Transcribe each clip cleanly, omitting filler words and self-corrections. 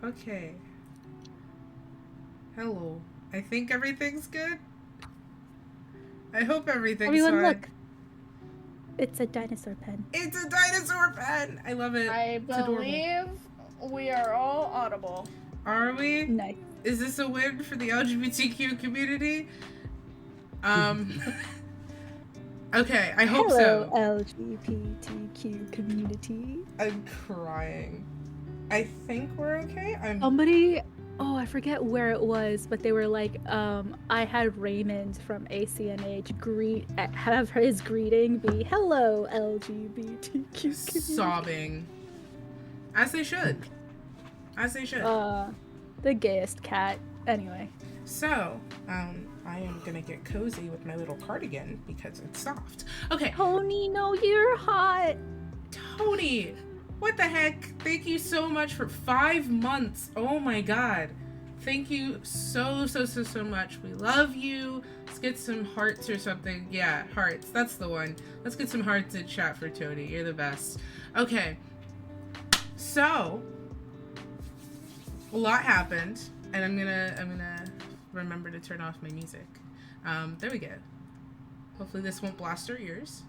Okay. Hello. I think everything's good. I hope everything's Everyone, fine. look. It's a dinosaur pen. It's a dinosaur pen! I love it. I It's adorable. believe we are all audible. Are we? Nice. Is this a win for the LGBTQ community? Okay, I hope Hello, so. LGBTQ community. I'm crying. I think we're okay. Somebody, I forget where it was, but they were like, I had Raymond from ACNH have his greeting be, hello, LGBTQ community. Sobbing. As they should. As they should. The gayest cat. Anyway. So, I am gonna get cozy with my little cardigan because it's soft. Okay. Tony, no, you're hot. Tony, what the heck? Thank you so much for 5 months. Oh my god. Thank you so much. We love you. Let's get some hearts or something. Yeah, hearts. That's the one. Let's get some hearts in chat for Tony. You're the best. Okay. So, a lot happened, and I'm gonna remember to turn off my music. There we go. Hopefully this won't blast our ears.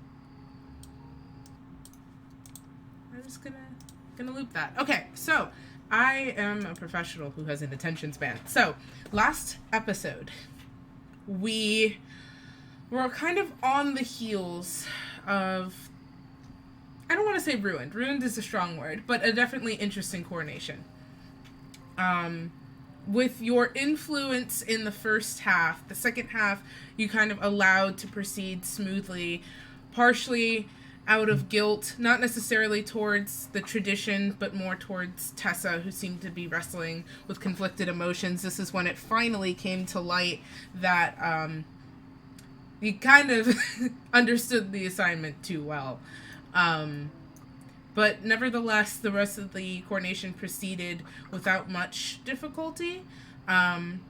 I'm just gonna loop that. Okay, so I am a professional who has an attention span. So last episode, we were kind of on the heels of, I don't want to say ruined. Ruined is a strong word, but a definitely interesting coronation. With your influence in the first half, the second half you kind of allowed to proceed smoothly, partially out of guilt, not necessarily towards the tradition, but more towards Tessa, who seemed to be wrestling with conflicted emotions. This is when it finally came to light that you kind of understood the assignment too well. But nevertheless, the rest of the coronation proceeded without much difficulty. And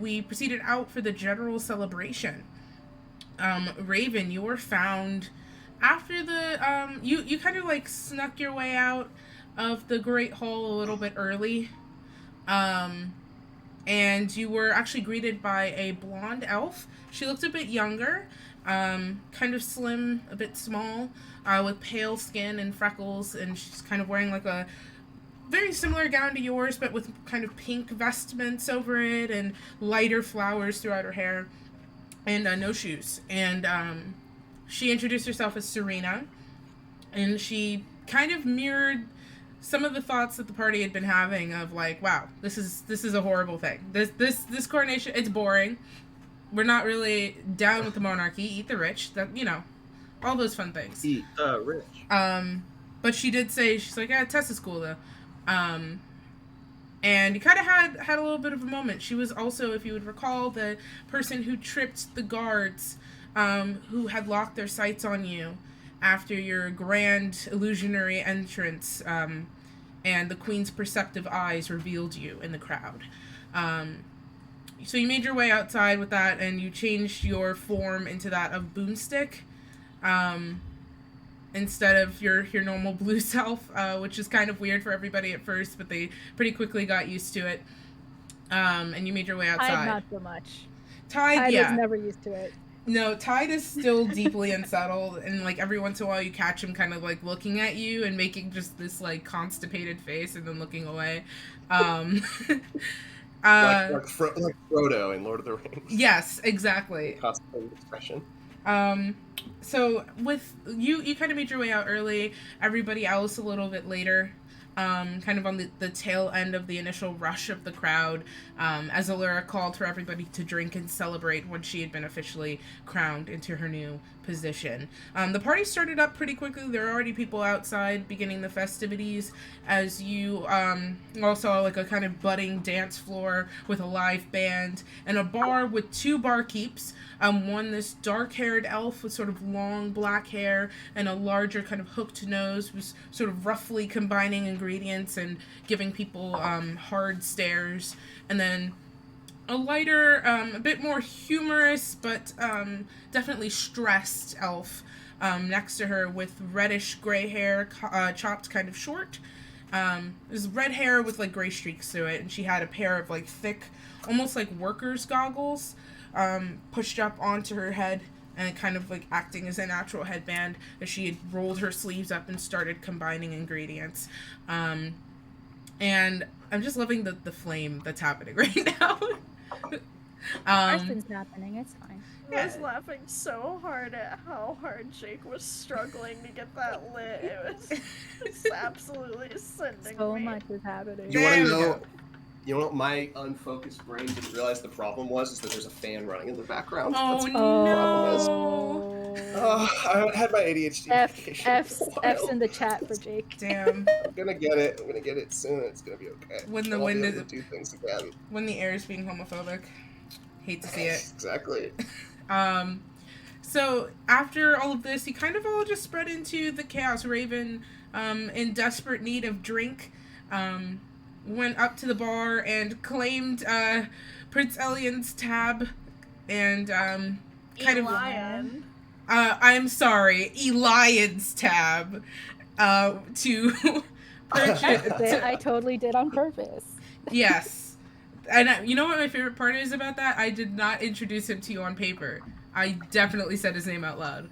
we proceeded out for the general celebration. Raven, you were found after the... You kind of like snuck your way out of the Great Hall a little bit early. And you were actually greeted by a blonde elf. She looked a bit younger, kind of slim, a bit small, with pale skin and freckles, and she's kind of wearing like a very similar gown to yours, but with kind of pink vestments over it and lighter flowers throughout her hair, and no shoes. And she introduced herself as Serena, and she kind of mirrored some of the thoughts that the party had been having of like, wow, this is a horrible thing. This coronation, it's boring. We're not really down with the monarchy. Eat the rich. That, you know, all those fun things. Eat the rich. But she did say, she's like, yeah, Tessa's cool though. And you kind of had a little bit of a moment. She was also, if you would recall, the person who tripped the guards, who had locked their sights on you after your grand illusionary entrance, and the queen's perceptive eyes revealed you in the crowd. So you made your way outside with that, and you changed your form into that of Boomstick, instead of your normal blue self, which is kind of weird for everybody at first, but they pretty quickly got used to it. And you made your way outside. Tide, not so much. Tide, yeah. was never used to it. No, Tide is still deeply unsettled, and like every once in a while you catch him kind of like looking at you and making just this like constipated face and then looking away. Like Frodo in Lord of the Rings. Yes, exactly. Constipated expression. So with you kind of made your way out early, everybody else a little bit later. Kind of on the tail end of the initial rush of the crowd, as Allura called for everybody to drink and celebrate when she had been officially crowned into her new position. The party started up pretty quickly. There were already people outside beginning the festivities, as you all saw like a kind of budding dance floor with a live band and a bar with two barkeeps. One, this dark-haired elf with sort of long black hair and a larger kind of hooked nose, was sort of roughly combining ingredients and giving people hard stares. And then a lighter, a bit more humorous, but definitely stressed elf next to her with reddish gray hair, chopped kind of short, It was red hair with like gray streaks through it, and she had a pair of like thick, almost like workers' goggles, pushed up onto her head, and kind of like acting as a natural headband as she had rolled her sleeves up and started combining ingredients. And I'm just loving the flame that's happening right now. Arson's happening. It's fine. I was laughing so hard at how hard Jake was struggling to get that lit. It was just absolutely sending So me. much is happening. You want There to we know? go. You know what my unfocused brain didn't realize the problem was? Is that there's a fan running in the background. Oh That's no! I had my ADHD medication F's for a while. in the chat for Jake. Damn. I'm gonna get it. I'm gonna get it soon. It's gonna be okay. When the I'll be wind able is- to do things again. When the air is being homophobic. Hate to see it. Exactly. So after all of this, you kind of all just spread into the Chaos Raven, in desperate need of drink, went up to the bar and claimed, Prince Elian's tab, and, kind of... Lion. I'm sorry, Elian's tab, to purchase... I totally did on purpose. Yes. And you know what my favorite part is about that? I did not introduce him to you on paper. I definitely said his name out loud.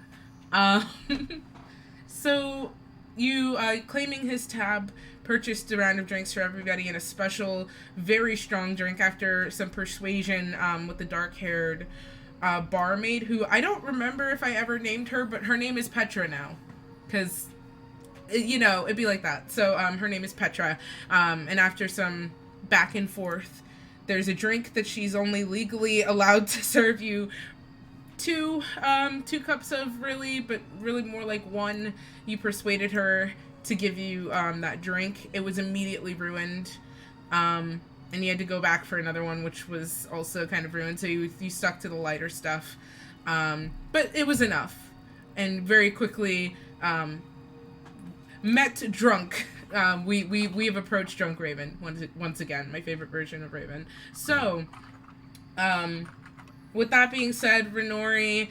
So, you, claiming his tab, purchased a round of drinks for everybody and a special, very strong drink after some persuasion, with the dark-haired, barmaid, who I don't remember if I ever named her, but her name is Petra now. Because, you know, it'd be like that. So, her name is Petra. And after some back and forth, there's a drink that she's only legally allowed to serve you two cups of, but really more like one. You persuaded her to give you that drink. It was immediately ruined, and you had to go back for another one, which was also kind of ruined. So you stuck to the lighter stuff, but it was enough, and very quickly met drunk. We have approached drunk Raven once again, my favorite version of Raven. So, with that being said, Renori,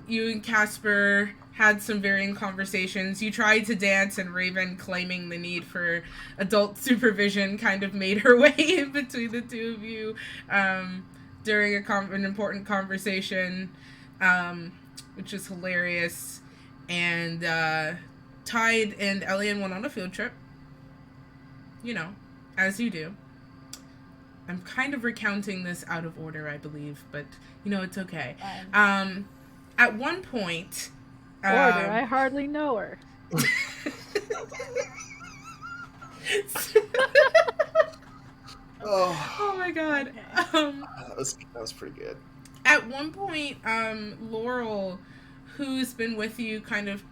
you and Casper had some varying conversations. You tried to dance, and Raven, claiming the need for adult supervision, kind of made her way in between the two of you during an important conversation, which is hilarious. And Tide and Elian went on a field trip. You know, as you do. I'm kind of recounting this out of order, I believe, but, you know, it's okay. At one point... Order, I hardly know her. Oh my god. That was pretty good. At one point, Laurel, who's been with you, kind of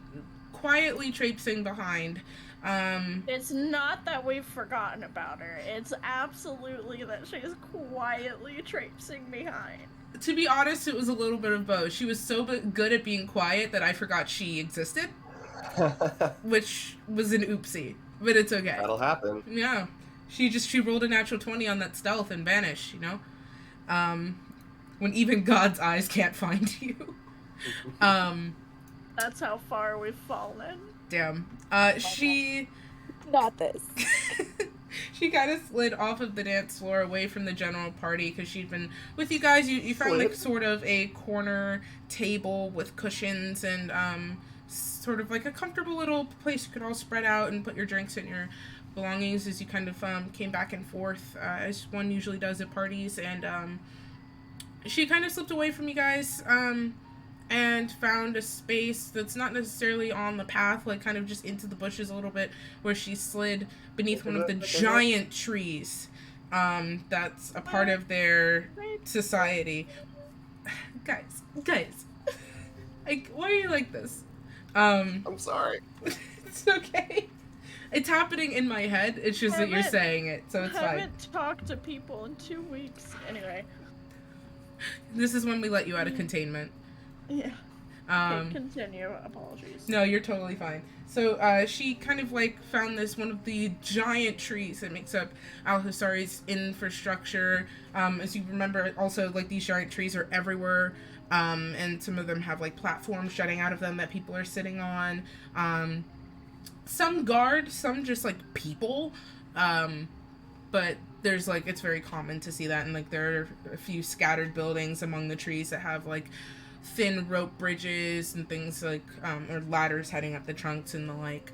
quietly traipsing behind, It's not that we've forgotten about her. It's absolutely that she's quietly traipsing behind. to be honest, it was a little bit of both. She was so good at being quiet that I forgot she existed, which was an oopsie, but it's okay. That'll happen. Yeah. She rolled a natural 20 on that stealth and vanished, you know? When even God's eyes can't find you. That's how far we've fallen. Damn. She Not this. she kind of slid off of the dance floor away from the general party because she'd been with you guys. You found like sort of a corner table with cushions and sort of like a comfortable little place you could all spread out and put your drinks and your belongings as you kind of came back and forth as one usually does at parties. And she kind of slipped away from you guys and found a space that's not necessarily on the path, like kind of just into the bushes a little bit, where she slid beneath one of the giant trees that's a part of their society. Guys, like, why are you like this? I'm sorry. It's okay. It's happening in my head. It's just that you're saying it, so it's I fine. haven't talked to people in 2 weeks. Anyway. This is when we let you out of containment. Yeah. Okay, continue. Apologies. No, you're totally fine. So, she kind of, like, found one of the giant trees that makes up Alhasari's infrastructure. As you remember, also, like, these giant trees are everywhere, and some of them have, like, platforms jutting out of them that people are sitting on. some guard, some just like people, but there's like, it's very common to see that, and like there are a few scattered buildings among the trees that have like thin rope bridges and things like or ladders heading up the trunks and the like.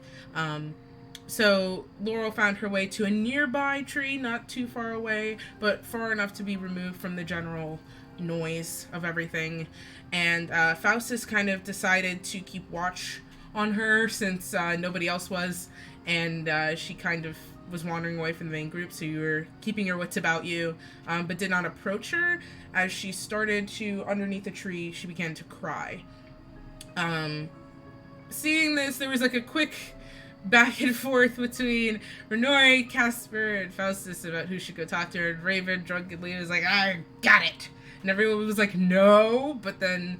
So Laurel found her way to a nearby tree, not too far away, but far enough to be removed from the general noise of everything. And Faustus kind of decided to keep watch on her since nobody else was, and she kind of was wandering away from the main group, so you were keeping your wits about you, but did not approach her. As she started to, underneath a tree, she began to cry. Seeing this, there was like a quick back and forth between Renori, Casper, and Faustus about who should go talk to her, and Raven drunkenly was like, I got it! And everyone was like, no, but then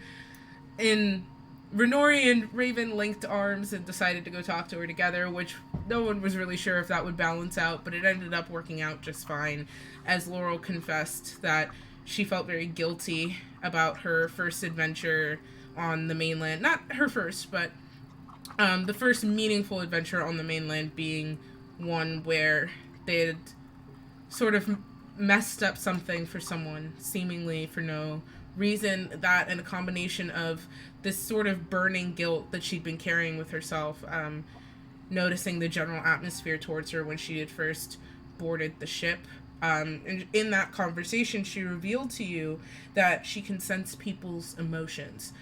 Renori and Raven linked arms and decided to go talk to her together, which no one was really sure if that would balance out, but it ended up working out just fine, as Laurel confessed that she felt very guilty about her first adventure on the mainland. Not her first, but the first meaningful adventure on the mainland being one where they had sort of messed up something for someone, seemingly for no reason. That and a combination of this sort of burning guilt that she'd been carrying with herself, noticing the general atmosphere towards her when she had first boarded the ship. And in that conversation, she revealed to you that she can sense people's emotions,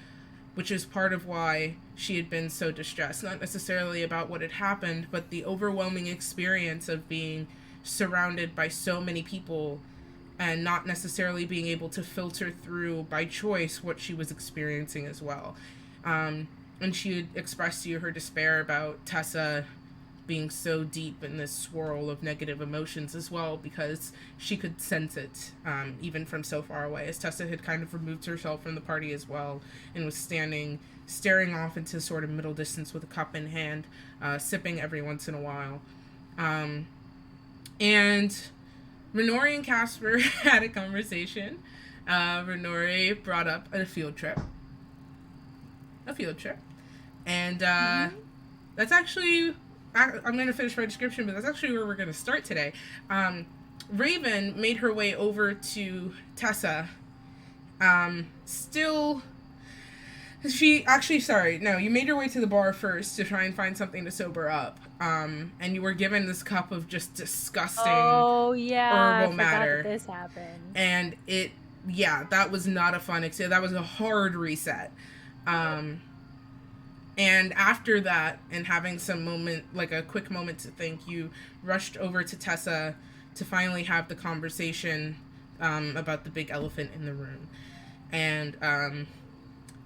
which is part of why she had been so distressed. Not necessarily about what had happened, but the overwhelming experience of being surrounded by so many people and not necessarily being able to filter through by choice what she was experiencing as well. And she had expressed to you her despair about Tessa being so deep in this swirl of negative emotions as well, because she could sense it, even from so far away, as Tessa had kind of removed herself from the party as well and was staring off into sort of middle distance with a cup in hand, sipping every once in a while. And Renori and Casper had a conversation. Renori brought up a field trip. And that's actually... I'm going to finish my description, but that's actually where we're going to start today. Raven made her way over to Tessa. You made your way to the bar first to try and find something to sober up. And you were given this cup of just disgusting herbal matter. That this happened. And that was not a fun experience. That was a hard reset. And after that, and having a quick moment to think, you rushed over to Tessa to finally have the conversation about the big elephant in the room. And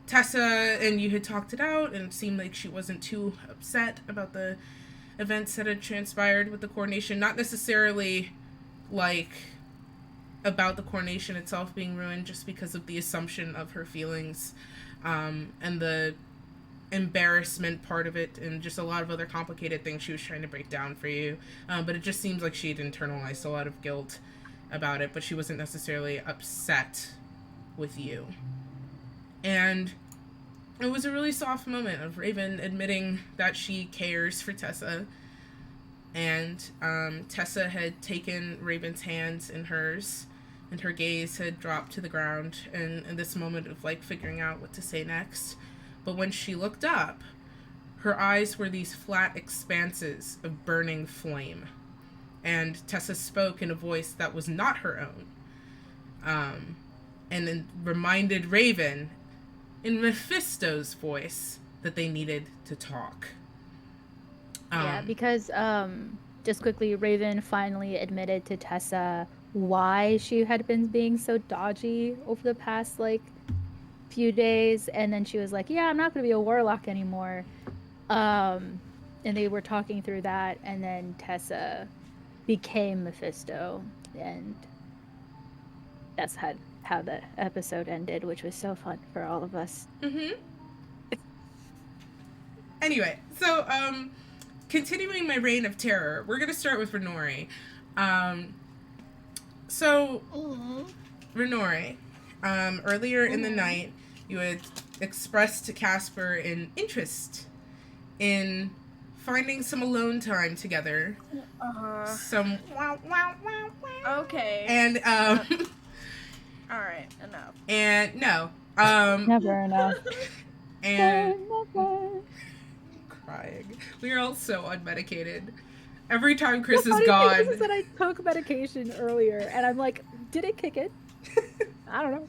Tessa and you had talked it out, and it seemed like she wasn't too upset about the events that had transpired with the coronation. Not necessarily, about the coronation itself being ruined, just because of the assumption of her feelings, and the embarrassment part of it, and just a lot of other complicated things she was trying to break down for you. But it just seems like she had internalized a lot of guilt about it, but she wasn't necessarily upset with you. And it was a really soft moment of Raven admitting that she cares for Tessa. And Tessa had taken Raven's hands in hers, and her gaze had dropped to the ground in this moment of figuring out what to say next. But when she looked up, her eyes were these flat expanses of burning flame. And Tessa spoke in a voice that was not her own. And then reminded Raven, in Mephisto's voice, that they needed to talk. Because just quickly, Raven finally admitted to Tessa why she had been being so dodgy over the past, few days, and then she was like, I'm not going to be a warlock anymore. And they were talking through that, and then Tessa became Mephisto, and that's how the episode ended, which was so fun for all of us. Anyway, so continuing my reign of terror, we're going to start with Renori. Renori, earlier in the night, you had expressed to Casper an interest in finding some alone time together. Some Okay. and All right, enough. and no Never enough. and Never. crying. We are all so unmedicated. Every time Chris The is funny gone. thing is that I took medication earlier, and I'm like, did it kick in? I don't know.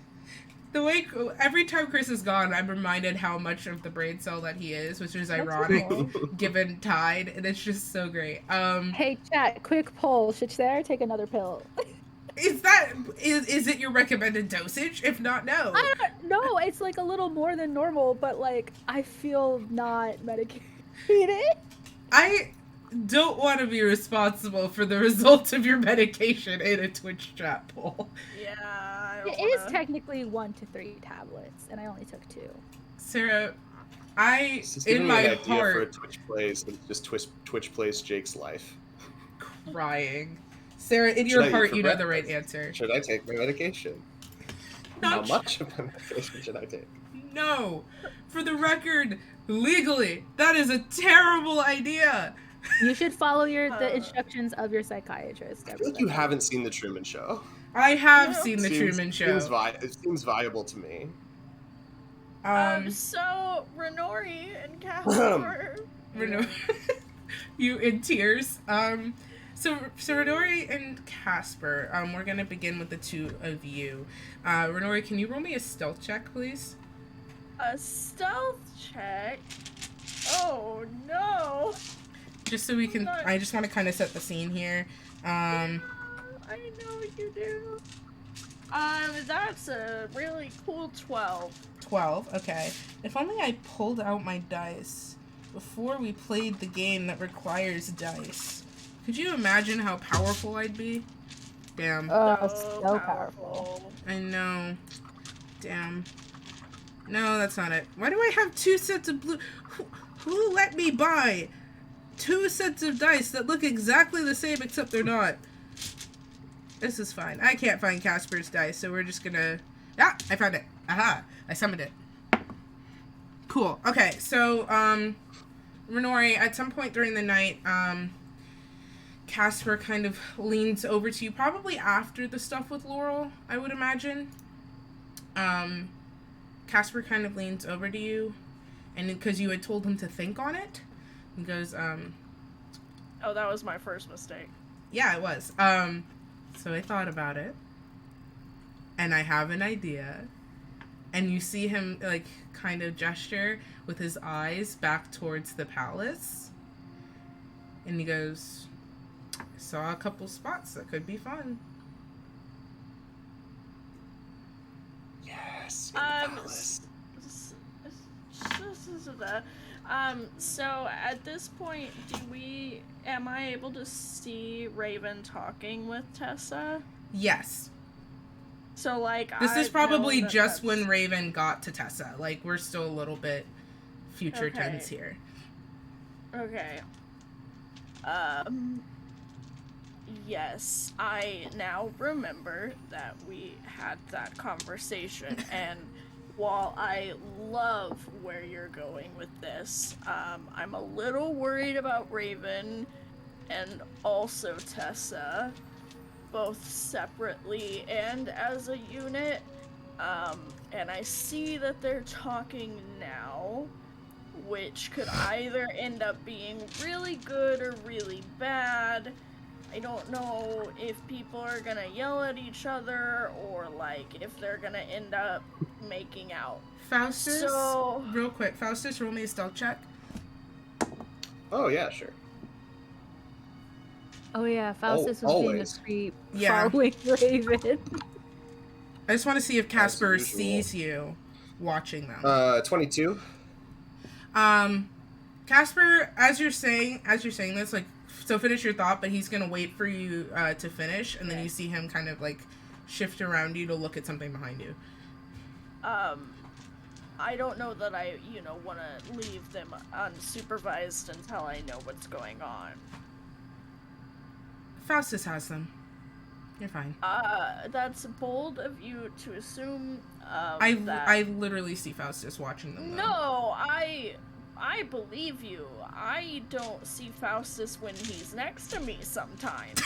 The way every time Chris is gone, I'm reminded how much of the brain cell that he is, which is That's ironic cool. given Tide, and it's just so great. Hey, chat, quick poll. Should Sarah take another pill? Is it your recommended dosage? If not, no. I don't know. It's like a little more than normal, but like I feel not medicated. I don't want to be responsible for the result of your medication in a Twitch chat poll. Yeah, I don't It is wanna- technically 1 to 3 tablets, and I only took 2. Sarah, This is giving in me my an idea for a heart, Twitch plays, and just Twitch plays Jake's life. crying. Sarah, in Should your I eat heart, for you know the right breakfast? answer. Should I take my medication? How Not much of my medication should I take? No. For the record, legally, that is a terrible idea. You should follow the instructions of your psychiatrist. I think you haven't seen The Truman Show. I have No. seen the Truman Show. It seems viable to me. So Renori and Casper. Renori, you in tears. So Renori and Casper, we're gonna begin with the two of you. Renori, can you roll me a stealth check, please? A stealth check. Oh no. Just so we can. I just want to kind of set the scene here. I know you do. That's a really cool 12. 12. Okay. If only I pulled out my dice before we played the game that requires dice. Could you imagine how powerful I'd be? Damn. So powerful. I know. Damn. No, that's not it. Why do I have 2 sets of blue? Who let me buy 2 sets of dice that look exactly the same except they're not? This is fine. I can't find Casper's dice, so we're just gonna... Ah! I found it. Aha! I summoned it. Cool. Okay, so, Renori, at some point during the night, Casper kind of leans over to you, probably after the stuff with Laurel, I would imagine. Casper kind of leans over to you, and because you had told him to think on it, he goes, Oh, that was my first mistake. yeah, it was. So I thought about it, and I have an idea. And you see him, like, kind of gesture with his eyes back towards the palace. And he goes, I saw a couple spots that could be fun. Yes. So at this point, am I able to see Raven talking with Tessa? Yes. So, like, This is probably just when when Raven got to Tessa. Like, we're still a little bit future Okay. tense here. Okay. Yes, I now remember that we had that conversation, and while I love where you're going with this, I'm a little worried about Raven and also Tessa, both separately and as a unit. And I see that they're talking now, which could either end up being really good or really bad. I don't know if people are gonna yell at each other or, like, if they're gonna end up making out. Faustus, So- real quick, Faustus, roll me a stealth check. Oh yeah, sure. Oh yeah, Faustus was being a always. creep Yeah. following Raven. I just want to see if Casper usual. sees you watching them. 22. Casper, as you're saying this, like, so finish your thought, but he's gonna wait for you to finish, and then Okay. you see him kind of like shift around you to look at something behind you. I don't know that I, want to leave them unsupervised until I know what's going on. Faustus has them. You're fine. That's bold of you to assume, I that... literally see Faustus watching them. Though. No, I believe you. I don't see Faustus when he's next to me sometimes.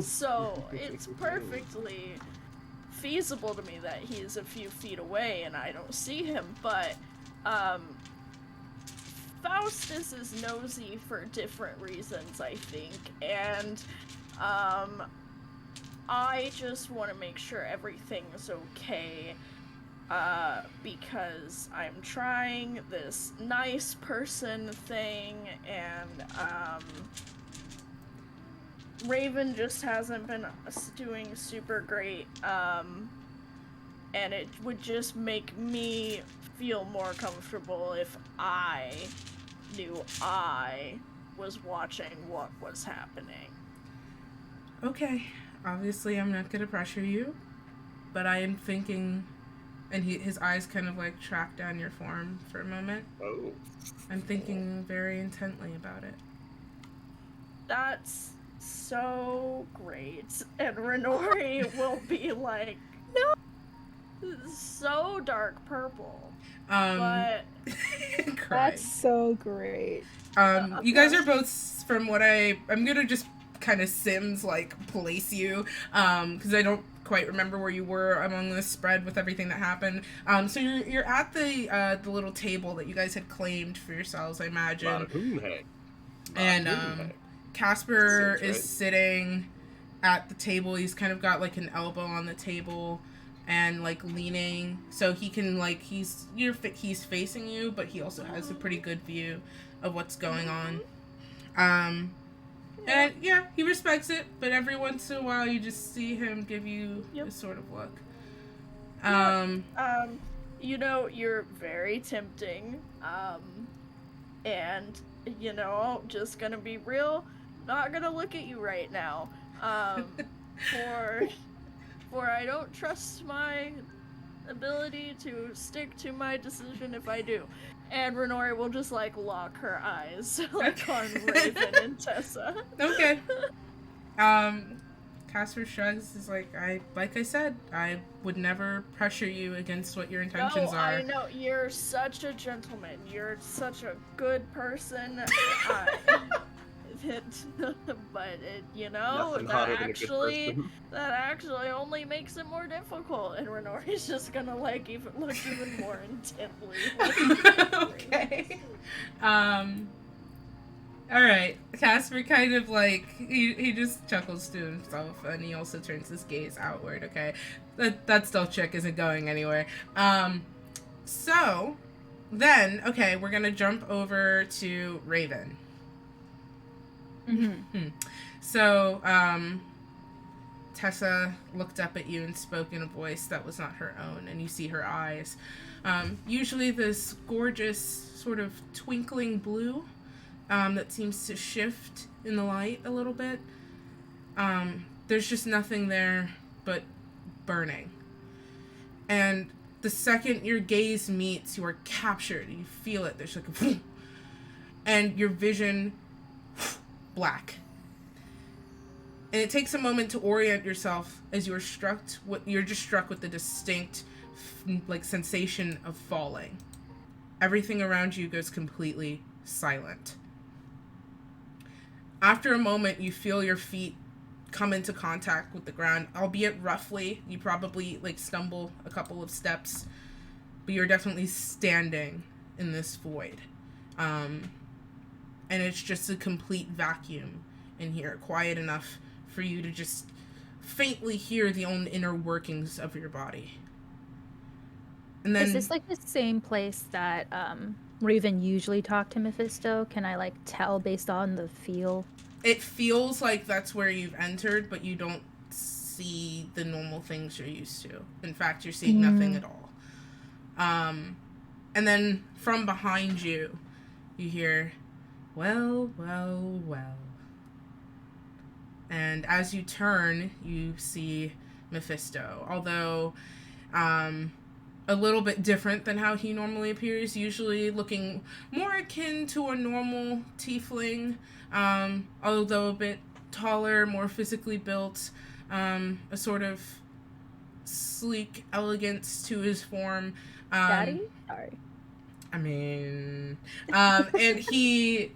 So it's perfectly feasible to me that he's a few feet away and I don't see him, but Faustus is nosy for different reasons, I think, and I just want to make sure everything's okay, because I'm trying this nice person thing, and Raven just hasn't been doing super great, and it would just make me feel more comfortable if I knew I was watching what was happening. Okay, obviously I'm not gonna pressure you, but I am thinking, and his eyes kind of like track down your form for a moment. Oh. I'm thinking very intently about it. That's so great. And Renori will be like, no, so dark purple. But that's so great. You guys are both, from what I'm gonna just kind of Sims like place you, because I don't quite remember where you were among this spread with everything that happened. So you're at the little table that you guys had claimed for yourselves, I imagine. And Casper is sitting at the table. He's kind of got like an elbow on the table and like leaning, so he can like he's facing you, but he also has a pretty good view of what's going on. And yeah, he respects it, but every once in a while you just see him give you this sort of look. You know, you're very tempting. And you know, just gonna be real, not gonna look at you right now. For I don't trust my ability to stick to my decision if I do. And Renori will just like lock her eyes like on Raven and Tessa. Okay. Casper shrugs, is like I said, I would never pressure you against what your intentions are. I know, you're such a gentleman. You're such a good person. But it, you know, that actually only makes it more difficult. And Renori's just gonna like look even more intently. Okay. Alright. Casper kind of like he just chuckles to himself, and he also turns his gaze outward. Okay, that stealth check isn't going anywhere. So then, okay, we're gonna jump over to Raven. So, Tessa looked up at you and spoke in a voice that was not her own, and you see her eyes. Usually this gorgeous sort of twinkling blue that seems to shift in the light a little bit. There's just nothing there but burning. And the second your gaze meets, you are captured. You feel it. There's like a and your vision black. And it takes a moment to orient yourself as you're just struck with the distinct like sensation of falling. Everything around you goes completely silent. After a moment, you feel your feet come into contact with the ground, albeit roughly. You probably like stumble a couple of steps, but you're definitely standing in this void. And it's just a complete vacuum in here, quiet enough for you to just faintly hear the own inner workings of your body. And then, is this like the same place that Raven usually talked to Mephisto? Can I like tell based on the feel? It feels like that's where you've entered, but you don't see the normal things you're used to. In fact, you're seeing nothing at all. And then from behind you, you hear, well, well, well. And as you turn, you see Mephisto. Although, a little bit different than how he normally appears, usually looking more akin to a normal tiefling, although a bit taller, more physically built, a sort of sleek elegance to his form. Daddy? Sorry. I mean, and he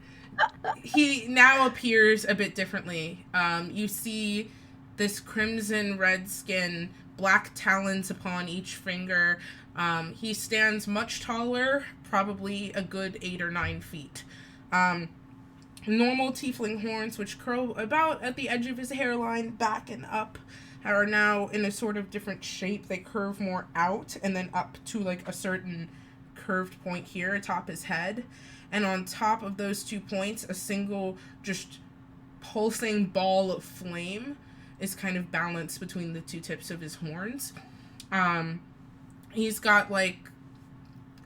now appears a bit differently. You see this crimson red skin, black talons upon each finger. He stands much taller, probably a good 8 or 9 feet. Normal tiefling horns, which curl about at the edge of his hairline, back and up, are now in a sort of different shape. They curve more out and then up to like a certain curved point here atop his head. And on top of those 2 points, a single just pulsing ball of flame is kind of balanced between the 2 tips of his horns. He's got like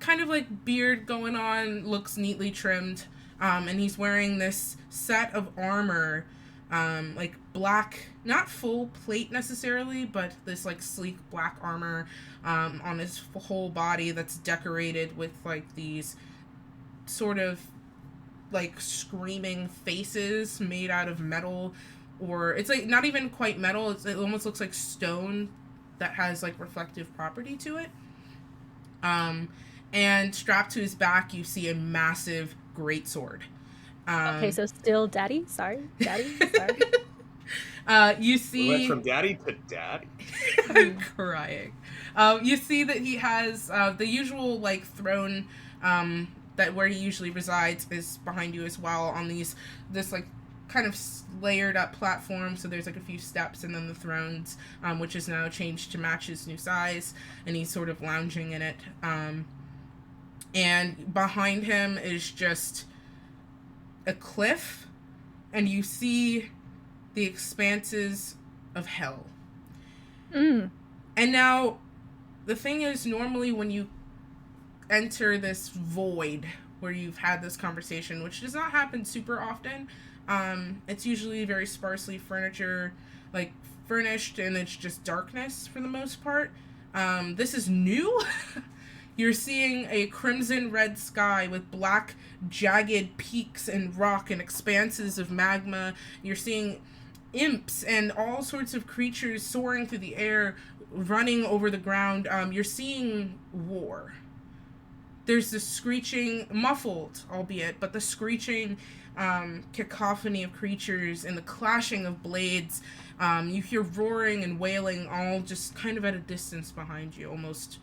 kind of like beard going on, looks neatly trimmed. And he's wearing this set of armor, like black, not full plate necessarily, but this like sleek black armor on his whole body that's decorated with like these sort of like screaming faces made out of metal, or it's like not even quite metal, it almost looks like stone that has like reflective property to it. And strapped to his back you see a massive greatsword. Okay, so still daddy? Sorry. You see... We went from daddy to daddy. I'm crying. You see that he has the usual, like, throne that where he usually resides is behind you as well on this, like, kind of layered up platform. So there's, like, a few steps and then the thrones, which is now changed to match his new size. And he's sort of lounging in it. And behind him is just a cliff, and you see the expanses of hell. And now, the thing is, normally when you enter this void where you've had this conversation, which does not happen super often, it's usually very sparsely like furnished, and it's just darkness for the most part. This is new. You're seeing a crimson red sky with black jagged peaks and rock and expanses of magma. You're seeing imps and all sorts of creatures soaring through the air, running over the ground. You're seeing war. There's the screeching, muffled albeit, but the screeching cacophony of creatures and the clashing of blades. You hear roaring and wailing all just kind of at a distance behind you, almost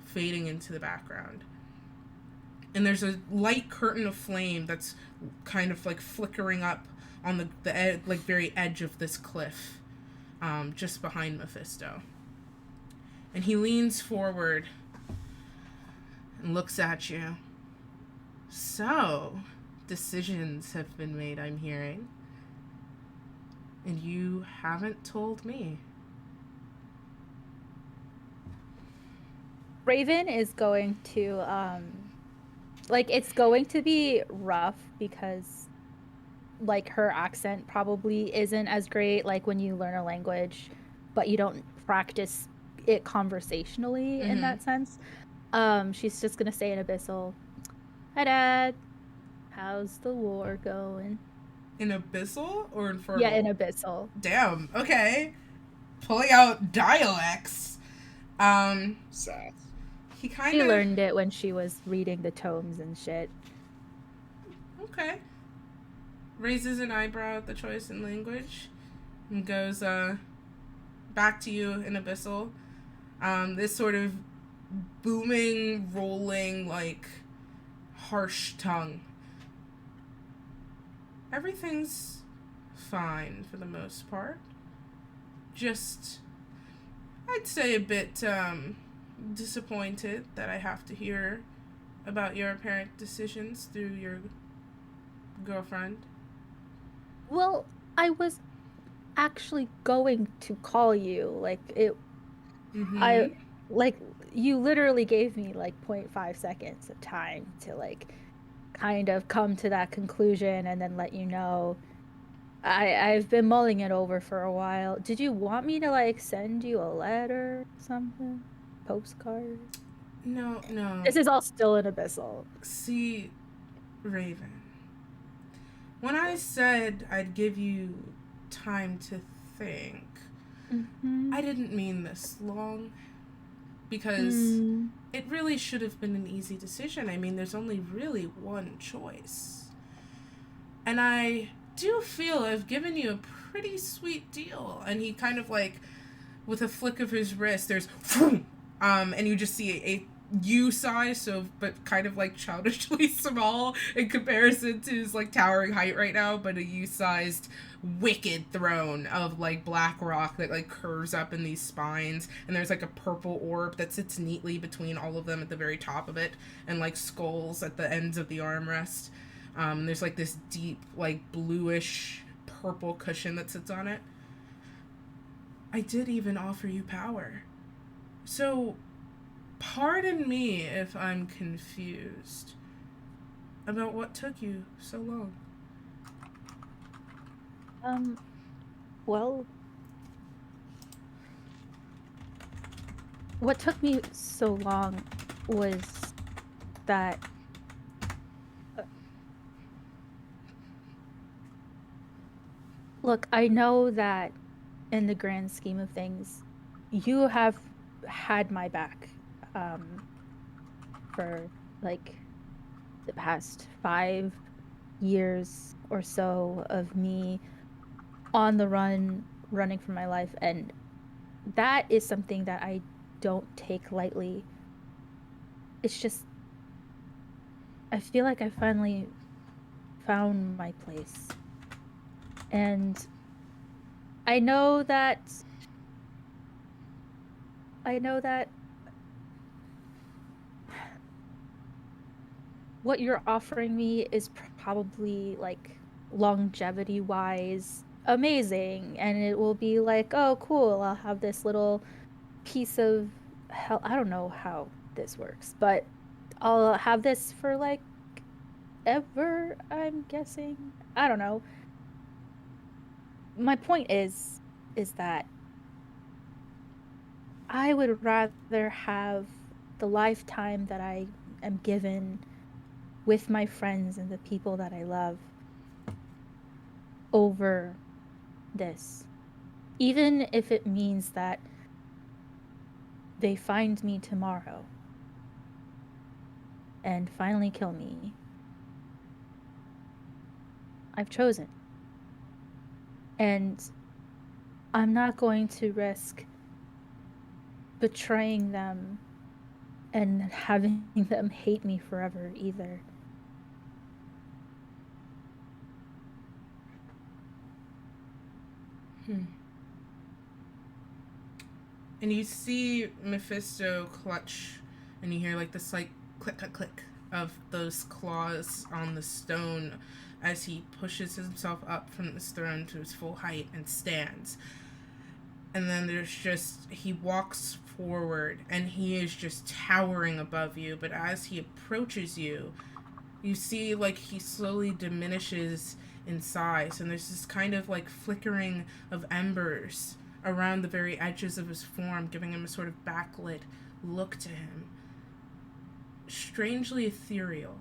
fading into the background. And there's a light curtain of flame that's kind of like flickering up on the like very edge of this cliff, just behind Mephisto. And he leans forward and looks at you. So, decisions have been made, I'm hearing. And you haven't told me. Raven is going to, like, it's going to be rough because, like, her accent probably isn't as great, like, when you learn a language, but you don't practice it conversationally in that sense. She's just gonna say in Abyssal, "Hi, Dad. How's the war going?" In Abyssal or Infernal? Yeah, in Abyssal. Damn, okay. Pulling out dialects. Sad. He kind She of... learned it when she was reading the tomes and shit. Okay. Raises an eyebrow at the choice in language. And goes, back to you in Abyssal. This sort of booming, rolling, like, harsh tongue. Everything's fine for the most part. Just, I'd say a bit, disappointed that I have to hear about your apparent decisions through your girlfriend. Well, I was actually going to call you. Like, it... you literally gave me, like, 0.5 seconds of time to, like, kind of come to that conclusion and then let you know. I've been mulling it over for a while. Did you want me to, like, send you a letter or something? Postcard? No. This is all still in Abyssal. See, Raven, when I said I'd give you time to think, I didn't mean this long. because Hmm. it really should have been an easy decision. I mean, there's only really one choice. And I do feel I've given you a pretty sweet deal. And he kind of like, with a flick of his wrist, there's, and you just see a U size, so but kind of like childishly small in comparison to his like towering height right now, but a U-sized wicked throne of like black rock that like curves up in these spines, and there's like a purple orb that sits neatly between all of them at the very top of it, and like skulls at the ends of the armrest. There's like this deep like bluish purple cushion that sits on it. I did even offer you power. So, pardon me if I'm confused about what took you so long. Well, what took me so long was that look, I know that in the grand scheme of things, you have had my back for like the past 5 years or so of me on the run, running for my life, and that is something that I don't take lightly. It's just, I feel like I finally found my place. And I know that what you're offering me is probably like longevity wise amazing, and it will be like, oh cool, I'll have this little piece of hell. I don't know how this works, but I'll have this for like ever, I'm guessing. I don't know. My point is that I would rather have the lifetime that I am given with my friends and the people that I love over this. Even if it means that they find me tomorrow and finally kill me. I've chosen. And I'm not going to risk betraying them and having them hate me forever either. And you see Mephisto clutch, and you hear like the slight click, click, click of those claws on the stone as he pushes himself up from this throne to his full height and stands. And then there's just, he walks forward and he is just towering above you. But as he approaches you, you see like he slowly diminishes in size, and there's this kind of like flickering of embers around the very edges of his form, giving him a sort of backlit look to him. Strangely ethereal.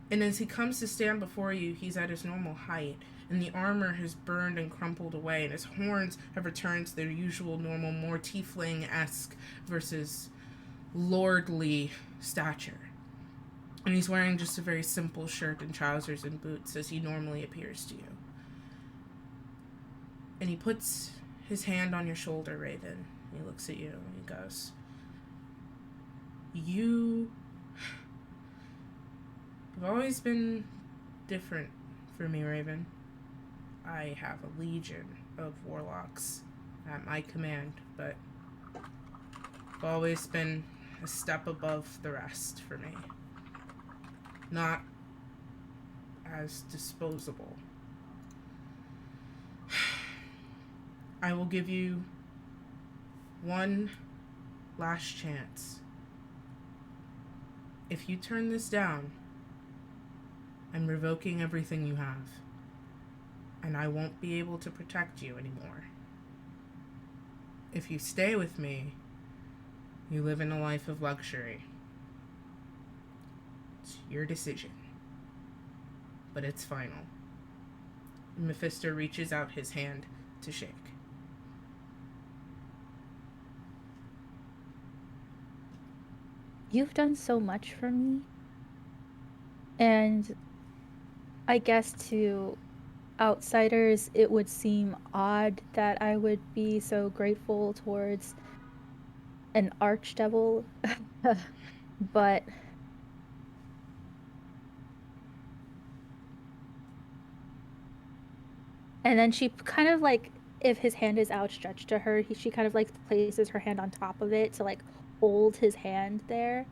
And as he comes to stand before you, he's at his normal height, and the armor has burned and crumpled away, and his horns have returned to their usual normal, more tiefling-esque versus lordly stature. And he's wearing just a very simple shirt and trousers and boots as he normally appears to you. And he puts his hand on your shoulder, Raven. He looks at you and he goes, "You have always been different for me, Raven. I have a legion of warlocks at my command, but you've always been a step above the rest for me. Not as disposable. I will give you one last chance. If you turn this down, I'm revoking everything you have, and I won't be able to protect you anymore. If you stay with me, you live in a life of luxury. It's your decision, but it's final." Mephisto reaches out his hand to shake. you've done so much for me. And I guess to outsiders, it would seem odd that I would be so grateful towards an archdevil. But and then she kind of like, if his hand is outstretched to her, she kind of like places her hand on top of it to like hold his hand there.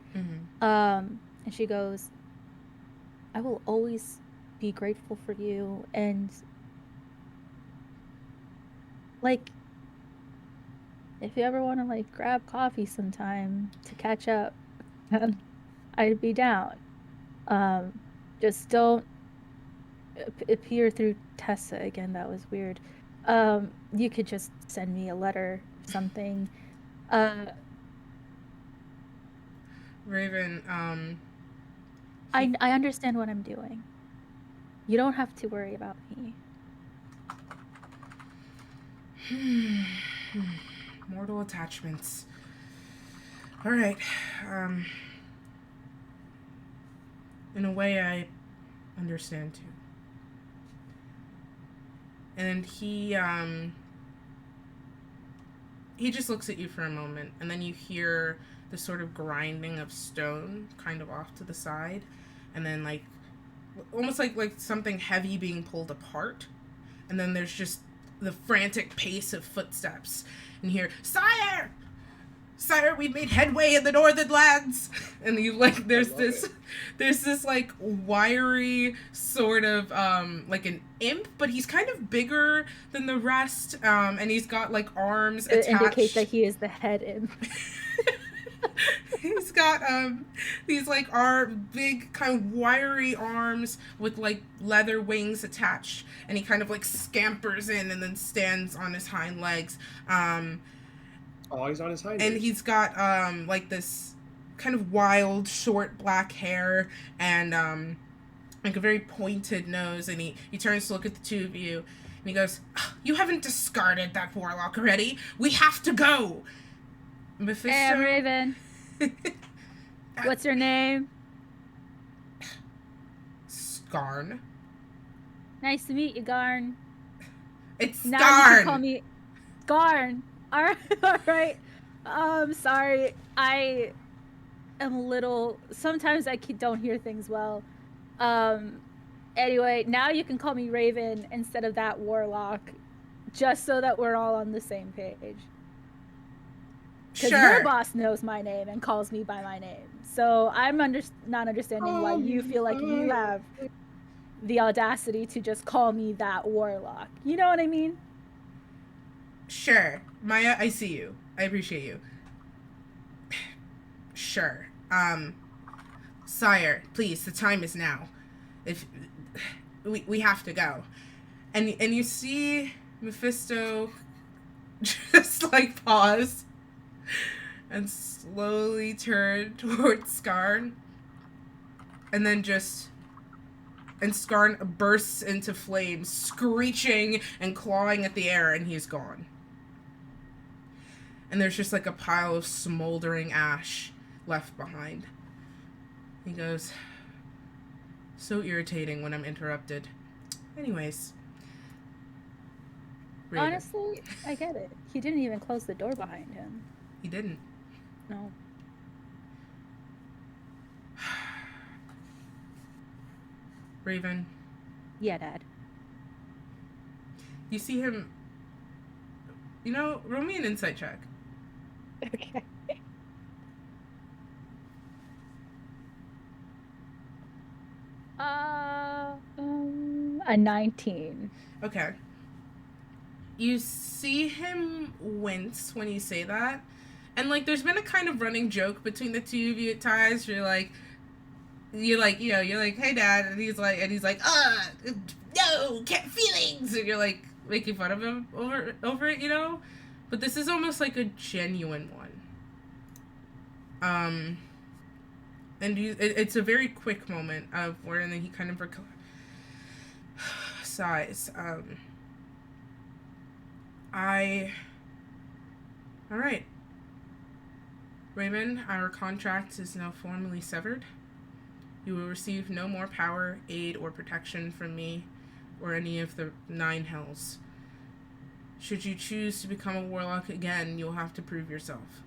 And she goes, I will always be grateful for you, and like if you ever want to like grab coffee sometime to catch up, I'd be down. Just don't appear through Tessa again. That was weird. You could just send me a letter, something. Raven, I understand what I'm doing. You don't have to worry about me. Mortal attachments. All right. In a way, I understand too. And he just looks at you for a moment, and then you hear the sort of grinding of stone kind of off to the side, and then like almost like something heavy being pulled apart, and then there's just the frantic pace of footsteps, and you hear, Sire, we've made headway in the northern lands. And you like there's this like wiry sort of like an imp, but he's kind of bigger than the rest, and he's got like arms attached. It indicates that he is the head imp. He's got these like big kind of wiry arms with like leather wings attached, and he kind of like scampers in and then stands on his hind legs. Oh, he's on his hind and legs. He's got like this kind of wild short black hair and like a very pointed nose, and he turns to look at the two of you, and he goes, you haven't discarded that warlock already. We have to go. Mephisto. Hey, I'm Raven. What's your name? Skarn. Nice to meet you, Garn. It's Skarn. Now you can call me Garn. All right. Sorry. I am a little. Sometimes I don't hear things well. Anyway, now you can call me Raven instead of that warlock, just so that we're all on the same page. Because your boss knows my name and calls me by my name. So I'm not understanding why you feel like you have the audacity to just call me that warlock. You know what I mean? Sure. Maya, I see you. I appreciate you. Sure. Sire, please, the time is now. If we have to go. And you see Mephisto just like pause and slowly turn towards Skarn, and then Skarn bursts into flames, screeching and clawing at the air, and he's gone. And there's just like a pile of smoldering ash left behind. He goes, so irritating when I'm interrupted. Anyways. Raven. Honestly, I get it. He didn't even close the door behind him. He didn't. No. Raven. Yeah, Dad. You see him. Roll me an insight check. Okay. A 19. Okay. You see him wince when you say that. And, like, there's been a kind of running joke between the two of you at times. You're like, hey, Dad. And he's like, no, can't feelings. And you're like, making fun of him over it, But this is almost like a genuine one. And it's a very quick moment of where, and then he kind of sighs. All right. Raven, our contract is now formally severed. You will receive no more power, aid, or protection from me or any of the 9 hells. Should you choose to become a warlock again, you'll have to prove yourself.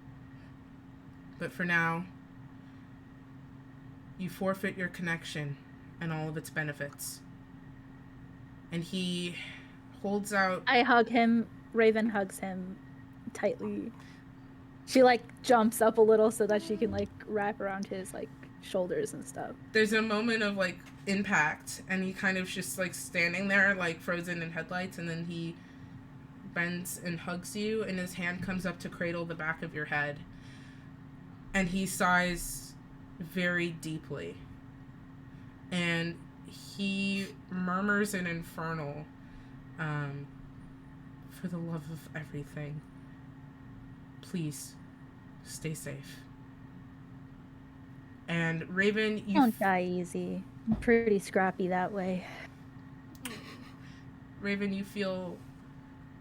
But for now, you forfeit your connection and all of its benefits. And he holds out... I hug him. Raven hugs him tightly. She, like, jumps up a little so that she can, like, wrap around his, like, shoulders and stuff. There's a moment of, like, impact, and he kind of just, like, standing there, like, frozen in headlights, and then he bends and hugs you, and his hand comes up to cradle the back of your head. And he sighs very deeply. And he murmurs an infernal, for the love of everything, please stay safe. And Raven, you Don't die easy. I'm pretty scrappy that way. Raven, you feel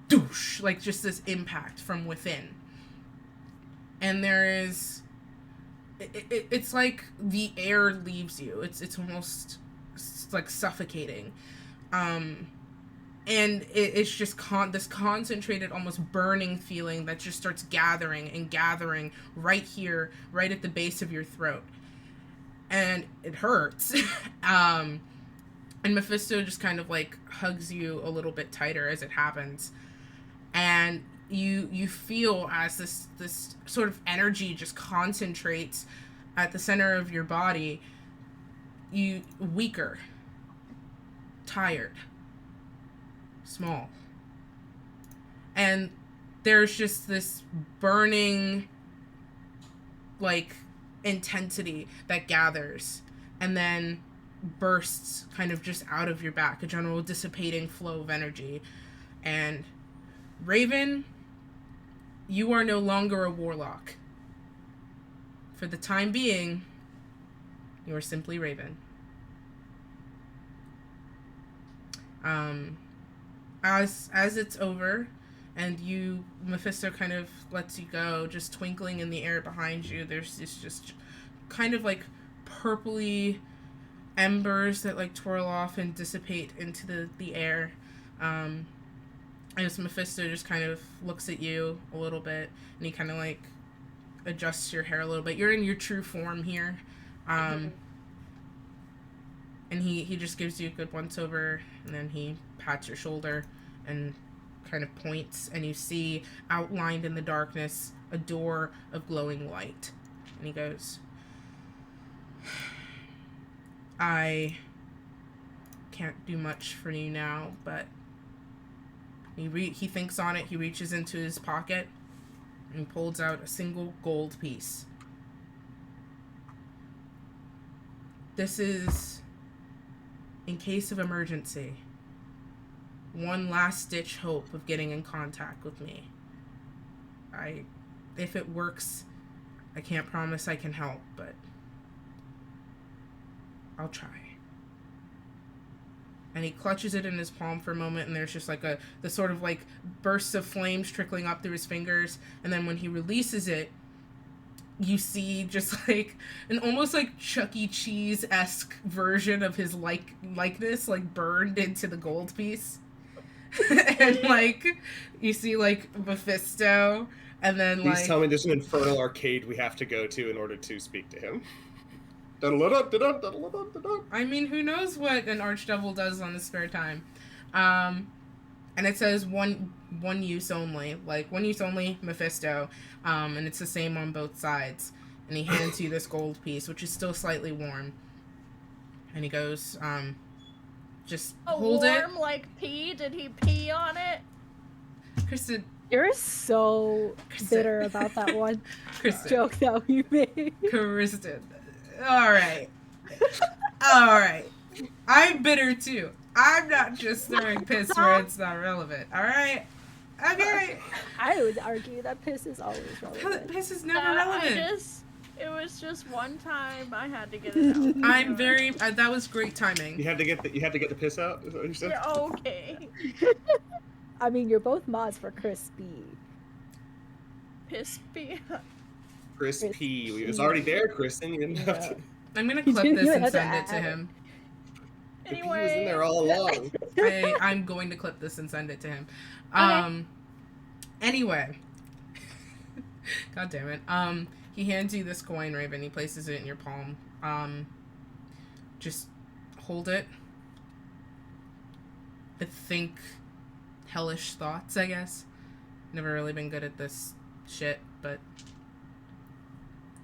douche, like just this impact from within. And there is it's like the air leaves you. It's almost like suffocating. And it's just this concentrated, almost burning feeling that just starts gathering and gathering right here, right at the base of your throat. And it hurts. And Mephisto just kind of like hugs you a little bit tighter as it happens. And you feel as this sort of energy just concentrates at the center of your body, you weaker, tired, small. And there's just this burning, like, intensity that gathers and then bursts kind of just out of your back, a general dissipating flow of energy. And Raven, you are no longer a warlock. For the time being, you are simply Raven. As it's over, and Mephisto kind of lets you go, just twinkling in the air behind you, there's this just kind of like purpley embers that like twirl off and dissipate into the air. As Mephisto just kind of looks at you a little bit, and he kind of like adjusts your hair a little bit. You're in your true form here. And he just gives you a good once over, and then he pats your shoulder and kind of points, and you see outlined in the darkness a door of glowing light. And he goes, I can't do much for you now, but he thinks on it. He reaches into his pocket and pulls out a single gold piece. This is in case of emergency. One last ditch hope of getting in contact with me. If it works, I can't promise I can help, but I'll try. And he clutches it in his palm for a moment, and there's just like the sort of like bursts of flames trickling up through his fingers, and then when he releases it, you see just like an almost like Chuck E. Cheese-esque version of his likeness, like burned into the gold piece. And like you see like Mephisto, and then Please tell me there's an infernal arcade we have to go to in order to speak to him. I mean, who knows what an archdevil does on his spare time. And it says one use only, like one use only Mephisto, and it's the same on both sides. And he hands you this gold piece, which is still slightly warm. And he goes, just hold it. Warm like pee? Did he pee on it? Kristen, You're so bitter about that one joke that we made. Kristen. Alright. Alright. I'm bitter too. I'm not just throwing piss where it's not relevant. Alright? Okay. I would argue that piss is always relevant. Piss is never relevant. It was just one time I had to get it out. I'm very. That was great timing. You had to get the piss out. Is that what you said? Yeah, okay. I mean, you're both mods for Crispy. Piss pee. Chris Chris P. P. It was already there, Kristen. You didn't have to. I'm gonna You clip didn't this even and have to send it to add it. him. The P was in there all along. I'm going to clip this and send it to him. Okay. Anyway. God damn it. He hands you this coin, Raven. He places it in your palm. Just hold it. But think hellish thoughts, I guess. Never really been good at this shit, but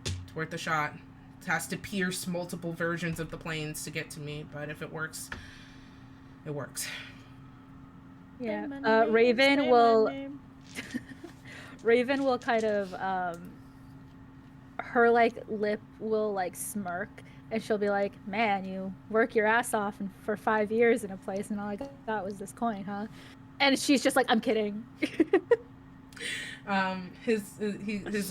it's worth a shot. It has to pierce multiple versions of the planes to get to me, but if it works, it works. Yeah. Say my name, Raven say my will. name. Raven will kind of. Her like lip will like smirk, and she'll be like, "Man, you work your ass off for 5 years in a place, and all I got was this coin, huh?" And she's just like, "I'm kidding." His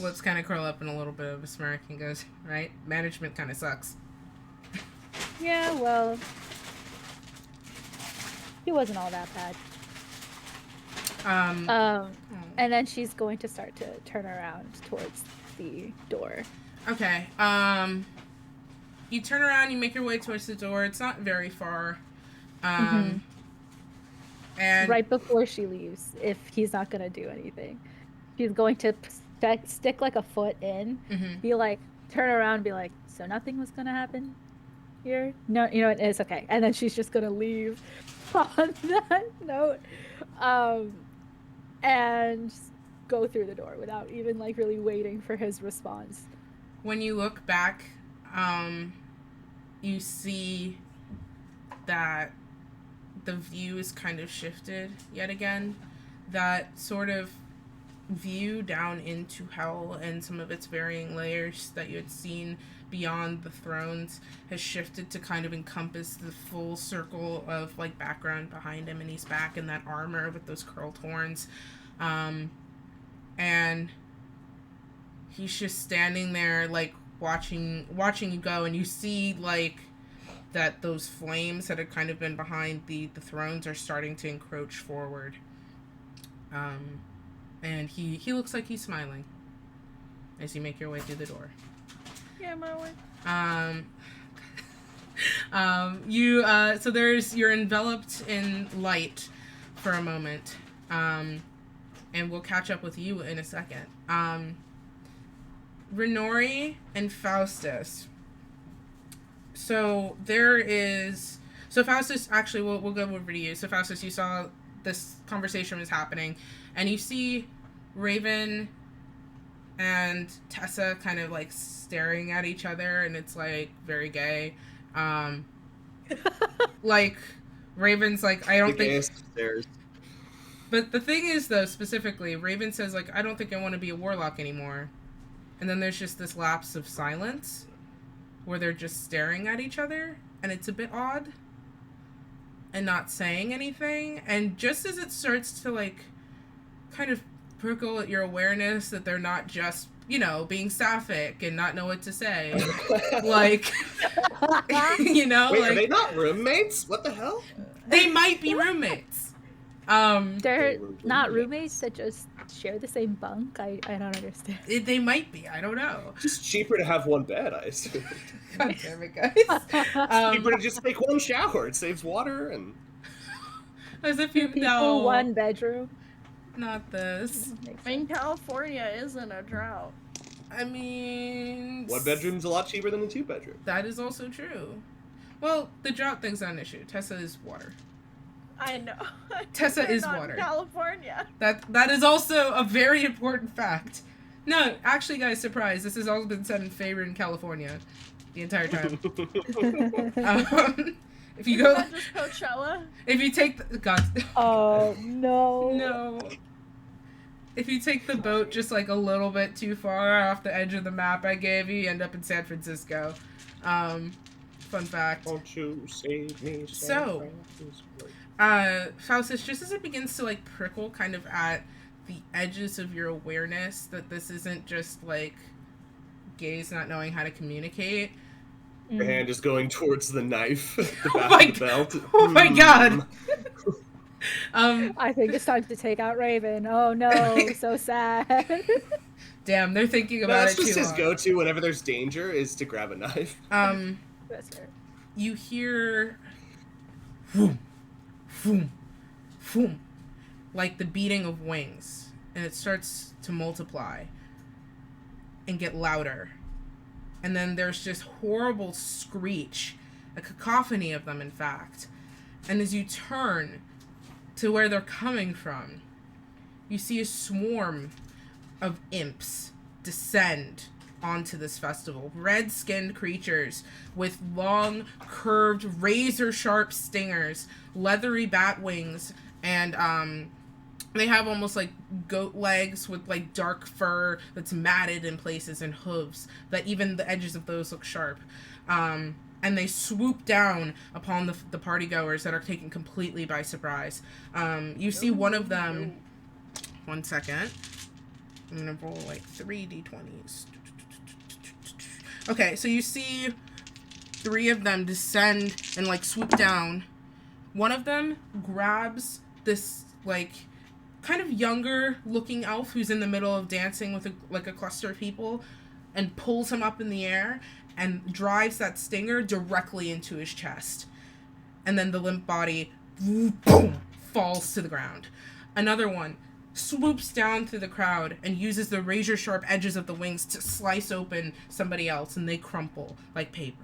lips kind of curl up in a little bit of a smirk and goes, "Right, management kind of sucks." Yeah, well, he wasn't all that bad. And then she's going to start to turn around towards the door. Okay. You turn around, you make your way towards the door. It's not very far. And Right before she leaves, if he's not going to do anything, she's going to stick like a foot in, be like, turn around and be like, so nothing was going to happen here? No, you know, it's okay. And then she's just going to leave on that note. And go through the door without even like really waiting for his response. When you look back, you see that the view is kind of shifted yet again. That sort of view down into hell and some of its varying layers that you had seen beyond the thrones has shifted to kind of encompass the full circle of like background behind him, and he's back in that armor with those curled horns, and he's just standing there like watching you go, and you see like that those flames that had kind of been behind the thrones are starting to encroach forward, and he looks like he's smiling as you make your way through the door. Yeah, my way. So you're enveloped in light for a moment, and we'll catch up with you in a second. Renori and Faustus. So Faustus, actually, we'll go over to you. So Faustus, you saw this conversation was happening, and you see Raven and Tessa kind of like staring at each other, and it's like very gay. Like Raven's like, I don't think. Stairs. But the thing is, though, specifically, Raven says like, I don't think I want to be a warlock anymore. And then there's just this lapse of silence where they're just staring at each other, and it's a bit odd, and not saying anything. And just as it starts to like kind of prickle at your awareness that they're not just, you know, being sapphic and not know what to say, like, you know, wait, like, are they not roommates? What the hell? they might be roommates. They're not roommates that just share the same bunk. I don't understand. They might be. I don't know. Just cheaper to have one bed, I assume. God damn it, guys. Cheaper to just take one shower. It saves water and. As if you People, know. one bedroom. Not this. Makes I mean, sense. California isn't a drought. I mean, One bedroom's a lot cheaper than a 2-bedroom. that is also true. Well, the drought thing's not an issue. Tessa is water. I know. Tessa They're is not in water. California. That is also a very important fact. No, actually, guys, surprise. This has all been said in favor in California the entire time. If you go, Isn't that just Coachella? if you take the, God, Oh no. no. If you take the boat just like a little bit too far off the edge of the map I gave you, you end up in San Francisco. Fun fact. Won't you save me? So, Faustus, just as it begins to like prickle kind of at the edges of your awareness that this isn't just like gays not knowing how to communicate. Your hand is going towards the knife, the Oh back my of the belt. Oh my God. I think it's time to take out Raven. Oh no, so sad. Damn, they're thinking about That's it just too his long. go-to whenever there's danger is to grab a knife. That's fair. You hear boom, boom, boom, like the beating of wings, and it starts to multiply and get louder. And then there's this horrible screech, a cacophony of them, in fact. And as you turn to where they're coming from, you see a swarm of imps descend onto this festival. Red-skinned creatures with long, curved, razor-sharp stingers, leathery bat wings, and they have almost like goat legs with like dark fur that's matted in places and hooves that even the edges of those look sharp. And they swoop down upon the partygoers that are taken completely by surprise. You see one of them... One second. I'm gonna roll like 3 d20s. Okay, so you see 3 of them descend and like swoop down. One of them grabs this like kind of younger looking elf who's in the middle of dancing with a cluster of people and pulls him up in the air and drives that stinger directly into his chest. And then the limp body, boom, falls to the ground. Another one swoops down through the crowd and uses the razor-sharp edges of the wings to slice open somebody else, and they crumple like paper.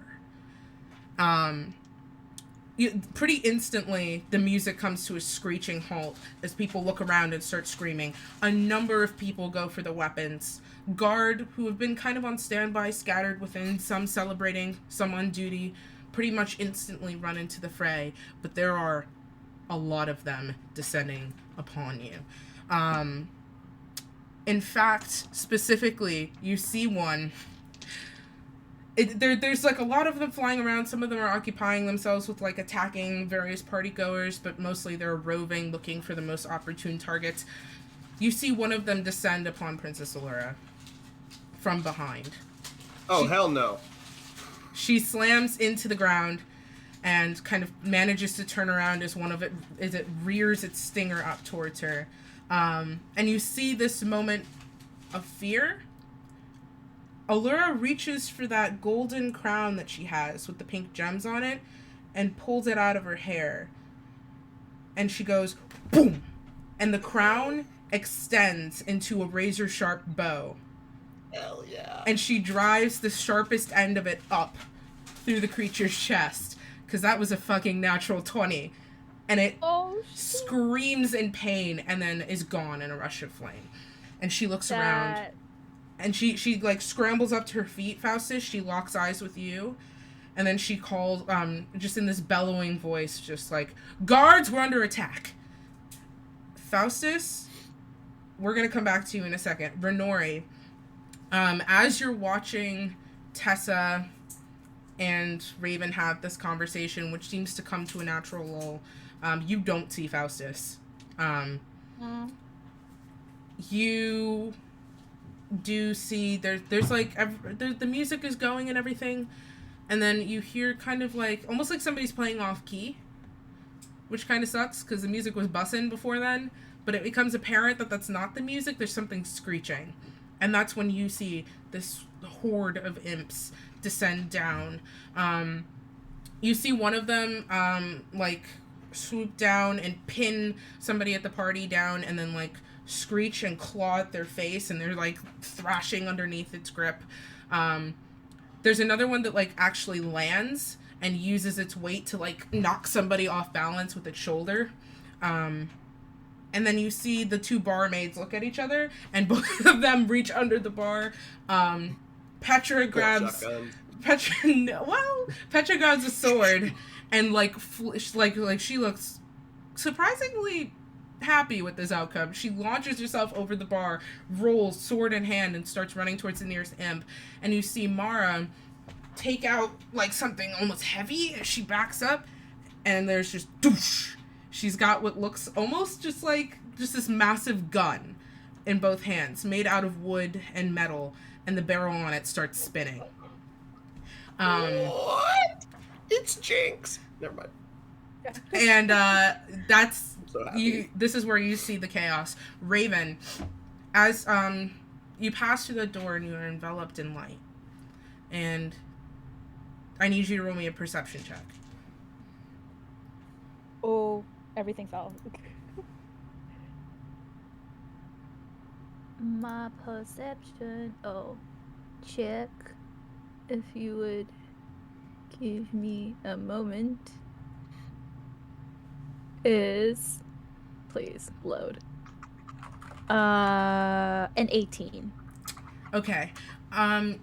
Pretty instantly, the music comes to a screeching halt as people look around and start screaming. A number of people go for the weapons. Guard, who have been kind of on standby, scattered within, some celebrating, some on duty, pretty much instantly run into the fray, but there are a lot of them descending upon you. In fact, specifically, you see one. There's like a lot of them flying around. Some of them are occupying themselves with like attacking various partygoers, but mostly they're roving, looking for the most opportune targets. You see one of them descend upon Princess Allura from behind. Oh, hell no. She slams into the ground and kind of manages to turn around as it rears its stinger up towards her. And you see this moment of fear. Allura reaches for that golden crown that she has with the pink gems on it and pulls it out of her hair. And she goes, boom! And the crown extends into a razor-sharp bow. Hell yeah. And she drives the sharpest end of it up through the creature's chest. Because that was a fucking natural 20. And it screams in pain and then is gone in a rush of flame. And she looks around. And she like scrambles up to her feet, Faustus. She locks eyes with you. And then she calls, just in this bellowing voice, just like, guards, we're under attack. Faustus, we're going to come back to you in a second. Renori, as you're watching Tessa and Raven have this conversation, which seems to come to a natural lull, you don't see Faustus. You do see there's like the music is going and everything, and then you hear kind of like almost like somebody's playing off key, which kind of sucks because the music was bussin' before then, but it becomes apparent that that's not the music. There's something screeching, and that's when you see this horde of imps descend down. You see one of them like swoop down and pin somebody at the party down, and then like screech and claw at their face, and they're like thrashing underneath its grip. There's another one that like actually lands and uses its weight to like knock somebody off balance with its shoulder. And then you see the 2 barmaids look at each other, and both of them reach under the bar. Petra grabs Petra grabs a sword and like she looks surprisingly happy with this outcome. She launches herself over the bar, rolls sword in hand, and starts running towards the nearest imp. And you see Mara take out like something almost heavy as she backs up, and there's just doosh. She's got what looks almost just this massive gun in both hands, made out of wood and metal, and the barrel on it starts spinning. What? It's Jinx. Never mind. And that's so happy. this is where you see the chaos. Raven, as you pass through the door and you are enveloped in light. And I need you to roll me a perception check. Oh, everything fell. My perception. Oh, check. If you would give me a moment. Is. Please, load. An 18. Okay.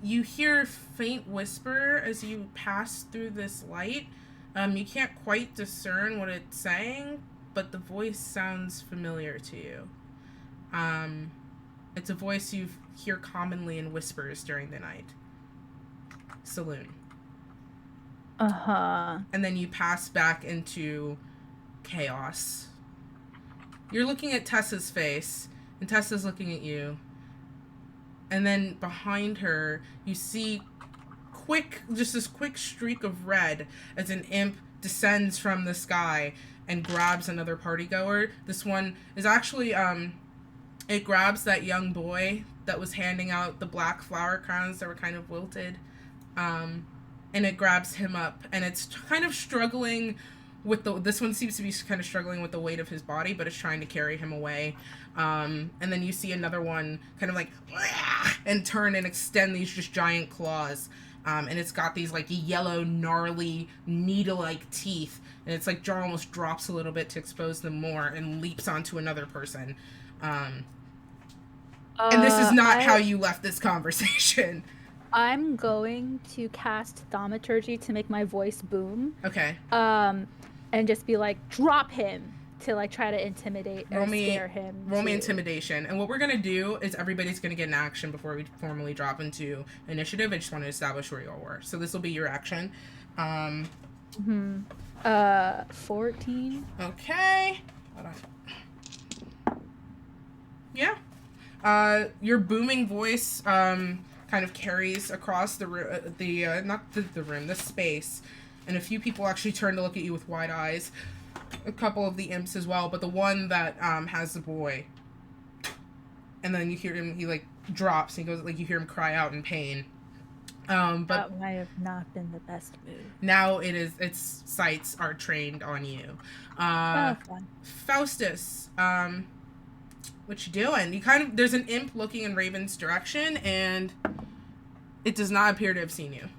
You hear faint whisper as you pass through this light. You can't quite discern what it's saying, but the voice sounds familiar to you. It's a voice you hear commonly in whispers during the night. Saloon. Uh-huh. And then you pass back into chaos. You're looking at Tessa's face, and Tessa's looking at you. And then behind her, you see just this quick streak of red as an imp descends from the sky and grabs another partygoer. This one is actually, it grabs that young boy that was handing out the black flower crowns that were kind of wilted. And it grabs him up, and it's kind of struggling with this one seems to be kind of struggling with the weight of his body, but it's trying to carry him away. And then you see another one kind of like, and turn and extend these just giant claws. And it's got these like yellow, gnarly, needle-like teeth. And it's like jaw almost drops a little bit to expose them more and leaps onto another person. And this is not how you left this conversation. I'm going to cast thaumaturgy to make my voice boom. Okay. And just be like, drop him, to like try to intimidate or scare him. Roll me intimidation. And what we're gonna do is everybody's gonna get an action before we formally drop into initiative. I just want to establish where you all were. So this will be your action. 14. Okay. Hold on. Yeah. Your booming voice kind of carries across the room, the space. And a few people actually turn to look at you with wide eyes. A couple of the imps as well, but the one that has the boy. And then you hear him, he like drops, and he goes, like, you hear him cry out in pain. But that might have not been the best move. Now its sights are trained on you. Fun. Faustus, what you doing? There's an imp looking in Raven's direction, and it does not appear to have seen you.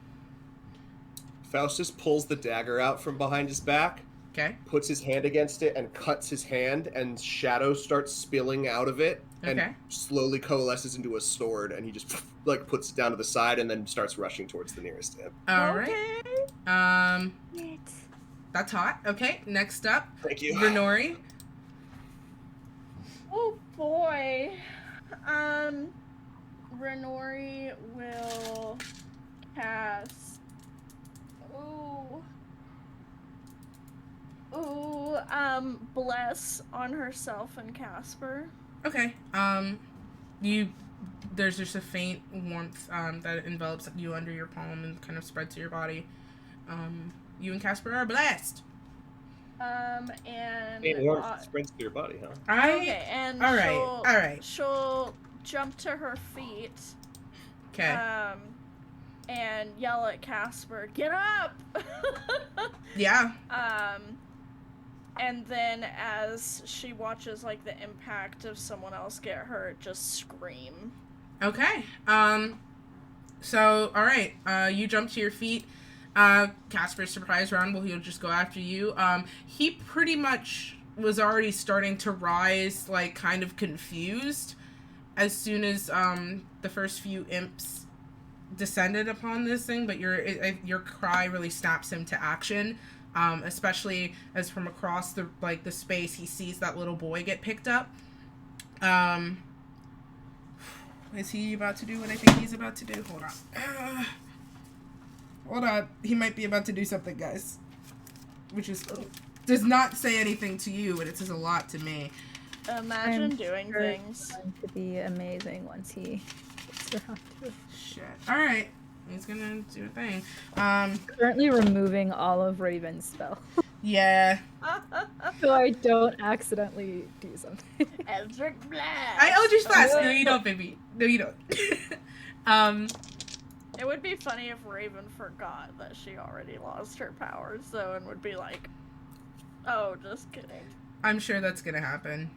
Faustus pulls the dagger out from behind his back, Okay. puts his hand against it, and cuts his hand, and shadow starts spilling out of it, and Okay. slowly coalesces into a sword, and he just like puts it down to the side, and then starts rushing towards the nearest imp. All right. That's hot. Okay. Next up, Thank you. Renori. Oh boy. Renori will cast. Bless on herself and Casper. Okay. There's just a faint warmth that envelops you under your palm and kind of spreads to your body. You and Casper are blessed. And warmth spreads to your body, huh? okay, and all right. She'll jump to her feet. Okay. And yell at Casper, "Get up!" Yeah. And then as she watches like the impact of someone else get hurt, just scream. Okay. So, all right. You jump to your feet. Casper's surprise round. Well, he'll just go after you. He pretty much was already starting to rise, like kind of confused, as soon as the first few imps descended upon this thing. But your cry really snaps him to action. Especially as from across the space he sees that little boy get picked up. Is he about to do what I think he's about to do? Hold on. He might be about to do something, guys. Which does not say anything to you, but it says a lot to me. Imagine doing things. It's going to be amazing once he gets around to it. Shit. Alright. He's gonna do a thing. Currently removing all of Raven's spell. Yeah. So I don't accidentally do something. Eldritch Blast. I Eldritch Blast. Oh, No, you don't, baby. No, you don't. um, It would be funny if Raven forgot that she already lost her powers, though, and would be like, "Oh, just kidding." I'm sure that's gonna happen.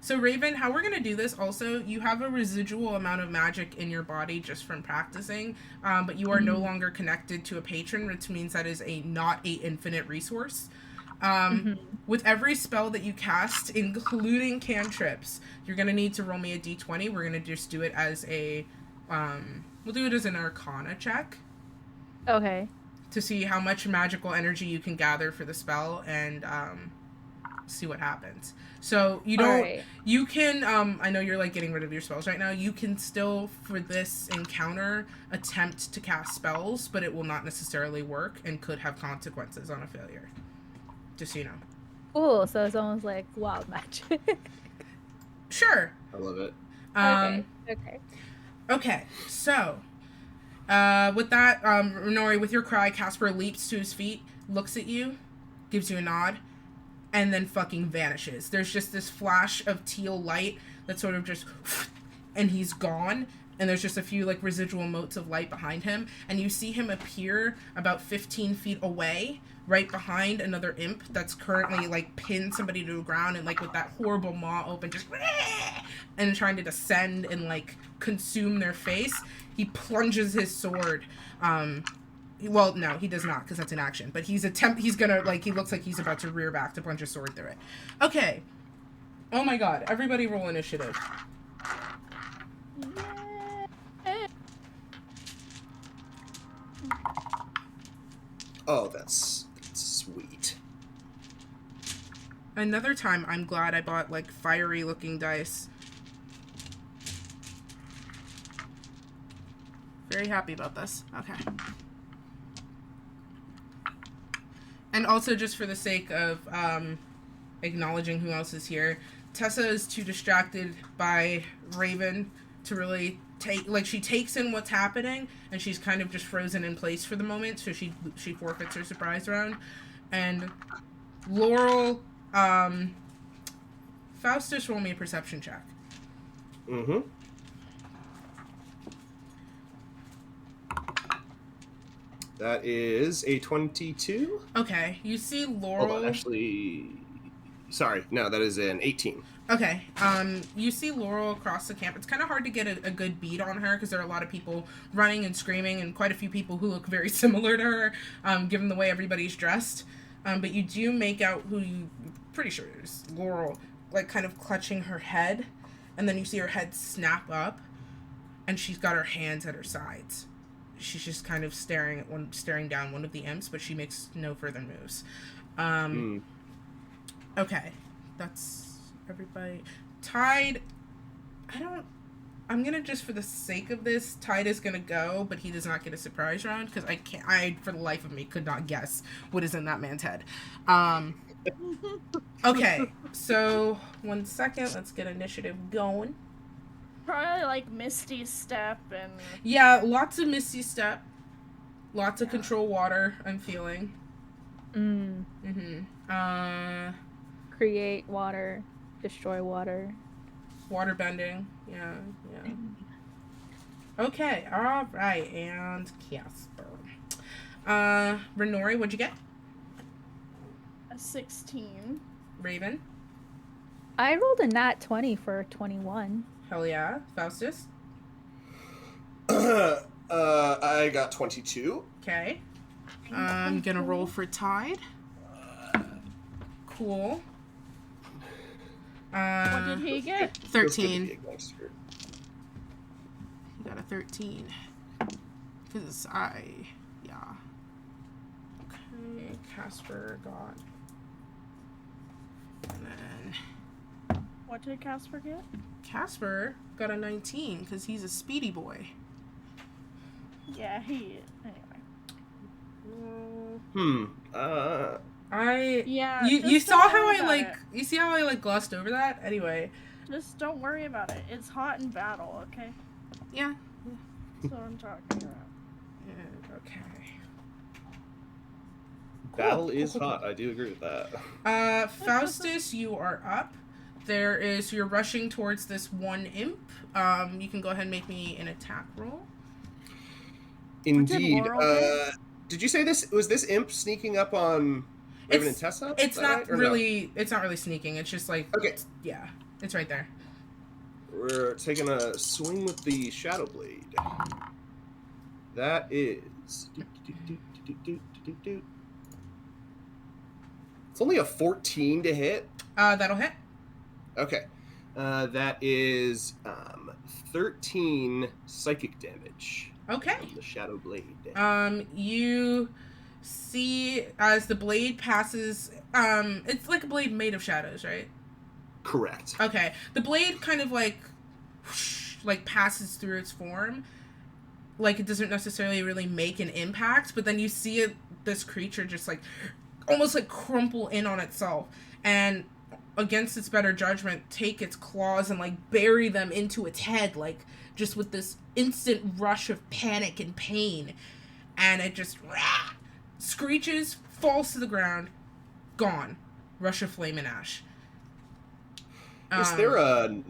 So Raven, how we're gonna do this also, you have a residual amount of magic in your body just from practicing, but you are no longer connected to a patron, which means that is not a infinite resource. With every spell that you cast, including cantrips, you're gonna need to roll me a d20. We're gonna just do it as a, we'll do it as an Arcana check Okay. to see how much magical energy you can gather for the spell, and see what happens. So you don't, Alright. you can, I know you're like getting rid of your spells right now. You can still, for this encounter, attempt to cast spells, but it will not necessarily work and could have consequences on a failure. Just so you know. Cool. So it's almost like wild magic. Sure. I love it. Okay. Okay, so, with that, Renori, with your cry, Casper leaps to his feet, looks at you, gives you a nod, and then fucking vanishes. There's just this flash of teal light that sort of just, and he's gone, and there's just a few, like, residual motes of light behind him, and you see him appear about 15 feet away, right behind another imp that's currently, like, pinned somebody to the ground, and, like, with that horrible maw open, just, and trying to descend and, like, consume their face. He plunges his sword, well, no, he does not, because that's an action. But he's gonna, like, he looks like he's about to rear back to punch his sword through it. Okay. Oh my god, everybody roll initiative. Oh, that's sweet. Another time, I'm glad I bought, like, fiery-looking dice. Very happy about this. Okay. And also, just for the sake of acknowledging who else is here, Tessa is too distracted by Raven to really take, like, she takes in what's happening, and she's kind of just frozen in place for the moment, so she forfeits her surprise round. And Laurel, Faustus, roll me a perception check. Mm-hmm. That is a 22. Okay, you see Laurel. Hold on, actually. Sorry, no, that is an 18. Okay, you see Laurel across the camp. It's kind of hard to get a good beat on her because there are a lot of people running and screaming and quite a few people who look very similar to her, given the way everybody's dressed. But you do make out who you, pretty sure is Laurel, like kind of clutching her head, and then you see her head snap up, and she's got her hands at her sides. She's just kind of staring down one of the imps, but she makes no further moves. Okay, that's everybody. Tide, I'm gonna, just for the sake of this, Tide is gonna go, but he does not get a surprise round, because I, for the life of me, could not guess what is in that man's head. Okay, so, 1 second, let's get initiative going. Probably like Misty Step and... Yeah, lots of Misty Step. Lots of Control Water, I'm feeling. Create water, destroy water. Water bending. Yeah. Okay, alright, and Casper. Renori, what'd you get? a 16. Raven? I rolled a nat 20 for 21. Hell yeah. Faustus? I got 22. Okay. I'm gonna roll for Tide. Cool. What did he get? 13. He got a 13. Because yeah. Okay, Casper got... And then... What did Casper get? Casper got a 19, because he's a speedy boy. Yeah, he... Anyway. Yeah. You saw how I like... You see how I like glossed over that? Anyway. Just don't worry about it. It's hot in battle, okay? Yeah. That's what I'm talking about. Okay. Battle is hot. I do agree with that. Faustus, you are up. You're rushing towards this one imp. You can go ahead and make me an attack roll. Indeed. Laurel do? Did you say this imp sneaking up on Raven and Tessa? It's not right? Or really. No? It's not really sneaking. It's just like. Okay. Yeah, it's right there. We're taking a swing with the Shadow Blade. That is. It's only a 14 to hit. That'll hit. Okay. That is 13 psychic damage. Okay. From the Shadow Blade. You see as the blade passes. It's like a blade made of shadows, right? Correct. Okay. The blade kind of like whoosh, like passes through its form. Like it doesn't necessarily really make an impact, but then you see this creature just like almost like crumple in on itself, and against its better judgment take its claws and like bury them into its head, like just with this instant rush of panic and pain, and it just screeches, falls to the ground, gone. Rush of flame and ash. Is there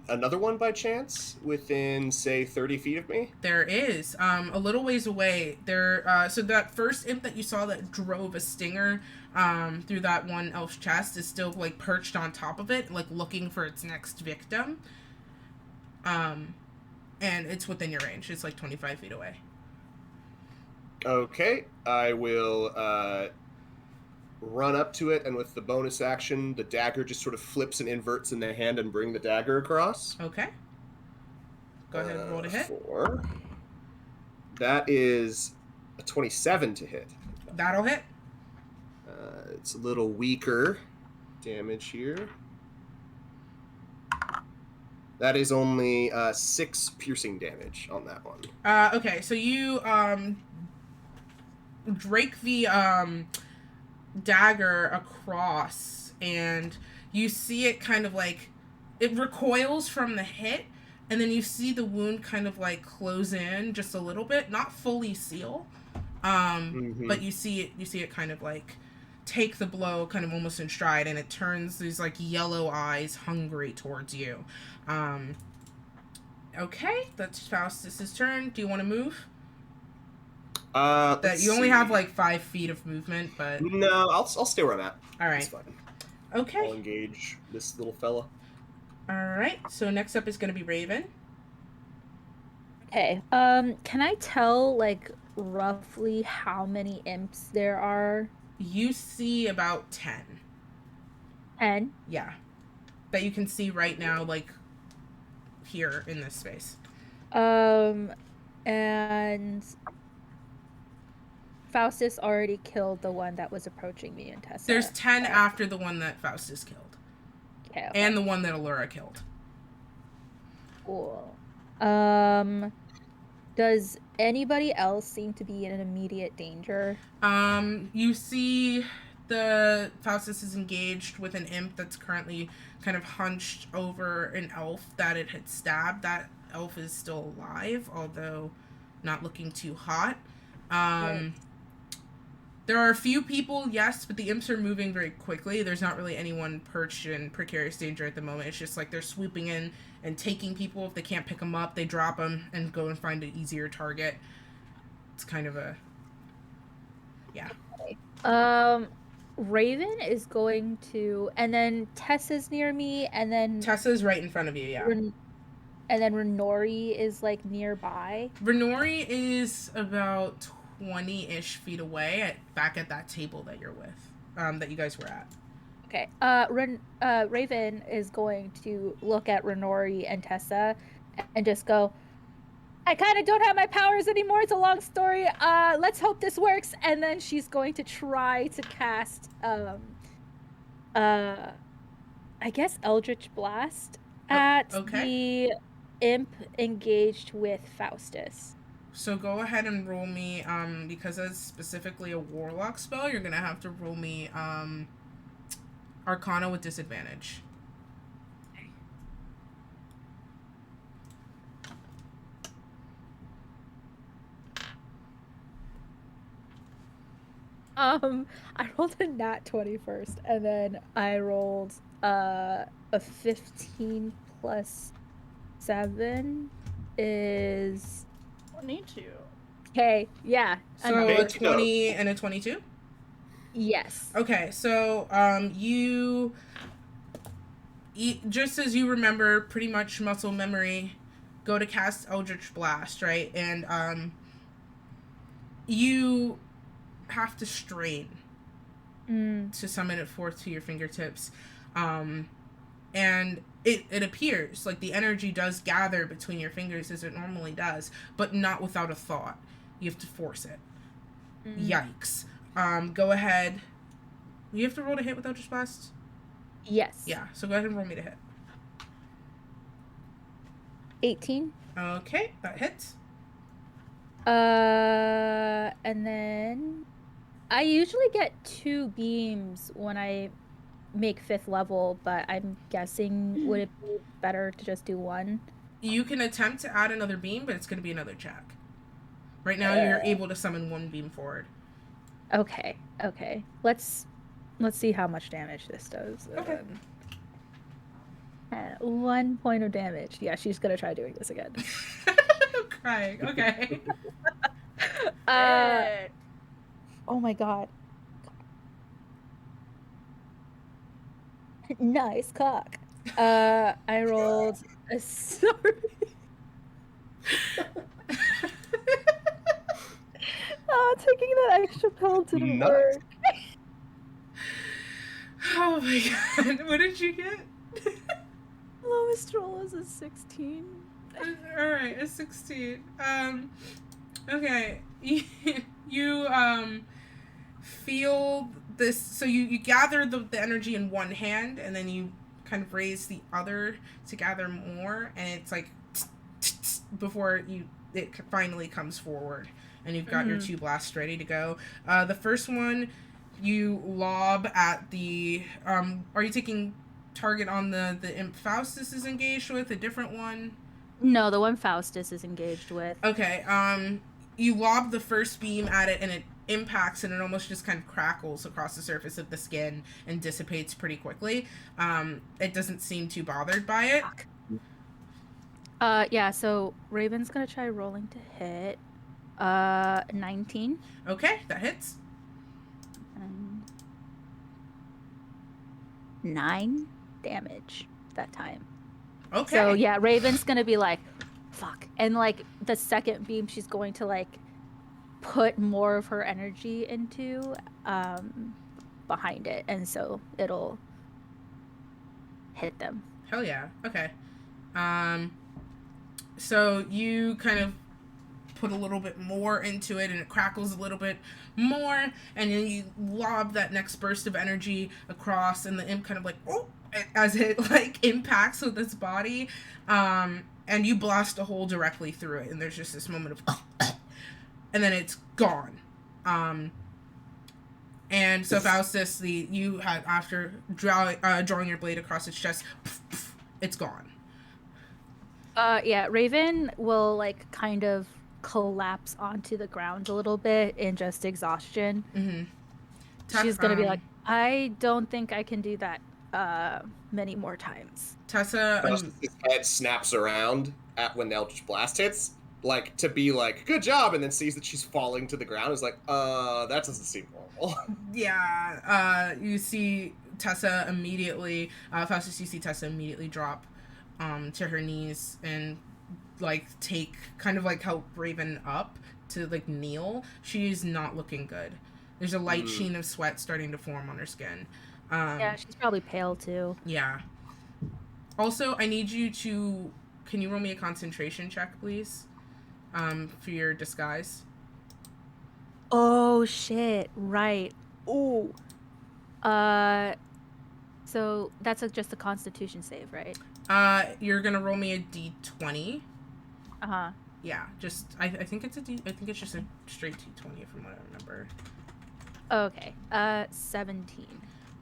another one by chance within, say, 30 feet of me? There is. A little ways away. So that first imp that you saw that drove a stinger through that one elf's chest is still, like, perched on top of it, like, looking for its next victim. And it's within your range. It's, like, 25 feet away. Okay. I will run up to it, and with the bonus action, the dagger just sort of flips and inverts in their hand and bring the dagger across. Okay. Go ahead and roll to hit. 4. That is a 27 to hit. That'll hit. It's a little weaker damage here. That is only 6 piercing damage on that one. Okay, so you drake the dagger across, and you see it kind of like it recoils from the hit, and then you see the wound kind of like close in just a little bit, not fully seal, but you see it kind of like take the blow kind of almost in stride, and it turns these like yellow eyes hungry towards you. Okay, that's Faustus's turn. Do you want to move? That you only have like 5 feet of movement, but no, I'll stay where I'm at. All right. It's fine. Okay. I'll engage this little fella. All right. So next up is going to be Raven. Okay. Can I tell like roughly how many imps there are? You see about 10. 10? Yeah. That you can see right now, like here in this space. And Faustus already killed the one that was approaching me and Tessa. There's 10 after the one that Faustus killed. Okay. And the one that Allura killed. Cool. Does anybody else seem to be in an immediate danger? You see the Faustus is engaged with an imp that's currently kind of hunched over an elf that it had stabbed. That elf is still alive, although not looking too hot. Right. There are a few people, yes, but the imps are moving very quickly. There's not really anyone perched in precarious danger at the moment. It's just like they're swooping in and taking people. If they can't pick them up, they drop them and go and find an easier target. It's kind of a... Yeah. Raven is going to... And then Tessa's near me, and then... Tessa's right in front of you, yeah. And then Renori is, like, nearby. Renori is about 20-ish feet away, back at that table that you're with, that you guys were at. Okay. Raven is going to look at Renori and Tessa and just go, I kind of don't have my powers anymore. It's a long story. Let's hope this works. And then she's going to try to cast, I guess Eldritch Blast at the imp engaged with Faustus. So go ahead and roll me, because it's specifically a warlock spell, you're gonna have to roll me, Arcana with disadvantage. I rolled a nat 20 first, and then I rolled a 15 plus 7 is 22. okay. Yeah, So enough. a Okey doke. 20 and a 22? Yes. Okay, so just as you remember, pretty much muscle memory, go to cast Eldritch Blast, right? And you have to strain to summon it forth to your fingertips. And it appears like the energy does gather between your fingers as it normally does, but not without a thought. You have to force it. Yikes. Go ahead. You have to roll to hit with Eldritch Blast? Yes. Yeah, so go ahead and roll me to hit. 18. Okay, that hits. And then I usually get 2 beams when I make 5th level, but I'm guessing would it be better to just do 1? You can attempt to add another beam, but it's going to be another check. Right now, you're able to summon 1 beam forward. Okay. Let's see how much damage this does. Okay. 1 point of damage. Yeah, she's gonna try doing this again. I'm crying. Okay. Oh my god. Nice cock. I rolled a sorry. Taking that extra pill didn't Nuts. work. Oh my god. What did you get? Lowest roll is a 16. Alright, a 16. Okay. You feel this, so you gather the energy in one hand, and then you kind of raise the other to gather more, and it's like before it finally comes forward, and you've got your 2 blasts ready to go. The first one you lob at the are you taking target on the imp Faustus is engaged with, a different one? No, the one Faustus is engaged with. Okay, you lob the first beam at it, and it impacts, and it almost just kind of crackles across the surface of the skin and dissipates pretty quickly. It doesn't seem too bothered by it. Yeah, so Raven's gonna try rolling to hit. 19. Okay, that hits. 9 damage that time. Okay. So yeah, Raven's gonna be like, fuck. And like the second beam she's going to like put more of her energy into behind it, and so it'll hit them. Hell yeah. Okay. So you kind of put a little bit more into it, and it crackles a little bit more, and then you lob that next burst of energy across, and the imp kind of like, oh, as it like impacts with its body, and you blast a hole directly through it, and there's just this moment of and then it's gone. And so Faustus, you had, after drawing your blade across its chest, it's gone. Yeah, Raven will like kind of collapse onto the ground a little bit in just exhaustion. She's gonna be like, I don't think I can do that many more times. Tessa, Faustus' head snaps around at when the Eldritch Blast hits, like to be like, good job, and then sees that she's falling to the ground. Is like, that doesn't seem normal. yeah, you see Tessa immediately, Faustus, you see Tessa immediately drop to her knees and like take, kind of like help Raven up to like kneel. She's not looking good. There's a light sheen of sweat starting to form on her skin. Yeah, she's probably pale too. Yeah. Also, I need you to, can you roll me a concentration check, please? For your disguise. Oh shit! Right. Ooh. So that's just a Constitution save, right? You're gonna roll me a d20. Uh-huh. Yeah, just I think it's I think it's just a straight d20 from what I remember. Okay. 17.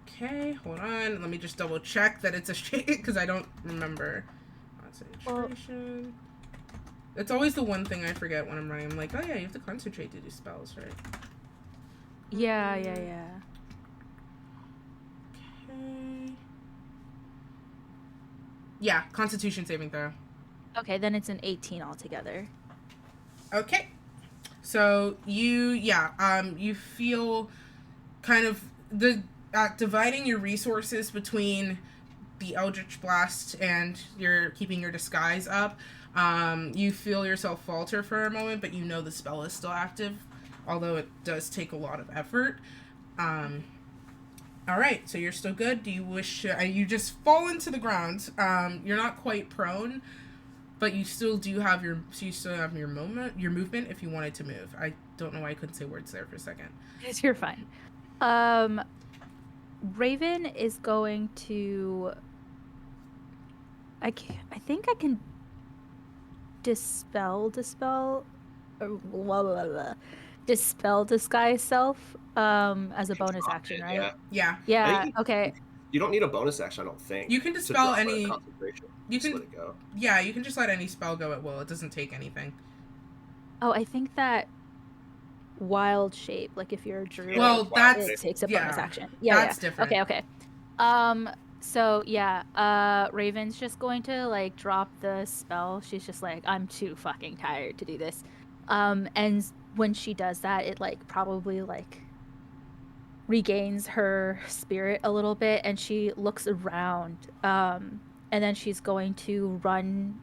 Okay, hold on. Let me just double check that it's a straight, because I don't remember. Concentration. It's always the one thing I forget when I'm running. I'm like, oh yeah, you have to concentrate to do spells, right? Yeah. Okay. Yeah, Constitution saving throw. Okay, then it's an 18 altogether. Okay. So you feel kind of the dividing your resources between the Eldritch Blast and you're keeping your disguise up. You feel yourself falter for a moment, but you know the spell is still active, although it does take a lot of effort. All right, so you're still good. Do you wish you just fall into the ground? You're not quite prone, but you still have your movement if you wanted to move. I don't know why I couldn't say words there for a second. Yes, you're fine. Raven is going to. I think I can dispel disguise self as a bonus action, right? Yeah. Yeah. think Okay. You don't need a bonus action, I don't think. You can to dispel drop a any. concentration. You Just can. let it go. Yeah, you can just let any spell go at will. It doesn't take anything. Oh, I think that wild shape, like if you're a druid, Well, that's it takes a yeah, bonus action. Yeah, that's different. Okay. So Raven's just going to like drop the spell. She's just like, I'm too fucking tired to do this. And when she does that, it like probably like regains her spirit a little bit, and she looks around. And then she's going to run.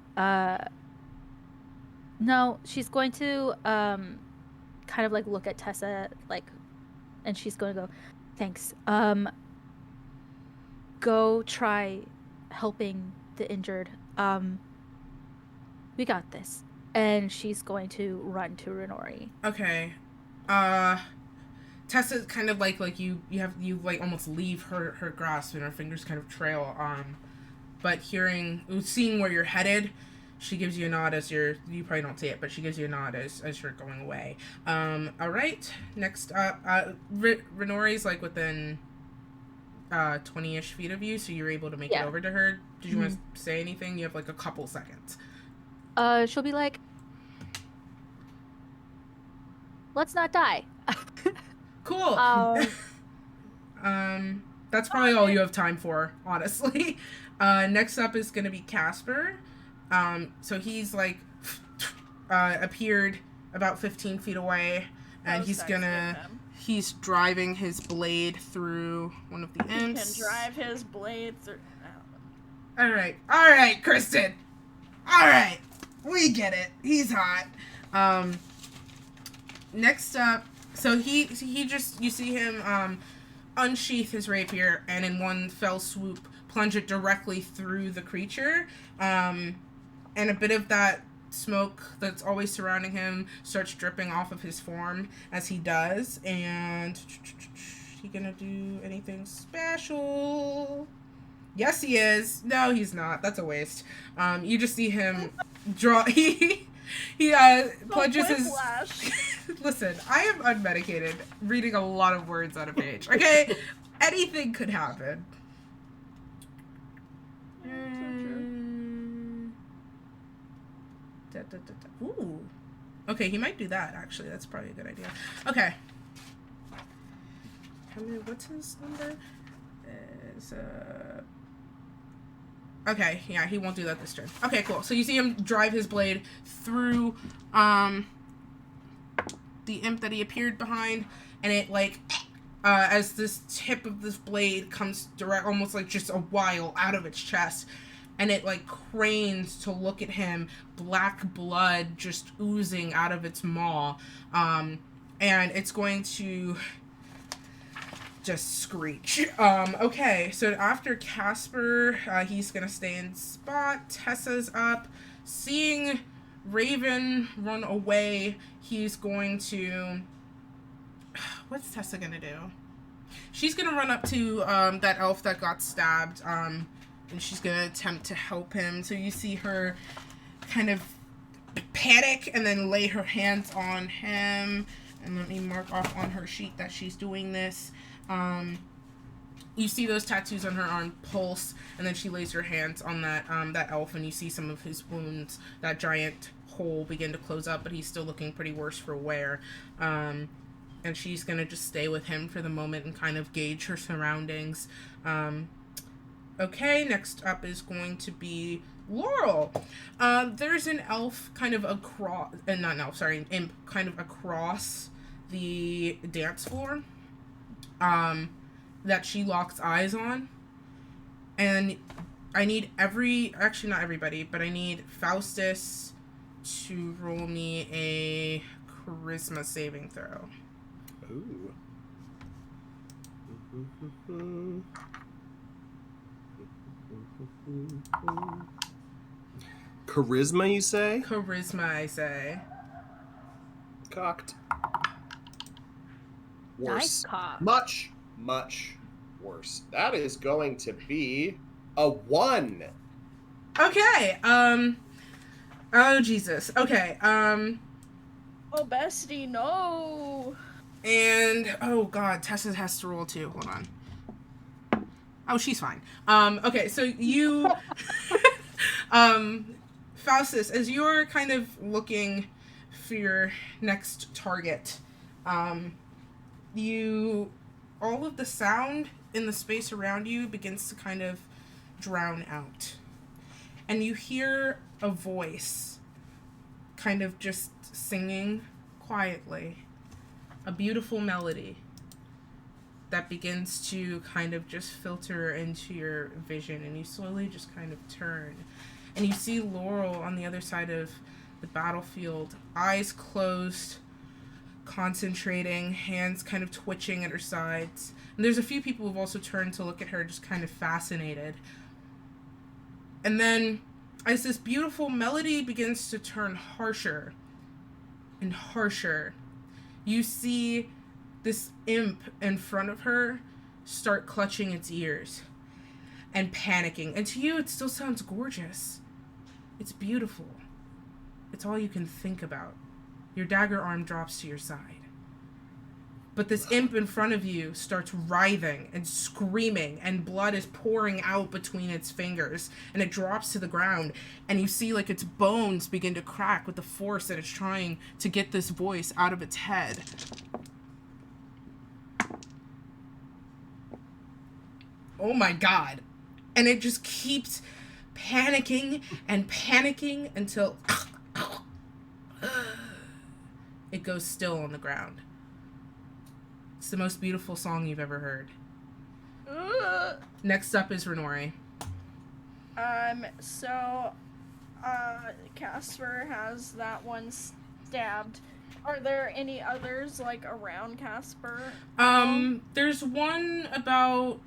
No, she's going to kind of like look at Tessa, like, and she's going to go, thanks. Go try helping the injured. We got this. And she's going to run to Renori. Okay. Tessa kind of like you like almost leave her grasp and her fingers kind of trail. But seeing where you're headed, she gives you a nod as you probably don't see it, but she gives you a nod as you're going away. All right. Next up, Renori's like within 20-ish feet of you, so you're able to make it over to her. Did you want to say anything? You have like a couple seconds. She'll be like, let's not die. Cool. That's probably all you have time for, honestly. Next up is gonna be Casper. So he's like appeared about 15 feet away, and he's driving his blade through one of the imps. He can drive his blade through. All right, Kristen. All right, we get it. He's hot. Next up, so he just, you see him unsheath his rapier and in one fell swoop plunge it directly through the creature. And a bit of that smoke that's always surrounding him starts dripping off of his form as he does. And he gonna do anything special? Yes, he is. No, he's not. That's a waste. You just see him draw. He plunges his. Listen, I am unmedicated, reading a lot of words on a page. Okay, anything could happen. Ooh. Okay, he might do that, actually. That's probably a good idea. Okay. What's his number? Okay, yeah, he won't do that this turn. Okay, cool. So you see him drive his blade through the imp that he appeared behind, and it, like, as this tip of this blade comes direct, almost like just a while out of its chest, and it, like, cranes to look at him, black blood just oozing out of its maw, and it's going to just screech. Okay, so after Casper, he's gonna stay in spot. Tessa's up. Seeing Raven run away, he's going to... What's Tessa gonna do? She's gonna run up to that elf that got stabbed, and she's gonna attempt to help him. So you see her kind of panic and then lay her hands on him. And let me mark off on her sheet that she's doing this. You see those tattoos on her arm pulse, and then she lays her hands on that elf, and you see some of his wounds, that giant hole, begin to close up, but he's still looking pretty worse for wear. and she's gonna just stay with him for the moment and kind of gauge her surroundings. Okay, next up is going to be Laurel. There's an elf kind of across, not an elf, sorry, an imp kind of across the dance floor, that she locks eyes on. And I need actually not everybody, but I need Faustus to roll me a charisma saving throw. Ooh. Charisma, you say? Charisma, I say. Cocked. Worse. Nice cock. Much, much worse. That is going to be a 1. Okay, oh, Jesus. Okay, Oh, bestie, no. and, oh, God, Tessa has to roll, too. Hold on. Oh, she's fine. Okay, so you, Faustus, as you're kind of looking for your next target, all of the sound in the space around you begins to kind of drown out. And you hear a voice kind of just singing quietly a beautiful melody that begins to kind of just filter into your vision, and you slowly just kind of turn. And you see Laurel on the other side of the battlefield, eyes closed, concentrating, hands kind of twitching at her sides. And there's a few people who've also turned to look at her, just kind of fascinated. And then, as this beautiful melody begins to turn harsher and harsher, you see this imp in front of her start clutching its ears and panicking. And to you, it still sounds gorgeous. It's beautiful. It's all you can think about. Your dagger arm drops to your side. But this imp in front of you starts writhing and screaming, and blood is pouring out between its fingers, and it drops to the ground, and you see like its bones begin to crack with the force that it's trying to get this voice out of its head. Oh my God. And it just keeps panicking and panicking until it goes still on the ground. It's the most beautiful song you've ever heard. Next up is Renori. So, Casper has that one stabbed. Are there any others, like, around Casper? There's one about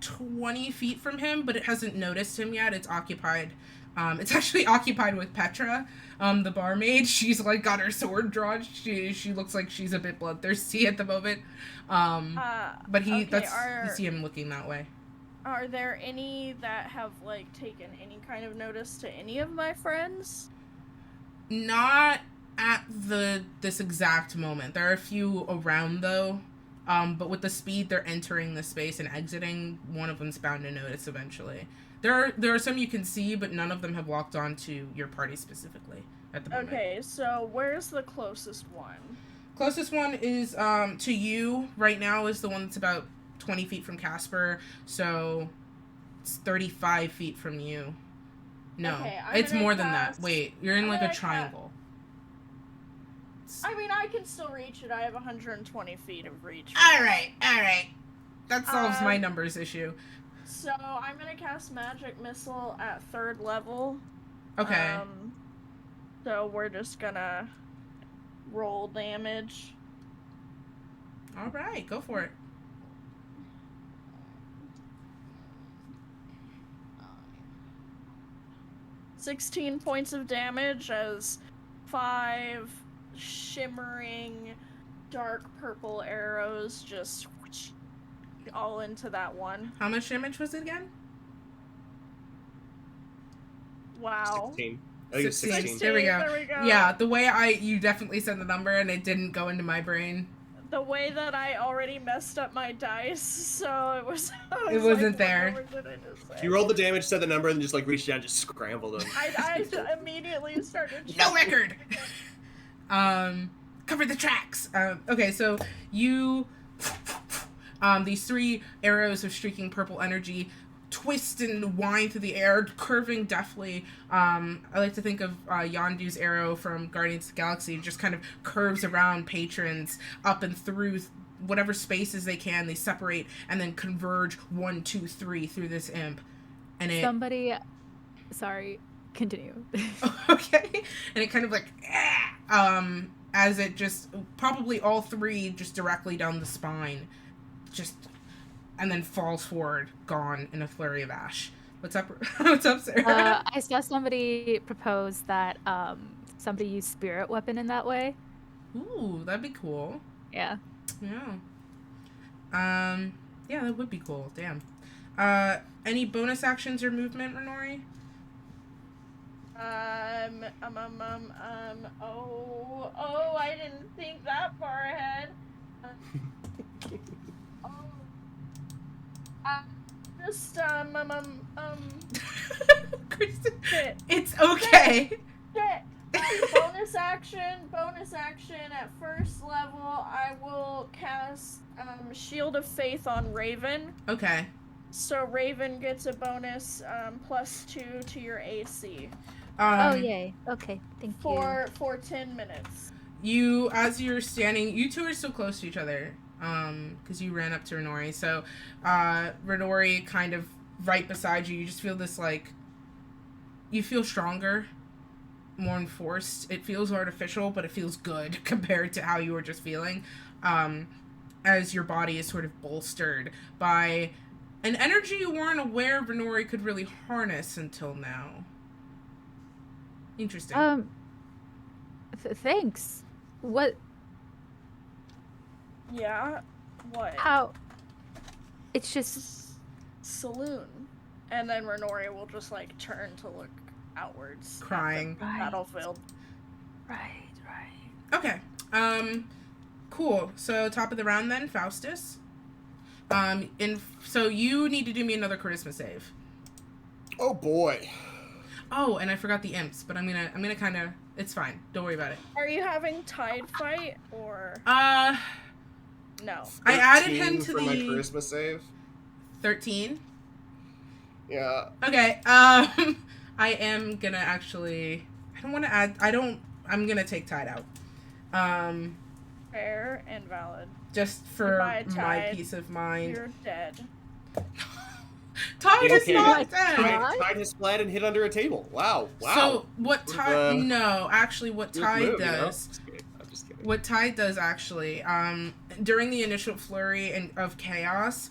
20 feet from him, but it hasn't noticed him yet. It's occupied. It's actually occupied with Petra, the barmaid. She's like got her sword drawn. She looks like she's a bit bloodthirsty at the moment. But you see him looking that way. Are there any that have like taken any kind of notice to any of my friends? Not at this exact moment. There are a few around though. But with the speed they're entering the space and exiting, one of them's bound to notice eventually. There are some you can see, but none of them have walked on to your party specifically at the moment. Okay, so where's the closest one? Closest one is to you right now is the one that's about 20 feet from Casper, so it's 35 feet from you. No, okay, it's more than that. Wait, you're in like a triangle. I mean, I can still reach it. I have 120 feet of reach. Alright. That solves my numbers issue. So, I'm gonna cast Magic Missile at 3rd level. Okay. So, we're just gonna roll damage. Alright, go for it. $16 points of damage as 5 shimmering dark purple arrows just all into that one. How much damage was it again? Wow. 16. I think it's 16. There we go. There we go. Yeah, the way you definitely said the number and it didn't go into my brain. The way that I already messed up my dice, so it was. It wasn't there. What number did I just say? You rolled the damage, said the number, and then just like reached down and just scrambled them. I immediately started. No record! cover the tracks. Okay, so you, these 3 arrows of streaking purple energy twist and wind through the air, curving deftly. I like to think of Yondu's arrow from Guardians of the Galaxy. It just kind of curves around patrons up and through whatever spaces they can. They separate and then converge 1, 2, 3 through this imp. And it Sorry, continue. okay, and it kind of like as it just probably all 3 just directly down the spine, just. And then falls forward, gone in a flurry of ash. What's up? What's up, Sarah? I saw somebody propose that somebody use spirit weapon in that way. Ooh, that'd be cool. Yeah. Yeah. Yeah, that would be cool. Damn. Any bonus actions or movement, Renori? Oh, I didn't think that far ahead. Kristen, shit. it's okay. Shit. Bonus action at first level, I will cast Shield of Faith on Raven. Okay. So Raven gets a bonus +2 to your AC. Oh, yay. Okay, thank you. For 10 minutes. You, as you're standing, you 2 are so close to each other. Because you ran up to Renori. So, Renori kind of right beside you. You just feel this, like, you feel stronger, more enforced. It feels artificial, but it feels good compared to how you were just feeling. As your body is sort of bolstered by an energy you weren't aware Renori could really harness until now. Interesting. Thanks. What? Yeah? What? How? It's just... Saloon. And then Renori will just, like, turn to look outwards. Crying. At the battlefield. Right. Okay. Cool. So, top of the round then, Faustus. So you need to do me another charisma save. Oh, boy. Oh, and I forgot the imps, but I'm gonna kind of... It's fine. Don't worry about it. Are you having Tide Fight, or...? No. I added him to for my charisma save. 13? Yeah. Okay, I am gonna actually... I don't want to add... I'm gonna take Tide out. Fair and valid. Just for Goodbye, my Tide. peace of mind. You're dead. Tide is Okay. not dead! Tide has fled and hid under a table. Wow. So, what Tide... No, actually, what Good Tide move, you know? does... I'm just kidding. What Tide does, actually, during the initial flurry of chaos,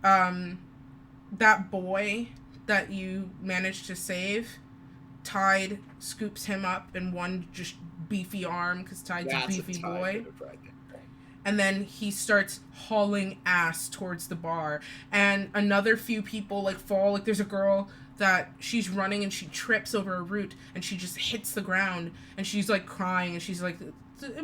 that boy that you managed to save, Tide scoops him up in one just beefy arm, because Tide's a beefy boy. And then he starts hauling ass towards the bar. And another few people, like, fall. Like, there's a girl that she's running and she trips over a root and she just hits the ground. And she's, like, crying. And she's, like,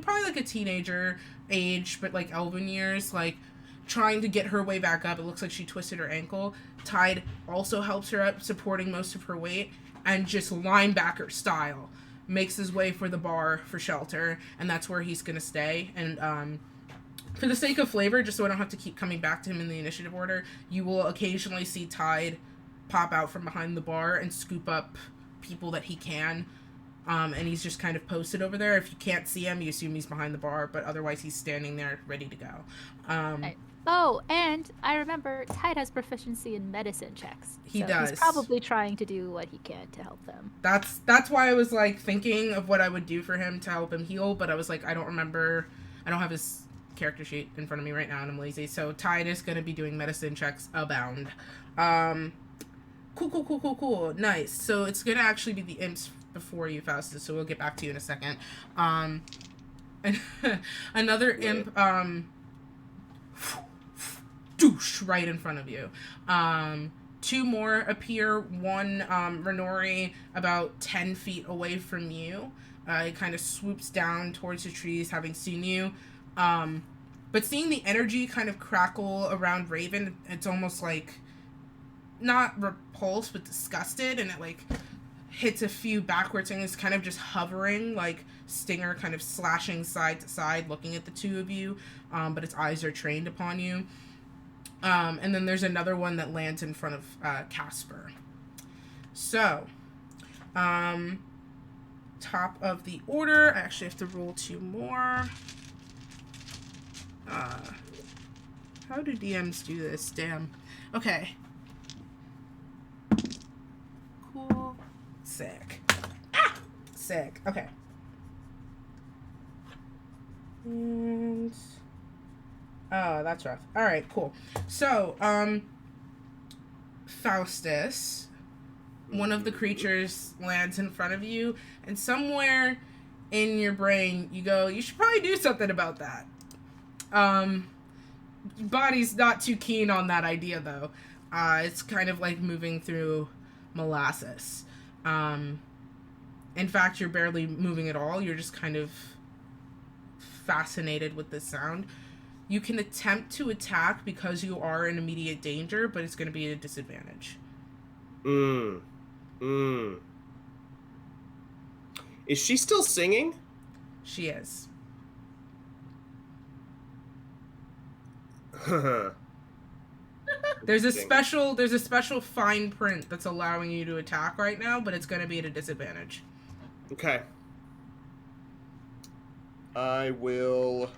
probably, like, a teenager age, but, like, elven years. Like, trying to get her way back up. It looks like she twisted her ankle. Tide also helps her up, supporting most of her weight. And just linebacker style makes his way for the bar for shelter. And that's where he's going to stay. And, for the sake of flavor, just so I don't have to keep coming back to him in the initiative order, you will occasionally see Tide pop out from behind the bar and scoop up people that he can. And he's just kind of posted over there. If you can't see him, you assume he's behind the bar, but otherwise he's standing there ready to go. Right. Oh, and I remember Tide has proficiency in medicine checks. He does. He's probably trying to do what he can to help them. That's why I was, like, thinking of what I would do for him to help him heal, but I was like, I don't have his character sheet in front of me right now and I'm lazy, so Tide is going to be doing medicine checks abound. Cool. Nice. So it's going to actually be the imps before you, Faustus, so we'll get back to you in a second. And another imp doosh right in front of you. Two more appear, one Renori about 10 feet away from you. It kind of swoops down towards the trees, having seen you. But seeing the energy kind of crackle around Raven, it's almost like not repulsed, but disgusted, and it like hits a few backwards and is kind of just hovering, like Stinger kind of slashing side to side, looking at the two of you, but its eyes are trained upon you. And then there's another one that lands in front of Casper. So, top of the order. I actually have to roll 2 more. How do DMs do this? Damn. Okay. Cool. Sick. Ah! Sick. Okay. And... oh, that's rough. Alright, cool. So, Faustus, one of the creatures lands in front of you, and somewhere in your brain, you go, you should probably do something about that. Body's not too keen on that idea, though. It's kind of like moving through molasses. In fact, you're barely moving at all. You're just kind of fascinated with this sound. You can attempt to attack because you are in immediate danger, but it's going to be at a disadvantage. Is she still singing? She is. There's a special fine print that's allowing you to attack right now, but it's going to be at a disadvantage. Okay. I will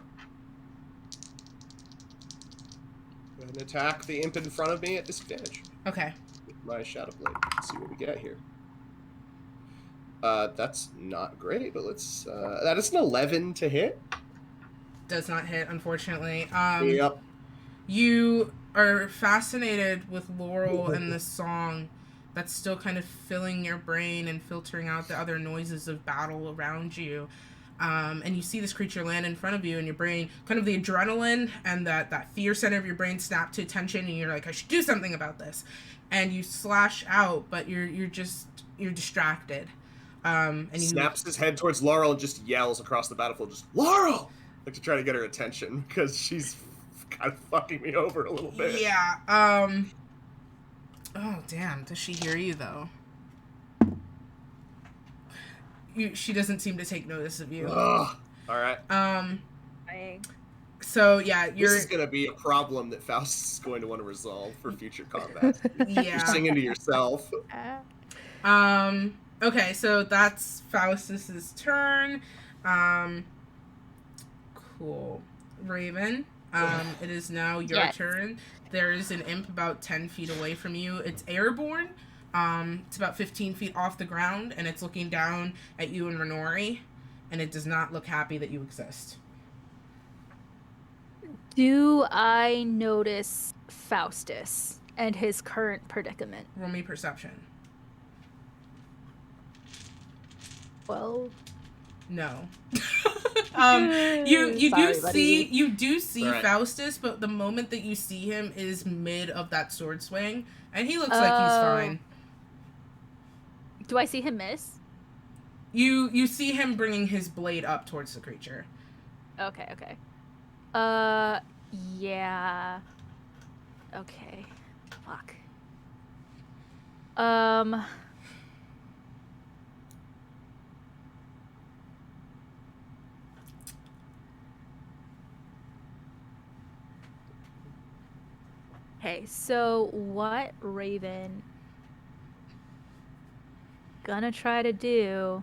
go ahead and attack the imp in front of me at disadvantage. Okay. With my Shadow Blade. Let's see what we get here. That's not great, but let's... that is an 11 to hit. Does not hit, unfortunately. Yep. You are fascinated with Laurel and this song that's still kind of filling your brain and filtering out the other noises of battle around you. And you see this creature land in front of you, and your brain, kind of the adrenaline and that fear center of your brain snap to attention, and you're like, I should do something about this. And you slash out, but you're distracted. And he snaps his head towards Laurel and just yells across the battlefield, just, Laurel! Like to try to get her attention, because she's kind of fucking me over a little bit. Yeah, oh, damn. Does she hear you, though? She doesn't seem to take notice of you. Ugh. All right. So, yeah, This is going to be a problem that Faust is going to want to resolve for future combat. Yeah. You're singing to yourself. Okay, so that's Faustus's turn. Cool. Raven, it is now your turn. There is an imp about 10 feet away from you. It's airborne. It's about 15 feet off the ground, and it's looking down at you and Renori, and it does not look happy that you exist. Do I notice Faustus and his current predicament? Roll me perception. Well, no. You Sorry, do see right. Faustus, but the moment that you see him is mid of that sword swing, and he looks like he's fine. Do I see him miss? You see him bringing his blade up towards the creature. Okay. Yeah. Okay. Fuck. Okay, so what Raven gonna try to do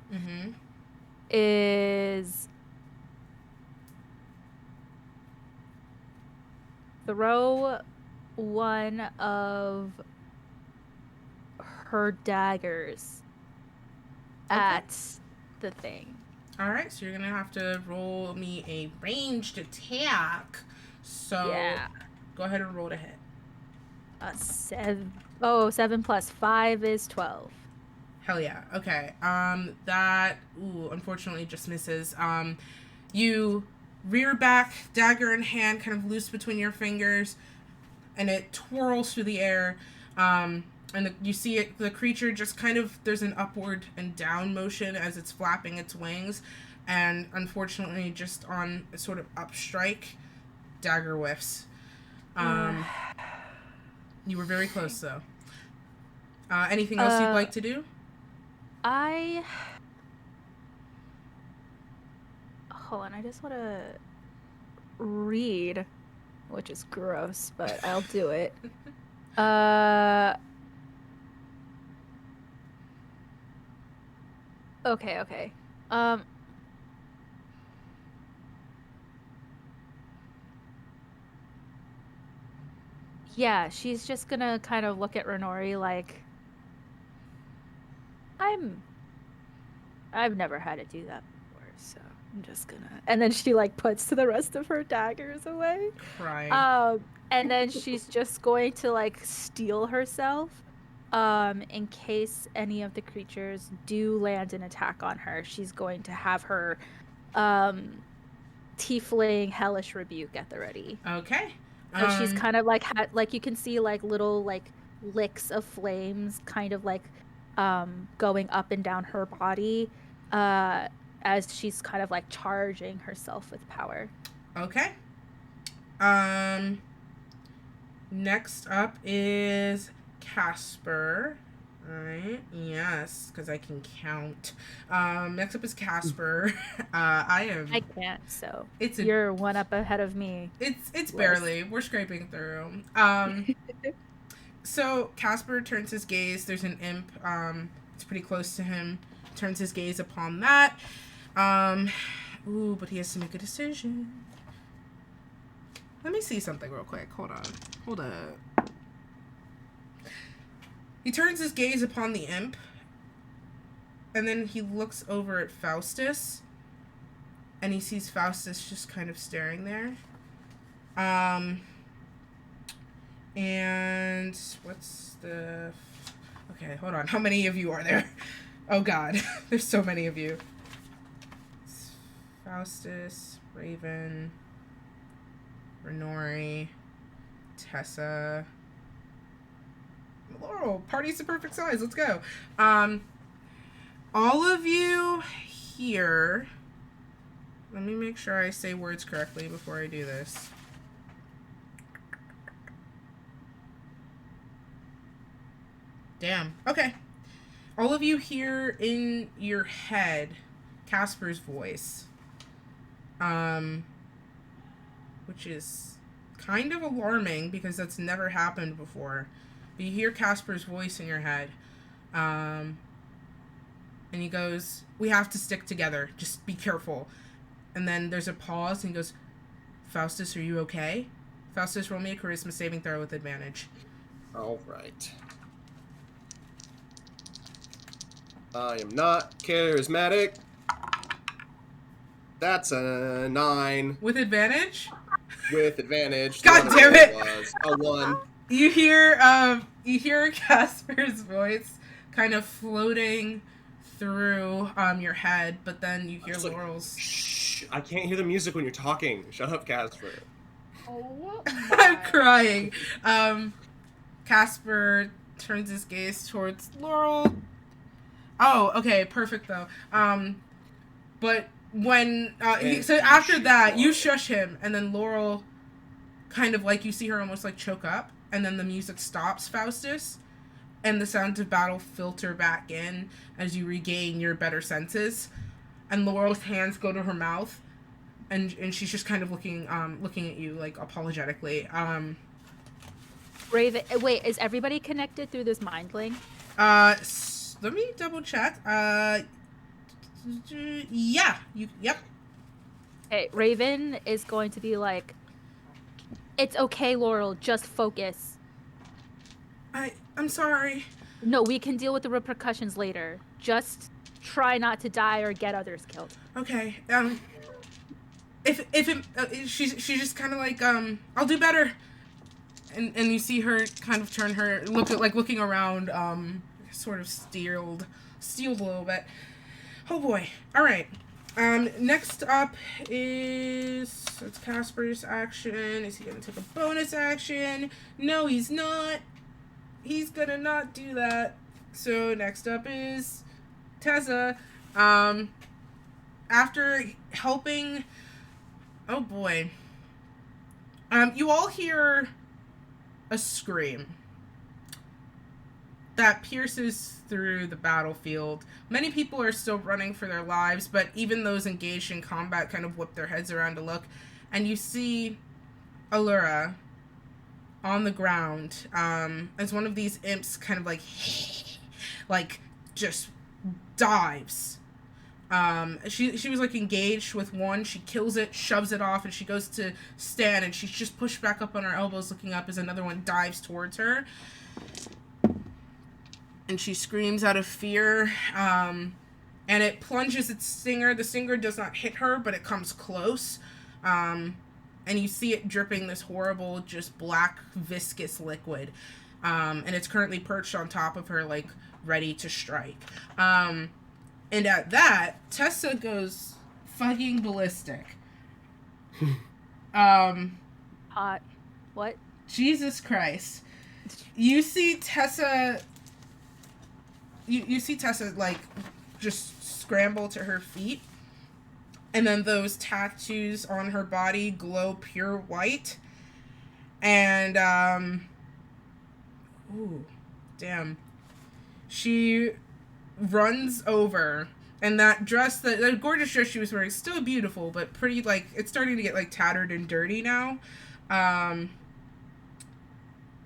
is throw one of her daggers at the thing. All right, so you're gonna have to roll me a ranged attack. So Yeah. go ahead and roll to hit. 7 plus 5 is 12. Hell yeah. Okay. That unfortunately just misses. You rear back, dagger in hand, kind of loose between your fingers, and it twirls through the air. You see it, the creature just kind of, there's an upward and down motion as it's flapping its wings, and unfortunately, just on a sort of upstrike, dagger whiffs. You were very close, though. Anything else you'd like to do? Hold on, I just want to read, which is gross, but I'll do it. Okay. Yeah, she's just gonna kind of look at Renori like, I've never had to do that before, so I'm just gonna. And then she like puts the rest of her daggers away. Crying. And then she's just going to like steel herself, in case any of the creatures do land an attack on her. She's going to have her, tiefling hellish rebuke at the ready. Okay. So she's kind of like like you can see like little like licks of flames kind of like going up and down her body as she's kind of like charging herself with power. Okay. Next up is Casper. Right? Yes, because I can count. Next up is Casper. I can't, so It's you're one up ahead of me. It's barely. We're scraping through. So Casper turns his gaze. There's an imp. It's pretty close to him. Turns his gaze upon that. Ooh, but he has to make a decision. Let me see something real quick. Hold on. Hold up. He turns his gaze upon the imp, and then he looks over at Faustus, and he sees Faustus just kind of staring there. And what's the... Okay, hold on. How many of you are there? Oh god, there's so many of you. It's Faustus, Raven, Renori, Tessa... Laurel, party's the perfect size. Let's go. All of you here. Let me make sure I say words correctly before I do this. Damn. Okay. All of you hear in your head Casper's voice. Which is kind of alarming because that's never happened before. You hear Casper's voice in your head. And he goes, "We have to stick together. Just be careful." And then there's a pause and he goes, "Faustus, are you okay?" Faustus, roll me a charisma saving throw with advantage. All right. I am not charismatic. That's a 9. With advantage? With advantage. God damn it! Was a 1. You hear Casper's voice kind of floating through your head, but then you hear Laurel's. Like, shh! I can't hear the music when you're talking. Shut up, Casper. Oh, I'm crying. Casper turns his gaze towards Laurel. Oh, okay, perfect though. But when so after that, you shush him, and then Laurel kind of like you see her almost like choke up. And then the music stops, Faustus, and the sounds of battle filter back in as you regain your better senses. And Laurel's hands go to her mouth, and she's just kind of looking at you like apologetically. Raven, wait, is everybody connected through this mind link? Let me double check. Yeah, yep. Okay, Raven is going to be like, "It's okay, Laurel, just focus. I'm sorry. No, we can deal with the repercussions later. Just try not to die or get others killed." Okay. She's just kind of like, I'll do better. And you see her kind of turn her looking around, sort of steeled a little bit. Oh boy. All right. Next up is it's Casper's action. Is he gonna take a bonus action? No, he's not. He's gonna not do that. So next up is Tessa. After helping, oh boy. You all hear a scream. that pierces through the battlefield. Many people are still running for their lives, but even those engaged in combat kind of whip their heads around to look. And you see Allura on the ground as one of these imps kind of like just dives. She was like engaged with one. She kills it, shoves it off, and she goes to stand, and she's just pushed back up on her elbows looking up as another one dives towards her. And she screams out of fear, and it plunges its stinger. The stinger does not hit her, but it comes close. And you see it dripping this horrible, just black, viscous liquid. And it's currently perched on top of her, like, ready to strike. And at that, Tessa goes fucking ballistic. Hot. What? Jesus Christ. You see Tessa... You see Tessa, like, just scramble to her feet. And then those tattoos on her body glow pure white. And, ooh, damn. She runs over. And that dress, that gorgeous dress she was wearing, still beautiful, but pretty, like, it's starting to get, like, tattered and dirty now.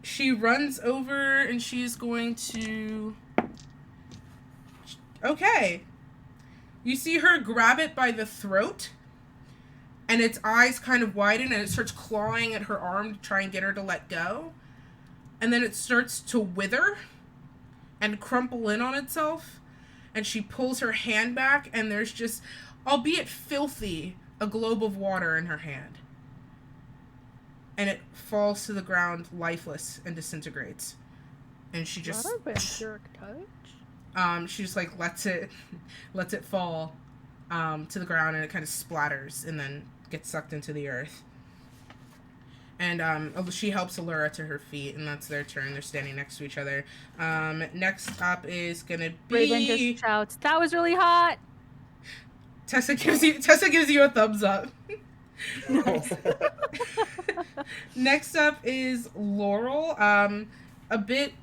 She runs over and she's going to... Okay. You see her grab it by the throat, and its eyes kind of widen, and it starts clawing at her arm to try and get her to let go. And then it starts to wither and crumple in on itself, and she pulls her hand back, and there's just, albeit filthy, a globe of water in her hand. And it falls to the ground lifeless and disintegrates. And she just... Not a vampiric touch. She just, like, lets it fall to the ground, and it kind of splatters and then gets sucked into the earth. And she helps Allura to her feet, and that's their turn. They're standing next to each other. Next up is gonna be... Raven just shouts, "That was really hot!" Tessa gives you a thumbs up. Nice. Next up is Laurel. A bit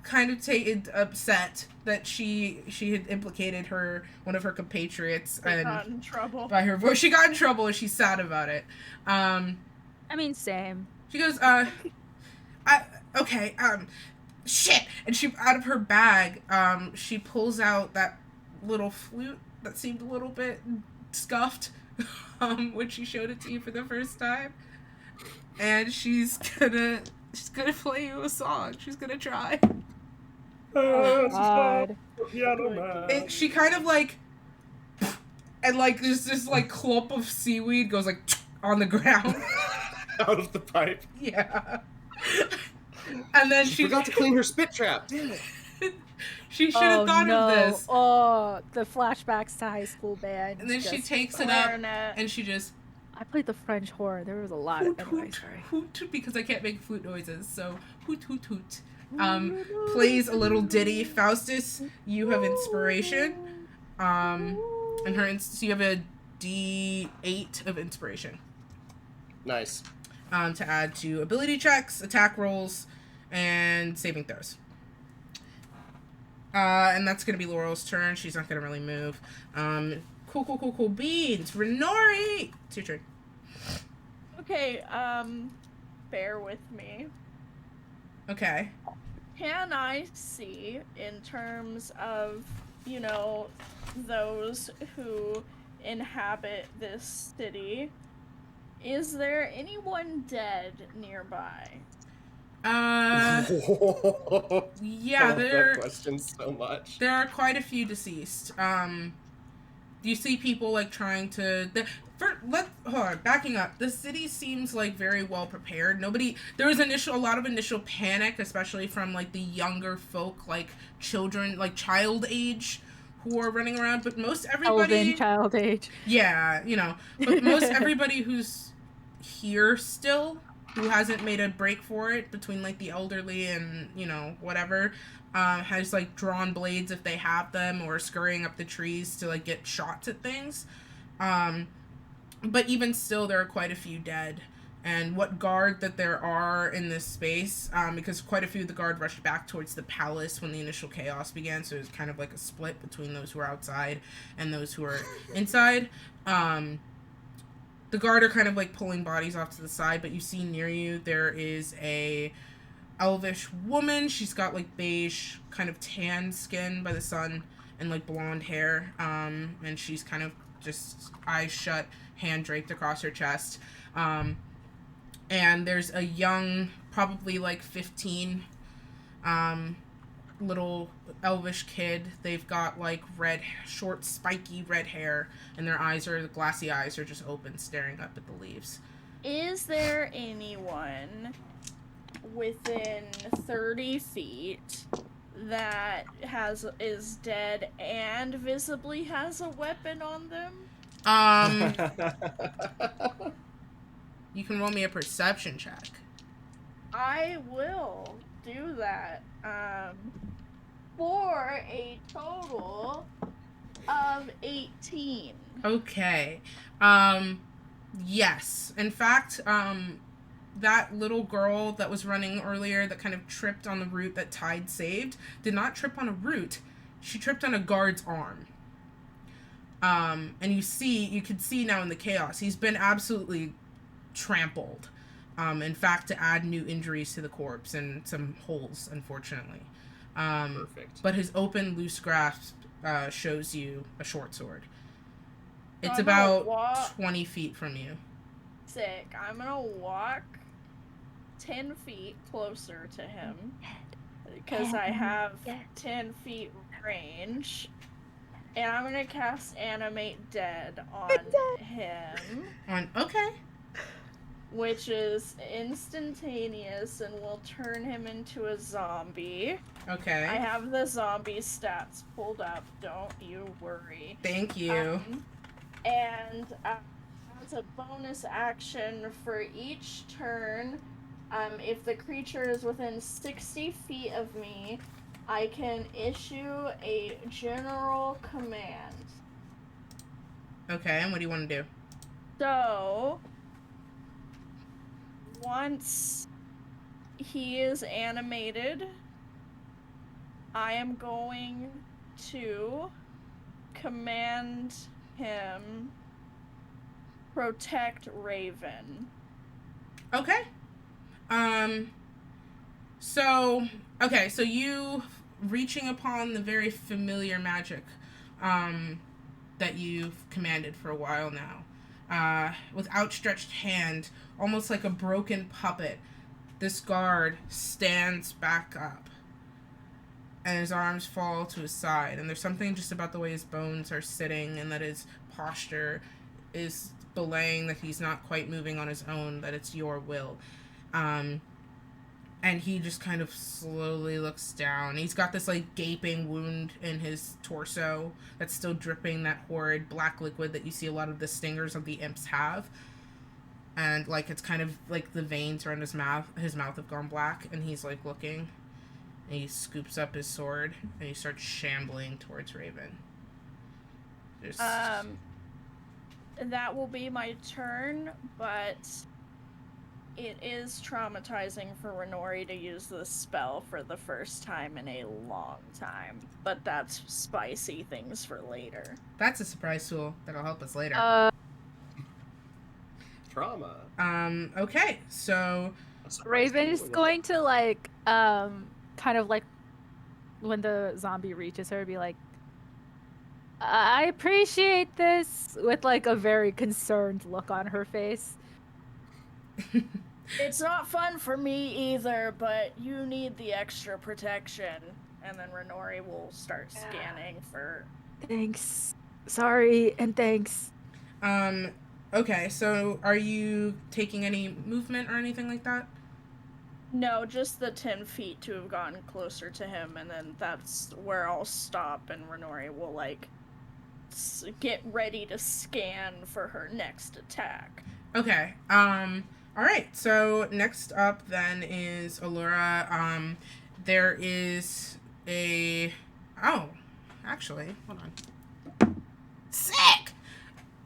kind of upset that she had implicated one of her compatriots and got in trouble. by her voice. She got in trouble and she's sad about it. I mean, same. She goes, shit. And she, out of her bag, she pulls out that little flute that seemed a little bit scuffed when she showed it to you for the first time. And she's gonna play you a song. She's gonna try. Oh, God. She kind of like, and like there's this like clump of seaweed goes like on the ground. Out of the pipe. Yeah. And then She forgot to clean her spit trap. Damn it. She should have thought of this. Oh, the flashbacks to high school band. And then she takes it up and she just... I played the French horn. There was a lot of... Anyway, sorry. Hoot, because I can't make flute noises, so hoot, hoot, hoot. Plays a little ditty. Faustus, you have inspiration. And so you have a D8 of inspiration. Nice. To add to ability checks, attack rolls, and saving throws. And that's going to be Laurel's turn. She's not going to really move. Cool. Beans. Renori! It's your turn. Okay, bear with me. Okay. Can I see, in terms of, those who inhabit this city, is there anyone dead nearby? Yeah, that question so much. There are quite a few deceased. You see people like trying to. Backing up. The city seems like very well prepared. There was a lot of initial panic, especially from like the younger folk, like children, like child age, who are running around. But most everybody. Elven child age. Yeah, but most everybody who's here still, who hasn't made a break for it, between like the elderly and whatever, has like drawn blades if they have them, or scurrying up the trees to like get shots at things. But even still, there are quite a few dead. and what guard that there are in this space, because quite a few of the guard rushed back towards the palace when the initial chaos began, so it's kind of like a split between those who are outside and those who are inside. The guard are kind of like pulling bodies off to the side, but you see near you there is a elvish woman. She's got like beige, kind of tan skin by the sun, and like blonde hair, and she's kind of just eyes shut, hand draped across her chest. And there's a young, probably like 15, little elvish kid. They've got like red, short, spiky red hair, and their eyes are, the glassy eyes are just open, staring up at the leaves. Is there anyone within 30 feet that is dead and visibly has a weapon on them? You can roll me a perception check. I will do that. For a total of 18. Okay. Yes. In fact, that little girl that was running earlier that kind of tripped on the root that Tide saved did not trip on a root. She tripped on a guard's arm. And you could see now in the chaos, he's been absolutely trampled. In fact, to add new injuries to the corpse and some holes, unfortunately. Perfect. But his open, loose grasp shows you a short sword. It's I'm about 20 feet from you. Sick. I'm gonna walk 10 feet closer to him because I have 10 feet range. And I'm gonna cast Animate Dead on him. Okay. Which is instantaneous and will turn him into a zombie. Okay. I have the zombie stats pulled up, don't you worry. Thank you. And as a bonus action for each turn, if the creature is within 60 feet of me, I can issue a general command. Okay, and what do you want to do? So, once he is animated, I am going to command him protect Raven. Okay. So you reaching upon the very familiar magic that you've commanded for a while now. With outstretched hand, almost like a broken puppet, this guard stands back up. And his arms fall to his side. And there's something just about the way his bones are sitting and that his posture is belaying that he's not quite moving on his own, that it's your will. And he just kind of slowly looks down. He's got this, like, gaping wound in his torso that's still dripping that horrid black liquid that you see a lot of the stingers of the imps have. And, like, it's kind of, like, the veins around his mouth have gone black, and he's, like, looking. And he scoops up his sword, and he starts shambling towards Raven. That will be my turn, but it is traumatizing for Renori to use this spell for the first time in a long time. But that's spicy things for later. That's a surprise tool that'll help us later. Trauma. Okay, so Raven is going to, like, kind of like when the zombie reaches her, be like, I appreciate this, with like a very concerned look on her face. It's not fun for me either, but you need the extra protection. And then Renori will start scanning for... Thanks. Sorry, and thanks. Okay, so are you taking any movement or anything like that? No, just the 10 feet to have gotten closer to him, and then that's where I'll stop, and Renori will, like, get ready to scan for her next attack. Okay, alright, so next up then is Allura. There is a... Oh, actually, hold on. Sick!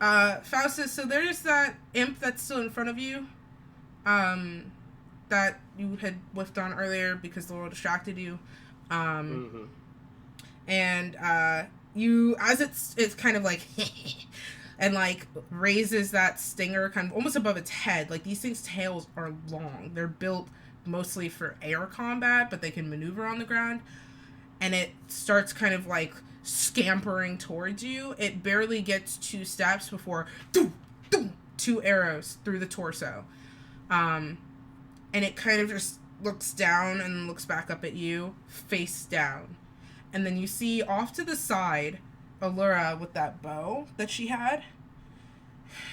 Faustus, so there's that imp that's still in front of you that you had whiffed on earlier because Laurel distracted you. And you, as it's kind of like and like raises that stinger kind of almost above its head. Like these things' tails are long. They're built mostly for air combat, but they can maneuver on the ground. And it starts kind of like scampering towards you. It barely gets 2 steps before 2 arrows through the torso. And it kind of just looks down and looks back up at you, face down. And then you see off to the side Allura with that bow that she had.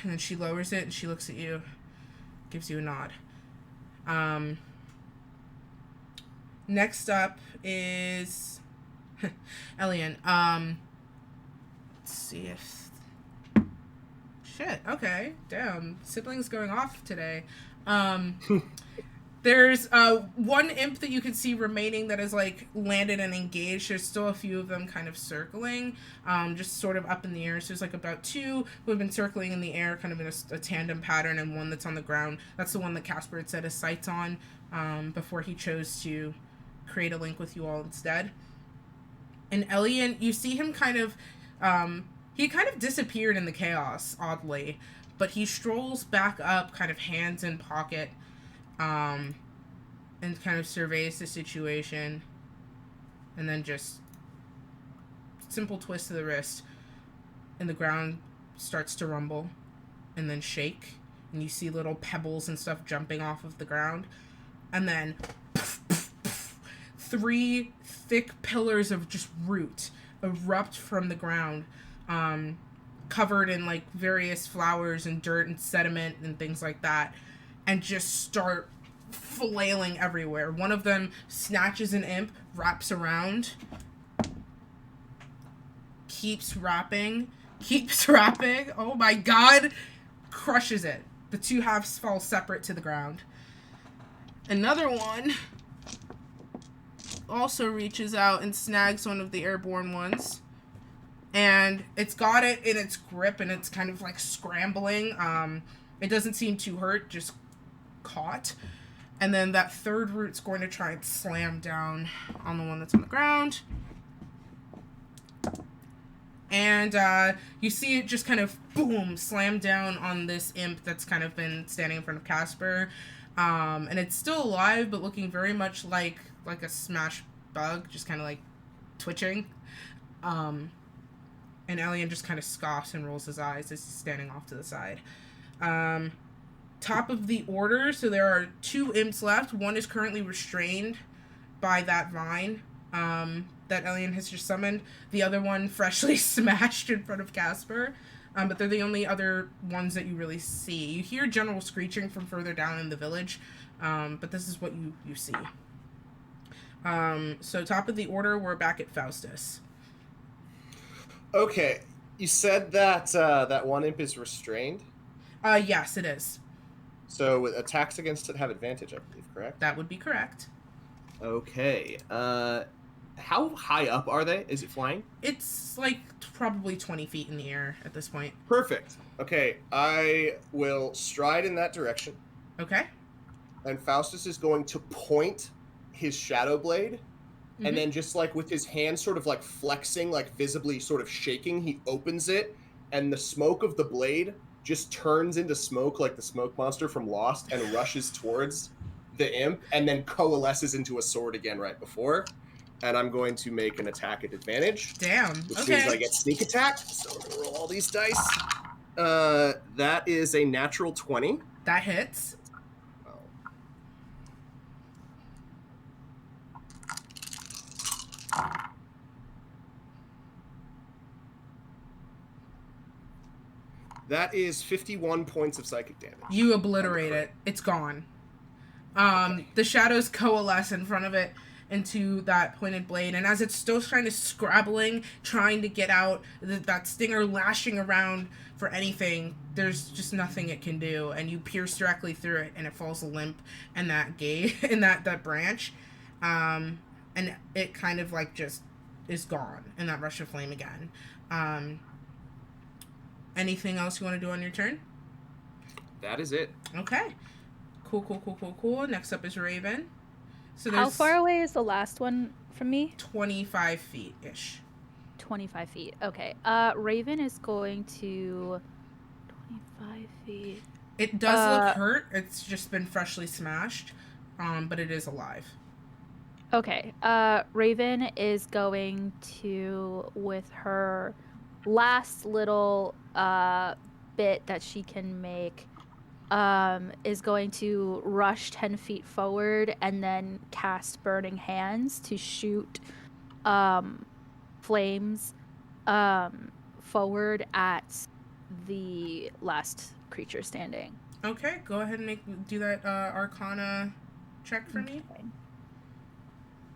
And then she lowers it and she looks at you, gives you a nod. Next up is Elian. Let's see if... Shit, okay. Damn. Siblings going off today. There's one imp that you can see remaining that is like landed and engaged. There's still a few of them kind of circling, just sort of up in the air. So there's like about 2 who have been circling in the air, kind of in a tandem pattern, and one that's on the ground. That's the one that Casper had set his sights on before he chose to create a link with you all instead. And Elian, you see him kind of, he kind of disappeared in the chaos, oddly, but he strolls back up, kind of hands in pocket, and kind of surveys the situation, and then just simple twist of the wrist, and the ground starts to rumble, and then shake, and you see little pebbles and stuff jumping off of the ground, and then 3 thick pillars of just root erupt from the ground, covered in like various flowers and dirt and sediment and things like that, and just start flailing everywhere. One of them snatches an imp, wraps around, keeps wrapping, oh my god, crushes it. The 2 halves fall separate to the ground. Another one also reaches out and snags one of the airborne ones, and it's got it in its grip and it's kind of like scrambling. It doesn't seem too hurt, just caught. And then that 3rd root's going to try and slam down on the one that's on the ground. And you see it just kind of boom slam down on this imp that's kind of been standing in front of Casper. And it's still alive, but looking very much like a smash bug, just kind of like twitching. And Elian just kind of scoffs and rolls his eyes as he's standing off to the side. Top of the order, so there are 2 imps left. One is currently restrained by that vine that Elian has just summoned. The other one freshly smashed in front of Casper. But they're the only other ones that you really see. You hear general screeching from further down in the village, but this is what you see. So top of the order, we're back at Faustus. Okay, you said that that one imp is restrained? Yes, it is. So attacks against it have advantage, I believe, correct? That would be correct. Okay. How high up are they? Is it flying? It's like probably 20 feet in the air at this point. Perfect. Okay, I will stride in that direction. Okay. And Faustus is going to point his shadow blade, and then just like with his hand sort of like flexing, like visibly sort of shaking, he opens it, and the smoke of the blade just turns into smoke like the smoke monster from Lost and rushes towards the imp and then coalesces into a sword again right before. And I'm going to make an attack at advantage. Damn. Which okay. means I get sneak attack. So I'm going to roll all these dice. That is a natural 20. That hits. That is 51 points of psychic damage. You obliterate it. It's gone. Okay. The shadows coalesce in front of it into that pointed blade, and as it's still kind of scrabbling, trying to get out, that stinger lashing around for anything, there's just nothing it can do, and you pierce directly through it, and it falls limp in that in that branch, and it kind of like just is gone in that rush of flame again. Anything else you want to do on your turn? That is it. Okay. Cool. Next up is Raven. So How far away is the last one from me? 25 feet-ish. 25 feet. Okay. Raven is going to 25 feet. It does look hurt. It's just been freshly smashed, but it is alive. Okay. Raven is going to, with her last little bit that she can make, is going to rush 10 feet forward and then cast Burning Hands to shoot flames forward at the last creature standing. Okay, go ahead and do that Arcana check for me. Okay.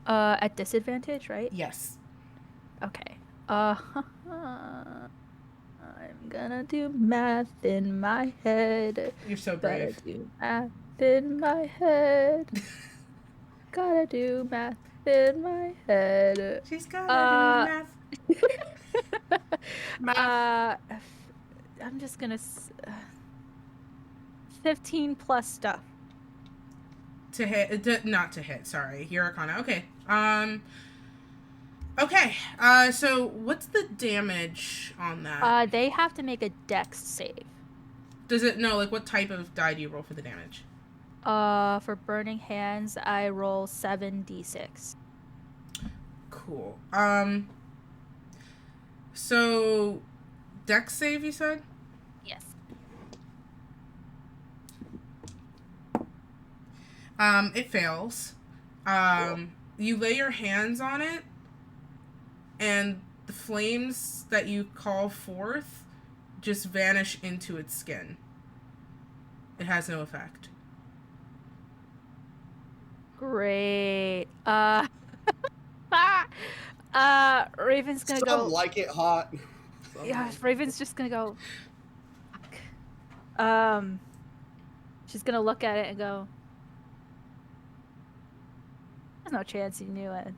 At disadvantage, right? Yes. Okay. I'm gonna do math in my head. You're so Gotta brave. do math in my head. Gotta do math in my head. She's gotta do math. I'm just gonna 15 plus stuff. To hit, not to hit, sorry. Your Arcana. Okay. Okay. So what's the damage on that? They have to make a dex save. Does it, no, like what type of die do you roll for the damage? For Burning Hands, I roll 7d6. Cool. So dex save, you said? Yes. It fails. You lay your hands on it, and the flames that you call forth just vanish into its skin. It has no effect. Great. Raven's gonna Some go. like it hot. Some Yeah, like- Raven's just gonna go. Fuck. She's gonna look at it and go. There's no chance you knew an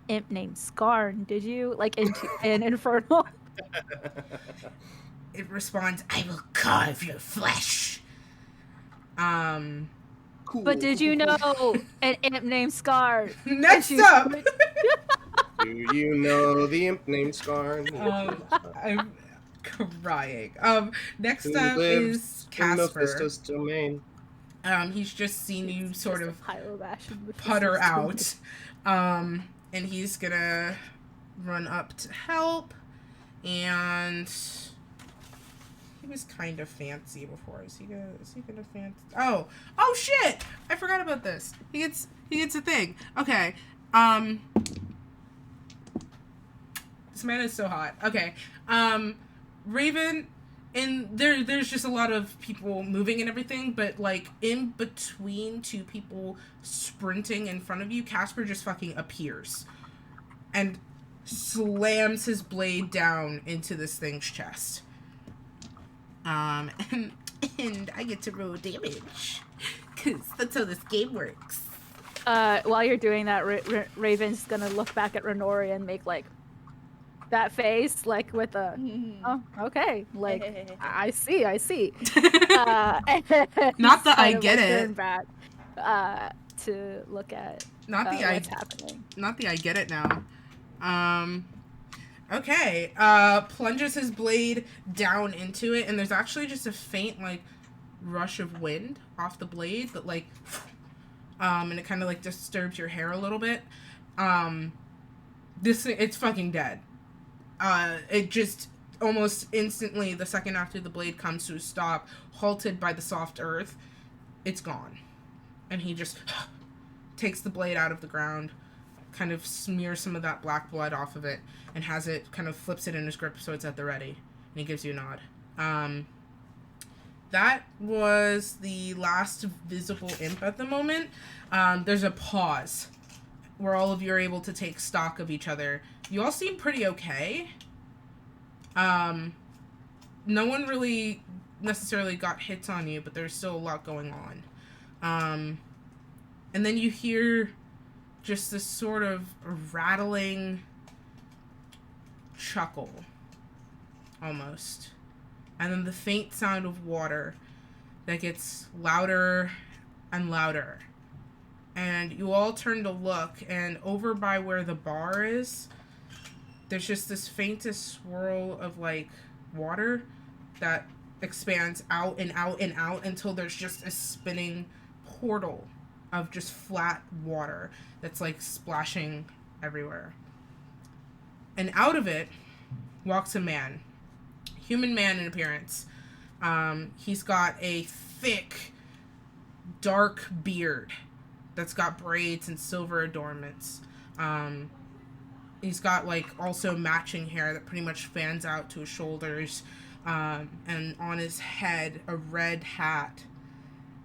imp named Skarn, did you? Like in Infernal. It responds, "I will carve your flesh." Cool, But did you know an imp named Skarn? Next up. Do you know the imp named Skarn? I'm crying. Next Who up lives is in Casper. Mephisto's domain. He's just seen you sort of Pyrobash putter out. And he's gonna run up to help. And he was kind of fancy before. Is he gonna fancy? Oh shit! I forgot about this. He gets a thing. Okay. This man is so hot. Okay. Raven, and there's just a lot of people moving and everything, but like in between two people sprinting in front of you, Casper just fucking appears and slams his blade down into this thing's chest. And I get to roll damage, cause that's how this game works. While you're doing that, Raven's gonna look back at Renori and make like that face, like with a oh, okay, like I see. Not Not that I get it. Turn back to look at what's happening. Not the I get it now. Okay. Plunges his blade down into it, and there's actually just a faint like rush of wind off the blade that like and it kind of like disturbs your hair a little bit. It's fucking dead. It just almost instantly, the second after the blade comes to a stop, halted by the soft earth, it's gone. And he just takes the blade out of the ground, kind of smears some of that black blood off of it, and has it, kind of flips it in his grip so it's at the ready. And he gives you a nod. That was the last visible imp at the moment. There's a pause where all of you are able to take stock of each other. You all seem pretty okay. No one really necessarily got hits on you, but there's still a lot going on. And then you hear just this sort of rattling chuckle, almost. And then the faint sound of water that gets louder and louder. And you all turn to look, and over by where the bar is, there's just this faintest swirl of like water that expands out and out and out until there's just a spinning portal of just flat water that's like splashing everywhere. And out of it walks a man, human man in appearance. He's got a thick, dark beard that's got braids and silver adornments. He's got like also matching hair that pretty much fans out to his shoulders, and on his head a red hat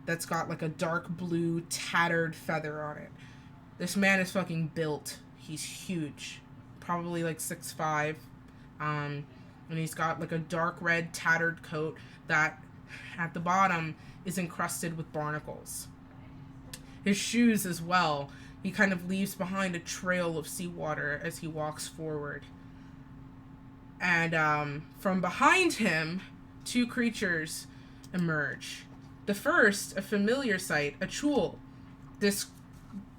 that's got like a dark blue tattered feather on it. This man is fucking built. He's huge, probably like 6'5", and he's got like a dark red tattered coat that at the bottom is encrusted with barnacles. His shoes as well. He kind of leaves behind a trail of seawater as he walks forward. And from behind him, two creatures emerge. The first, a familiar sight, a chul. This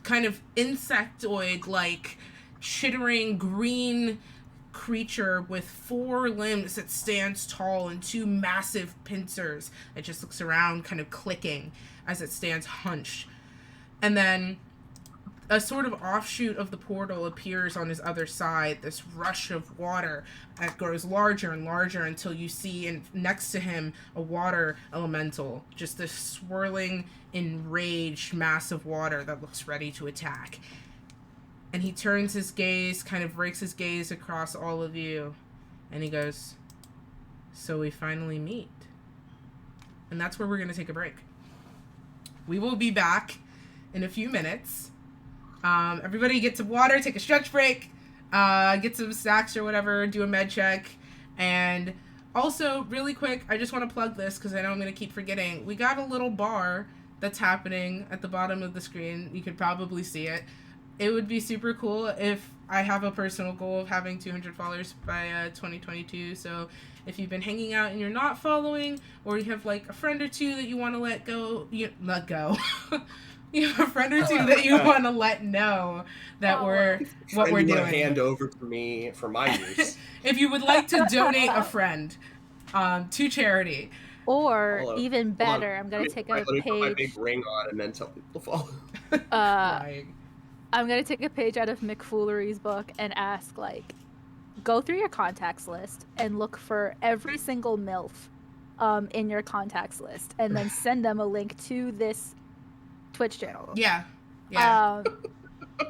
kind of insectoid-like, chittering green creature with 4 limbs that stands tall and 2 massive pincers. It just looks around, kind of clicking as it stands hunched. And then a sort of offshoot of the portal appears on his other side, this rush of water that grows larger and larger until you see next to him a water elemental, just this swirling, enraged mass of water that looks ready to attack. And he turns his gaze, kind of breaks his gaze across all of you, and he goes, "So we finally meet." And that's where we're going to take a break. We will be back in a few minutes. Everybody get some water, take a stretch break, get some snacks or whatever, do a med check. And also, really quick, I just want to plug this because I know I'm going to keep forgetting. We got a little bar that's happening at the bottom of the screen. You could probably see it. It would be super cool if I have a personal goal of having 200 followers by 2022. So if you've been hanging out and you're not following, or you have like a friend or two that you want to let go. You have a friend or two that you want to let know that we're doing. Hand over to me for my use. If you would like to donate a friend to charity. Or even better, I'm gonna take a Let me put my page. big ring on and then tell people to follow. I'm gonna take a page out of McFoolery's book and ask, like, go through your contacts list and look for every single MILF in your contacts list, and then send them a link to this Twitch channel. Yeah.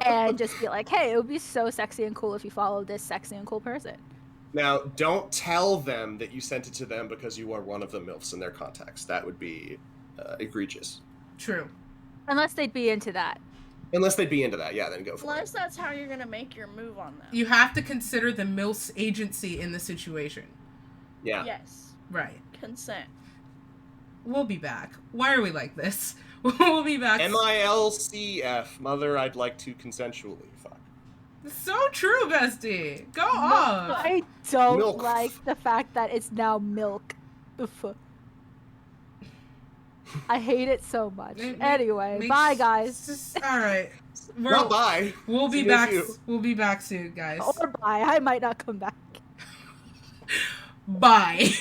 And just be like, hey, it would be so sexy and cool if you followed this sexy and cool person. Now, don't tell them that you sent it to them because you are one of the MILFs in their contacts. That would be egregious. True. Unless they'd be into that. Unless they'd be into that, yeah, then go for Unless it. that's how you're gonna make your move on them. You have to consider the MILF's agency in the situation. Yeah. Yes. Right. Consent. We'll be back. Why are we like this? We'll be back. MILCF, mother, I'd like to consensually fuck. So true, bestie. Go off. I don't Milk. like the fact that it's now milk. The fuck. I hate it so much. Anyway, bye guys. All right. Well, bye. We'll be See you back. soon. We'll be back soon, guys. Or bye. I might not come back. Bye.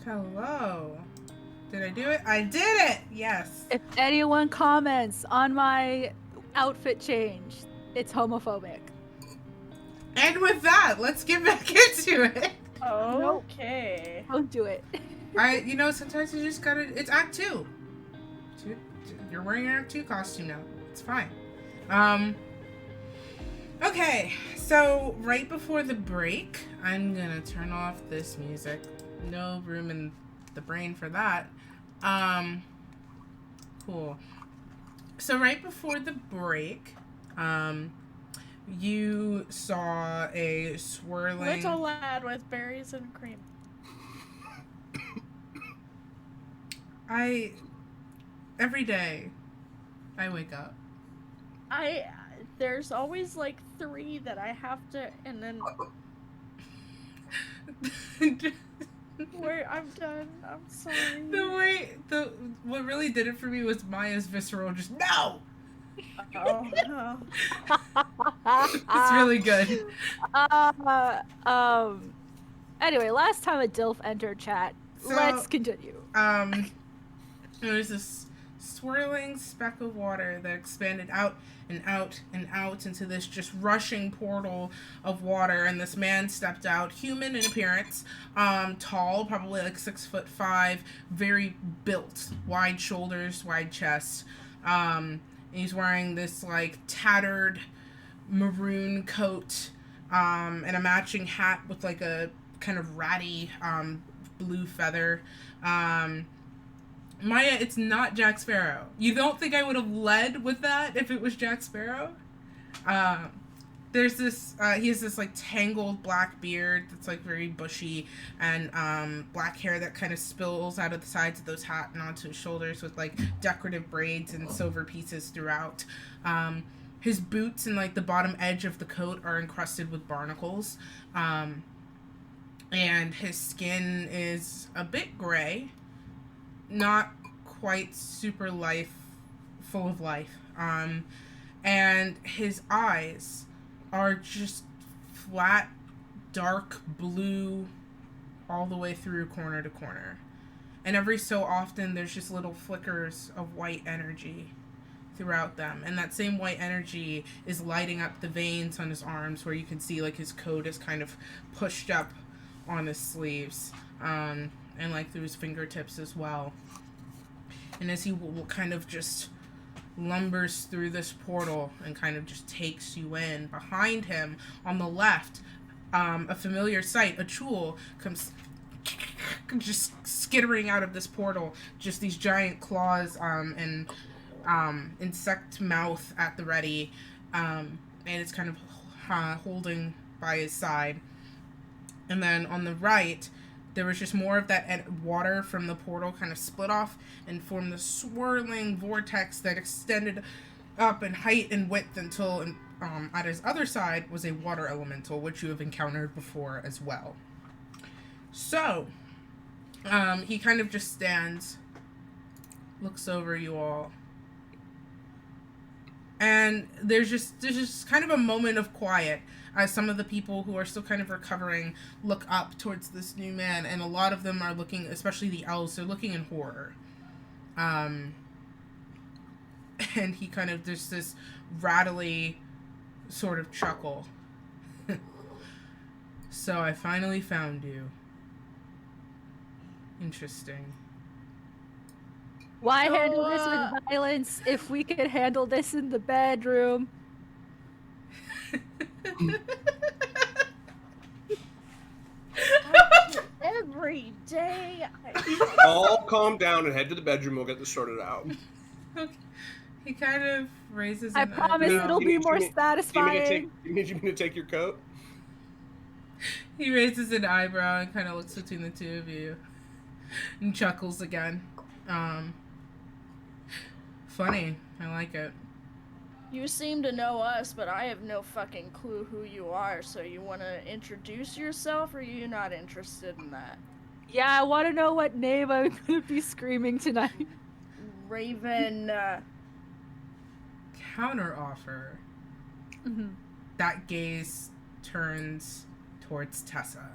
Hello. Did I do it? I did it! Yes. If anyone comments on my outfit change, it's homophobic. And with that, let's get back into it. Okay. Don't do it. Sometimes you just gotta. It's Act 2. You're wearing your Act 2 costume now. It's fine. Okay, so right before the break, I'm gonna turn off this music. No room in the brain for that. Cool. So right before the break, you saw a swirling... Little lad with berries and cream. Every day, I wake up. There's always like 3 that I have to, and then... I'm done. I'm sorry. What really did it for me was Maya's visceral just, no! Oh, no. It's really good. Anyway, last time a DILF entered chat. So, let's continue. There's this swirling speck of water that expanded out and out and out into this just rushing portal of water, and this man stepped out, human in appearance, tall, probably like 6'5", very built, wide shoulders, wide chest. He's wearing this like tattered maroon coat, and a matching hat with like a kind of ratty blue feather. Maya, it's not Jack Sparrow. You don't think I would have led with that if it was Jack Sparrow? There's this, he has this like tangled black beard that's like very bushy, and black hair that kind of spills out of the sides of those hat and onto his shoulders with like decorative braids and silver pieces throughout. His boots and like the bottom edge of the coat are encrusted with barnacles. And his skin is a bit gray. Not quite super full of life. And his eyes are just flat, dark blue all the way through corner to corner. And every so often there's just little flickers of white energy throughout them. And that same white energy is lighting up the veins on his arms, where you can see like his coat is kind of pushed up on his sleeves. And like through his fingertips as well. And as he kind of just lumbers through this portal and kind of just takes you in, behind him on the left, a familiar sight, a Chul comes just skittering out of this portal, just these giant claws and insect mouth at the ready, and it's kind of holding by his side. And then on the right, there was just more of that water from the portal kind of split off and formed the swirling vortex that extended up in height and width until at his other side was a water elemental, which you have encountered before as well. So, he kind of just stands, looks over you all, and there's just kind of a moment of quiet as some of the people who are still kind of recovering look up towards this new man, and a lot of them are looking, especially the elves, they're looking in horror. And he kind of, there's this rattly sort of chuckle. So I finally found you. Interesting. Why handle this with violence if we could handle this in the bedroom? Every day. All calm down and head to the bedroom. We'll get this sorted out. Okay. He kind of raises. I promise it'll be more satisfying. You need me to take your coat? He raises an eyebrow and kind of looks between the two of you and chuckles again. Funny. I like it. You seem to know us, but I have no fucking clue who you are, so you want to introduce yourself, or are you not interested in that? Yeah, I want to know what name I'm going to be screaming tonight. Raven, Counter offer. Mm-hmm. That gaze turns towards Tessa.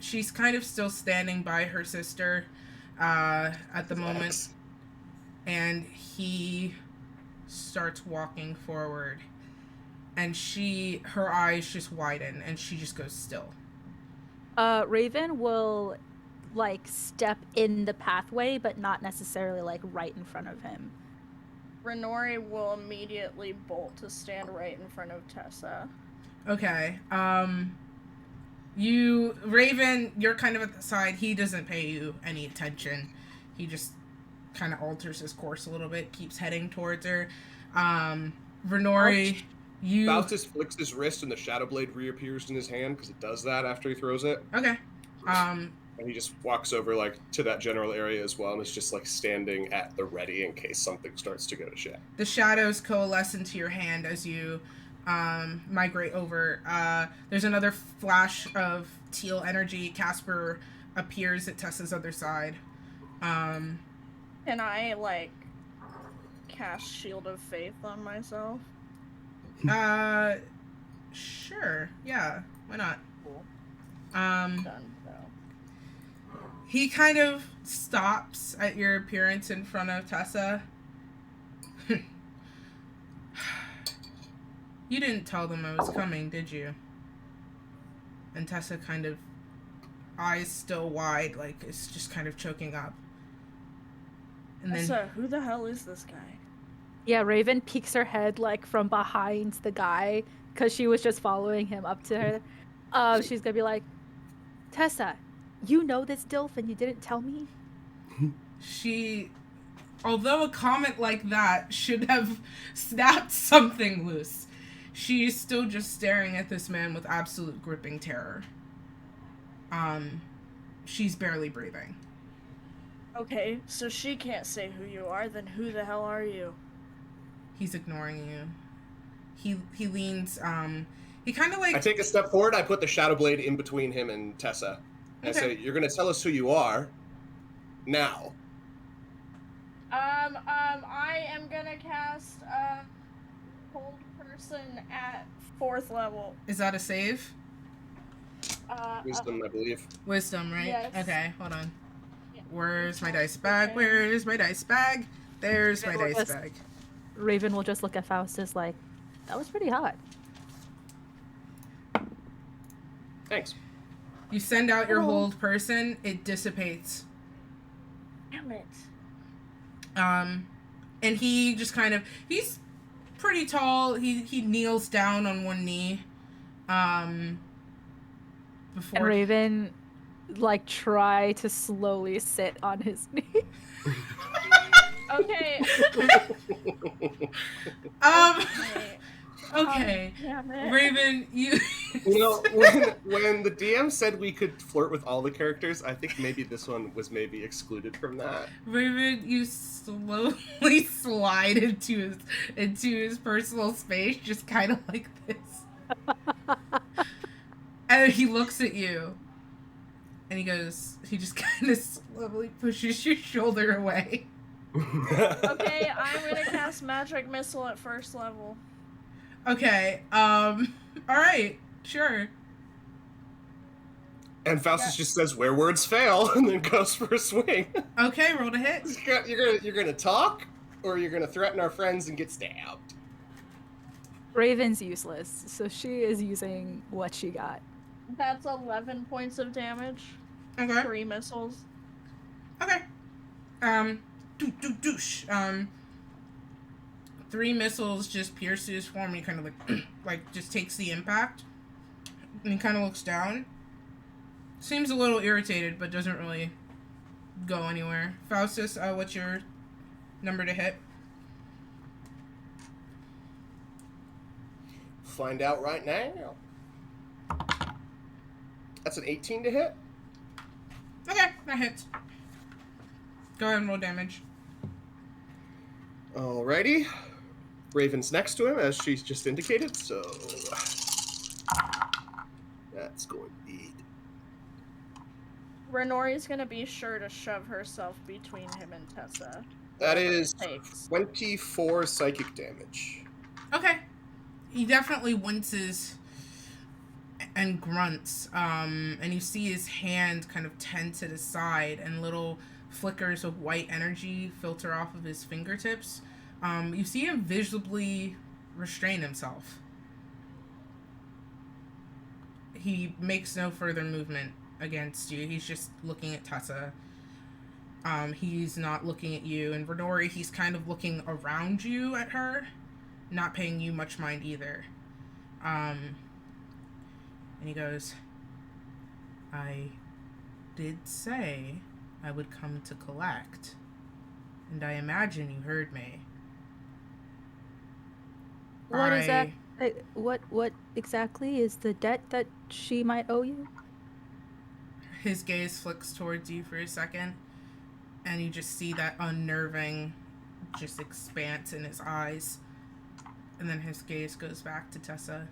she's kind of still standing by her sister at the moment. And he starts walking forward. And her eyes just widen and she just goes still. Raven will like step in the pathway, but not necessarily like right in front of him. Renori will immediately bolt to stand right in front of Tessa. Okay. Raven, you're kind of at the side. He doesn't pay you any attention. He just kind of alters his course a little bit, keeps heading towards her. Renori, Faustus flicks his wrist and the shadow blade reappears in his hand because it does that after he throws it. Okay. And he just walks over like to that general area as well and is just like standing at the ready in case something starts to go to shit. The shadows coalesce into your hand as you migrate over. There's another flash of teal energy. Casper appears at Tessa's other side. Can I like cast Shield of Faith on myself? Sure. Yeah. Why not? Cool. Done. So. He kind of stops at your appearance in front of Tessa. You didn't tell them I was coming, did you? And Tessa kind of, eyes still wide, like it's just kind of choking up. And Tessa, who the hell is this guy? Yeah, Raven peeks her head like from behind the guy because she was just following him up to her. She's gonna be like, Tessa, you know this Dilf and you didn't tell me? Although a comment like that should have snapped something loose, she is still just staring at this man with absolute gripping terror. She's barely breathing. Okay, so she can't say who you are, then who the hell are you? He's ignoring you. He leans, he kind of like... I take a step forward, I put the shadow blade in between him and Tessa. And I say, you're gonna tell us who you are, now. I am gonna cast, Hold Person at 4th level. Is that a save? Wisdom, I believe. Wisdom, right? Yes. Okay, hold on. Yeah. Where's my dice bag? Where's my dice bag? There's my dice bag. Raven will just look at Faustus like, that was pretty hot. Thanks. You send out your hold person, it dissipates. Damn it. And he just kind of, he's pretty tall. He kneels down on one knee. Before And Raven like try to slowly sit on his knee. Okay. Okay. Damn it. Raven, you know, when the DM said we could flirt with all the characters, I think maybe this one was maybe excluded from that. Raven, you slowly slide into his personal space, just kind of like this. And he looks at you. And he just kind of slowly pushes your shoulder away. Okay, I'm gonna cast Magic Missile at 1st level. Okay, alright, sure. And Faustus just says, where words fail, and then goes for a swing. Okay, roll to hit. You're gonna talk, or you're gonna threaten our friends and get stabbed? Raven's useless, so she is using what she got. That's 11 points of damage. Okay. 3 missiles. Okay. Douche. 3 missiles just pierce his form, and he kind of like just takes the impact. And he kind of looks down. Seems a little irritated, but doesn't really go anywhere. Faustus, what's your number to hit? Find out right now. That's an 18 to hit. Okay, that hits. Go ahead and roll damage. Alrighty. Raven's next to him, as she's just indicated, so that's going to be... Renori's gonna be sure to shove herself between him and Tessa. That is Takes. 24 psychic damage. Okay. He definitely winces. and grunts. And you see his hand kind of tense at his side, and little flickers of white energy filter off of his fingertips. You see him visibly restrain himself. He makes no further movement against you. He's just looking at Tessa. He's not looking at you. And Renori, he's kind of looking around you at her, not paying you much mind either. And he goes, I did say I would come to collect, and I imagine you heard me. What is that? What exactly is the debt that she might owe you? His gaze flicks towards you for a second, and you just see that unnerving just expanse in his eyes. And then his gaze goes back to Tessa.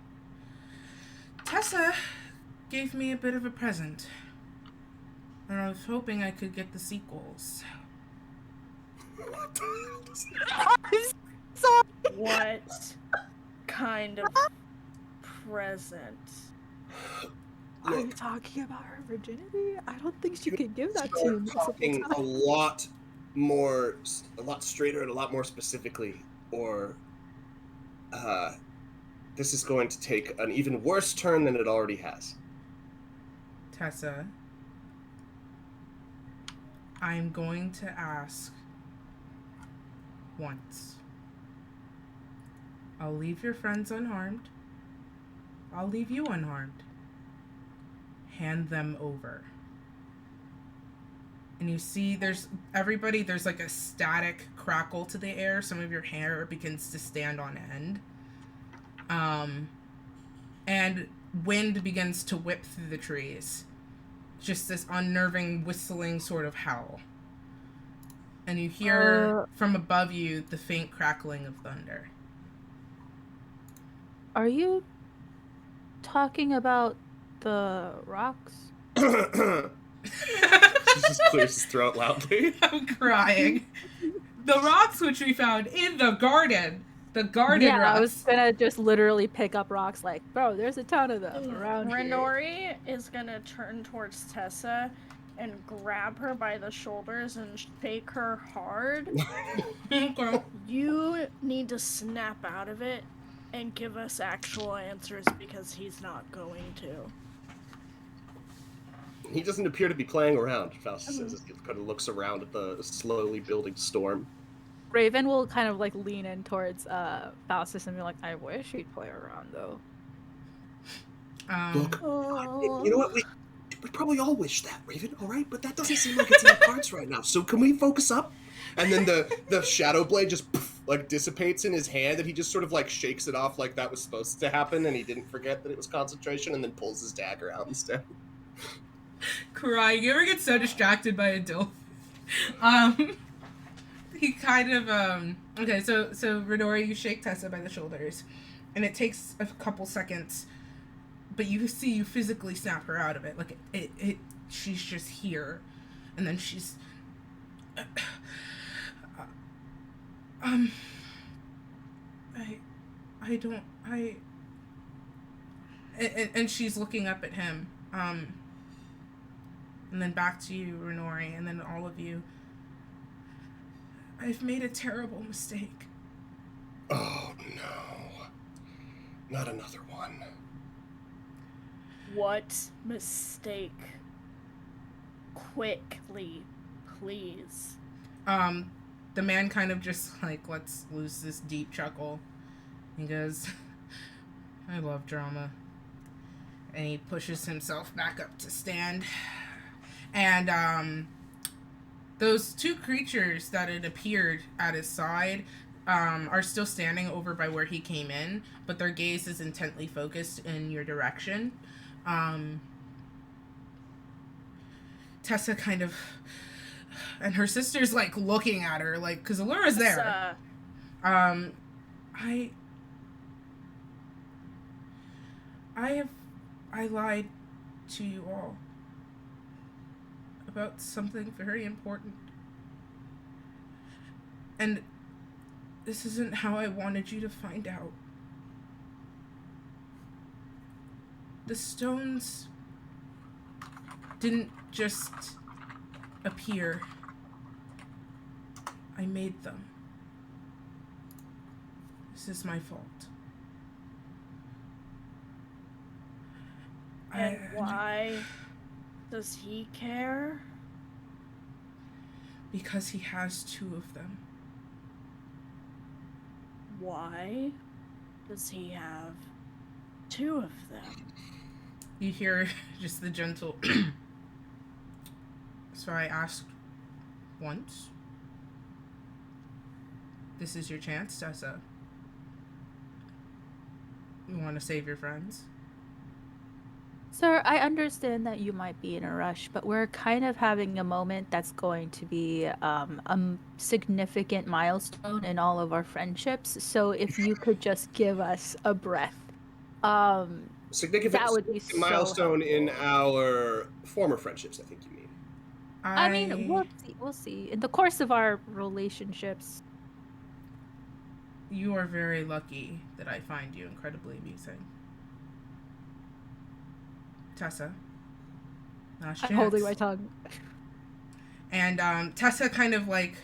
Tessa gave me a bit of a present, and I was hoping I could get the sequels. What kind of present? Are you talking about her virginity? I don't think she could give that to Start him. talking a lot straighter and a lot more specifically, or this is going to take an even worse turn than it already has. Tessa, I'm going to ask once. I'll leave your friends unharmed. I'll leave you unharmed. Hand them over. And you see there's like a static crackle to the air. Some of your hair begins to stand on end. And wind begins to whip through the trees. Just this unnerving, whistling sort of howl. And you hear from above you the faint crackling of thunder. Are you talking about the rocks? He just clears his throat loudly. I'm crying. The rocks which we found in the garden. The garden Yeah, rocks. I was gonna just literally pick up rocks like, bro, there's a ton of them around here. Renori is gonna turn towards Tessa and grab her by the shoulders and shake her hard. Okay. You need to snap out of it and give us actual answers because he's not going to. He doesn't appear to be playing around, Faustus says, as he kind of looks around at the slowly building storm. Raven will kind of like lean in towards Faustus and be like, I wish he'd play around though. Look, you know what? We probably all wish that, Raven, alright? But that doesn't seem like it's in the cards right now. So can we focus up? And then the shadow blade just like dissipates in his hand, and he just sort of like shakes it off like that was supposed to happen, and he didn't forget that it was concentration, and then pulls his dagger out instead. Crying. You ever get so distracted by a dilf? He kind of okay, so Renori, you shake Tessa by the shoulders, and it takes a couple seconds, but you see you physically snap her out of it. Like it she's just here, and then she's and she's looking up at him, and then back to you, Renori, and then all of you. I've made a terrible mistake. Oh no. Not another one. What mistake? Quickly, please. The man kind of just like lets loose this deep chuckle. He goes, I love drama. And he pushes himself back up to stand. And those two creatures that had appeared at his side are still standing over by where he came in, but their gaze is intently focused in your direction. Tessa kind of, and her sister's like looking at her, like, because Allura's there. I lied to you all about something very important. And this isn't how I wanted you to find out. The stones didn't just appear. I made them. This is my fault. And why does he care? Because he has 2 of them. Why does he have 2 of them? You hear just the gentle... So I asked once. This is your chance, Tessa. You want to save your friends? Sir, I understand that you might be in a rush, but we're kind of having a moment that's going to be a significant milestone in all of our friendships. So if you could just give us a breath, Significant that would be so milestone in helpful. our former friendships, I think you mean. I mean, we'll see. We'll see. In the course of our relationships. You are very lucky that I find you incredibly amusing. Tessa. Last chance. I'm holding my tongue. And Tessa kind of like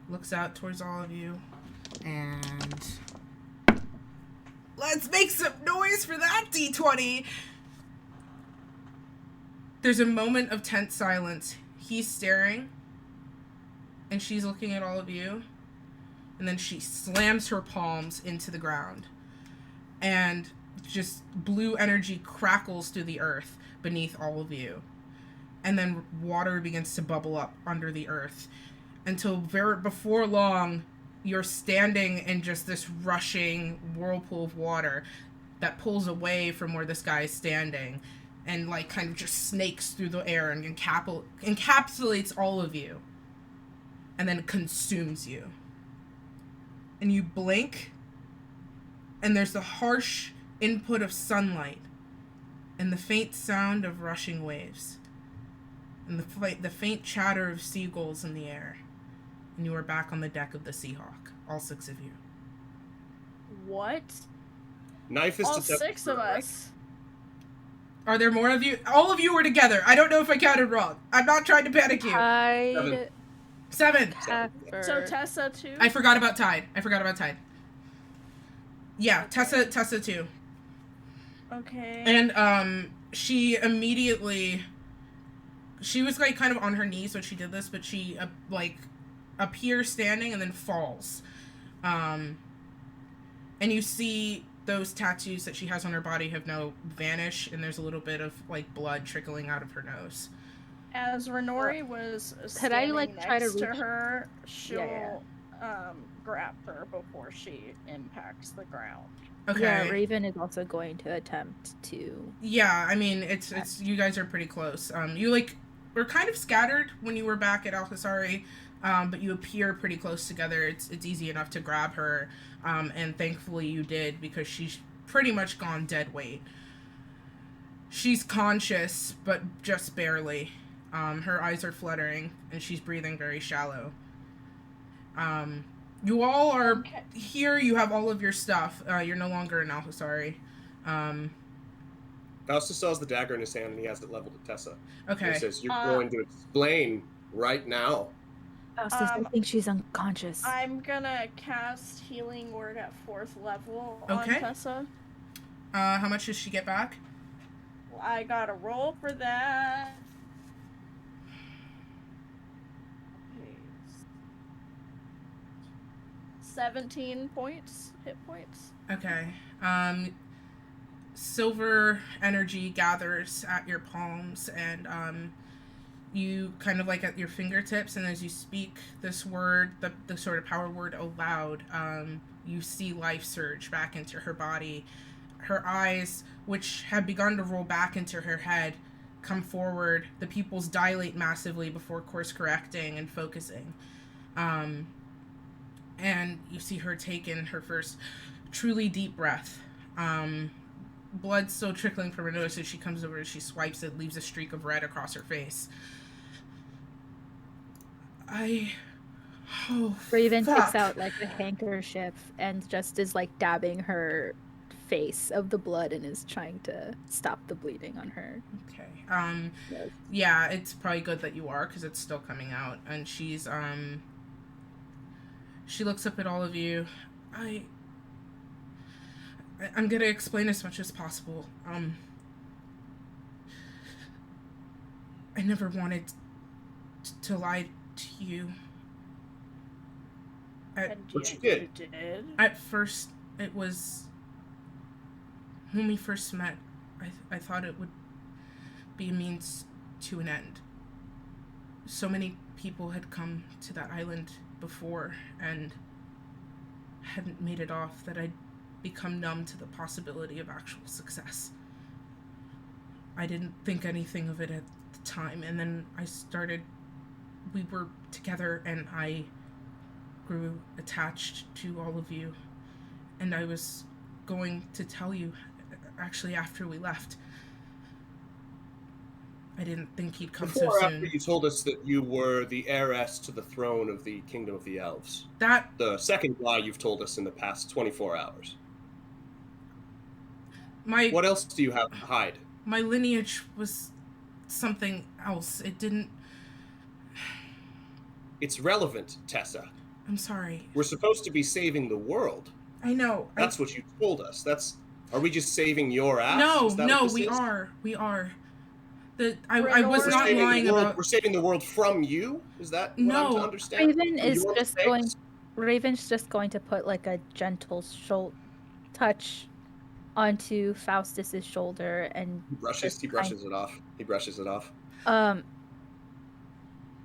looks out towards all of you and let's make some noise for that D20. There's a moment of tense silence. He's staring and she's looking at all of you, and then she slams her palms into the ground and just blue energy crackles through the earth beneath all of you, and then water begins to bubble up under the earth until before long you're standing in just this rushing whirlpool of water that pulls away from where this guy is standing and like kind of just snakes through the air and encapsulates all of you and then consumes you. And you blink and there's the harsh input of sunlight and the faint sound of rushing waves and the faint chatter of seagulls in the air, and you are back on the deck of the Seahawk, all 6 of you. What? Knife is All to 6 of us. Are there more of you? All of you were together. I don't know if I counted wrong. I'm not trying to panic you. Tide. 7. Casper. So Tessa too? I forgot about Tide. Yeah, Okay. Tessa too. Okay. And she immediately, she was like kind of on her knees when she did this, but she like appears standing and then falls. And you see those tattoos that she has on her body have now vanished, and there's a little bit of like blood trickling out of her nose. As Renori was Could I, standing like, next try to to reach- her, she'll Yeah. grab her before she impacts the ground. Okay. Yeah, Raven is also going to attempt to. Yeah, I mean, it's you guys are pretty close. You like were kind of scattered when you were back at Alcazari, but you appear pretty close together. It's easy enough to grab her, and thankfully you did, because she's pretty much gone dead weight. She's conscious, but just barely. Her eyes are fluttering, and she's breathing very shallow. You all are here. You have all of your stuff. You're no longer in Alcazari. Faustus still has the dagger in his hand, and he has it leveled at Tessa. Okay. He says, "You're going to explain right now." Faustus, I think she's unconscious. I'm gonna cast Healing Word at 4th level Okay. on Tessa. How much does she get back? I got a roll for that. 17 points, hit points. Okay. Silver energy gathers at your palms, and you kind of like at your fingertips, and as you speak this word, the sort of power word aloud, you see life surge back into her body. Her eyes, which have begun to roll back into her head, come forward. The pupils dilate massively before course correcting and focusing. And you see her take in her first truly deep breath. Blood still trickling from her nose as she comes over and she swipes it, leaves a streak of red across her face. Raven takes out like a handkerchief and just is like dabbing her face of the blood and is trying to stop the bleeding on her. Okay. Yes. Yeah, it's probably good that you are, because it's still coming out. And she's, she looks up at all of you. I'm gonna explain as much as possible. I never wanted to lie to you. And But yet you did. did. At first, it was... When we first met, I thought it would be a means to an end. So many people had come to that island before and hadn't made it off that I'd become numb to the possibility of actual success. I didn't think anything of it at the time, and then we were together, and I grew attached to all of you, and I was going to tell you, actually, after we left. I didn't think he'd come so Before or soon. after you told us that you were the heiress to the throne of the Kingdom of the Elves? That... The second lie you've told us in the past 24 hours. What else do you have to hide? My lineage was something else. It didn't... It's relevant, Tessa. I'm sorry. We're supposed to be saving the world. I know. That's what you told us. Are we just saving your ass? No, we are. I was not lying about... We're saving the world from you? Is that what I'm to understand? Raven's just going to put like a gentle touch onto Faustus's shoulder and he brushes it off. He brushes it off.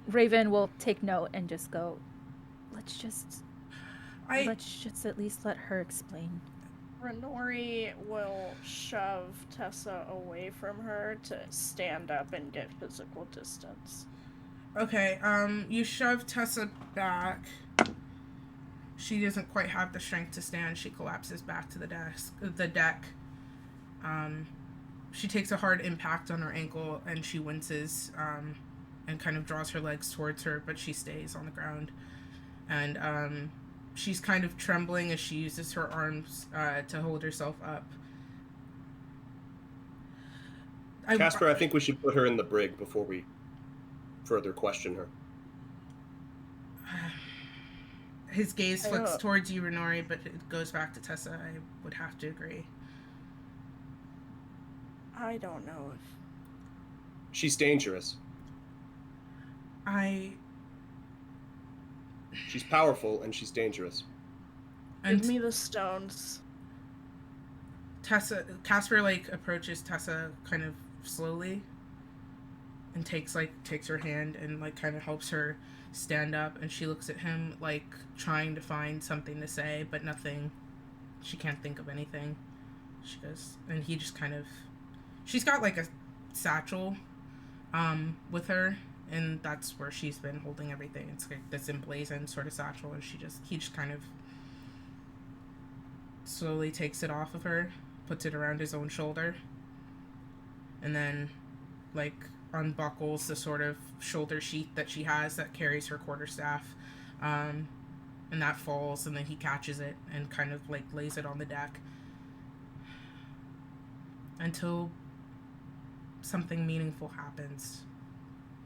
Raven will take note and just go, let's just at least let her explain. Renori will shove Tessa away from her to stand up and get physical distance. Okay, you shove Tessa back. She doesn't quite have the strength to stand. She collapses back to the deck. She takes a hard impact on her ankle, and she winces, and kind of draws her legs towards her, but she stays on the ground. And, she's kind of trembling as she uses her arms to hold herself up. Casper, I think we should put her in the brig before we further question her. His gaze flicks towards you, Renori, but it goes back to Tessa. I would have to agree. I don't know if... She's dangerous. She's powerful, and she's dangerous. Give me the stones. Casper, approaches Tessa kind of slowly and takes her hand and, kind of helps her stand up, and she looks at him, trying to find something to say, but nothing. She can't think of anything. She goes, and he just kind of... She's got, a satchel, with her, and that's where she's been holding everything. It's this emblazoned sort of satchel, and he just kind of slowly takes it off of her, puts it around his own shoulder, and then unbuckles the sort of shoulder sheath that she has that carries her quarterstaff, and that falls, and then he catches it and kind of lays it on the deck until something meaningful happens.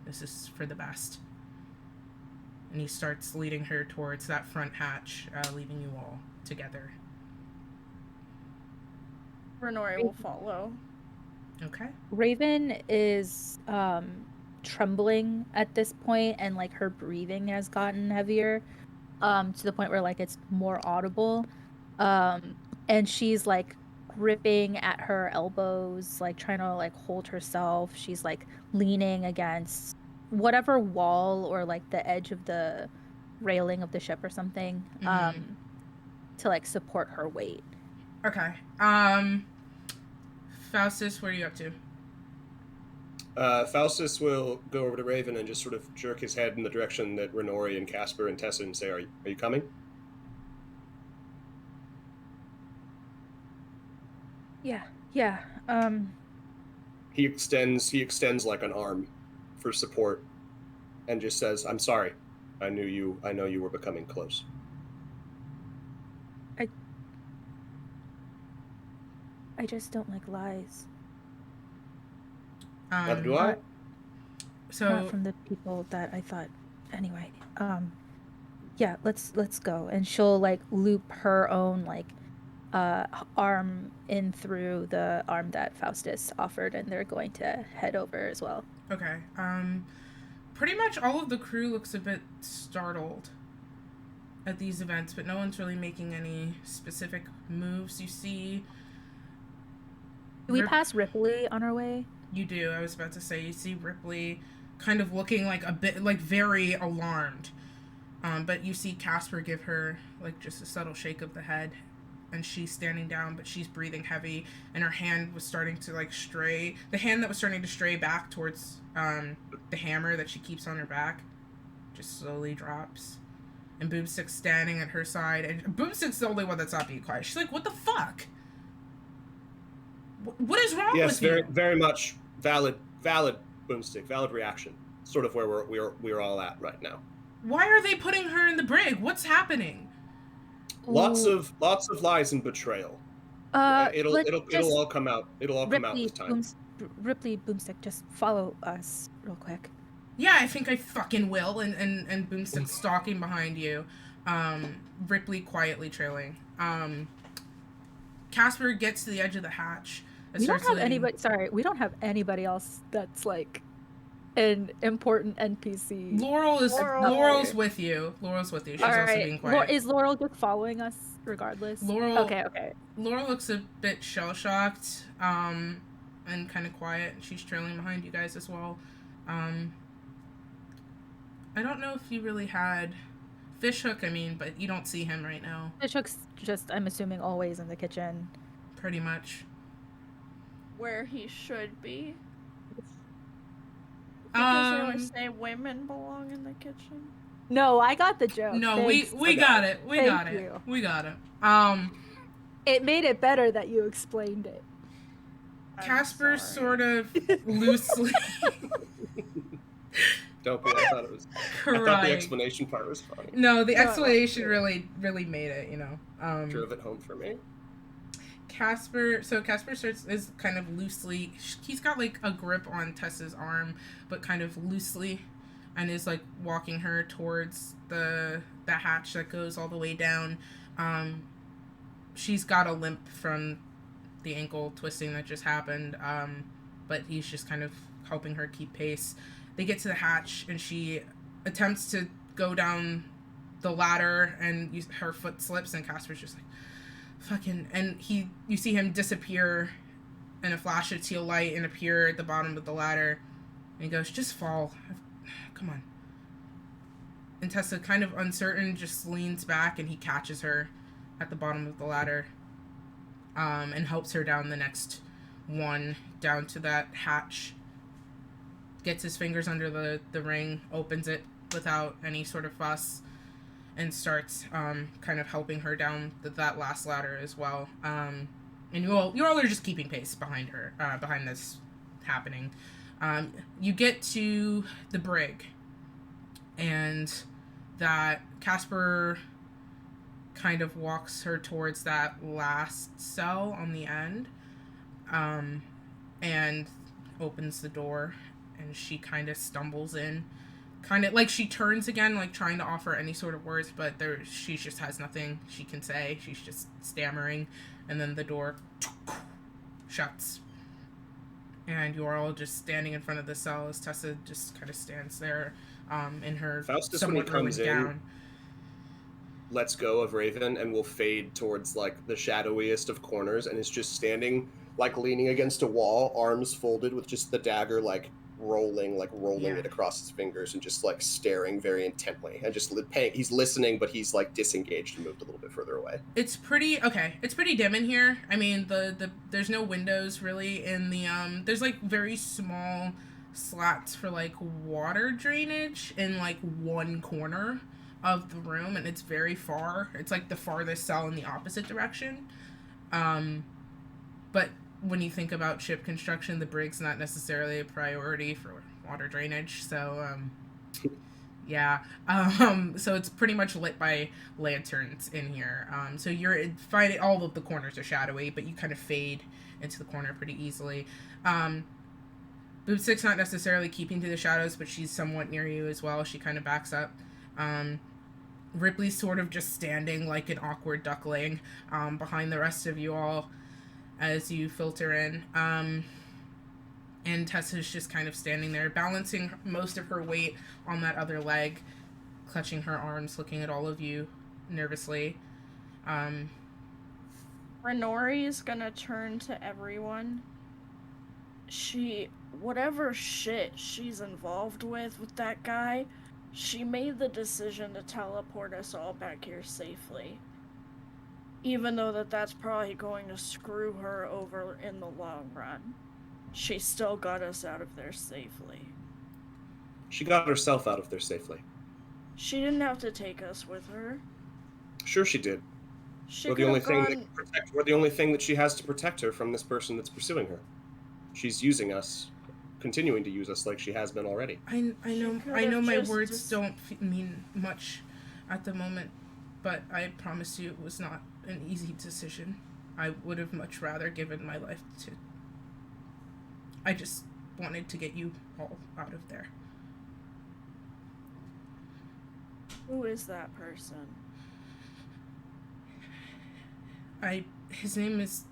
This is for the best. And he starts leading her towards that front hatch, leaving you all together. Renori will follow. Okay. Raven is trembling at this point, and her breathing has gotten heavier, to the point where it's more audible. And she's gripping at her elbows, trying to hold herself. She's leaning against whatever wall or the edge of the railing of the ship or something, to support her weight. Okay. Faustus, what are you up to? Faustus will go over to Raven and just sort of jerk his head in the direction that Renori and Casper and Tessa and say, are you coming? Yeah. He extends an arm for support and just says, I'm sorry. I know you were becoming close. I just don't like lies. Neither do I. So Not from the people that I thought. Anyway, yeah, let's go. And she'll like loop her own like arm in through the arm that Faustus offered, and they're going to head over as well. okay. Pretty much all of the crew looks a bit startled at these events, but no one's really making any specific moves. You see, Do we pass Ripley on our way? you do. I was about to say, you see Ripley kind of looking like a bit, like very alarmed. But you see Casper give her like just a subtle shake of the head, and she's standing down, but she's breathing heavy, and her hand was starting to like stray. The hand that was starting to stray back towards the hammer that she keeps on her back just slowly drops. And Boomstick's standing at her side, and Boomstick's the only one that's not being quiet. She's like, "What the fuck? What is wrong Yes, with you?" very, very much valid Boomstick, valid reaction. Sort of where we're all at right now. Why are they putting her in the brig? What's happening? Lots of lies and betrayal. It'll all come out. It'll all come out this time. Ripley, Boomstick, just follow us real quick. Yeah, I think I fucking will. And Boomstick stalking behind you. Ripley quietly trailing. Casper gets to the edge of the hatch. We don't have anybody else that's like an important NPC. Laurel's with you. She's also being quiet. Is Laurel just following us regardless? Okay. Laurel looks a bit shell-shocked, and kind of quiet. She's trailing behind you guys as well. I don't know if you really had Fishhook, but you don't see him right now. Fishhook's just, I'm assuming, always in the kitchen. Pretty much. Where he should be. Because they always say women belong in the kitchen. No, I got the joke. No, we got it. We got it. It made it better that you explained it. Casper sort of loosely. Don't be. I thought it was. Crying. I thought the explanation part was funny. No, the explanation really made it. Drove it home for me. Casper is kind of loosely. He's got like a grip on Tessa's arm, but kind of loosely, and is like walking her towards the hatch that goes all the way down. She's got a limp from the ankle twisting that just happened, but he's just kind of helping her keep pace. They get to the hatch, and she attempts to go down the ladder, and her foot slips, and Casper's just like, fucking, and you see him disappear in a flash of teal light and appear at the bottom of the ladder, and he goes, just fall. Come on. And Tessa, kind of uncertain, just leans back, and he catches her at the bottom of the ladder, and helps her down the next one, down to that hatch. Gets his fingers under the ring, opens it without any sort of fuss, and starts kind of helping her down that last ladder as well. And you all are just keeping pace behind her, behind this happening. You get to the brig, and that Casper kind of walks her towards that last cell on the end, and opens the door, and she kind of stumbles in. Kind of like she turns again, like trying to offer any sort of words, but she just has nothing she can say. She's just stammering, and then the door shuts. And you're all just standing in front of the cell as Tessa just kind of stands there, in her Faustus, somewhat when he comes ruined in, gown. Lets go of Raven and will fade towards like the shadowiest of corners, and is just standing like leaning against a wall, arms folded, with just the dagger like rolling it across his fingers, and just like staring very intently, and just he's listening, but he's like disengaged and moved a little bit further away. It's pretty dim in here. I mean, the there's no windows really in the there's like very small slats for like water drainage in like one corner of the room, and it's very far. It's like the farthest cell in the opposite direction. But when you think about ship construction, the brig's not necessarily a priority for water drainage, so Yeah. So it's pretty much lit by lanterns in here. So you're finding all of the corners are shadowy, but you kind of fade into the corner pretty easily. Boot Six not necessarily keeping to the shadows, but she's somewhat near you as well. She kind of backs up. Ripley's sort of just standing like an awkward duckling behind the rest of you all as you filter in. And Tessa's just kind of standing there, balancing most of her weight on that other leg, clutching her arms, looking at all of you nervously. Renori's gonna turn to everyone. Whatever shit she's involved with that guy, she made the decision to teleport us all back here safely. Even though that's probably going to screw her over in the long run. She still got us out of there safely. She got herself out of there safely. She didn't have to take us with her. Sure she did. We're the only thing that she has to protect her from this person that's pursuing her. She's using us, continuing to use us like she has been already. I know my words don't mean much at the moment, but I promise you it was not an easy decision. I would have much rather given my life to... I just wanted to get you all out of there. Who is that person? His name is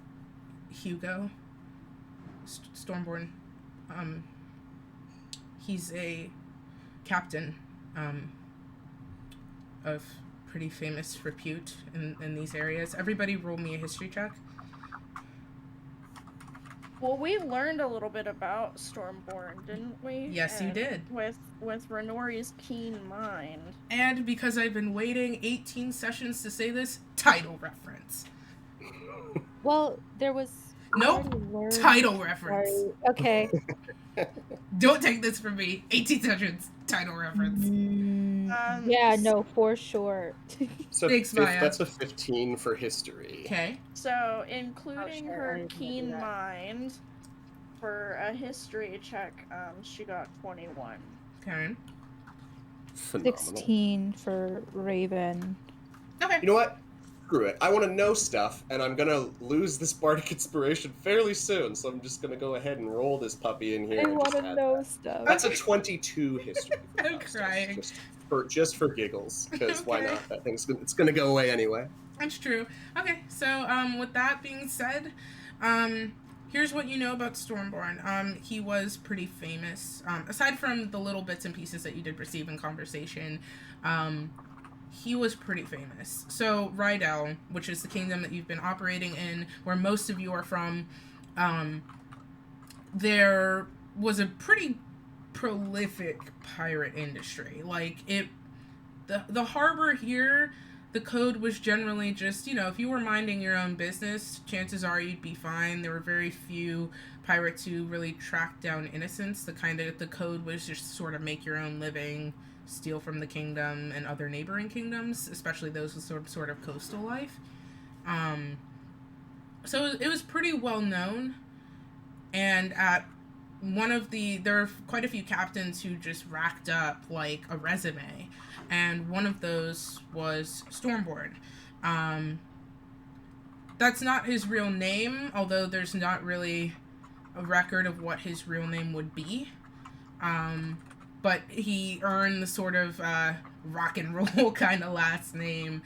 Hugo Stormborn. He's a captain of pretty famous repute in these areas. Everybody roll me a history check. Well, we learned a little bit about Stormborn, didn't we? Yes, you did. With Renori's keen mind. And because I've been waiting 18 sessions to say this, title reference. Well, there was... Nope. Title reference. Sorry. Okay. Don't take this from me. 18 sessions. Title reference. Yeah, no, for sure. So Thanks, Maya. That's a 15 for history. Okay. So, including her I keen that. mind, for a history check, she got 21. Okay. Phenomenal. 16 for Raven. Okay. You know what? Screw it. I want to know stuff, and I'm going to lose this bardic inspiration fairly soon, so I'm just going to go ahead and roll this puppy in here. I want to know stuff. That's a 22 history. I'm crying. Just for giggles, because why Okay. not? It's going to go away anyway. That's true. Okay, so with that being said, here's what you know about Stormborn. He was pretty famous. Aside from the little bits and pieces that you did receive in conversation, he was pretty famous. So Rydell, which is the kingdom that you've been operating in, where most of you are from, there was a pretty prolific pirate industry. Like, the harbor here, the code was generally just, if you were minding your own business, chances are you'd be fine. There were very few pirates who really tracked down innocents. The code was just sort of make your own living, steal from the kingdom and other neighboring kingdoms, especially those with sort of coastal life. So it was pretty well known. And at there are quite a few captains who just racked up like a resume, and one of those was Stormborn. That's not his real name, although there's not really a record of what his real name would be. But he earned the sort of rock and roll kind of last name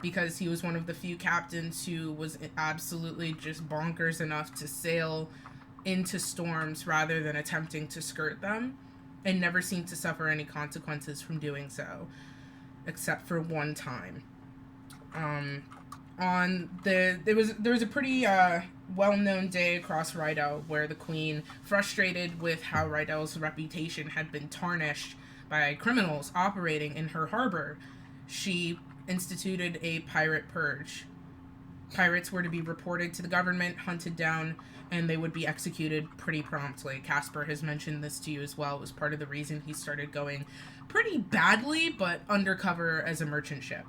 because he was one of the few captains who was absolutely just bonkers enough to sail into storms rather than attempting to skirt them, and never seemed to suffer any consequences from doing so, except for one time. There was a pretty well-known day across Rydell where the Queen, frustrated with how Rydell's reputation had been tarnished by criminals operating in her harbor, she instituted a pirate purge. Pirates were to be reported to the government, hunted down, and they would be executed pretty promptly. Casper has mentioned this to you as well. It was part of the reason he started going pretty badly, but undercover as a merchant ship.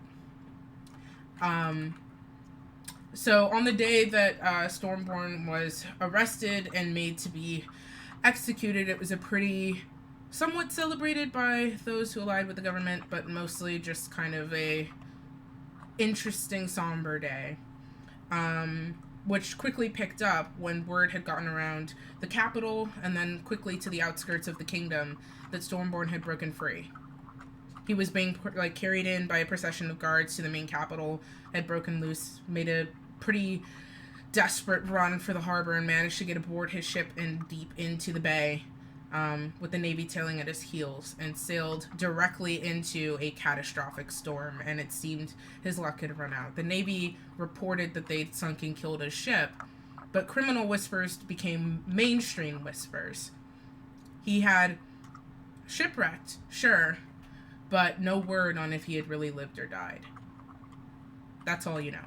So on the day that Stormborn was arrested and made to be executed, it was a pretty somewhat celebrated by those who allied with the government, but mostly just kind of a interesting, somber day. Which quickly picked up when word had gotten around the capital and then quickly to the outskirts of the kingdom that Stormborn had broken free. He was being carried in by a procession of guards to the main capital, had broken loose, made a pretty desperate run for the harbor, and managed to get aboard his ship and deep into the bay, with the Navy tailing at his heels, and sailed directly into a catastrophic storm, and it seemed his luck had run out. The Navy reported that they'd sunk and killed his ship, but criminal whispers became mainstream whispers. He had shipwrecked, sure, but no word on if he had really lived or died. That's all you know.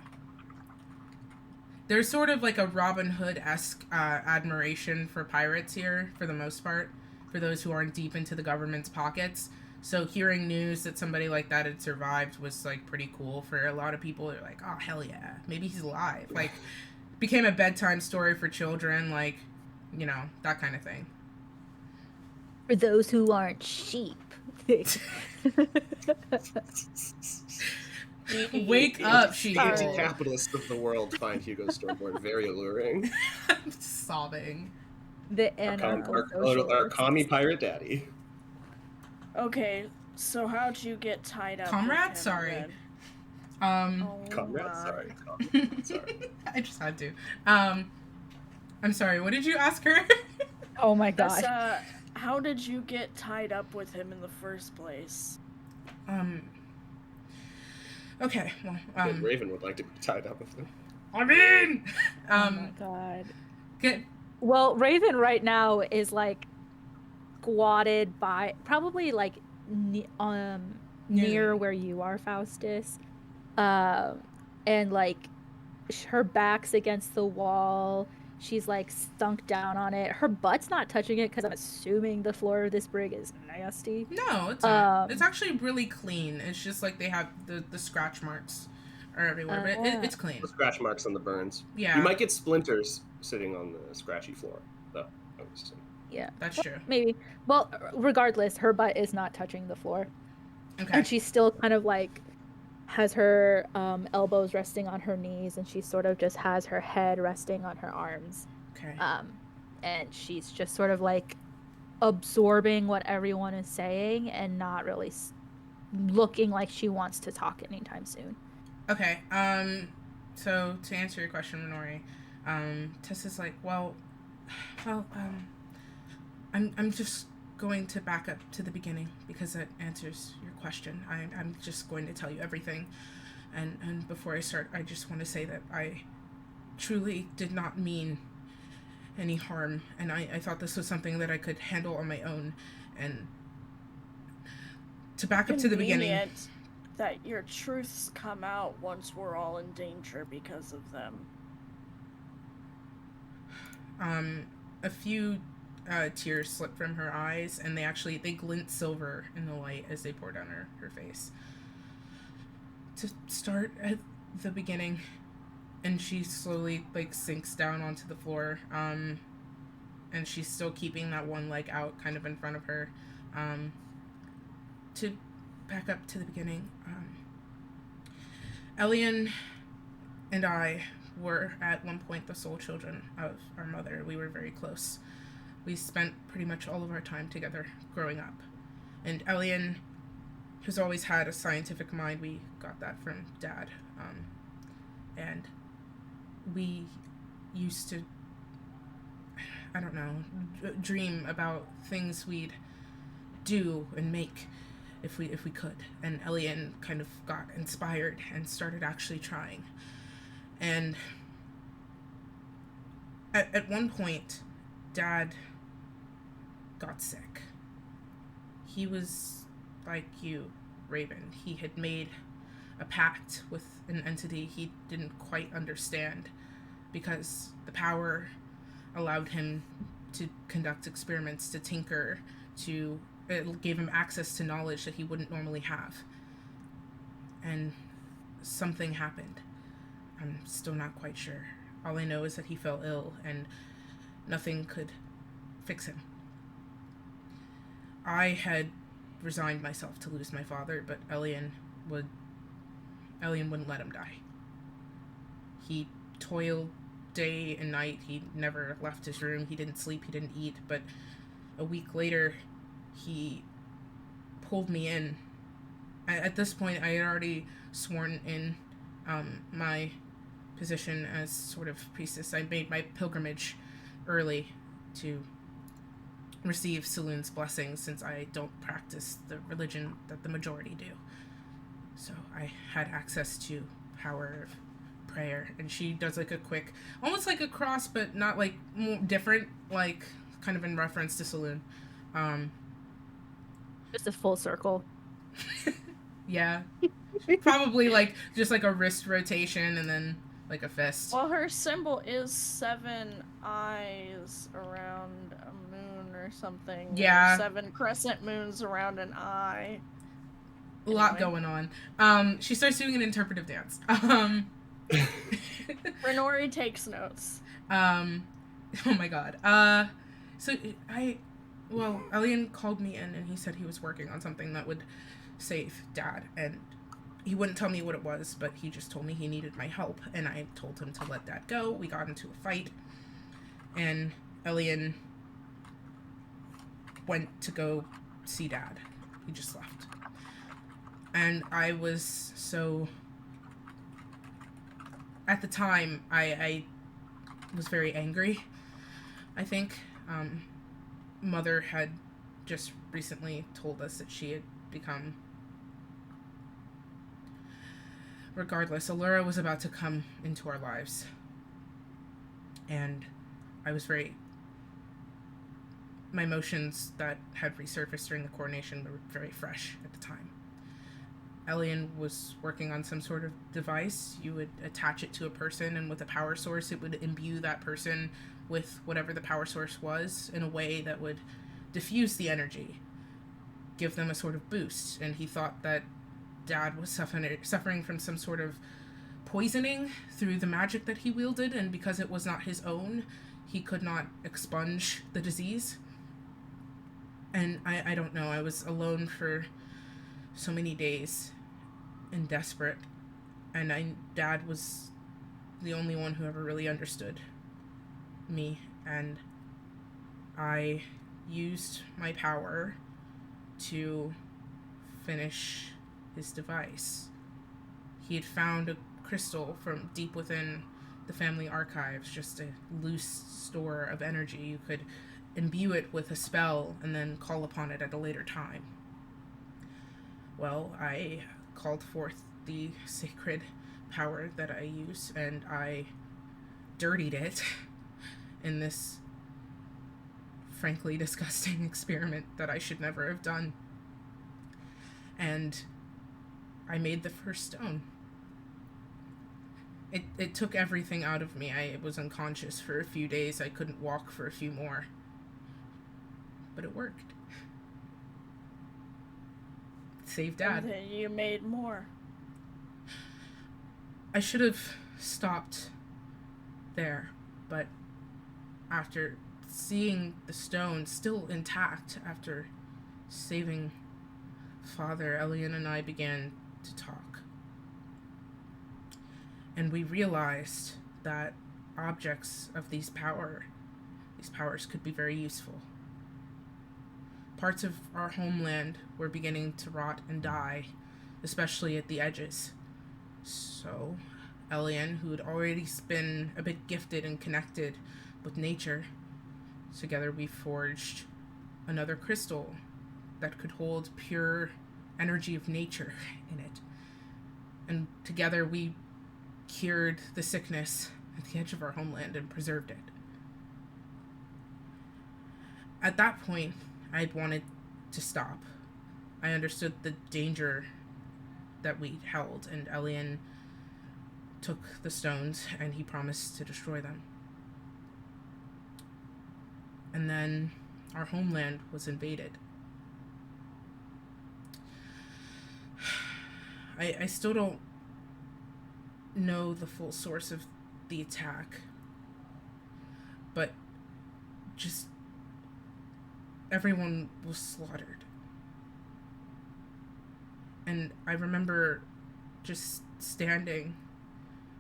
There's sort of like a Robin Hood-esque admiration for pirates here, for the most part, for those who aren't deep into the government's pockets. So hearing news that somebody like that had survived was, like, pretty cool for a lot of people. They're like, oh, hell yeah, maybe he's alive. Like, became a bedtime story for children, like, you know, that kind of thing. For those who aren't sheep. Wake up, sheep. Anti-capitalists of the world find Hugo Stormborn very alluring. I'm sobbing. The our commie pirate daddy. Okay, so how'd you get tied up? Comrade? Sorry. Comrade? Sorry. Sorry. I just had to. I'm sorry, what did you ask her? Oh my gosh. How did you get tied up with him in the first place? Okay, well, Raven would like to be tied up with him. I mean, oh my god. Get. Well, Raven right now is like squatted by probably like near where you are, Faustus, and like her back's against the wall. She's like sunk down on it. Her butt's not touching it because I'm assuming the floor of this brig is nasty. No, it's not. It's actually really clean. It's just like they have the scratch marks are everywhere, but it's clean. The scratch marks and the burns. Yeah. You might get splinters sitting on the scratchy floor, though. Yeah. That's true. Maybe. Well, regardless, her butt is not touching the floor. Okay. And she's still kind of like has her elbows resting on her knees, and she sort of just has her head resting on her arms. Okay. And she's just sort of like absorbing what everyone is saying and not really looking like she wants to talk anytime soon. Okay. So to answer your question, Minori, Tessa's like, I'm just going to back up to the beginning because that answers your question. I'm just going to tell you everything. And before I start, I just want to say that I truly did not mean any harm, and I thought this was something that I could handle on my own. And to back up to the beginning, that your truths come out once we're all in danger because of them. A few tears slip from her eyes, and they glint silver in the light as they pour down her face. To start at the beginning, and she slowly sinks down onto the floor, and she's still keeping that one leg out kind of in front of her. To back up to the beginning, Elian and I were at one point the sole children of our mother. We were very close. We spent pretty much all of our time together growing up. And Elian has always had a scientific mind. We got that from Dad. And we used to, I don't know, dream about things we'd do and make if we could. And Elian kind of got inspired and started actually trying. And at one point, Dad got sick. He was like you, Raven. He had made a pact with an entity he didn't quite understand because the power allowed him to conduct experiments, to tinker, it gave him access to knowledge that he wouldn't normally have. And something happened. I'm still not quite sure. All I know is that he fell ill and nothing could fix him. I had resigned myself to lose my father, but Elian wouldn't let him die. He toiled day and night. He never left his room. He didn't sleep. He didn't eat. But a week later, he pulled me in. At this point, I had already sworn in my position as sort of priestess. I made my pilgrimage early to receive Saloon's blessings, since I don't practice the religion that the majority do. So I had access to power of prayer, and she does like a quick, almost like a cross, but not like more different, like kind of in reference to Saloon. Just a full circle. Yeah. Probably like just like a wrist rotation and then like a fist. Well, her symbol is 7 eyes around a moon or something. Yeah. Or 7 crescent moons around an eye. A lot going on. She starts doing an interpretive dance. Renori takes notes. Oh my god. Elian called me in and he said he was working on something that would save Dad, and he wouldn't tell me what it was, but he just told me he needed my help, and I told him to let Dad go. We got into a fight, and Elian went to go see Dad. He just left. And I was so... At the time, I was very angry, I think. Mother had just recently told us that she had become... Regardless, Allura was about to come into our lives. And I was my emotions that had resurfaced during the coronation were very fresh at the time. Elian was working on some sort of device. You would attach it to a person, and with a power source, it would imbue that person with whatever the power source was in a way that would diffuse the energy, give them a sort of boost. And he thought that Dad was suffering from some sort of poisoning through the magic that he wielded, and because it was not his own, he could not expunge the disease. And I don't know, I was alone for so many days and desperate, and Dad was the only one who ever really understood me, and I used my power to finish his device. He had found a crystal from deep within the family archives, just a loose store of energy. You could imbue it with a spell and then call upon it at a later time. Well, I called forth the sacred power that I use, and I dirtied it in this frankly disgusting experiment that I should never have done. And I made the first stone. It took everything out of me. I was unconscious for a few days. I couldn't walk for a few more. But it worked. It saved Dad. And then you made more. I should have stopped there, but after seeing the stone still intact after saving Father, Elian and I began to talk. And we realized that objects of these powers could be very useful. Parts of our homeland were beginning to rot and die, especially at the edges. So, Elian, who had already been a bit gifted and connected with nature, together we forged another crystal that could hold pure energy of nature in it. And together we cured the sickness at the edge of our homeland and preserved it. At that point, I wanted to stop. I understood the danger that we held, and Elian took the stones and he promised to destroy them. And then our homeland was invaded. I still don't know the full source of the attack, but just everyone was slaughtered. And I remember just standing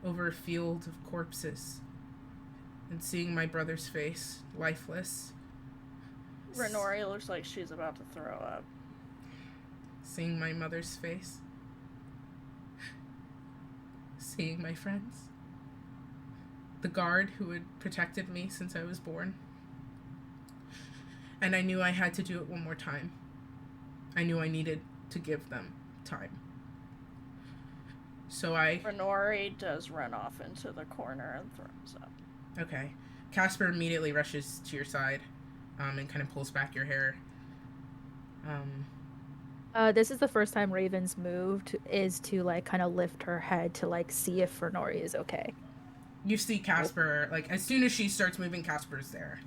over a field of corpses and seeing my brother's face, lifeless. Renori looks like she's about to throw up. Seeing my mother's face. Seeing my friends. The guard who had protected me since I was born. And I knew I had to do it one more time. I knew I needed to give them time. So Renori does run off into the corner and throws up. Okay. Casper immediately rushes to your side, and kind of pulls back your hair. This is the first time Raven's moved, is to, like, kind of lift her head to, like, see if Renori is okay. You see Casper, like, as soon as she starts moving, Casper's there.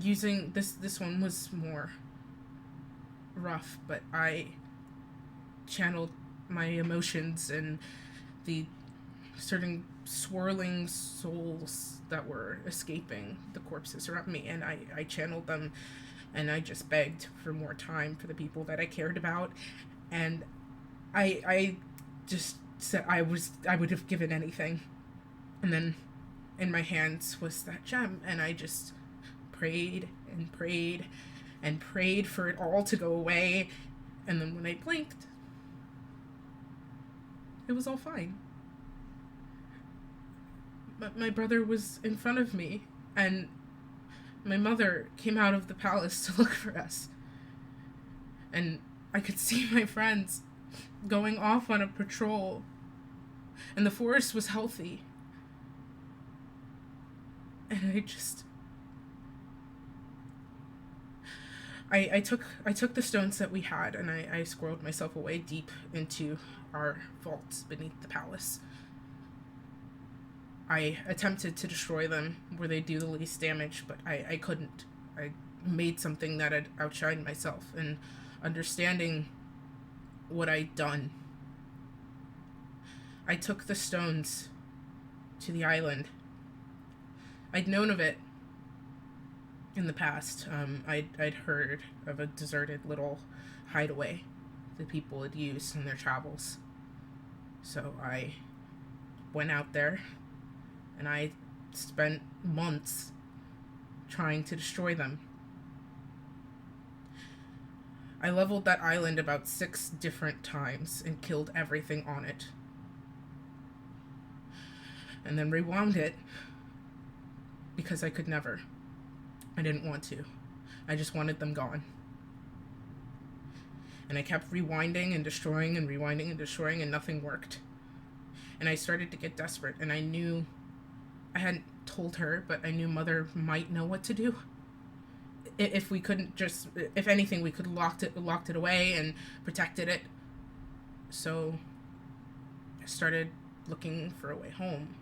Using this one was more rough, but I channeled my emotions and the certain swirling souls that were escaping the corpses around me, and I channeled them, and I just begged for more time for the people that I cared about, and I just said I would have given anything. And then in my hands was that gem, and I just prayed and prayed and prayed for it all to go away, and then when I blinked, it was all fine. But my brother was in front of me, and my mother came out of the palace to look for us. And I could see my friends going off on a patrol, and the forest was healthy. And I took the stones that we had, and I squirreled myself away deep into our vaults beneath the palace. I attempted to destroy them where they do the least damage, but I couldn't. I made something that had outshined myself, and understanding what I'd done, I took the stones to the island. I'd known of it in the past. I'd heard of a deserted little hideaway that people had used in their travels. So I went out there, and I spent months trying to destroy them. I leveled that island about 6 different times and killed everything on it. And then rewound it because I could never. I didn't want to. I just wanted them gone. And I kept rewinding and destroying and rewinding and destroying, and nothing worked. And I started to get desperate, and I knew, I hadn't told her, but I knew Mother might know what to do. If we couldn't just, if anything, we could locked it away and protected it. So I started looking for a way home.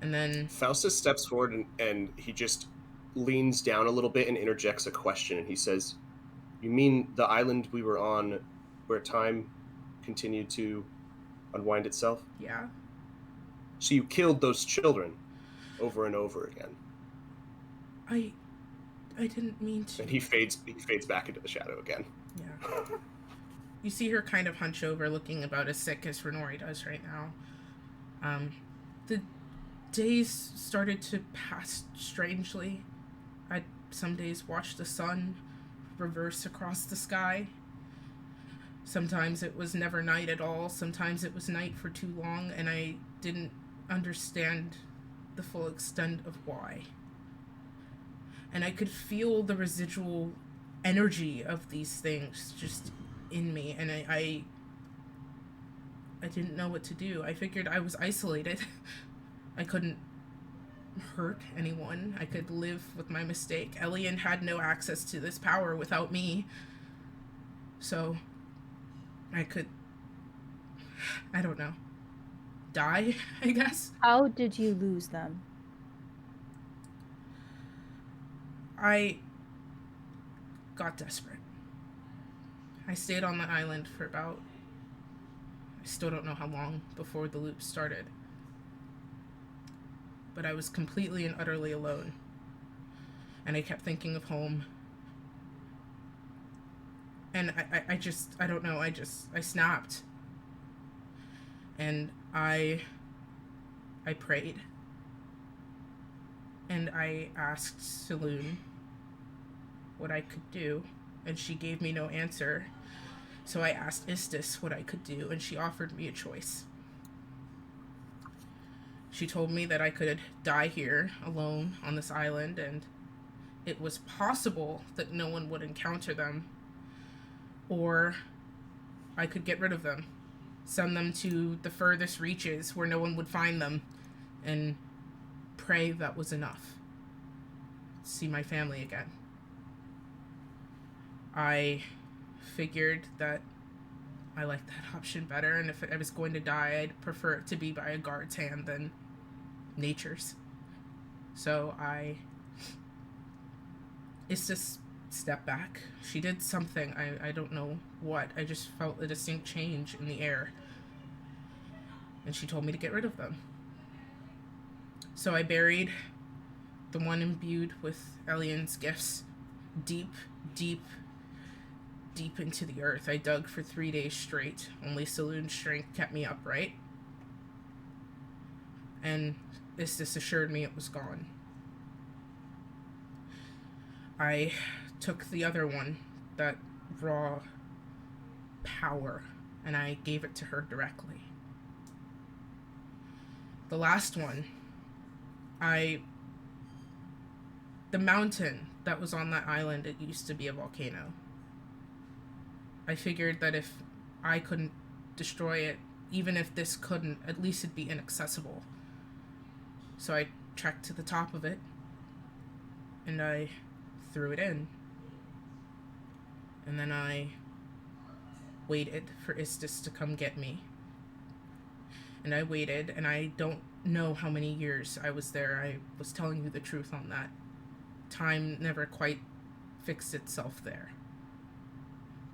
And then Faustus steps forward and he just leans down a little bit and interjects a question, and he says, "You mean the island we were on where time continued to unwind itself?" Yeah. So you killed those children over and over again. I didn't mean to. And he fades back into the shadow again. Yeah. You see her kind of hunch over, looking about as sick as Renori does right now. The days started to pass strangely. I'd some days watch the sun reverse across the sky. Sometimes it was never night at all. Sometimes it was night for too long, and I didn't understand the full extent of why. And I could feel the residual energy of these things just in me, and I didn't know what to do. I figured I was isolated. I couldn't hurt anyone. I could live with my mistake. Elian had no access to this power without me. So I could, I don't know, die, I guess. How did you lose them? I got desperate. I stayed on the island for I still don't know how long before the loop started. but I was completely and utterly alone. And I kept thinking of home. And I don't know, I snapped. And I prayed. And I asked Saloon what I could do, and she gave me no answer. So I asked Istis what I could do, and she offered me a choice. She told me that I could die here, alone, on this island, and it was possible that no one would encounter them, or I could get rid of them, send them to the furthest reaches where no one would find them, and pray that was enough. See my family again. I figured that I liked that option better, and if I was going to die, I'd prefer it to be by a guard's hand than nature's. So it's just step back. She did something, I don't know what. I just felt a distinct change in the air. And she told me to get rid of them. So I buried the one imbued with Elian's gifts deep, deep, deep into the earth. I dug for 3 days straight. Only Saloon's strength kept me upright. And Istis assured me it was gone. I took the other one, that raw power, and I gave it to her directly. The last one, the mountain that was on that island, it used to be a volcano. I figured that if I couldn't destroy it, even if this couldn't, at least it'd be inaccessible. So I trekked to the top of it, and I threw it in. And then I waited for Istis to come get me. And I waited, and I don't know how many years I was there. I was telling you the truth on that. Time never quite fixed itself there.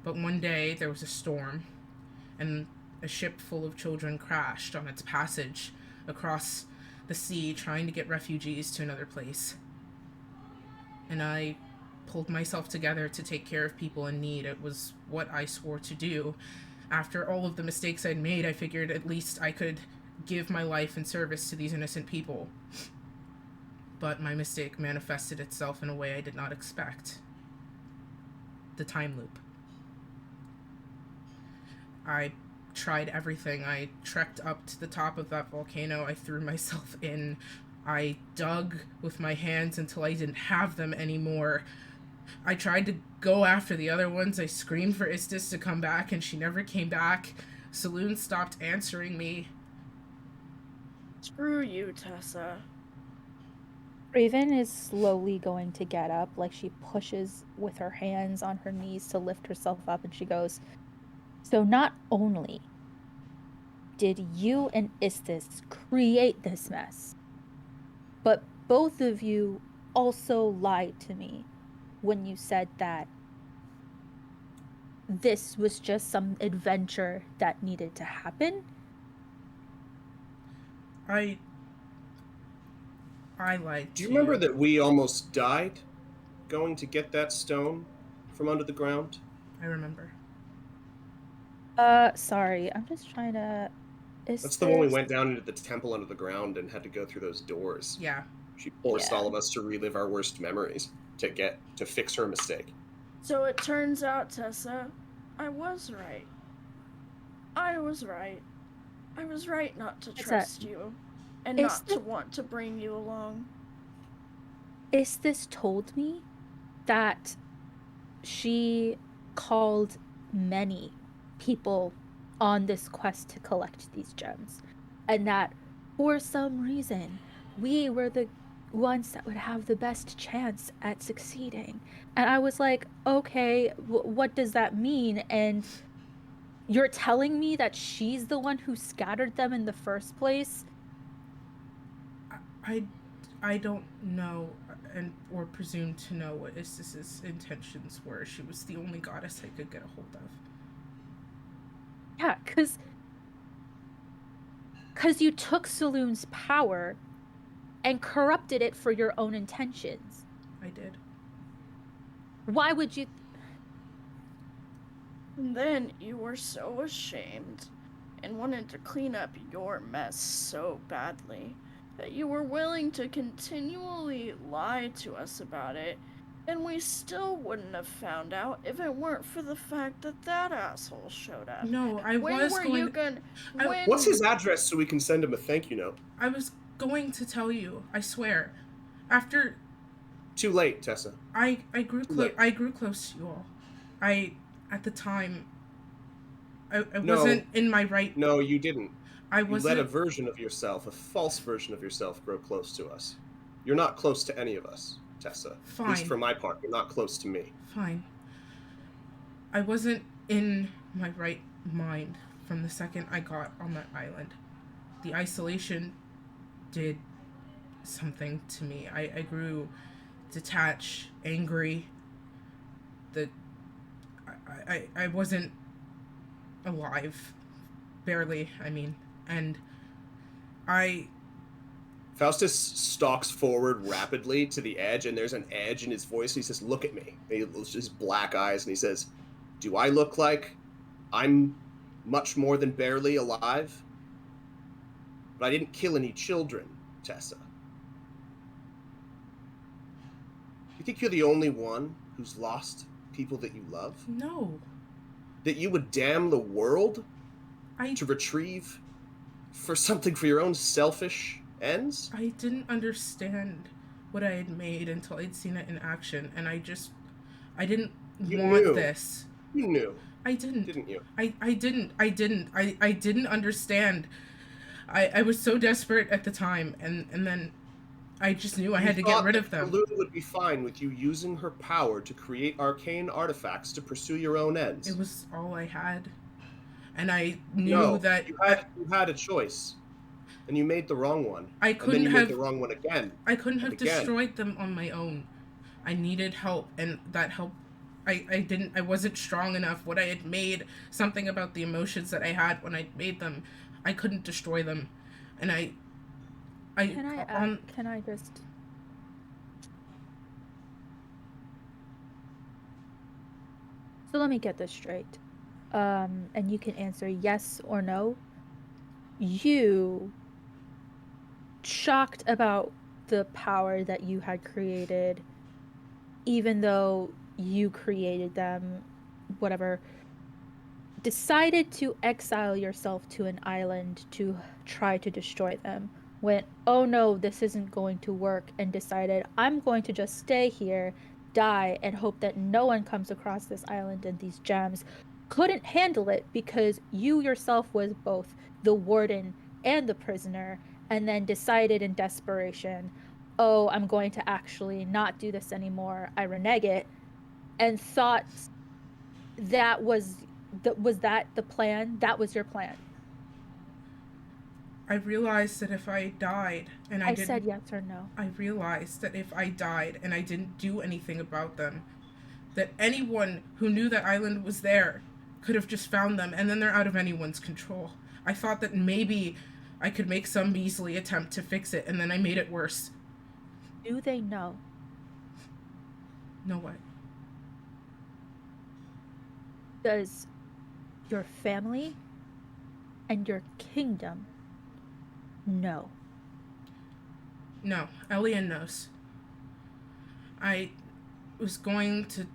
But one day there was a storm, and a ship full of children crashed on its passage across the sea trying to get refugees to another place. And I pulled myself together to take care of people in need. It was what I swore to do. After all of the mistakes I'd made, I figured at least I could give my life in service to these innocent people. But my mistake manifested itself in a way I did not expect. The time loop. I tried everything. I trekked up to the top of that volcano. I threw myself in. I dug with my hands until I didn't have them anymore. I tried to go after the other ones. I screamed for Istis to come back, and she never came back. Saloon stopped answering me. Screw you, Tessa. Raven is slowly going to get up, like she pushes with her hands on her knees to lift herself up, and she goes, "So not only did you and Istis create this mess, but both of you also lied to me when you said that this was just some adventure that needed to happen." I lied Do you to remember that we almost died going to get that stone from under the ground? I remember. Sorry, I'm just trying to... That's the one we went down into the temple under the ground and had to go through those doors. Yeah. She forced all of us to relive our worst memories to fix her mistake. So it turns out, Tessa, I was right. I was right. I was right not to trust you, and not to want to bring you along. Istis told me that she called many people on this quest to collect these gems, and that for some reason we were the ones that would have the best chance at succeeding. And I was like, okay, what does that mean? And you're telling me that she's the one who scattered them in the first place? I don't know or presume to know what Istis's intentions were. She was the only goddess I could get a hold of. Yeah, because you took Saloon's power and corrupted it for your own intentions. I did. Why would you... And then you were so ashamed and wanted to clean up your mess so badly that you were willing to continually lie to us about it, and we still wouldn't have found out if it weren't for the fact that that asshole showed up. No, I When was were going. you gonna... When... What's his address so we can send him a thank you note? I was going to tell you. I swear. After Too late, Tessa. I grew close. I grew close to you all. At the time. I No. wasn't in my right. No, you didn't. I You wasn't. let a version of yourself, a false version of yourself, grow close to us. You're not close to any of us, Tessa. Fine. At least for my part, you're not close to me. Fine. I wasn't in my right mind from the second I got on that island. The isolation did something to me. I grew detached, angry. I wasn't alive. Barely, I mean. And Faustus stalks forward rapidly to the edge, and there's an edge in his voice. He says, "Look at me." And he looks his black eyes, and he says, "Do I look like I'm much more than barely alive? But I didn't kill any children, Tessa. Do you think you're the only one who's lost people that you love? No. That you would damn the world I to retrieve for something for your own selfish ends?" I didn't understand what I had made until I'd seen it in action, and I didn't You want knew. this. You knew, I didn't. didn't you? I didn't understand. I was so desperate at the time, and then I just knew I had to get rid of them. Luna would be fine with you using her power to create arcane artifacts to pursue your own ends. It was all I had, and I knew No, that you had a choice, and you made the wrong one. I and then couldn't you have. made the wrong one again. I couldn't have and again. destroyed them on my own. I needed help, and that help. I wasn't strong enough. What I had made, something about the emotions that I had when I made them, I couldn't destroy them, and Can I just... So let me get this straight. And you can answer yes or no. You shocked about the power that you had created, even though you created them, whatever, decided to exile yourself to an island to try to destroy them, went, oh no, this isn't going to work, and decided, I'm going to just stay here, die, and hope that no one comes across this island and these gems. Couldn't handle it because you yourself was both the warden and the prisoner, and then decided in desperation, oh, I'm going to actually not do this anymore, I renege it, and thought that was that the plan? That was your plan? I realized that if I died and I didn't, said yes or no. I realized that if I died and I didn't do anything about them, that anyone who knew that island was there could have just found them, and then they're out of anyone's control. I thought that maybe I could make some measly attempt to fix it, and then I made it worse. Do they know? No way. Does your family and your kingdom know? No, Elian knows. I was going to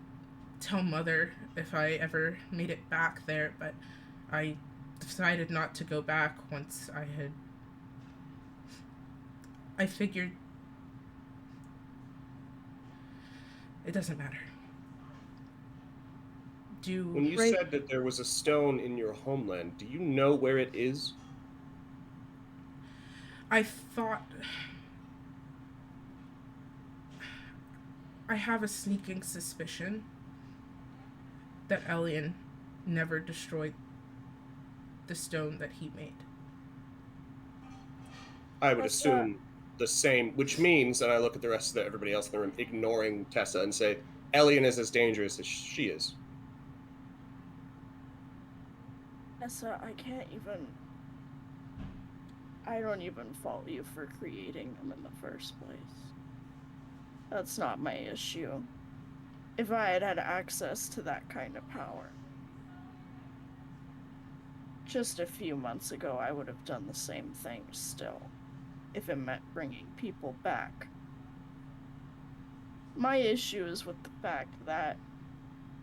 tell Mother if I ever made it back there, but I decided not to go back once I figured it doesn't matter. When you said that there was a stone in your homeland, do you know where it is? I thought... I have a sneaking suspicion that Elian never destroyed the stone that he made. I would assume the same, which means, and I look at the rest of everybody else in the room, ignoring Tessa, and say, Elian is as dangerous as she is. Tessa, I can't even... I don't even fault you for creating them in the first place. That's not my issue. If I had had access to that kind of power, just a few months ago, I would have done the same thing still, if it meant bringing people back. My issue is with the fact that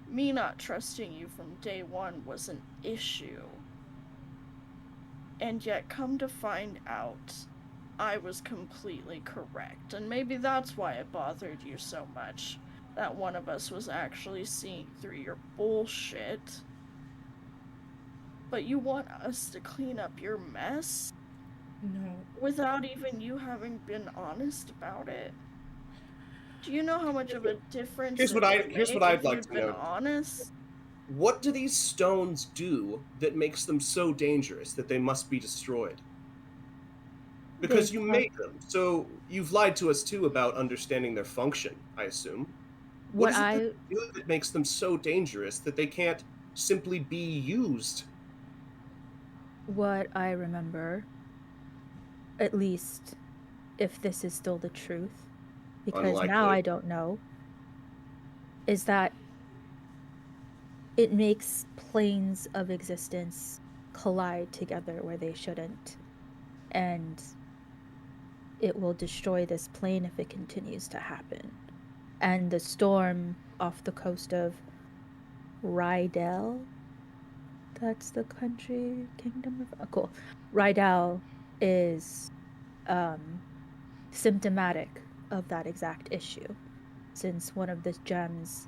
me not trusting you from day one was an issue. And yet, come to find out, I was completely correct. And maybe that's why it bothered you so much, that one of us was actually seeing through your bullshit. But you want us to clean up your mess? No. Without even you having been honest about it? Do you know how much of a difference Here's what I'd like to know. Honest? What do these stones do that makes them so dangerous that they must be destroyed? Because you made them, so you've lied to us too about understanding their function, I assume. What is it that makes them so dangerous that they can't simply be used? What I remember, at least if this is still the truth, because Unlikely. now I don't know, is that it makes planes of existence collide together where they shouldn't. And it will destroy this plane if it continues to happen. And the storm off the coast of Rydell, that's the kingdom of... Oh, cool. Rydell is symptomatic of that exact issue, since one of the gems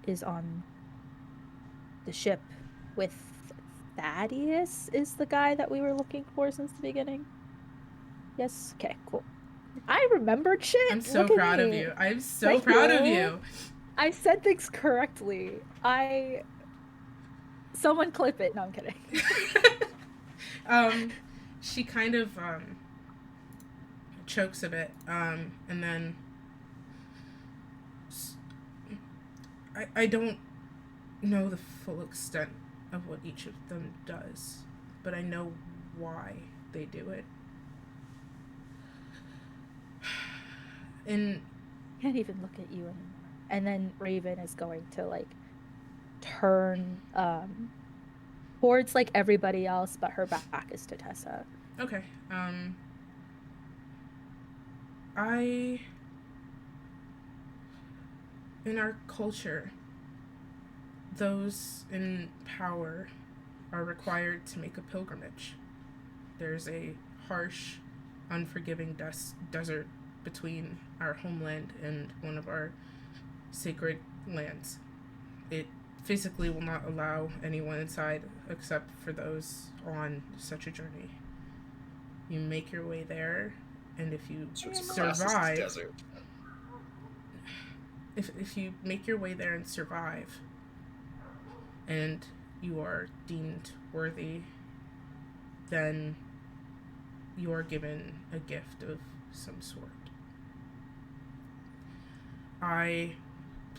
is on the ship with Thaddeus, is the guy that we were looking for since the beginning. Yes? Okay, cool. I remembered shit. I'm so proud of you. I'm so proud of you. I said things correctly. Someone clip it. No, I'm kidding. She kind of chokes a bit, and then I don't know the full extent of what each of them does, but I know why they do it. And can't even look at you anymore. And then Raven is going to like turn towards like everybody else, but her back is to Tessa. Okay. In our culture, those in power are required to make a pilgrimage. There's a harsh, unforgiving desert between our homeland and one of our sacred lands. It physically will not allow anyone inside except for those on such a journey. You make your way there, and if you survive, if you make your way there and survive, and you are deemed worthy, then you are given a gift of some sort.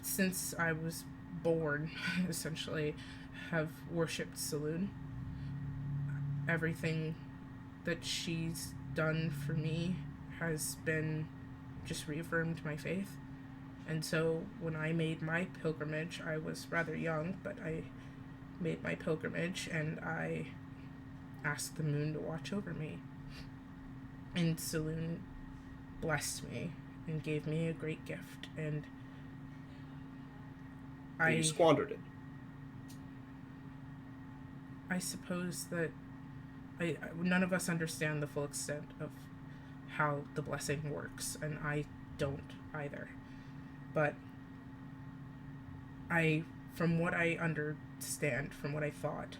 Since I was born, essentially, have worshipped Saloon. Everything that she's done for me has been just reaffirmed my faith. And so when I made my pilgrimage, I was rather young, but I made my pilgrimage and I asked the moon to watch over me. And Saloon blessed me and gave me a great gift, and you squandered it. I suppose that none of us understand the full extent of how the blessing works, and I don't either. But from what I understand, from what I thought,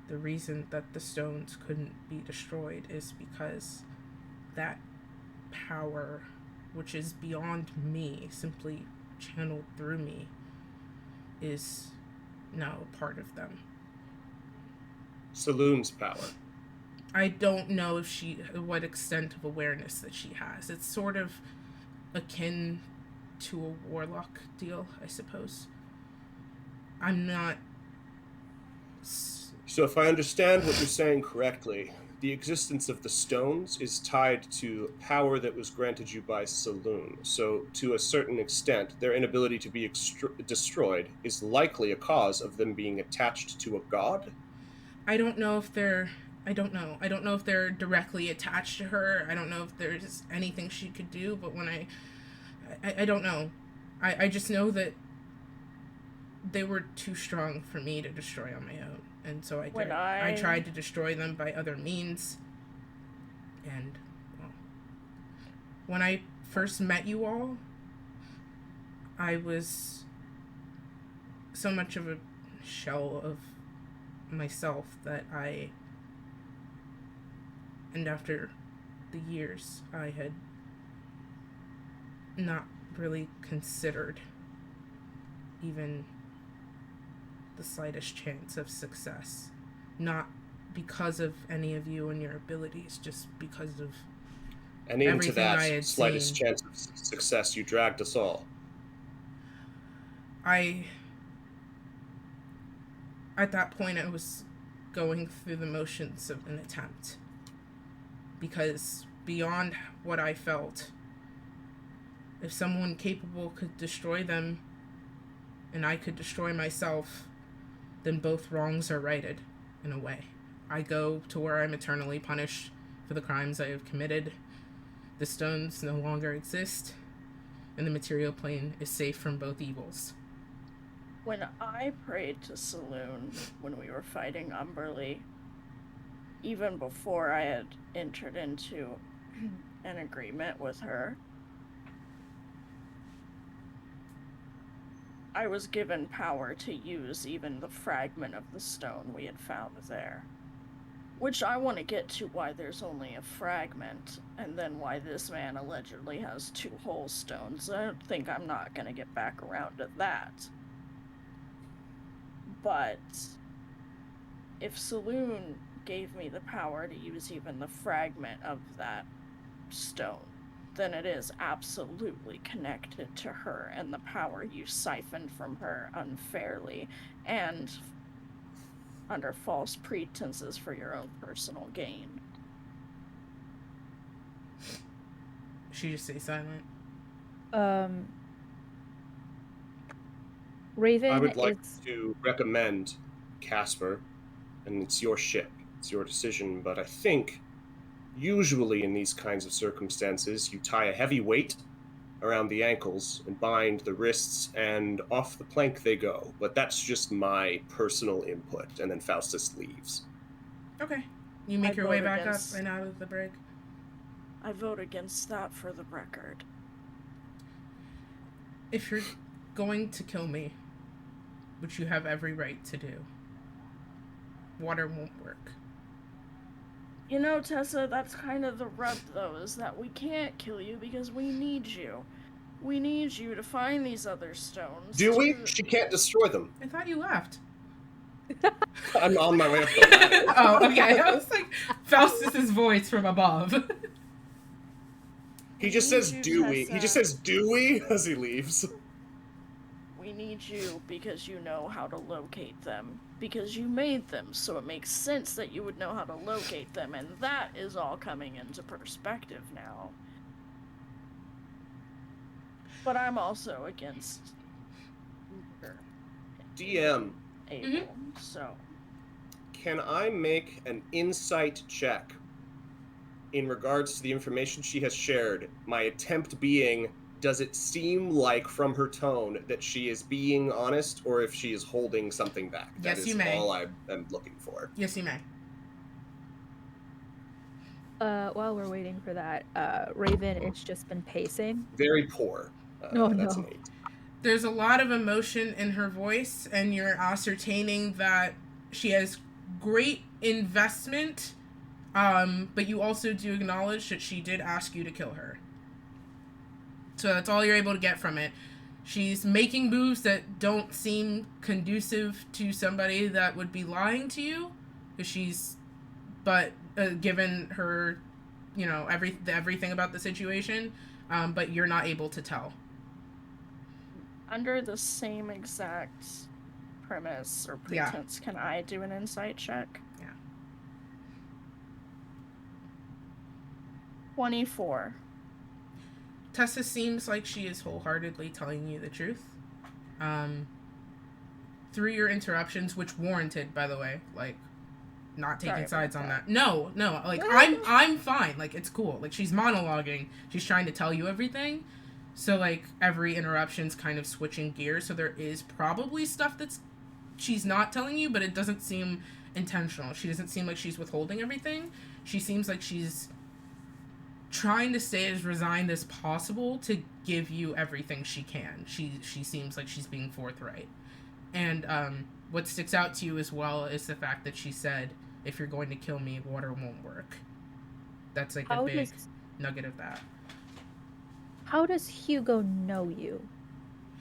the reason that the stones couldn't be destroyed is because that power, which is beyond me, simply channeled through me, is now part of them. Saloon's power. I don't know what extent of awareness that she has. It's sort of akin to a warlock deal, I suppose. I'm not... So if I understand what you're saying correctly, the existence of the stones is tied to power that was granted you by Saloon. So, to a certain extent, their inability to be destroyed is likely a cause of them being attached to a god. I don't know if they're. I don't know. I don't know if they're directly attached to her. I don't know if there's anything she could do. But when I don't know. I just know that they were too strong for me to destroy on my own. And so I tried to destroy them by other means. And, well, when I first met you all, I was so much of a shell of myself that and after the years, I had not really considered even the slightest chance of success. Not because of any of you and your abilities, just because of and into everything that I had slightest seen. chance of success, you dragged us all. At that point, I was going through the motions of an attempt. Because beyond what I felt, if someone capable could destroy them, and I could destroy myself, then both wrongs are righted, in a way. I go to where I'm eternally punished for the crimes I have committed. The stones no longer exist, and the material plane is safe from both evils. When I prayed to Saloon when we were fighting Umberly, even before I had entered into an agreement with her, I was given power to use even the fragment of the stone we had found there. Which I want to get to why there's only a fragment, and then why this man allegedly has 2 whole stones. I don't think I'm not going to get back around to that. But if Saloon gave me the power to use even the fragment of that stone, then it is absolutely connected to her and the power you siphoned from her unfairly and under false pretenses for your own personal gain. She just stay silent. Raven I would like to recommend Casper, and it's your ship, it's your decision, but I think usually in these kinds of circumstances, you tie a heavy weight around the ankles and bind the wrists, and off the plank they go. But that's just my personal input, and then Faustus leaves. Okay. You make your way back up and out of the brig. I vote against that for the record. If you're going to kill me, which you have every right to do, water won't work. You know, Tessa, that's kind of the rub, though, is that we can't kill you because we need you. We need you to find these other stones. Do we? She can't destroy them. I thought you left. I'm on my way up the ladder. Oh, okay. I was like, Faustus's voice from above. He just says, do we? He just says, do we? As he leaves. We need you because you know how to locate them. Because you made them, so it makes sense that you would know how to locate them, and that is all coming into perspective now. But I'm also against DM. Able, so. Can I make an insight check in regards to the information she has shared? My attempt being, does it seem like from her tone that she is being honest, or if she is holding something back? Yes, you may. That is all I am looking for. Yes, you may. While we're waiting for that, Raven, it's just been pacing. Very poor. That's an 8. There's a lot of emotion in her voice, and you're ascertaining that she has great investment, but you also do acknowledge that she did ask you to kill her. So that's all you're able to get from it. She's making moves that don't seem conducive to somebody that would be lying to you, but given her, everything about the situation, but you're not able to tell. Under the same exact premise or pretense, can I do an insight check? Yeah. 24. Tessa seems like she is wholeheartedly telling you the truth. Through your interruptions, which warranted, by the way, like, not taking sides on that. No, like, I'm fine. Like, it's cool. Like, she's monologuing. She's trying to tell you everything. So, like, every interruption's kind of switching gears. So there is probably stuff that's she's not telling you, but it doesn't seem intentional. She doesn't seem like she's withholding everything. She seems like she's trying to stay as resigned as possible to give you everything she can. She seems like she's being forthright. And what sticks out to you as well is the fact that she said, if you're going to kill me, water won't work. That's like a big nugget of that. How does Hugo know you?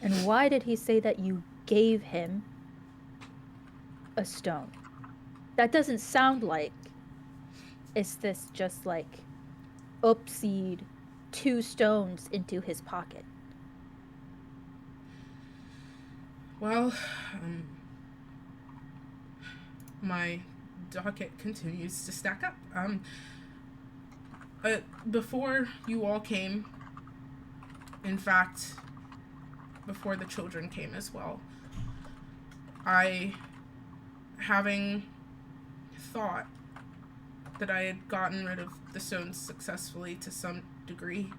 And why did he say that you gave him a stone? That doesn't sound like, is this just like oopsied 2 stones into his pocket? Well, my docket continues to stack up. Before you all came, in fact, before the children came as well, having thought that I had gotten rid of the stones successfully to some degree,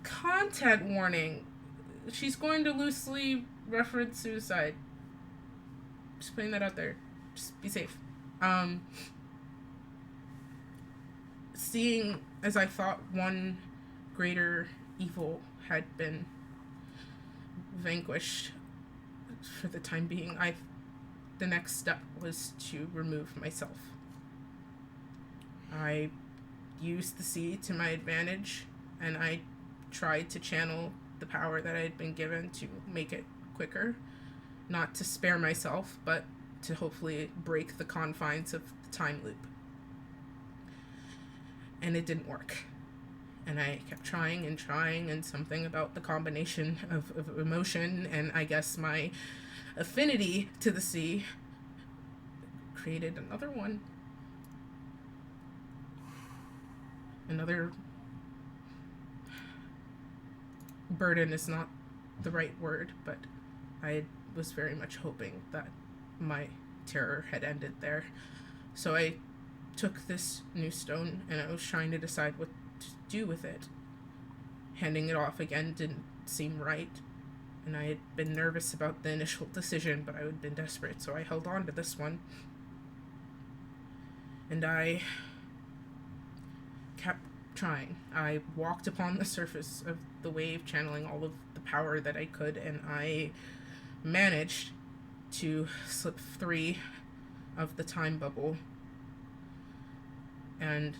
content warning. She's going to loosely reference suicide. Just putting that out there. Just be safe. Seeing as I thought one greater evil had been vanquished for the time being, the next step was to remove myself. I used the sea to my advantage, and I tried to channel the power that I had been given to make it quicker. Not to spare myself, but to hopefully break the confines of the time loop. And it didn't work. And I kept trying, and something about the combination of emotion and I guess my affinity to the sea created another one. Another burden is not the right word, but I was very much hoping that my terror had ended there. So I took this new stone and I was trying to decide what to do with it. Handing it off again didn't seem right, and I had been nervous about the initial decision, but I had been desperate, so I held on to this one. And I kept trying. I walked upon the surface of the wave, channeling all of the power that I could, and I managed to slip 3 of the time bubble. And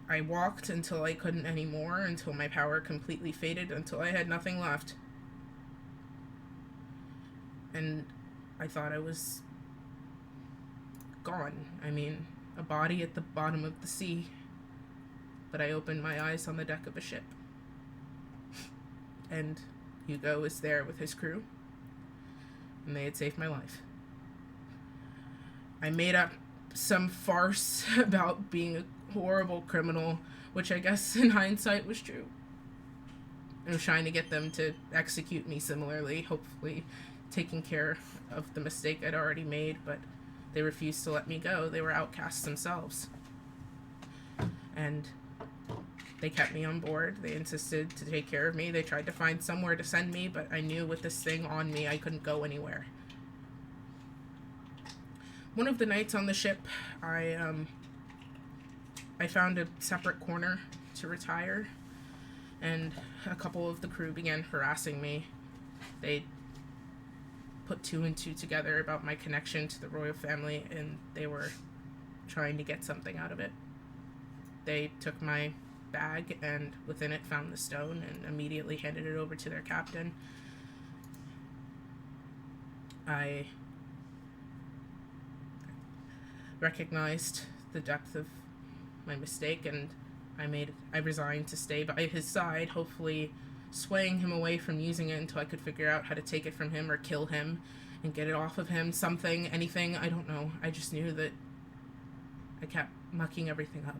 I walked until I couldn't anymore, until my power completely faded, until I had nothing left. And I thought I was gone. I mean, a body at the bottom of the sea. But I opened my eyes on the deck of a ship. And Hugo was there with his crew. And they had saved my life. I made up some farce about being a horrible criminal, which I guess in hindsight was true. I was trying to get them to execute me similarly, hopefully taking care of the mistake I'd already made, but they refused to let me go. They were outcasts themselves. And they kept me on board. They insisted to take care of me. They tried to find somewhere to send me, but I knew with this thing on me, I couldn't go anywhere. One of the nights on the ship, I found a separate corner to retire, and a couple of the crew began harassing me. They put 2 and 2 together about my connection to the royal family, and they were trying to get something out of it. They took my bag and within it found the stone and immediately handed it over to their captain. I recognized the depth of my mistake, and I resigned to stay by his side, hopefully swaying him away from using it until I could figure out how to take it from him or kill him and get it off of him. Something, anything, I don't know. I just knew that I kept mucking everything up.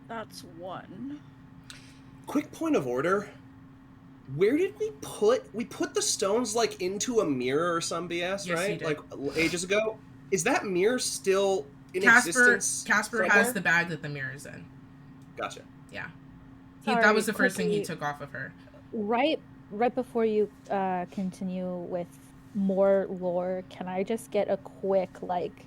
That's one. Quick point of order. Where did we put the stones, like, into a mirror or some BS, Yes, right? you did. Like, ages ago? Is that mirror still in existence? Casper somewhere? has the bag that the mirror's in. Gotcha. Yeah. Sorry, That was the first thing he quickly, took off of her. right before you continue with more lore, can I just get a quick, like,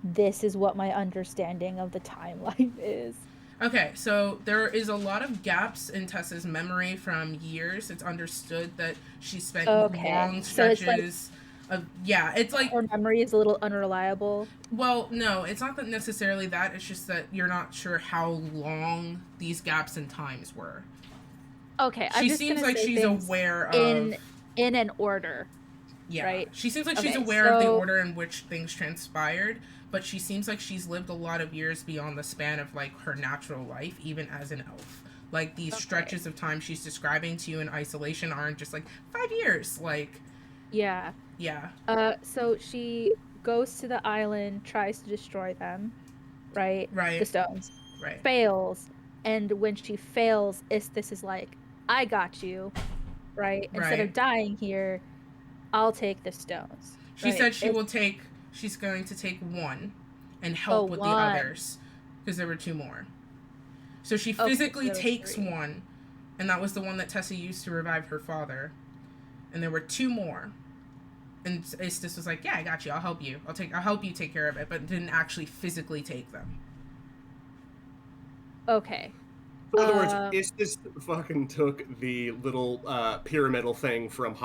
this is what my understanding of the timeline is? Okay, so there is a lot of gaps in Tessa's memory from years. It's understood that she spent Okay, long so it's like stretches of, yeah, it's like, her memory is a little unreliable. well, no, it's not that necessarily that. It's just that you're not sure how long these gaps in times were. Okay, I'm She just seems gonna like say she's things aware of, in an order. yeah. right? She seems like she's Okay, aware of the so- order in which things transpired, but she seems like she's lived a lot of years beyond the span of, like, her natural life, even as an elf. Like, these Okay. stretches of time she's describing to you in isolation aren't just, like, 5 years. Like, Yeah. yeah. So she goes to the island, tries to destroy them, right? Right. The stones. Right. Fails. And when she fails, this is like, I got you, right? Instead Right. of dying here, I'll take the stones. She right? said It's- she's going to take one and help with the one. others, because there were 2 more. So she Okay, physically so there were takes 3. one, and that was the one that Tessa used to revive her father. And there were 2 more. And Istis was like, yeah, I got you. I'll help you. I'll help you take care of it, but didn't actually physically take them. Okay. In other words, Um, Istis fucking took the little pyramidal thing from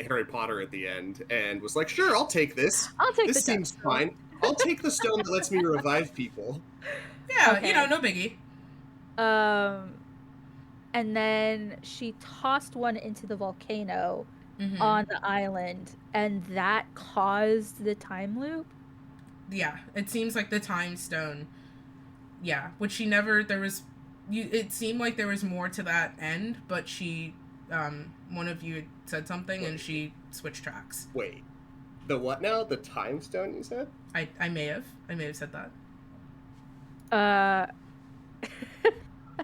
Harry Potter at the end and was like, sure, I'll take this. I'll take This the seems stone. fine. I'll take the stone that lets me revive people. Yeah, Okay. no biggie. And then she tossed one into the volcano Mm-hmm. on the island, and that caused the time loop. Yeah, it seems like the time stone. Yeah, which she never. It seemed like there was more to that end, but one of you had said something, and she switched tracks. Wait, the what now? The time stone, you said? I may have said that.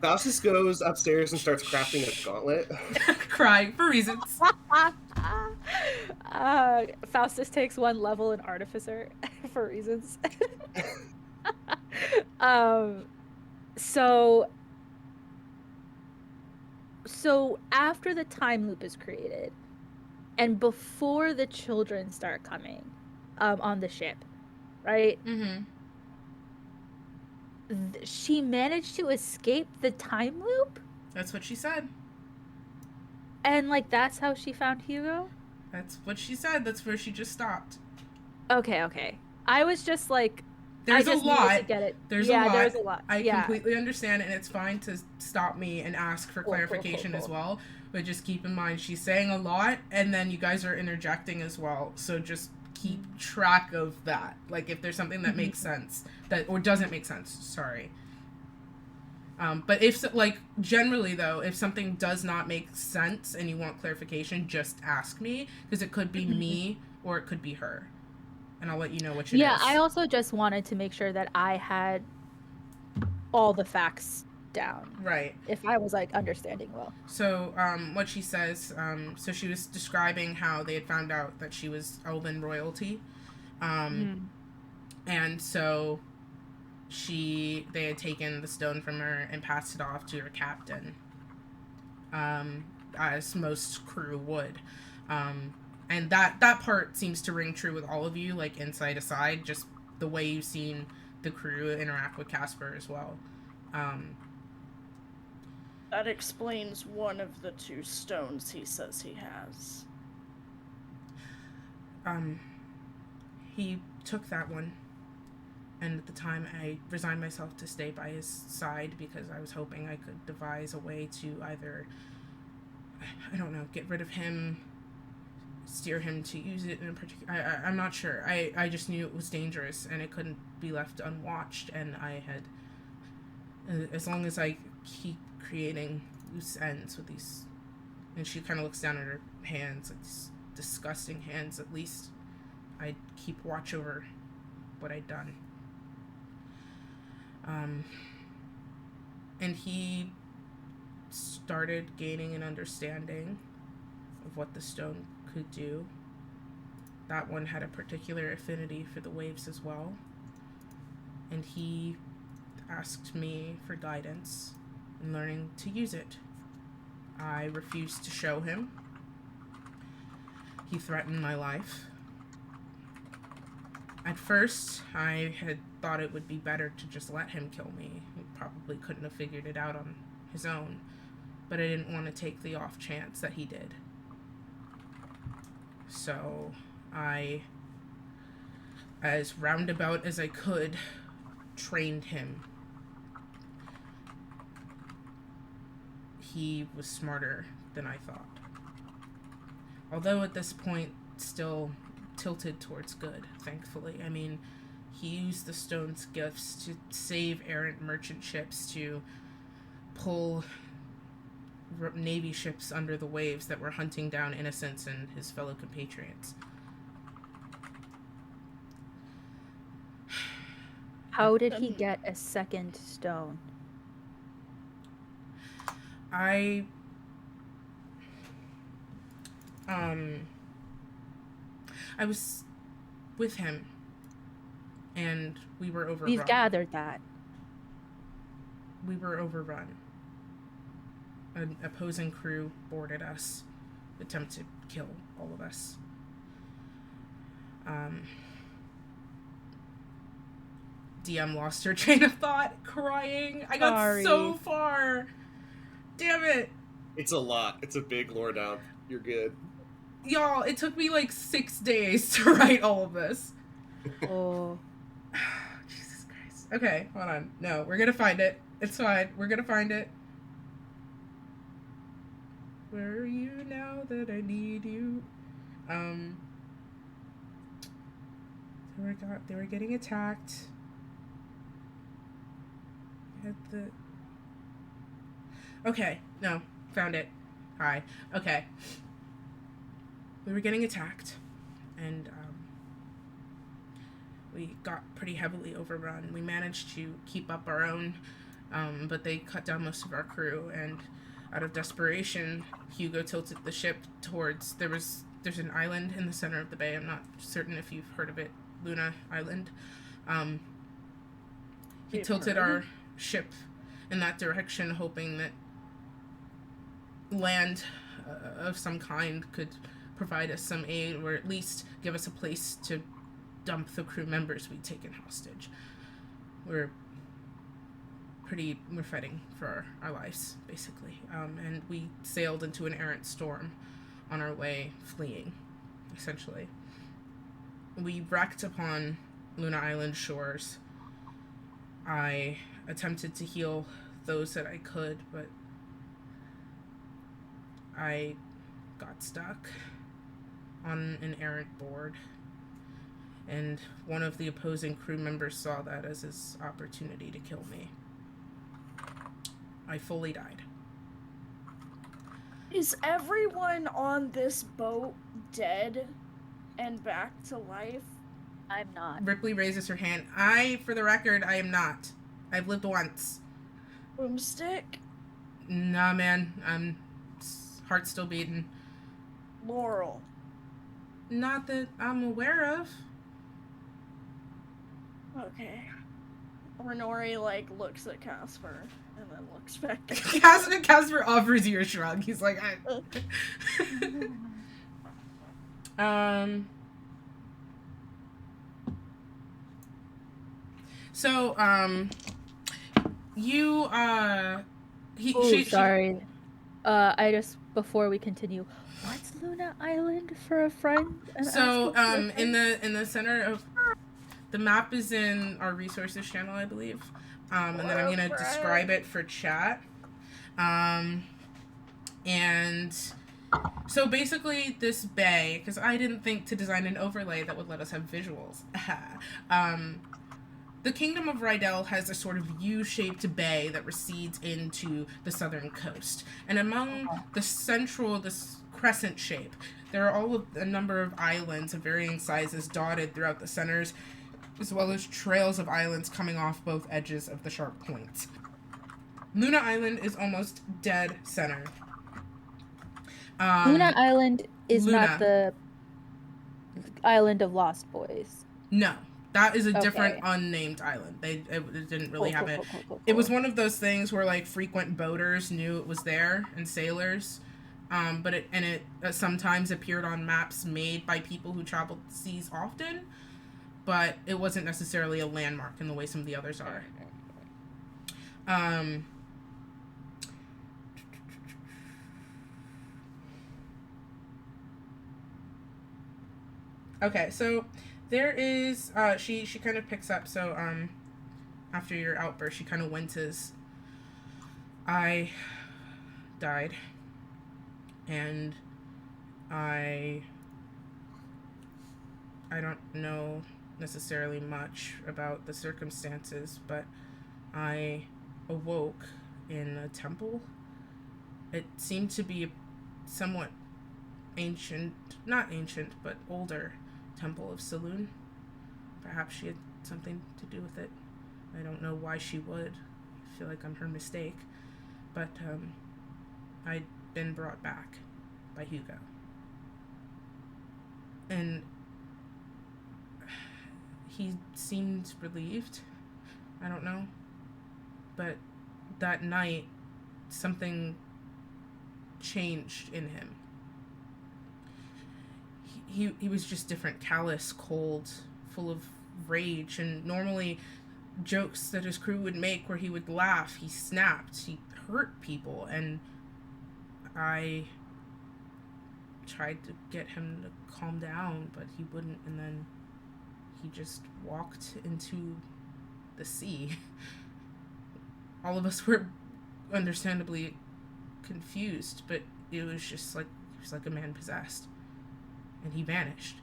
Faustus goes upstairs and starts crafting a gauntlet. Crying for reasons. Faustus takes 1 level in Artificer for reasons. So after the time loop is created, and before the children start coming, on the ship, right? Mm-hmm. She managed to escape the time loop, That's what she said. and like that's how she found Hugo. That's what she said. That's where she just stopped. Okay. I was just like, There's I just a needed lot. to get it. There's There's a a lot. I completely understand, and it's fine to stop me and ask for Cool, clarification cool. as well. But just keep in mind, she's saying a lot, and then you guys are interjecting as well. So just keep track of that. Like, if there's something that makes sense, or doesn't make sense, sorry. But generally though, if something does not make sense and you want clarification, just ask me, because it could be me or it could be her. And I'll let you know which it is. Yeah, I also just wanted to make sure that I had all the facts down. Right. If I was like understanding well. So, what she says, so she was describing how they had found out that she was Elven royalty. And so they had taken the stone from her and passed it off to her captain. As most crew would. And that part seems to ring true with all of you, like inside aside, just the way you've seen the crew interact with Casper as well. That explains one of the 2 stones he says he has. He took that one, and at the time I resigned myself to stay by his side because I was hoping I could devise a way to either, I don't know, get rid of him, steer him to use it in a particular... I'm not sure. I just knew it was dangerous and it couldn't be left unwatched, and I had... As long as I keep creating loose ends with these... And she kind of looks down at her hands, like disgusting hands, at least I'd keep watch over what I'd done. And he started gaining an understanding of what the stone could do. That one had a particular affinity for the waves as well. And he asked me for guidance in learning to use it. I refused to show him. He threatened my life. At first, I had thought it would be better to just let him kill me. He probably couldn't have figured it out on his own, but I didn't want to take the off chance that he did. So I, as roundabout as I could, trained him. He was smarter than I thought. Although at this point, still tilted towards good, thankfully. I mean, he used the stone's gifts to save errant merchant ships, to pull Navy ships under the waves that were hunting down innocents and his fellow compatriots. How did he get a second stone? I was with him, and we were overrun. We've gathered that. We were overrun. An opposing crew boarded us, attempted to kill all of us. DM lost her train of thought, crying. I got Sorry. so far. Damn it. It's a lot. It's a big lore dump. You're good. Y'all, it took me like 6 days to write all of this. Oh. Jesus Christ. Okay, hold on. No, we're gonna find it. It's fine. We're gonna find it. Where are you now that I need you? They were getting attacked. Okay, no, found it. Hi. Okay. We were getting attacked, and we got pretty heavily overrun. We managed to keep up our own, but they cut down most of our crew, and out of desperation, Hugo tilted the ship towards, there's an island in the center of the bay. I'm not certain if you've heard of it, Luna Island. He tilted our ship in that direction, hoping that land of some kind could provide us some aid, or at least give us a place to dump the crew members we'd taken hostage. We're fighting for our lives, basically. And we sailed into an errant storm on our way fleeing, essentially. We wrecked upon Luna Island shores. I attempted to heal those that I could, but I got stuck on an errant board, and one of the opposing crew members saw that as his opportunity to kill me. I fully died. Is everyone on this boat dead and back to life? I'm not. Ripley raises her hand. For the record, I am not. I've lived once. Boomstick? Nah, man. Heart's still beating. Laurel? Not that I'm aware of. Okay. Renori, looks at Casper and then looks back at Casper offers you a shrug. He's like, So, you, sorry. I just, before we continue, what's Luna Island for a friend? So, in the center of the map is in our resources channel, I believe. And then I'm gonna describe it for chat. And so basically this bay, because I didn't think to design an overlay that would let us have visuals. The Kingdom of Rydell has a sort of U-shaped bay that recedes into the southern coast. And among this crescent shape, There are a number of islands of varying sizes dotted throughout the centers, as well as trails of islands coming off both edges of the sharp points. Luna Island is almost dead center. Luna Island is Luna. not the island of Lost Boys. No, that is a Okay. different unnamed island. It didn't really have it. Cool. It was one of those things where like frequent boaters knew it was there and sailors, but it sometimes appeared on maps made by people who traveled the seas often, but it wasn't necessarily a landmark in the way some of the others are. Okay, so there is she kind of picks up. So after your outburst, she kind of winces. I died, and I don't know necessarily much about the circumstances, but I awoke in a temple. It seemed to be a somewhat ancient, not ancient, but older temple of Saloon. Perhaps she had something to do with it. I don't know why she would. I feel like I'm her mistake. But I'd been brought back by Hugo. And he seemed relieved. I don't know. But that night, something changed in him. He was just different, callous, cold, full of rage, and normally jokes that his crew would make where he would laugh, he snapped, he hurt people, and I tried to get him to calm down, but he wouldn't, and then he just walked into the sea. All of us were understandably confused, but it was just like, he was like a man possessed. And he vanished.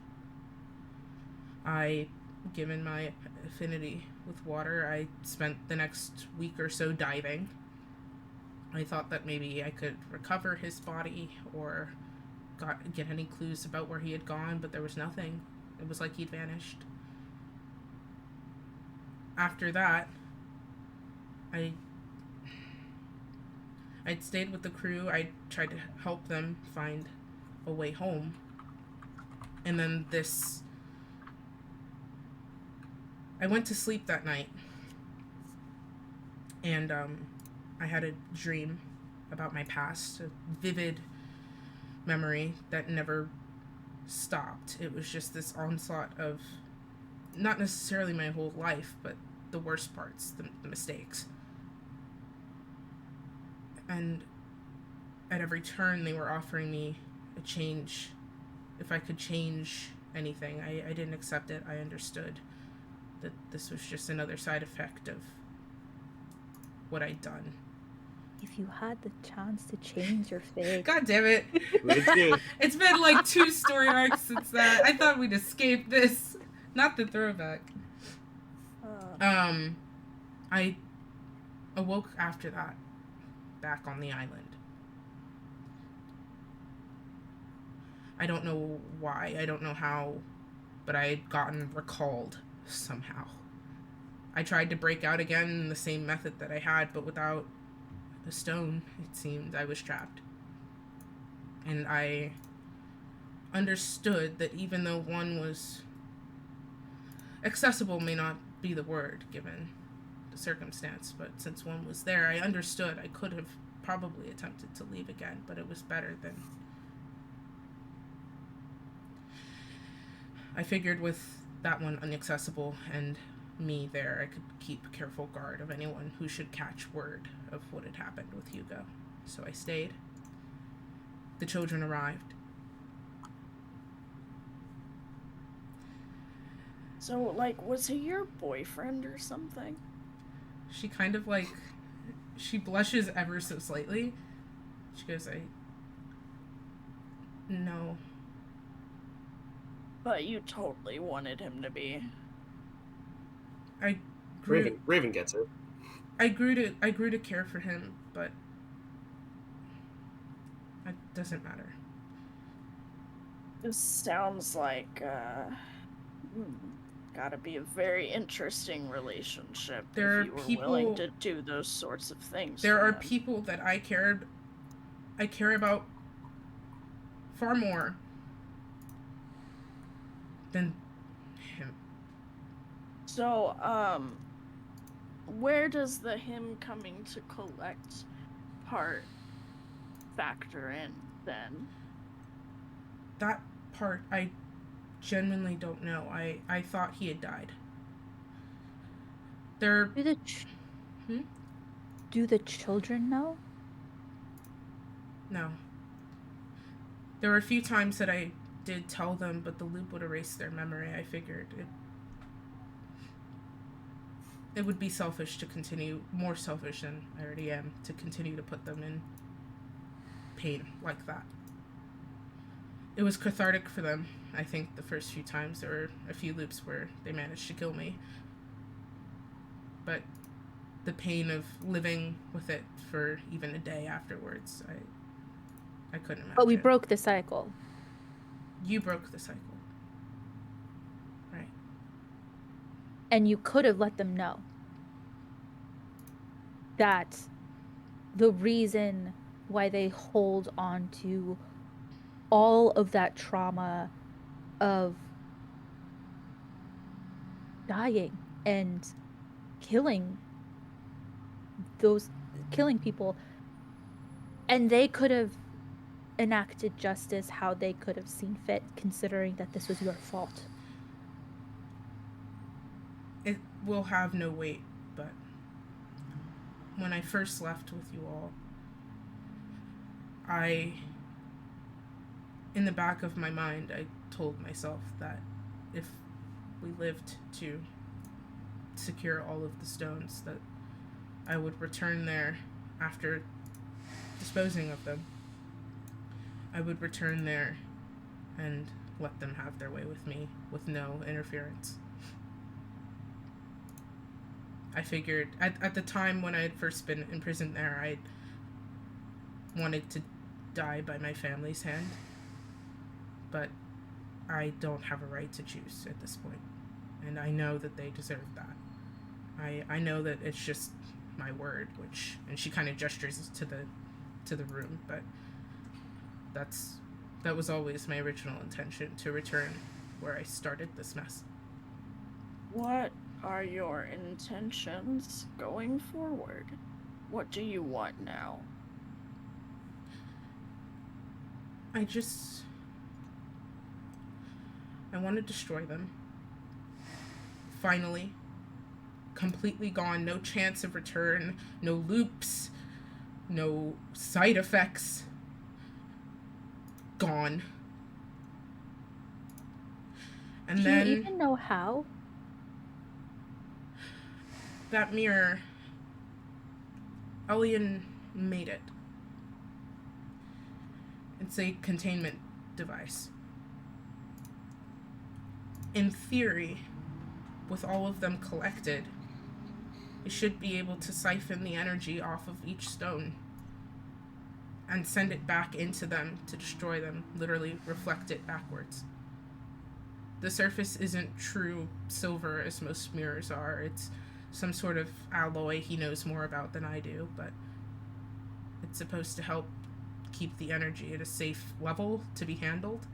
Given my affinity with water, I spent the next week or so diving. I thought that maybe I could recover his body or get any clues about where he had gone, but there was nothing. It was like he'd vanished. After that, I'd stayed with the crew. I tried to help them find a way home. And then I went to sleep that night, and I had a dream about my past, a vivid memory that never stopped. It was just this onslaught of, not necessarily my whole life, but the worst parts, the mistakes. And at every turn, they were offering me a change. If I could change anything, I didn't accept it. I understood that this was just another side effect of what I'd done. If you had the chance to change your fate. God damn it. It's been like 2 story arcs since that. I thought we'd escape this. Not the throwback. I awoke after that, back on the island. I don't know why, I don't know how, but I had gotten recalled somehow. I tried to break out again in the same method that I had, but without a stone, it seemed I was trapped. And I understood that even though one was accessible, may not be the word given the circumstance, but since one was there, I understood I could have probably attempted to leave again, but it was better than... I figured with that one inaccessible and me there, I could keep careful guard of anyone who should catch word of what had happened with Hugo. So I stayed. The children arrived. So, like, was he your boyfriend or something? She kind of like, she blushes ever so slightly. She goes, no. But you totally wanted him to be. Raven gets it. I grew to care for him, but it doesn't matter. This sounds like, gotta be a very interesting relationship There if are you were willing people. to do those sorts of things There for are him. people that I care about far more than him. So, where does the him coming to collect part factor in then? That part I genuinely don't know. I thought he had died. There. Hmm? Do the children know? No. There were a few times that I did tell them, but the loop would erase their memory. I figured it would be selfish to continue, more selfish than I already am, to continue to put them in pain like that. It was cathartic for them. I think the first few times there were a few loops where they managed to kill me. But the pain of living with it for even a day afterwards, I couldn't imagine. But we broke the cycle. You broke the cycle. Right. And you could have let them know that the reason why they hold on to all of that trauma of dying and killing people, and they could have enacted justice how they could have seen fit, considering that this was your fault. It will have no weight, but when I first left with you all, in the back of my mind, I told myself that if we lived to secure all of the stones, that I would return there after disposing of them. I would return there and let them have their way with me with no interference. I figured at the time when I had first been imprisoned there, I wanted to die by my family's hand, but I don't have a right to choose at this point, and I know that they deserve that. I know that it's just my word, and she kind of gestures to the room, but that was always my original intention, to return where I started this mess. What are your intentions going forward? What do you want now? I want to destroy them. Finally. Completely gone. No chance of return. No loops. No side effects. Gone. And Do you even know how? That mirror, Elian made it. It's a containment device. In theory, with all of them collected, it should be able to siphon the energy off of each stone and send it back into them to destroy them, literally reflect it backwards. The surface isn't true silver as most mirrors are. It's some sort of alloy he knows more about than I do, but it's supposed to help keep the energy at a safe level to be handled,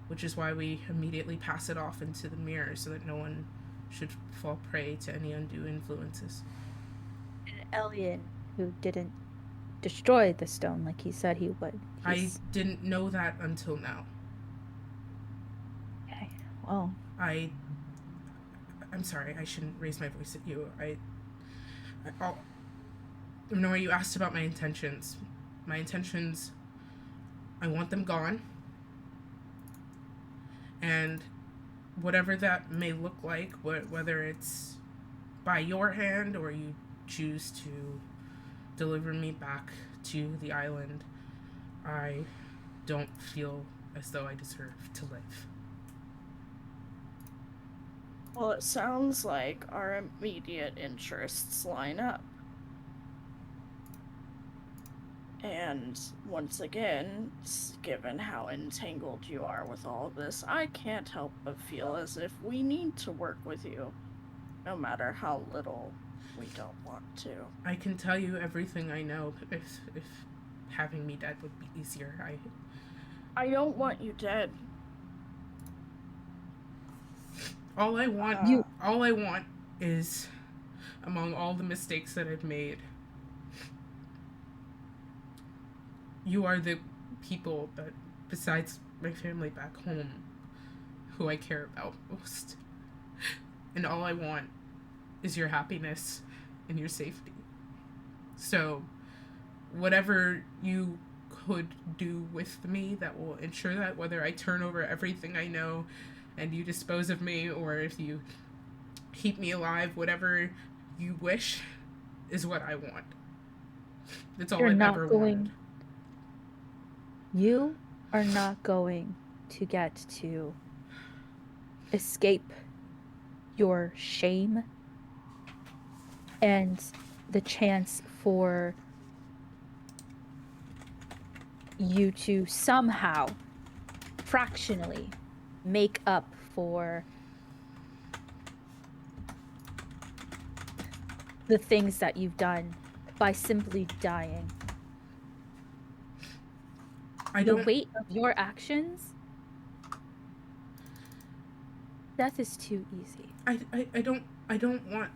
which is why we immediately pass it off into the mirror so that no one should fall prey to any undue influences. And Elian, who didn't destroy the stone like he said he would. I didn't know that until now. Okay, well. I'm sorry, I shouldn't raise my voice at you. No, you asked about my intentions. My intentions, I want them gone. And whatever that may look like, whether it's by your hand or you choose to deliver me back to the island, I don't feel as though I deserve to live. Well, it sounds like our immediate interests line up. And once again, given how entangled you are with all of this, I can't help but feel as if we need to work with you, no matter how little we don't want to. I can tell you everything I know. If having me dead would be easier, I don't want you dead. all I want is, among all the mistakes that I've made, you are the people that, besides my family back home, who I care about most. And all I want is your happiness and your safety. So, whatever you could do with me that will ensure that, whether I turn over everything I know and you dispose of me, or if you keep me alive, whatever you wish is what I want. That's all I've ever wanted. You are not going to get to escape your shame and the chance for you to somehow, fractionally, make up for the things that you've done by simply dying. The weight of your actions, death is too easy. I don't want.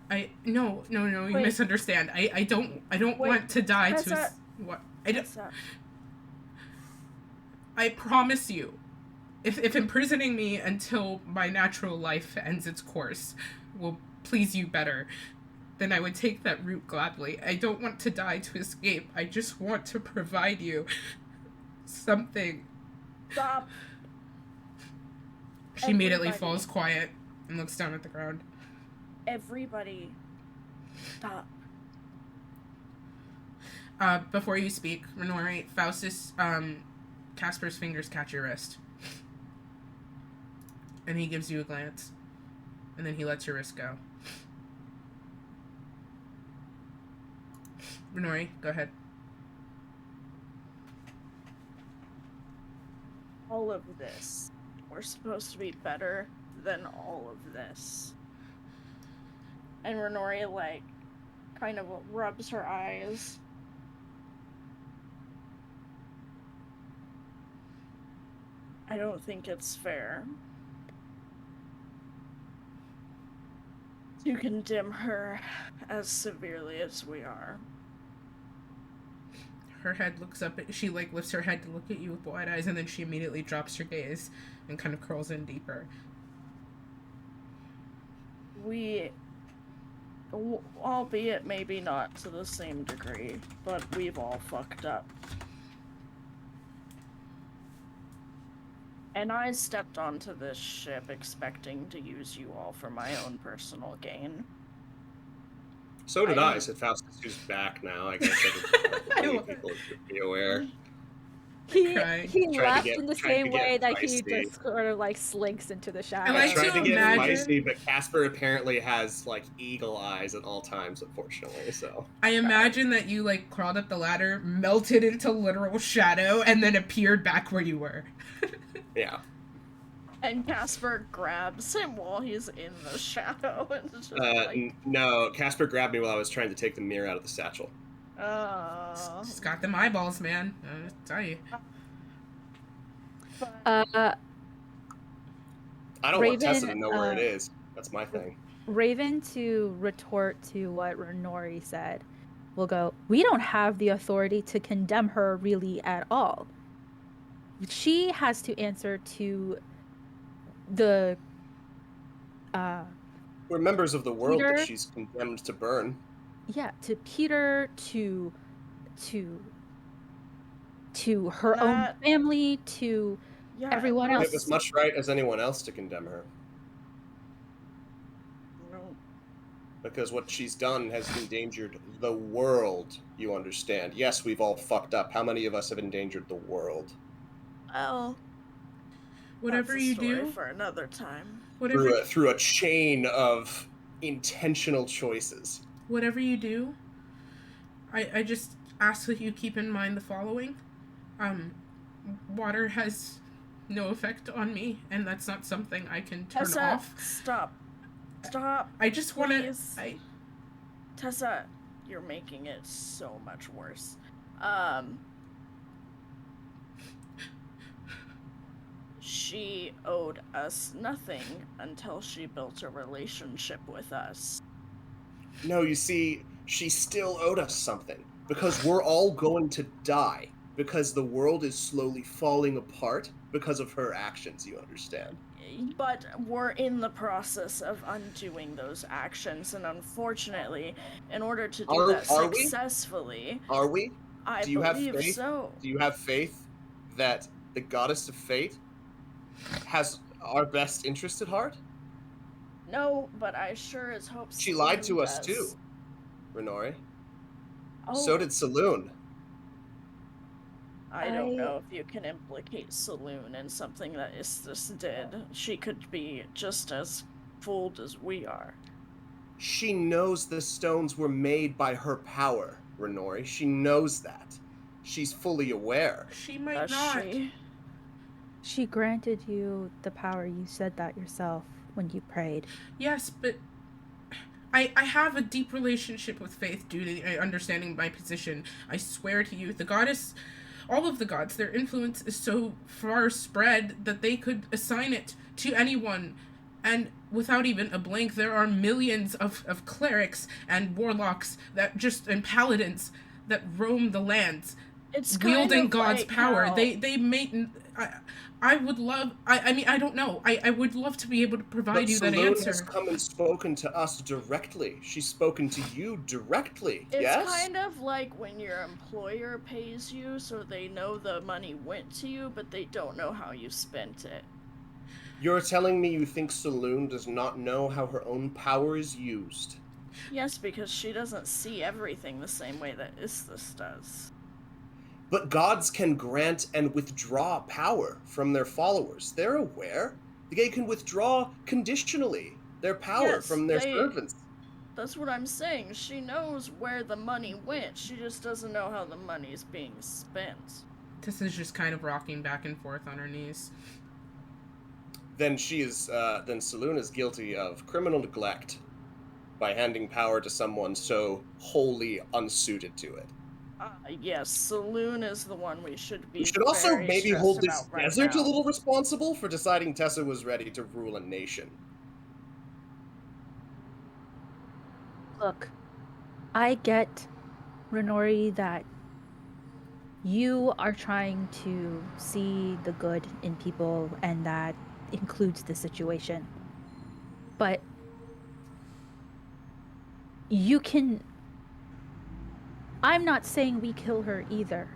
No, you misunderstand. I don't want to die Tessa, what? I promise you, if imprisoning me until my natural life ends its course will please you better, then I would take that route gladly. I don't want to die to escape. I just want to provide you something. Stop. She immediately falls quiet and looks down at the ground. Everybody, stop. Before you speak, Renori, Faustus, Casper's fingers catch your wrist. And he gives you a glance. And then he lets your wrist go. Renori, go ahead. All of this. We're supposed to be better than all of this. And Renori, like, kind of rubs her eyes. I don't think it's fair to condemn her as severely as we are. Her head looks up, she like lifts her head to look at you with wide eyes, and then she immediately drops her gaze and kind of curls in deeper. We, albeit maybe not to the same degree, but we've all fucked up. And I stepped onto this ship expecting to use you all for my own personal gain. So did I, said Faustus, who's back now. I guess people should be aware. He left in the same way that he just sort of like slinks into the shadows. I tried to get spicy, but Casper apparently has like eagle eyes at all times, unfortunately. So I imagine that you like crawled up the ladder, melted into literal shadow, and then appeared back where you were. Yeah. And Casper grabs him while he's in the shadow. And just no, Casper grabbed me while I was trying to take the mirror out of the satchel. Oh. She's got them eyeballs, man. I'll tell you. I don't want Tessa to know where it is. That's my thing. Raven, to retort to what Renori said, will go, we don't have the authority to condemn her really at all. She has to answer to the we're members of the world Peter, that she's condemned to burn. Yeah, to Peter, to her own family, to everyone else. We have as much right as anyone else to condemn her. No. Because what she's done has endangered the world, you understand. Yes, we've all fucked up. How many of us have endangered the world? Well, whatever you do for another time. Through a chain of intentional choices. Whatever you do, ask that you keep in mind the following. Water has no effect on me, and that's not something I can turn Tessa, off. stop. Stop. I just want to... Please. Tessa, you're making it so much worse. She owed us nothing until she built a relationship with us. No, you see, she still owed us something. Because we're all going to die. Because the world is slowly falling apart because of her actions, you understand? But we're in the process of undoing those actions, and unfortunately, in order to do that successfully... Are we? I Do you have believe faith? so. Do you have faith that the goddess of fate has our best interest at heart? No, but I sure as hope She Saloon lied to us does. too, Renori. Oh, So did Saloon. I don't know if you can implicate Saloon in something that Isthus did. She could be just as fooled as we are. She knows the stones were made by her power, Renori. She knows that. She's fully aware. She might not. She granted you the power. You said that yourself when you prayed. Yes, but I have a deep relationship with Faith due to understanding my position. I swear to you, the goddess, all of the gods, their influence is so far spread that they could assign it to anyone. And without even a blink, there are millions of clerics and warlocks and paladins that roam the lands, it's wielding God's like power. how... They make... I would love... I mean, I don't know. I would love to be able to provide you that answer. Saloon has come and spoken to us directly. She's spoken to you directly, yes? It's kind of like when your employer pays you, so they know the money went to you, but they don't know how you spent it. You're telling me you think Saloon does not know how her own power is used? Yes, because she doesn't see everything the same way that Isthus does. But gods can grant and withdraw power from their followers. They're aware. They can withdraw conditionally their power from their servants. That's what I'm saying. She knows where the money went. She just doesn't know how the money's being spent. Tessa's just kind of rocking back and forth on her knees. Then then Saloon is guilty of criminal neglect by handing power to someone so wholly unsuited to it. Yes, Saloon is the one we should be. We should also maybe hold this desert a little responsible for deciding Tessa was ready to rule a nation. Look, I get, Renori, that you are trying to see the good in people, and that includes the situation. But you can... I'm not saying we kill her either,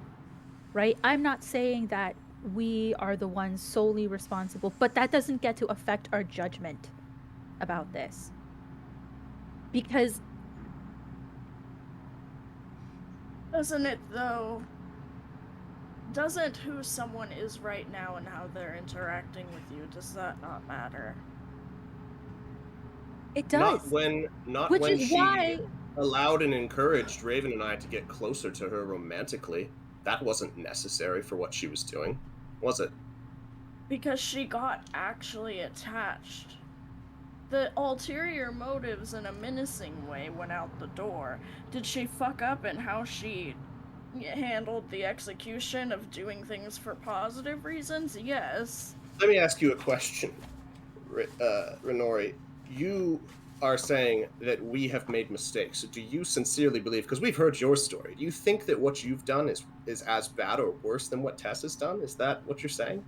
right? I'm not saying that we are the ones solely responsible, but that doesn't get to affect our judgment about this. Because... Doesn't it, though? Doesn't who someone is right now and how they're interacting with you, does that not matter? It does. Not when she allowed and encouraged Raven and I to get closer to her romantically. That wasn't necessary for what she was doing, was it? Because she got actually attached. The ulterior motives in a menacing way went out the door. Did she fuck up in how she handled the execution of doing things for positive reasons? Yes. Let me ask you a question, Renori. You are saying that we have made mistakes. So do you sincerely believe, because we've heard your story, do you think that what you've done is as bad or worse than what Tess has done? Is that what you're saying?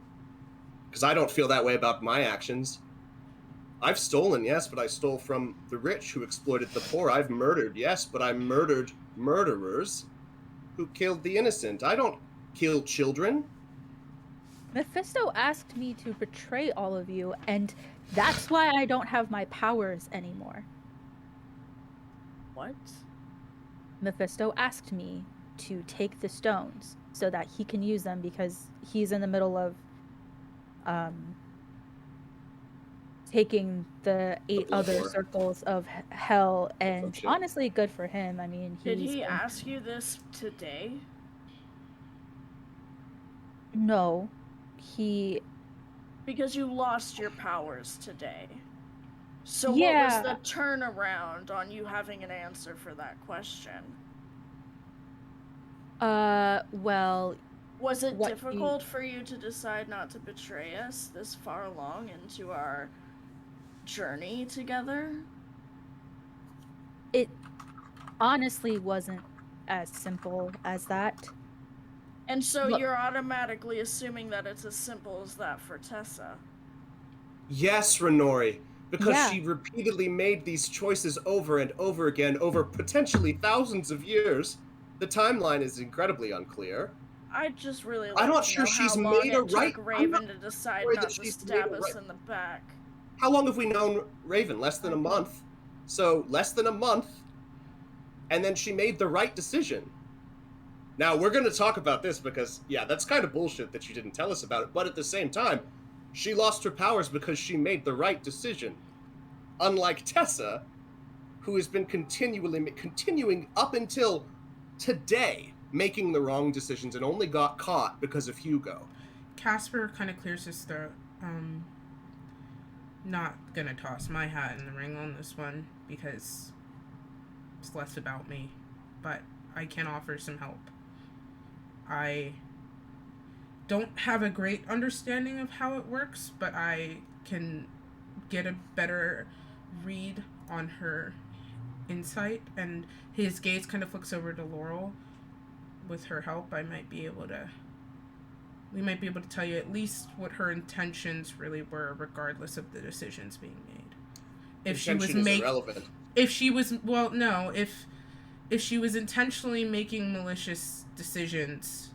Because I don't feel that way about my actions. I've stolen, yes, but I stole from the rich who exploited the poor. I've murdered, yes, but I murdered murderers who killed the innocent. I don't kill children. Mephisto asked me to betray all of you, and that's why I don't have my powers anymore. What? Mephisto asked me to take the stones so that he can use them because he's in the middle of taking the 8 other Lore. circles of hell, and Function. honestly, good for him. I mean, Did he's he been- ask you this today? No, he. Because you lost your powers today. So what Yeah. was the turnaround on you having an answer for that question? Well, Was it what difficult for you to decide not to betray us this far along into our journey together? it honestly wasn't as simple as that. And so Look- you're automatically assuming that it's as simple as that for Tessa. Yes, Renori, because Yeah. she repeatedly made these choices over and over again over potentially thousands of years. The timeline is incredibly unclear. I'd just really I'm like not to sure know she's how long made a it right- took I'm Raven to decide sure not that to she's made stab a us right- in the back. How long have we known Raven? Less than a month. So, less than a month. And then she made the right decision. Now, we're going to talk about this because, yeah, that's kind of bullshit that you didn't tell us about it. But at the same time, she lost her powers because she made the right decision. Unlike Tessa, who has been continuing up until today, making the wrong decisions and only got caught because of Hugo. Casper kind of clears his throat. Not gonna toss my hat in the ring on this one because it's less about me, but I can offer some help. I don't have a great understanding of how it works, but I can get a better read on her insight, and his gaze kind of flicks over to Laurel. With her help, we might be able to tell you at least what her intentions really were, regardless of the decisions being made. If she was irrelevant. if she was if she was intentionally making malicious decisions,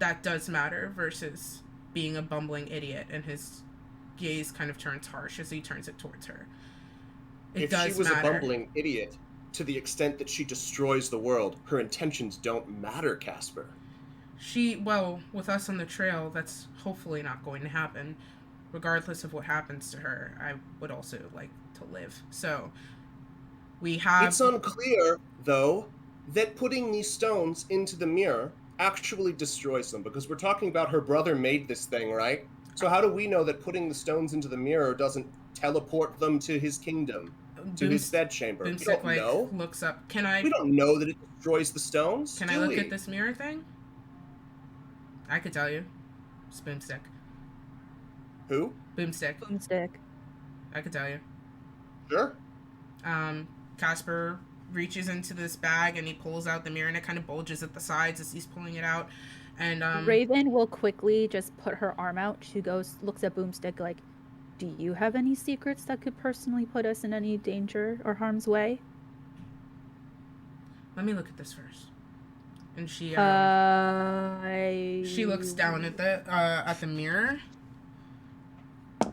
that does matter versus being a bumbling idiot. And his gaze kind of turns harsh as he turns it towards her. If she was a bumbling idiot to the extent that she destroys the world, her intentions don't matter, Casper. With us on the trail, that's hopefully not going to happen. Regardless of what happens to her, I would also like to live. So, we have... It's unclear, though, that putting these stones into the mirror actually destroys them, because we're talking about her brother made this thing, right? So how do we know that putting the stones into the mirror doesn't teleport them to his kingdom, to his bedchamber? We don't know. Looks up. We don't know that it destroys the stones. Can I look at this mirror thing? I could tell you. It's Boomstick. Who? Boomstick. Boomstick. I could tell you. Sure. Casper reaches into this bag and he pulls out the mirror, and it kind of bulges at the sides as he's pulling it out. And Raven will quickly just put her arm out. She looks at Boomstick like, "Do you have any secrets that could personally put us in any danger or harm's way?" Let me look at this first. And she looks down at the mirror. That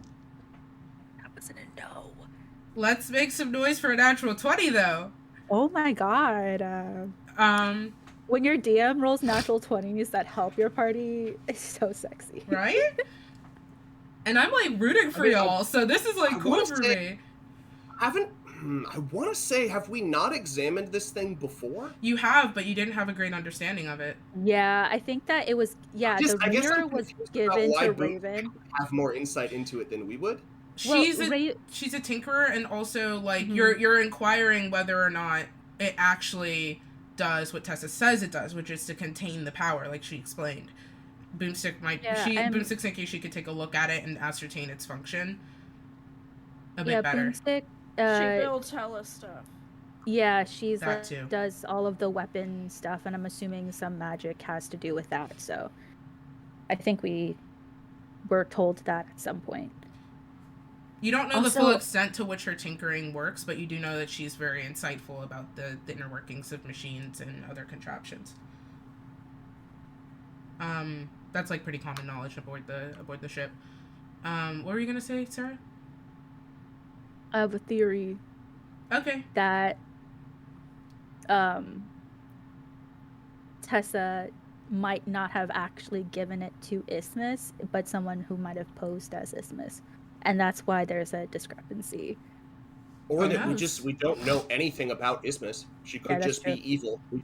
wasn't a no. Let's make some noise for a natural 20, though. Oh my god. When your DM rolls natural 20s that help your party, it's so sexy. Right? And I'm like rooting for y'all, so this is like cool for me. I want to say, have we not examined this thing before? You have, but you didn't have a great understanding of it. Yeah, I think that it was, the mirror was given to Raven. Have more insight into it than we would? She's a tinkerer, and also, like, you're inquiring whether or not it actually does what Tessa says it does, which is to contain the power, like she explained. Boomstick's thinking she could take a look at it and ascertain its function a bit better. Boomstick, she will tell us stuff. Yeah, she's does all of the weapon stuff, and I'm assuming some magic has to do with that. So, I think we were told that at some point. You don't know the full extent to which her tinkering works, but you do know that she's very insightful about the inner workings of machines and other contraptions. That's like pretty common knowledge aboard the ship. What were you gonna say, Sarah? I have a theory. Okay. That Tessa might not have actually given it to Isthmus, but someone who might have posed as Isthmus. and that's why there's a discrepancy. Or Who that knows? we don't know anything about Isthmus. She could Yeah, that's just be true. evil. We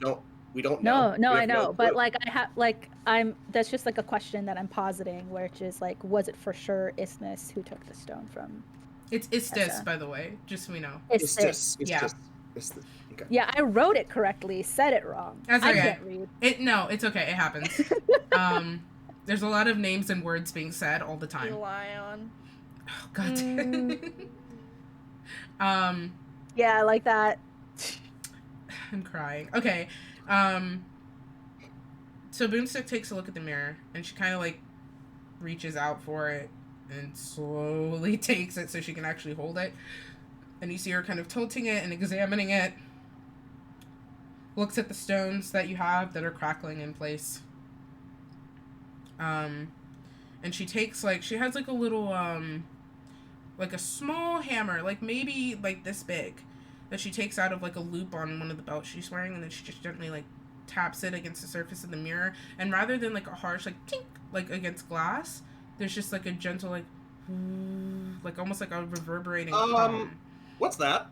don't know. No, We I have no know, but clue. like I'm that's just like a question that I'm positing, which is like, was it for sure Isthmus who took the stone from It's this, Tessa? by the way, just so we know. Isthmus. Yeah. It's this. Okay. Yeah, I wrote it correctly, said it wrong. That's I okay. can't read. It's okay. It happens. There's a lot of names and words being said all the time. Elion. Oh, God. Yeah, like that. I'm crying. Okay. So Boomstick takes a look at the mirror and she kind of like reaches out for it and slowly takes it so she can actually hold it. And you see her kind of tilting it and examining it. Looks at the stones that you have that are crackling in place. And she takes she has like a little like a small hammer, like maybe like this big, that she takes out of like a loop on one of the belts she's wearing, and then she just gently like taps it against the surface of the mirror, and rather than like a harsh like tink like against glass, there's just like a gentle like almost like a reverberating hum. What's that?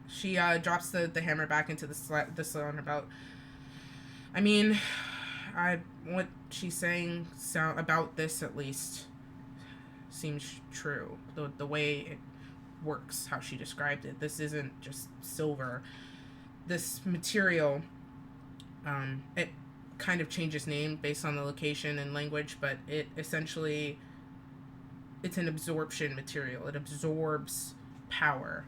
She drops the hammer back into the slit on her belt. I mean, what she's saying about this at least seems true. The way it works, how she described it. This isn't just silver. This material, it kind of changes name based on the location and language, but it essentially, it's an absorption material. It absorbs power.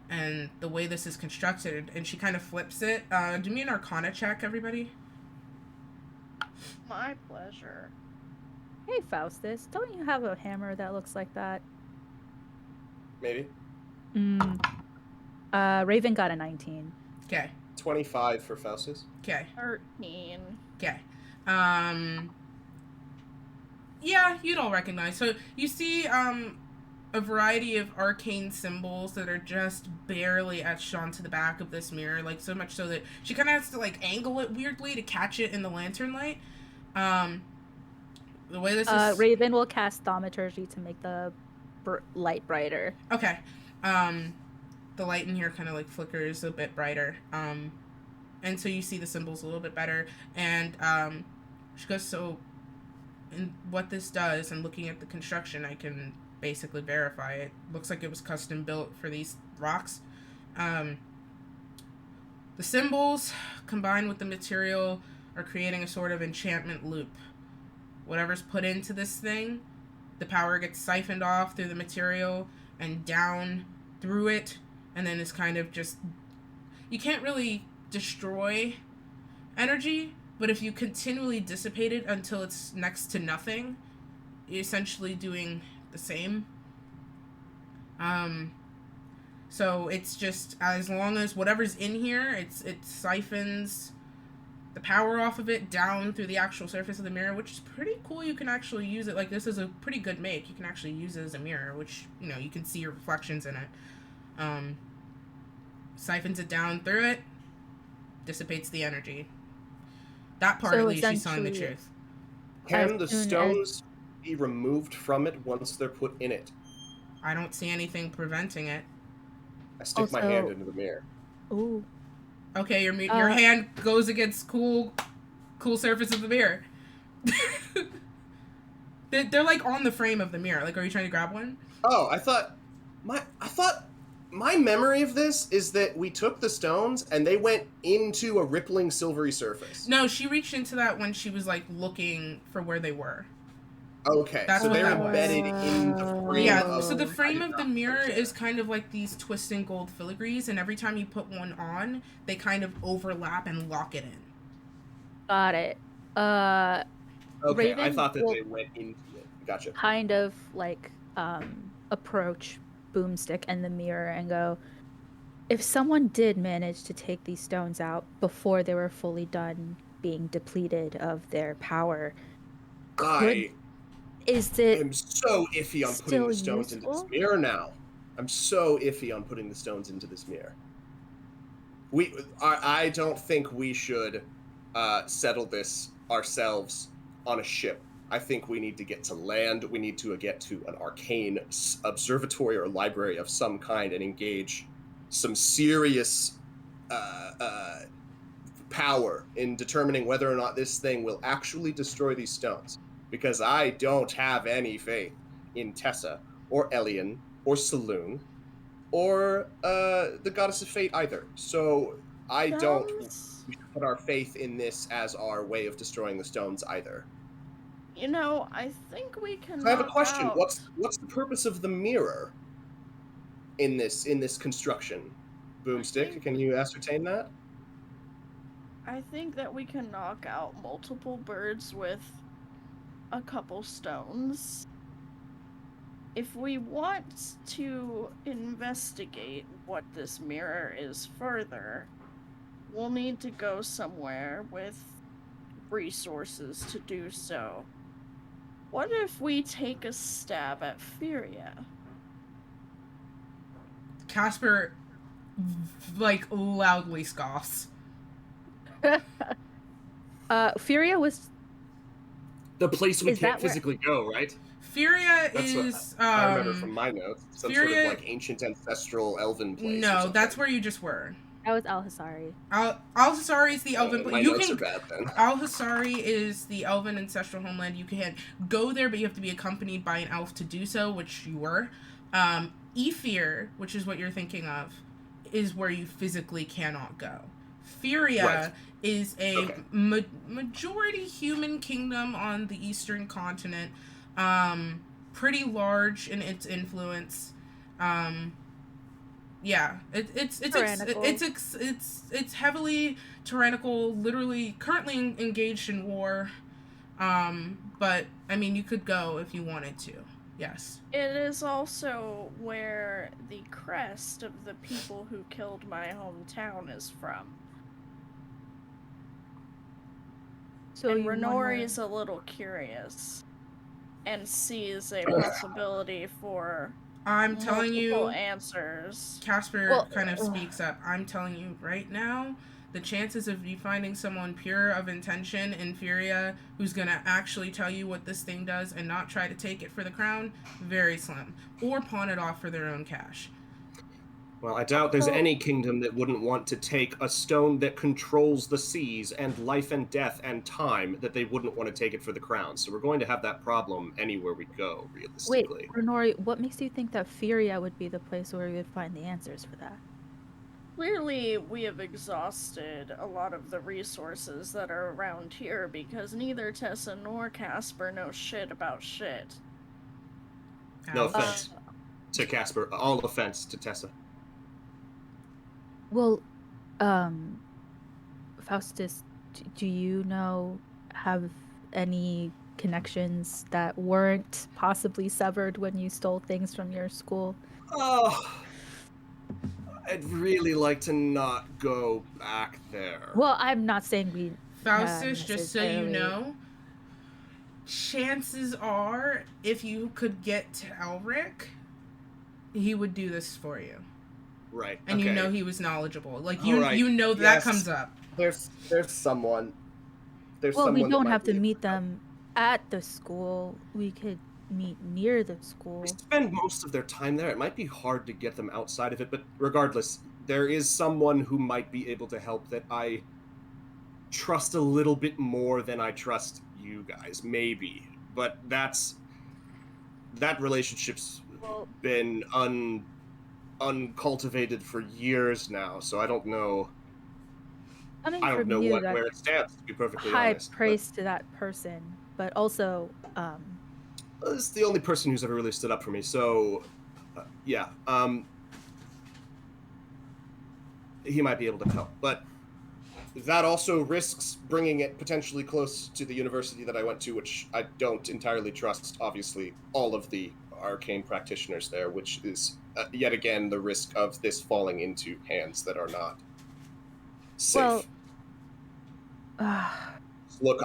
And the way this is constructed, and she kind of flips it. Do me an Arcana check, everybody. My pleasure. Hey, Faustus, don't you have a hammer that looks like that? Maybe. Raven got a 19. Okay. 25 for Faustus. Okay. 13. Okay. Yeah, you'd all recognize. So you see a variety of arcane symbols that are just barely etched onto the back of this mirror, like so much so that she kind of has to like angle it weirdly to catch it in the lantern light. The way this is... Raven will cast Thaumaturgy to make the light brighter. Okay. The light in here kind of like flickers a bit brighter. And so you see the symbols a little bit better. And she goes, so and what this does, and looking at the construction, I can basically verify it. Looks like it was custom built for these rocks. The symbols combined with the material are creating a sort of enchantment loop. Whatever's put into this thing, the power gets siphoned off through the material and down through it, and then is kind of just... You can't really destroy energy, but if you continually dissipate it until it's next to nothing, you're essentially doing the same. So it's just, as long as whatever's in here, it siphons the power off of it down through the actual surface of the mirror, which is pretty cool. You can actually use it, like this is a pretty good make. You can actually use it as a mirror, which, you know, you can see your reflections in it. Siphons it down through it, dissipates the energy. That part, at least, she's telling the truth. Can the stones be removed from it once they're put in it? I don't see anything preventing it. I stick my hand into the mirror. Ooh. Okay, your hand goes against cool surface of the mirror. they're like on the frame of the mirror. Like, are you trying to grab one? Oh, I thought my memory of this is that we took the stones and they went into a rippling silvery surface. No, she reached into that when she was like looking for where they were. Okay, That's so what they're that was. embedded in the frame. Yeah, so the frame of the mirror is kind of like these twisting gold filigrees, and every time you put one on, they kind of overlap and lock it in. Got it. Okay, Raven I thought that they went into it. Gotcha. Kind of like approach Boomstick and the mirror and go, if someone did manage to take these stones out before they were fully done being depleted of their power, is it I'm so iffy on putting the stones into this mirror now. I'm so iffy on putting the stones into this mirror. I don't think we should settle this ourselves on a ship. I think we need to get to land. We need to get to an arcane observatory or library of some kind and engage some serious power in determining whether or not this thing will actually destroy these stones. Because I don't have any faith in Tessa or Elian or Saloon or the Goddess of Fate either. So I don't put our faith in this as our way of destroying the stones either. You know, I think we can. I have a question. Out... What's the purpose of the mirror in this construction? Boomstick, can you ascertain that? I think that we can knock out multiple birds with a couple stones. If we want to investigate what this mirror is further, we'll need to go somewhere with resources to do so. What if we take a stab at Furia? Casper, like, loudly scoffs. Furia was the place we Is can't that where- physically go, right? Furia That's is. what I remember from my notes. Some Furia- sort of like ancient ancestral elven place. or No, something. that's where you just were. That was Al-Hasari. Al-Hasari is the elven My place. You notes can. are bad then. Al-Hasari is the elven ancestral homeland. You can go there, but you have to be accompanied by an elf to do so, which you were. Ephir, which is what you're thinking of, is where you physically cannot go. Furia Right. is a Okay. majority human kingdom on the eastern continent. Pretty large in its influence. Yeah, Tyrannical. it's heavily tyrannical. Literally, currently engaged in war. But I mean, you could go if you wanted to. Yes. It is also where the crest of the people who killed my hometown is from. So And you Renori wanna- is a little curious and sees a possibility for I'm telling multiple you, answers. Casper Well, kind of speaks up. I'm telling you right now, the chances of you finding someone pure of intention in Furia who's gonna actually tell you what this thing does and not try to take it for the crown, very slim. Or pawn it off for their own cash. Well, I doubt there's Well- any kingdom that wouldn't want to take a stone that controls the seas and life and death and time that they wouldn't want to take it for the crown. So we're going to have that problem anywhere we go, Wait, realistically. Renori, what makes you think that Furia would be the place where we would find the answers for that? Clearly, we have exhausted a lot of the resources that are around here because neither Tessa nor Casper know shit about shit. No Ouch. offense to Casper, all offense to Tessa. Well, Faustus, do you have any connections that weren't possibly severed when you stole things from your school? Oh, I'd really like to not go back there. Well, I'm not saying we. Faustus, just so you necessarily. know, chances are, if you could get to Elric, he would do this for you. Right. And okay. you know he was knowledgeable. Like, All you right, you know that yes. comes up. There's someone. There's Well, someone we that don't might have to be- meet them at the school. We could meet near the school. They spend most of their time there. It might be hard to get them outside of it, but regardless, there is someone who might be able to help that I trust a little bit more than I trust you guys, maybe. But that relationship's Well, been uncultivated for years now, so I don't know. coming I don't from know you, where it stands, to be perfectly high honest. but- praise to that person, but also, This is the only person who's ever really stood up for me, so yeah, he might be able to help. But that also risks bringing it potentially close to the university that I went to, which I don't entirely trust, obviously, all of the arcane practitioners there, which is, yet again, the risk of this falling into hands that are not safe. well, Look,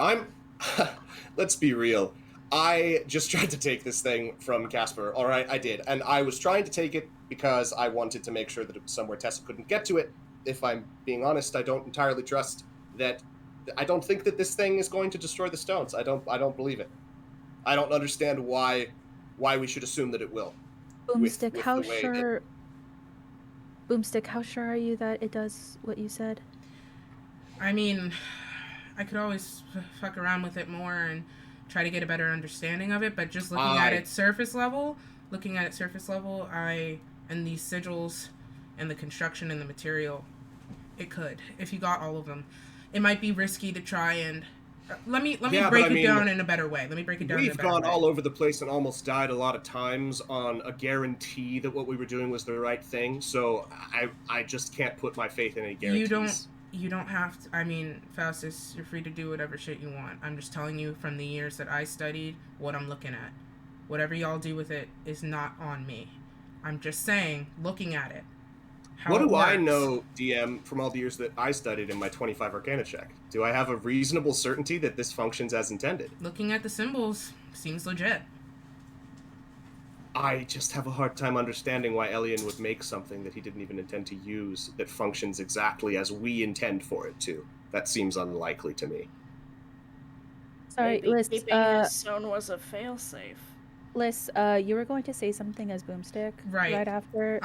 let's be real. I just tried to take this thing from Casper. All right, I did. And I was trying to take it because I wanted to make sure that it was somewhere Tessa couldn't get to it. If I'm being honest, I don't entirely trust that. I don't think that this thing is going to destroy the stones. I don't believe it. I don't understand why we should assume that it will. Boomstick, with how the way sure? Boomstick, how sure are you that it does what you said? I mean, I could always fuck around with it more and try to get a better understanding of it, but just looking at its surface level, and these sigils and the construction and the material, it could. If you got all of them. It might be risky to try and let me break it down in a better way. We've gone all over the place and almost died a lot of times on a guarantee that what we were doing was the right thing. So I just can't put my faith in any guarantees. You don't have to. I mean, Faustus, you're free to do whatever shit you want. I'm just telling you from the years that I studied what I'm looking at. Whatever y'all do with it is not on me. I'm just saying, looking at it. What do I know, DM, from all the years that I studied in my 25 Arcana check? Do I have a reasonable certainty that this functions as intended? Looking at the symbols, seems legit. I just have a hard time understanding why Elian would make something that he didn't even intend to use that functions exactly as we intend for it to. That seems unlikely to me. Sorry, Maybe Liz. keeping his stone was a failsafe. Liz, you were going to say something as Boomstick, right after.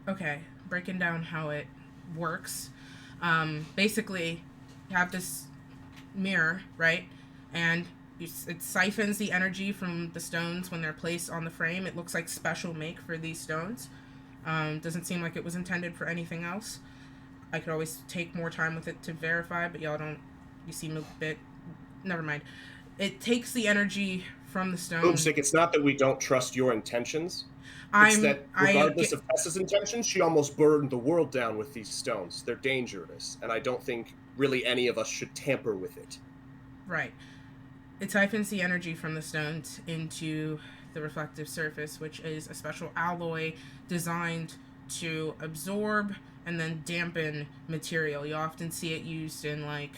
Okay, breaking down how it works. Basically, you have this mirror, right? And it siphons the energy from the stones when they're placed on the frame. It looks like special make for these stones. Doesn't seem like it was intended for anything else. I could always take more time with it to verify, but y'all don't. You seem a bit. Never mind. It takes the energy from the stone. Boomstick, it's not that we don't trust your intentions. It's that regardless of Tessa's intentions, she almost burned the world down with these stones. They're dangerous, and I don't think really any of us should tamper with it. Right. It siphons the energy from the stones into the reflective surface, which is a special alloy designed to absorb and then dampen material. You often see it used in, like...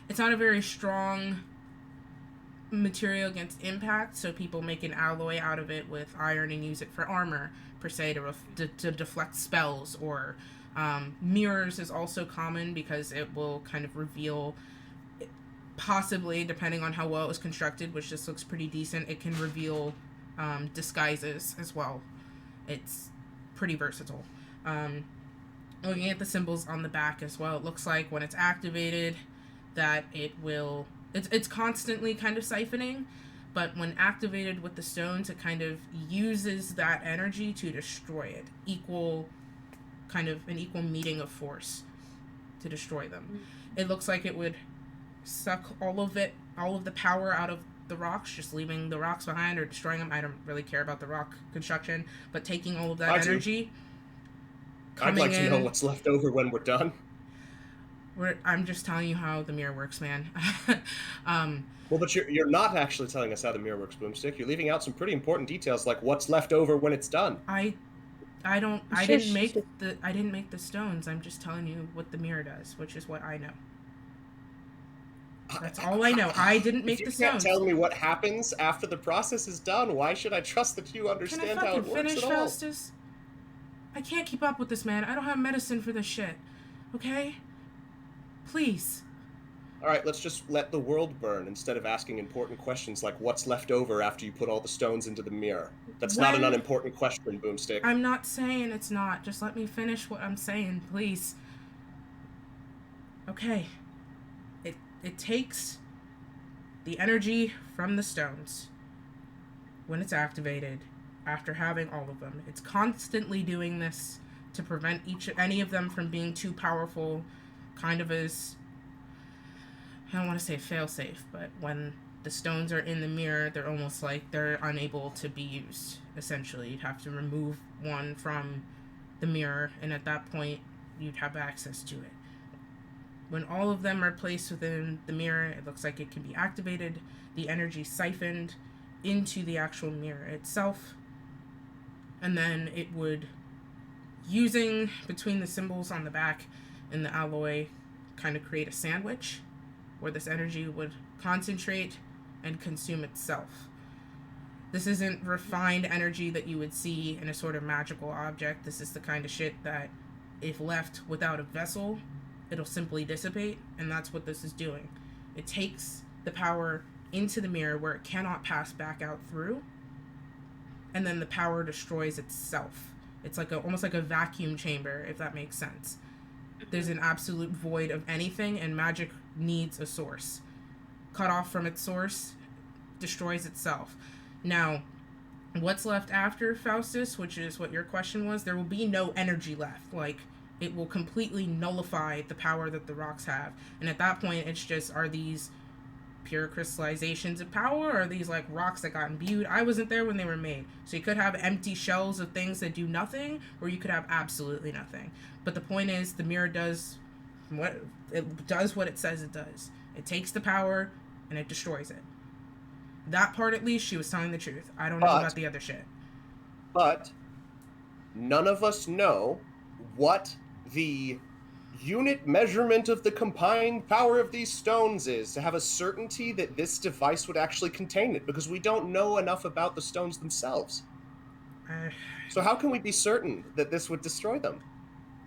It's not a very strong material against impact, so people make an alloy out of it with iron and use it for armor, per se, to deflect spells. Or mirrors is also common because it will kind of reveal, possibly, depending on how well it was constructed, which just looks pretty decent, it can reveal disguises as well. It's pretty versatile. Looking at the symbols on the back as well, it looks like when it's activated that it will... It's constantly kind of siphoning, but when activated with the stones, it kind of uses that energy to destroy it. An equal meeting of force to destroy them. It looks like it would suck all of the power out of the rocks, just leaving the rocks behind or destroying them. I don't really care about the rock construction, but taking all of that energy. I'd like to know what's left over when we're done. I'm just telling you how the mirror works, man. Well, but you're not actually telling us how the mirror works, Boomstick. You're leaving out some pretty important details, like what's left over when it's done. I didn't make the stones. I'm just telling you what the mirror does, which is what I know. That's all I know. I didn't make the stones. If you can't tell me what happens after the process is done, why should I trust that you understand how it works finish, at all? Faustus? I can't keep up with this, man. I don't have medicine for this shit. Okay? Please. All right, let's just let the world burn instead of asking important questions like what's left over after you put all the stones into the mirror. That's not an unimportant question, Boomstick. I'm not saying it's not. Just let me finish what I'm saying, please. Okay. It takes the energy from the stones when it's activated after having all of them. It's constantly doing this to prevent any of them from being too powerful, kind of as, I don't want to say failsafe, but when the stones are in the mirror, they're almost like they're unable to be used, essentially. You'd have to remove one from the mirror, and at that point, you'd have access to it. When all of them are placed within the mirror, it looks like it can be activated, the energy siphoned into the actual mirror itself, and then it would, using between the symbols on the back and the alloy, kind of create a sandwich where this energy would concentrate and consume itself. This isn't refined energy that you would see in a sort of magical object. This is the kind of shit that, if left without a vessel, it'll simply dissipate, and that's what this is doing. It takes the power into the mirror where it cannot pass back out through, and then the power destroys itself. It's like almost like a vacuum chamber, if that makes sense. There's an absolute void of anything, and magic needs a source. Cut off from its source, destroys itself. Now, what's left after Faustus, which is what your question was, there will be no energy left. Like, it will completely nullify the power that the rocks have. And at that point, it's just, are these pure crystallizations of power, or are these like rocks that got imbued? I wasn't there when they were made. So you could have empty shells of things that do nothing, or you could have absolutely nothing. But the point is, the mirror does what it says it does. It takes the power and it destroys it. That part, at least, she was telling the truth. I don't know about the other shit. But none of us know what the unit measurement of the combined power of these stones is to have a certainty that this device would actually contain it, because we don't know enough about the stones themselves. So how can we be certain that this would destroy them?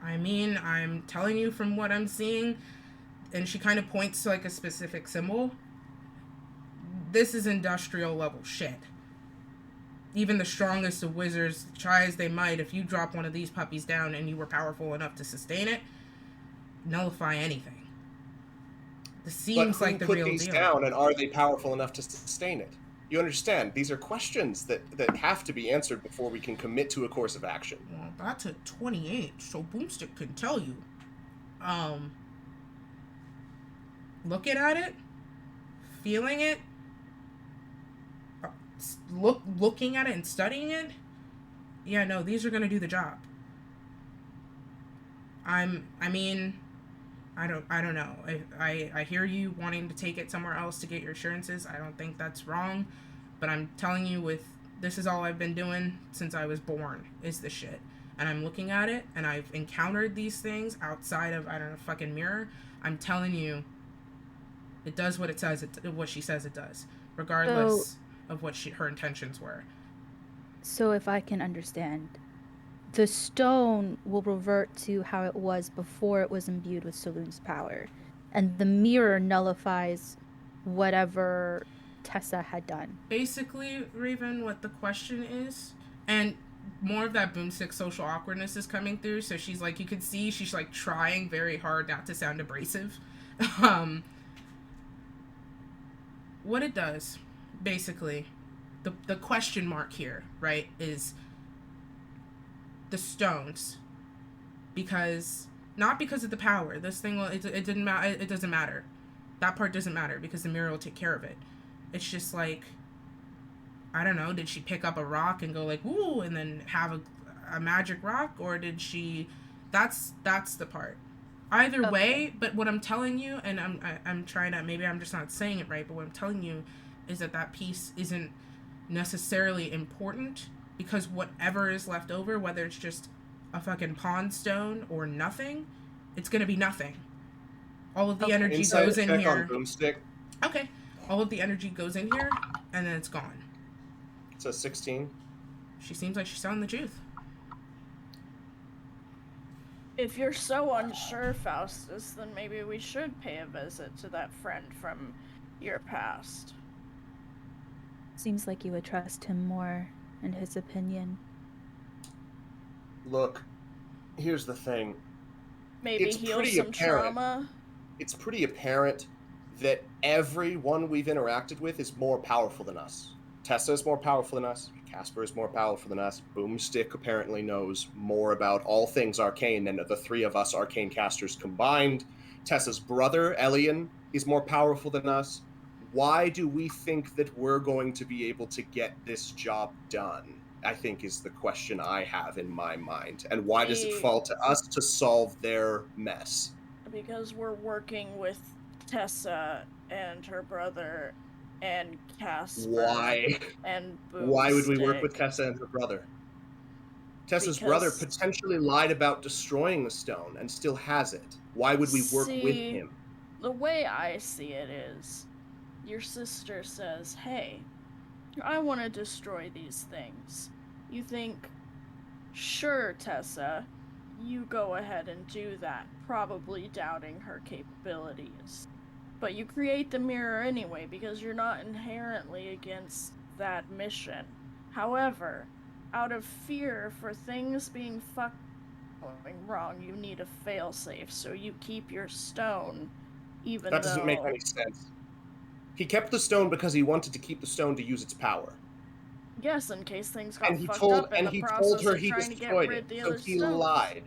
I mean, I'm telling you from what I'm seeing, and she kind of points to like a specific symbol. This is industrial level shit. Even the strongest of wizards, try as they might, if you drop one of these puppies down and you were powerful enough to sustain it, nullify anything. This seems like the real deal. But who put these down, and are they powerful enough to sustain it? You understand, these are questions that have to be answered before we can commit to a course of action. Well, that's a 28, so Boomstick can tell you. Looking at it, feeling it, looking at it and studying it, yeah, no, these are gonna do the job. I don't know. I hear you wanting to take it somewhere else to get your assurances. I don't think that's wrong, but I'm telling you, this is all I've been doing since I was born, is this shit. And I'm looking at it, and I've encountered these things outside of, I don't know, fucking mirror. I'm telling you, it does what it says, what she says it does, regardless of what her intentions were. So if I can understand, the stone will revert to how it was before it was imbued with Saloon's power, and the mirror nullifies whatever Tessa had done. Basically, Raven, what the question is, and more of that Boomstick social awkwardness is coming through, so she's like, you can see she's like trying very hard not to sound abrasive. What it does, basically, the question mark here, right, is the stones, because not because of the power. This thing will, it didn't matter. It doesn't matter. That part doesn't matter because the mirror will take care of it. It's just like, I don't know, did she pick up a rock and go like woo and then have a magic rock, or did she? That's the part. Either way, but what I'm telling you, and I'm trying to, maybe I'm just not saying it right, but what I'm telling you is that piece isn't necessarily important, because whatever is left over, whether it's just a fucking pond stone or nothing, it's gonna be nothing. All of the energy goes in here. On Boomstick. Okay. All of the energy goes in here, and then it's gone. It's a 16. She seems like she's telling the truth. If you're so unsure, Faustus, then maybe we should pay a visit to that friend from your past. Seems like you would trust him more in his opinion. Look, here's the thing. Maybe heal some trauma. It's pretty apparent that everyone we've interacted with is more powerful than us. Tessa is more powerful than us. Casper is more powerful than us. Boomstick apparently knows more about all things arcane than the three of us arcane casters combined. Tessa's brother, Elian, is more powerful than us. Why do we think that we're going to be able to get this job done? I think is the question I have in my mind. And why does it fall to us to solve their mess? Because we're working with Tessa and her brother and Casper. Why? And Boomstick. Why would we work with Tessa and her brother? Tessa's brother potentially lied about destroying the stone and still has it. Why would we work with him? The way I see it is, your sister says, hey, I want to destroy these things. You think, sure, Tessa, you go ahead and do that, probably doubting her capabilities. But you create the mirror anyway because you're not inherently against that mission. However, out of fear for things being going wrong, you need a failsafe, so you keep your stone, even That doesn't make any sense. He kept the stone because he wanted to keep the stone to use its power. Yes, in case things got And he fucked told up in and the he process told her of he trying to get destroyed rid it. of the So other he stones. lied.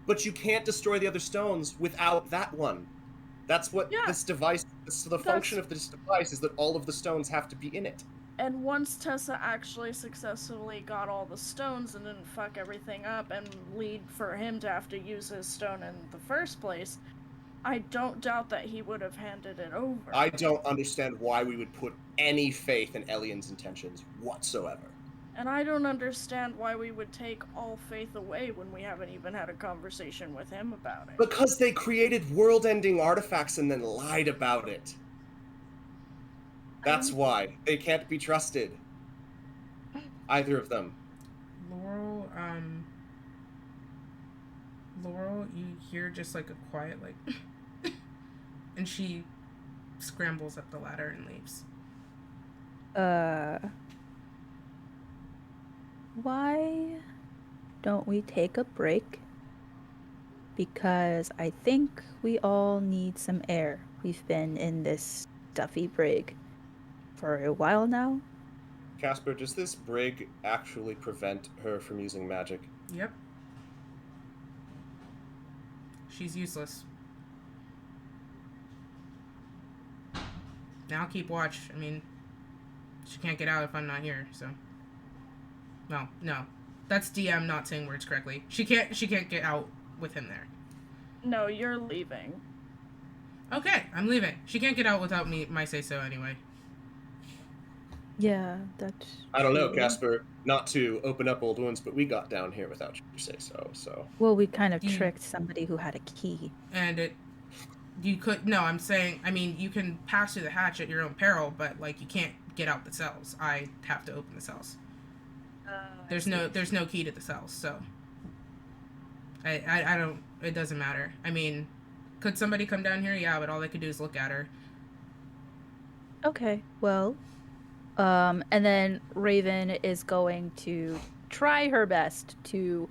But you can't destroy the other stones without that one. That's what this device. The function of this device is that all of the stones have to be in it. And once Tessa actually successfully got all the stones and didn't fuck everything up and lead for him to have to use his stone in the first place, I don't doubt that he would have handed it over. I don't understand why we would put any faith in Elian's intentions whatsoever. And I don't understand why we would take all faith away when we haven't even had a conversation with him about it. Because they created world-ending artifacts and then lied about it. That's why. They can't be trusted. Either of them. Laurel, you hear just like a quiet like and she scrambles up the ladder and leaves. Why don't we take a break? Because I think we all need some air. We've been in this stuffy brig for a while now. Casper, does this brig actually prevent her from using magic? Yep. She's useless. Now I'll keep watch. I mean, she can't get out if I'm not here, so. No. That's DM not saying words correctly. She can't get out with him there. No, you're leaving. Okay, I'm leaving. She can't get out without my say-so anyway. Yeah, that's... I don't know, Casper, not to open up old wounds, but we got down here without your say-so, so... Well, we kind of tricked somebody who had a key. And you could... No, I'm saying... I mean, you can pass through the hatch at your own peril, but, like, you can't get out the cells. I have to open the cells. There's no key to the cells, so... I don't... It doesn't matter. I mean, could somebody come down here? Yeah, but all they could do is look at her. Okay, well... and then Raven is going to try her best to,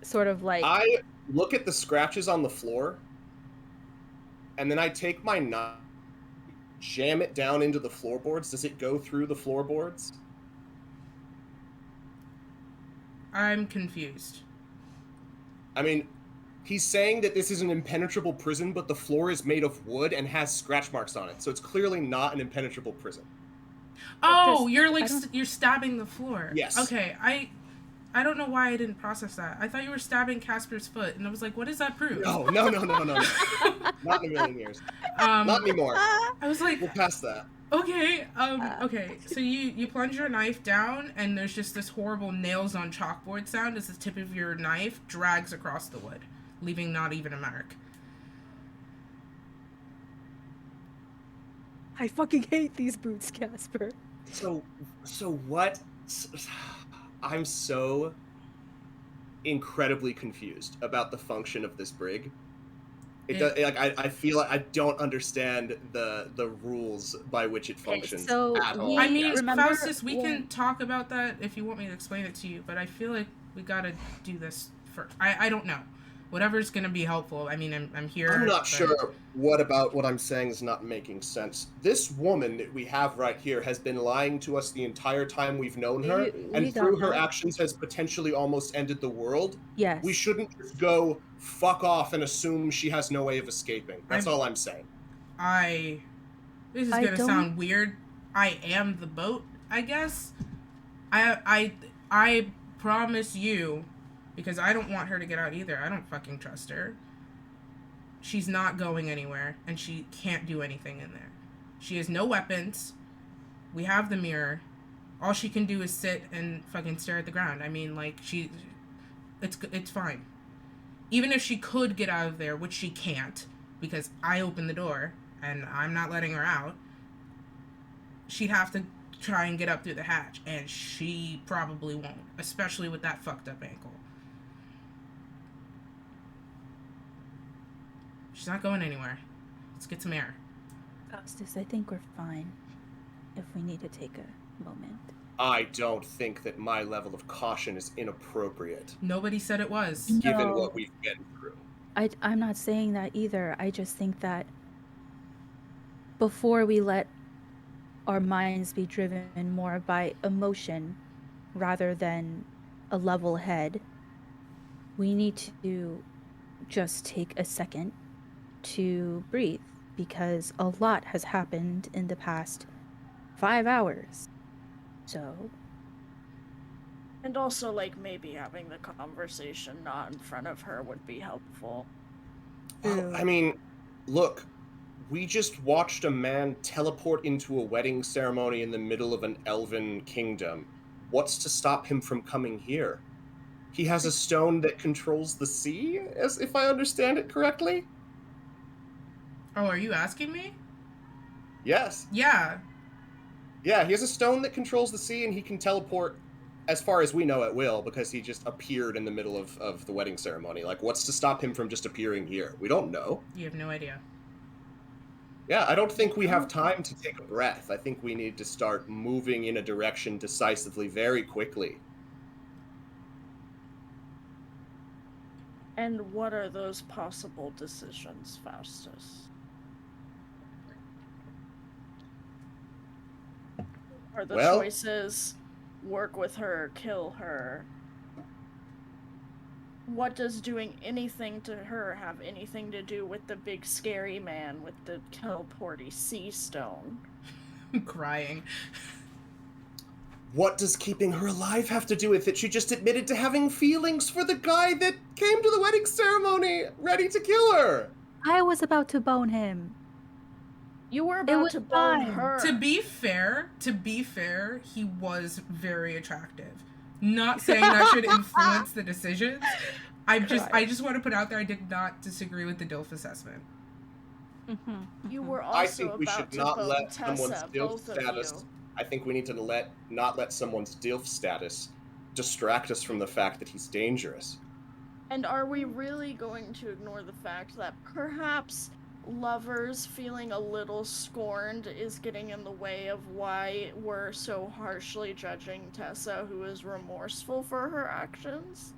sort of like... I look at the scratches on the floor, and then I take my knife, jam it down into the floorboards. Does it go through the floorboards? I'm confused. I mean, he's saying that this is an impenetrable prison, but the floor is made of wood and has scratch marks on it, so it's clearly not an impenetrable prison. Oh, you're like you're stabbing the floor. Yes. Okay, I don't know why I didn't process that. I thought you were stabbing Casper's foot, and I was like, what does that prove? No. Not in a million years. Not anymore. I was like, we'll pass that. Okay, okay. So you plunge your knife down, and there's just this horrible nails on chalkboard sound as the tip of your knife drags across the wood, leaving not even a mark. I fucking hate these boots, Casper. So what? I'm so incredibly confused about the function of this brig. I feel like I don't understand the rules by which it functions at all. I mean, Faustus, we can talk about that if you want me to explain it to you, but I feel like we gotta do this first. I don't know. Whatever's gonna be helpful. I mean, I'm here. I'm not sure what about what I'm saying is not making sense. This woman that we have right here has been lying to us the entire time we've known her, and through her actions has potentially almost ended the world. Yes. We shouldn't just go fuck off and assume she has no way of escaping. That's all I'm saying. This is gonna sound weird. I am the boat, I guess. I promise you, because I don't want her to get out either. I don't fucking trust her. She's not going anywhere, and she can't do anything in there. She has no weapons. We have the mirror. All she can do is sit and fucking stare at the ground. I mean, like, it's fine. Even if she could get out of there, which she can't, because I opened the door, and I'm not letting her out, she'd have to try and get up through the hatch, and she probably won't, especially with that fucked up ankle. She's not going anywhere. Let's get some air. Faustus, I think we're fine if we need to take a moment. I don't think that my level of caution is inappropriate, Nobody said it was. given No. what we've been through. I'm not saying that either. I just think that before we let our minds be driven more by emotion rather than a level head, we need to just take a second to breathe, because a lot has happened in the past 5 hours. So, And also, like, maybe having the conversation not in front of her would be helpful. Well, I mean, look, we just watched a man teleport into a wedding ceremony in the middle of an elven kingdom. What's to stop him from coming here? He has a stone that controls the sea, as if I understand it correctly? Oh, are you asking me? Yes. Yeah. Yeah, he has a stone that controls the sea, and he can teleport, as far as we know, at will, because he just appeared in the middle of the wedding ceremony. Like, what's to stop him from just appearing here? We don't know. You have no idea. Yeah, I don't think we have time to take a breath. I think we need to start moving in a direction decisively very quickly. And what are those possible decisions, Faustus? Are the Well- choices work with her, kill her? What does doing anything to her have anything to do with the big scary man with the teleporty sea stone? I'm crying. What does keeping her alive have to do with it? She just admitted to having feelings for the guy that came to the wedding ceremony, ready to kill her. I was about to bone him. You were about was to bone fine. her. To be fair, he was very attractive. Not saying that should influence the decisions. I just want to put out there I did not disagree with the DILF assessment. You were I also think we about should to not bone let Tessa, someone's DILF both of status. you. I think we need to not let someone's DILF status distract us from the fact that he's dangerous. And are we really going to ignore the fact that perhaps lovers feeling a little scorned is getting in the way of why we're so harshly judging Tessa, who is remorseful for her actions?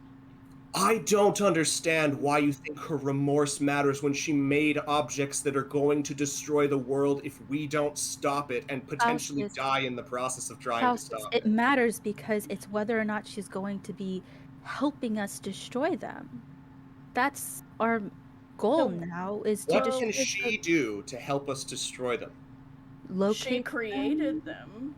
I don't understand why you think her remorse matters when she made objects that are going to destroy the world if we don't stop it and potentially Faustus. die in the process of trying Faustus, to stop it it. matters because it's whether or not she's going to be helping us destroy them. That's our goal So, now, is to What Well, can destroy she do to help us destroy them? locate she them. created them.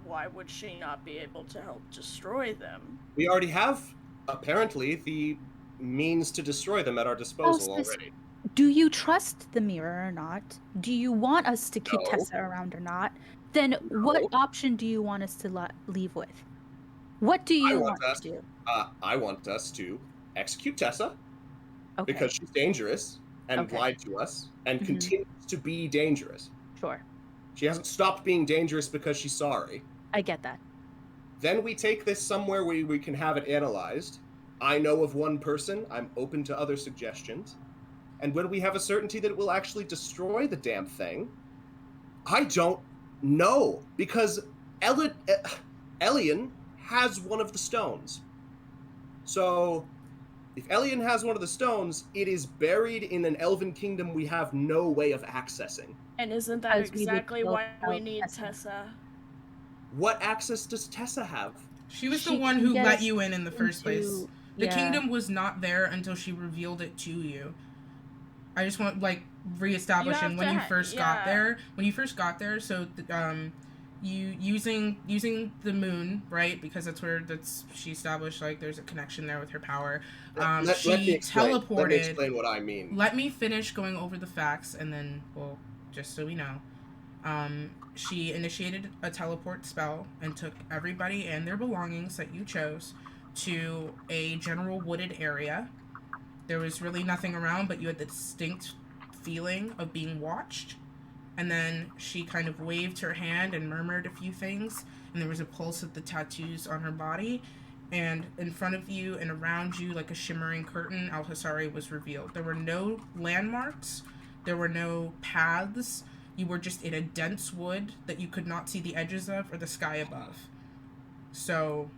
Why would she not be able to help destroy them? We already have, apparently, the means to destroy them at our disposal Faustus, already. do you trust the mirror or not? Do you want us to keep No. Tessa around or not? Then what option do you want us to leave with? What do you want us- to do? I want us to execute Tessa Okay, because she's dangerous and Okay. lied to us and Mhm. continues to be dangerous. sure. She hasn't stopped being dangerous because she's sorry. I get that. Then we take this somewhere where we can have it analyzed. I know of one person. I'm open to other suggestions. And when we have a certainty that it will actually destroy the damn thing, I don't know. Because Elian has one of the stones. So, if Elian has one of the stones, it is buried in an elven kingdom we have no way of accessing. And isn't that Because we would exactly kill why we out need Tessa. Tessa? What access does Tessa have? She was the She one can who get let us you in the first place. into- The yeah. kingdom was not there until she revealed it to you. I just want reestablishing You when have you to first yeah. got there. When you first got there, so you using the moon, right? Because she established there's a connection there with her power. Let She me explain. Let me teleported. explain what I mean. Let me finish going over the facts, and then just so we know, she initiated a teleport spell and took everybody and their belongings that you chose to a general wooded area. There was really nothing around, but you had the distinct feeling of being watched. And then she kind of waved her hand and murmured a few things, and there was a pulse of the tattoos on her body. and in front of you and around you, like a shimmering curtain, Alhasari was revealed. There were no landmarks, there were no paths. You were just in a dense wood that you could not see the edges of or the sky above. So,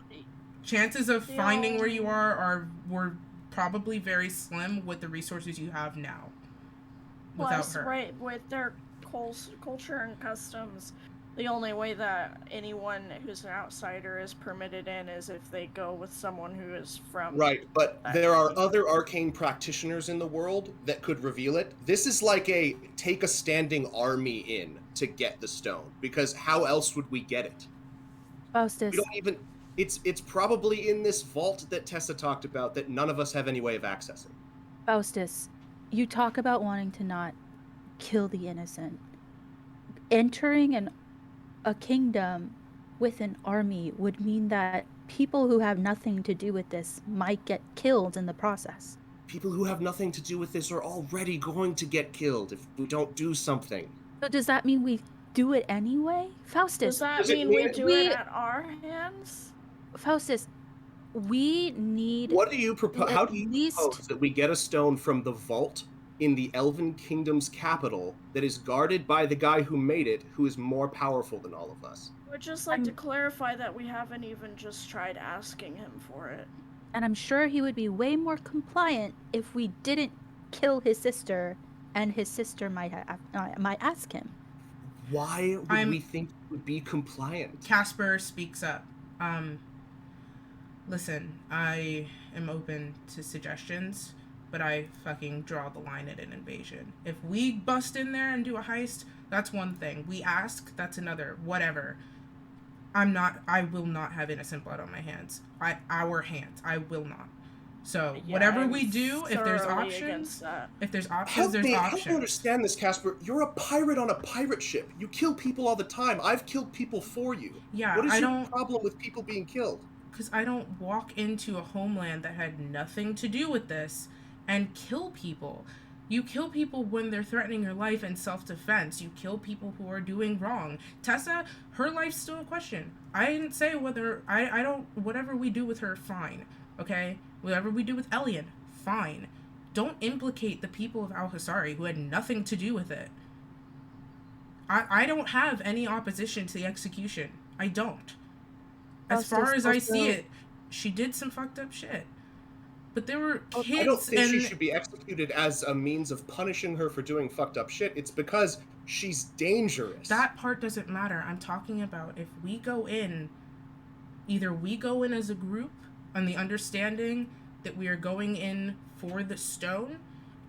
chances of finding where you were probably very slim with the resources you have now. Without her. Right, with their culture and customs, the only way that anyone who's an outsider is permitted in is if they go with someone who is from... Right, but there are other arcane practitioners in the world that could reveal it. This is like a take a standing army in to get the stone, because how else would we get it? Faustus. We don't even... It's probably in this vault that Tessa talked about that none of us have any way of accessing. Faustus, you talk about wanting to not kill the innocent. Entering a kingdom with an army would mean that people who have nothing to do with this might get killed in the process. People who have nothing to do with this are already going to get killed if we don't do something. So does that mean we do it anyway? Faustus. Does that mean we do it at our hands? Faustus, we need... What do you propose? How do you propose that we get a stone from the vault in the Elven Kingdom's capital that is guarded by the guy who made it, who is more powerful than all of us? We'd just like to clarify that we haven't even just tried asking him for it. And I'm sure he would be way more compliant if we didn't kill his sister, and his sister might ask him. Why would we think he would be compliant? Casper speaks up. Listen, I am open to suggestions, but I fucking draw the line at an invasion. If we bust in there and do a heist, that's one thing. We ask, that's another. Whatever. I will not have innocent blood on my hands. Our hands. I will not. So, whatever we do, if there's options, there's options. Help me understand this, Casper. You're a pirate on a pirate ship. You kill people all the time. I've killed people for you. Yeah, what is your problem with people being killed? Because I don't walk into a homeland that had nothing to do with this and kill people. You kill people when they're threatening your life in self-defense. You kill people who are doing wrong. Tessa, her life's still a question. I didn't say whether... I don't... Whatever we do with her, fine. Okay? Whatever we do with Elian, fine. Don't implicate the people of Alhasari who had nothing to do with it. I don't have any opposition to the execution. I don't. As far as I see it, she did some fucked up shit. But there were kids. I don't think she should be executed as a means of punishing her for doing fucked up shit. It's because she's dangerous. That part doesn't matter. I'm talking about if we go in, either we go in as a group on the understanding that we are going in for the stone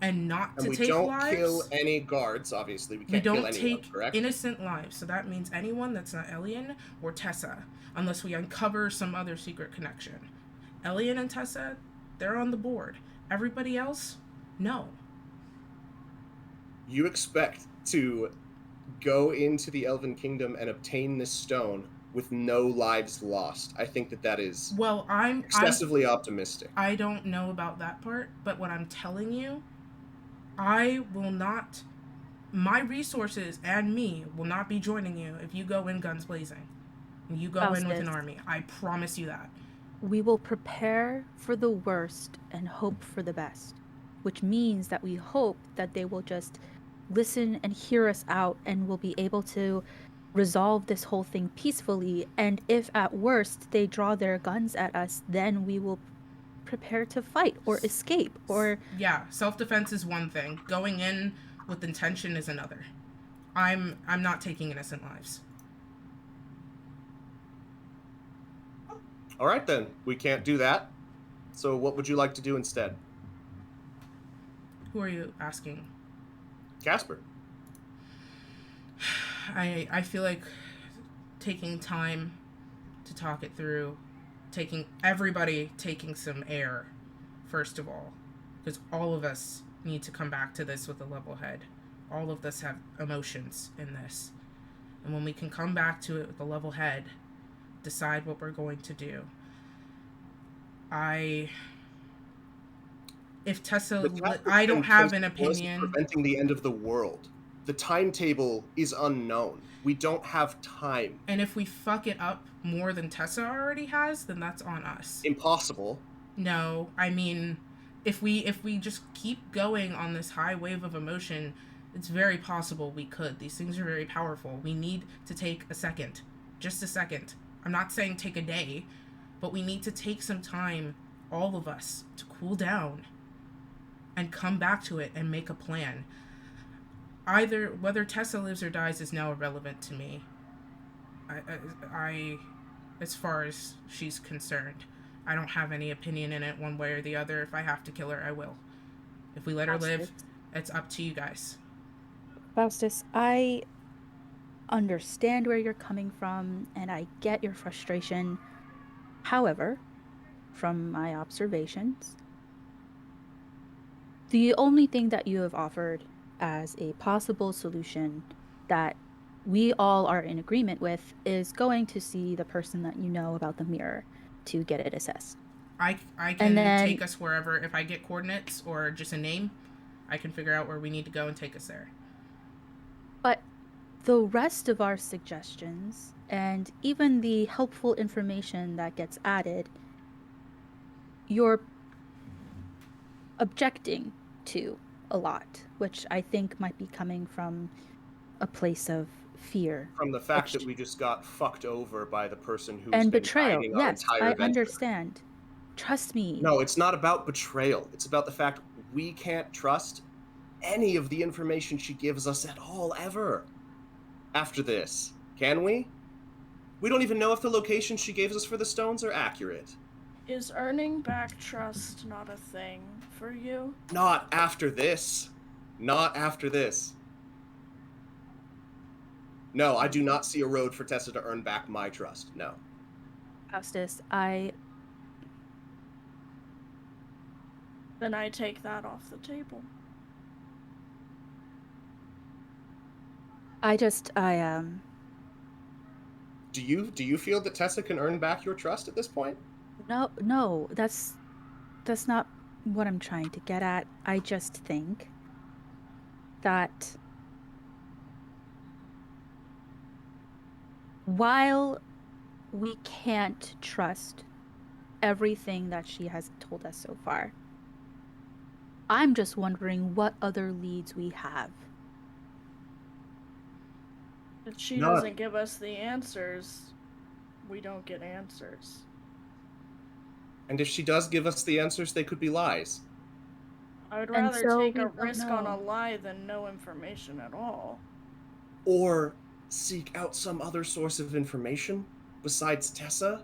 and not to take lives. And we don't kill any guards, obviously. We can't kill anyone, We don't take correct? innocent lives. So that means anyone that's not Elian or Tessa, unless we uncover some other secret connection. Elian and Tessa, they're on the board. Everybody else, no. You expect to go into the Elven Kingdom and obtain this stone with no lives lost. I think that is excessively optimistic. I don't know about that part, but what I'm telling you, I will not... My resources and me will not be joining you if you go in guns blazing. And you go in with an army. I promise you that. We will prepare for the worst and hope for the best, which means that we hope that they will just listen and hear us out and will be able to resolve this whole thing peacefully. And if at worst they draw their guns at us, then we will prepare to fight or escape or... Yeah, self-defense is one thing. Going in with intention is another. I'm not taking innocent lives. All right, then. We can't do that. So what would you like to do instead? Who are you asking? Casper. I feel like taking time to talk it through, everybody taking some air, first of all, because all of us need to come back to this with a level head. All of us have emotions in this. And when we can come back to it with a level head, decide what we're going to do. If Tessa, I don't have an opinion. Preventing the end of the world. The timetable is unknown. We don't have time. And if we fuck it up more than Tessa already has, then that's on us. Impossible. No, I mean, if we just keep going on this high wave of emotion, it's very possible we could. These things are very powerful. We need to take a second. Just a second. I'm not saying take a day, but we need to take some time, all of us, to cool down and come back to it and make a plan. Either whether Tessa lives or dies is now irrelevant to me. I as far as she's concerned, I don't have any opinion in it one way or the other. If I have to kill her, I will. If we let her live, it's up to you guys. Faustus, I understand where you're coming from, and I get your frustration. However, from my observations, the only thing that you have offered as a possible solution that we all are in agreement with is going to see the person that you know about the mirror to get it assessed. I can take us wherever. If I get coordinates or just a name, I can figure out where we need to go and take us there. But the rest of our suggestions, and even the helpful information that gets added, you're objecting to a lot, which I think might be coming from a place of fear. From the fact that we just got fucked over by the person who's and been betrayal. guiding our Yes, entire I venture. understand. Trust me. No, it's not about betrayal. It's about the fact we can't trust any of the information she gives us at all, ever. After this, can we? We don't even know if the locations she gave us for the stones are accurate. Is earning back trust not a thing for you? Not after this. Not after this. No, I do not see a road for Tessa to earn back my trust. No. Faustus, Then I take that off the table. Do you feel that Tessa can earn back your trust at this point? No, that's not what I'm trying to get at. I just think that while we can't trust everything that she has told us so far, I'm just wondering what other leads we have. If she doesn't give us the answers, we don't get answers. And if she does give us the answers, they could be lies. I would rather take a risk on a lie than no information at all. Or seek out some other source of information besides Tessa.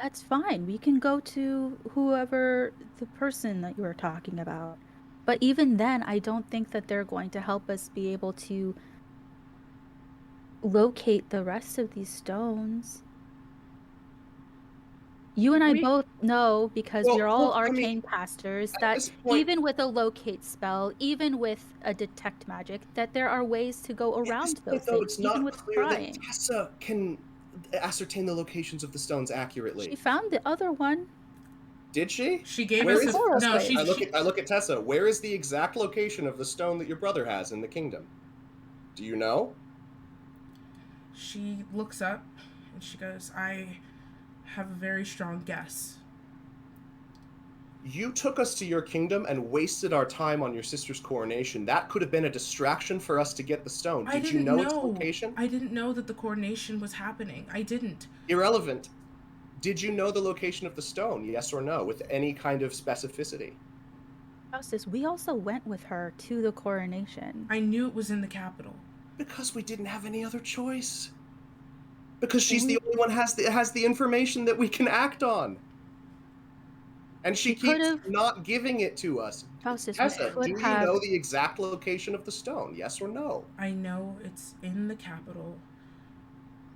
That's fine. We can go to whoever the person that you were talking about. But even then, I don't think that they're going to help us be able to locate the rest of these stones. You and I both know, because we're all arcane casters, that even with a locate spell, even with a detect magic, that there are ways to go around those things, it's not even with clear prying. that Tessa can ascertain the locations of the stones accurately. She found the other one. Did she? She gave us I look at Tessa. Where is the exact location of the stone that your brother has in the kingdom? Do you know? She looks up and she goes, I have a very strong guess. You took us to your kingdom and wasted our time on your sister's coronation. That could have been a distraction for us to get the stone. Did you know its location? I didn't know that the coronation was happening. I didn't. Irrelevant. Did you know the location of the stone, yes or no, with any kind of specificity? Faustus, we also went with her to the coronation. I knew it was in the capital. Because we didn't have any other choice. Because she's the only one has the information that we can act on. And she keeps not giving it to us. Faustus, Tessa, do you know the exact location of the stone, yes or no? I know it's in the capital.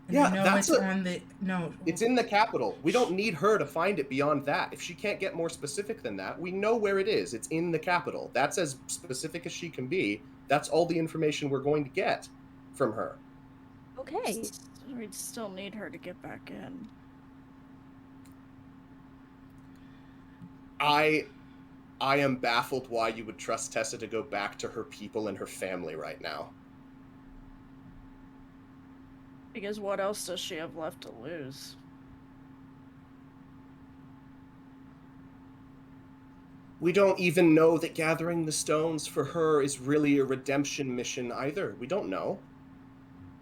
And it's in the capital. We don't need her to find it beyond that. If she can't get more specific than that, we know where it is. It's in the capital. That's as specific as she can be. That's all the information we're going to get from her. Okay. We'd still need her to get back in. I am baffled why you would trust Tessa to go back to her people and her family right now. Because what else does she have left to lose? We don't even know that gathering the stones for her is really a redemption mission either. We don't know.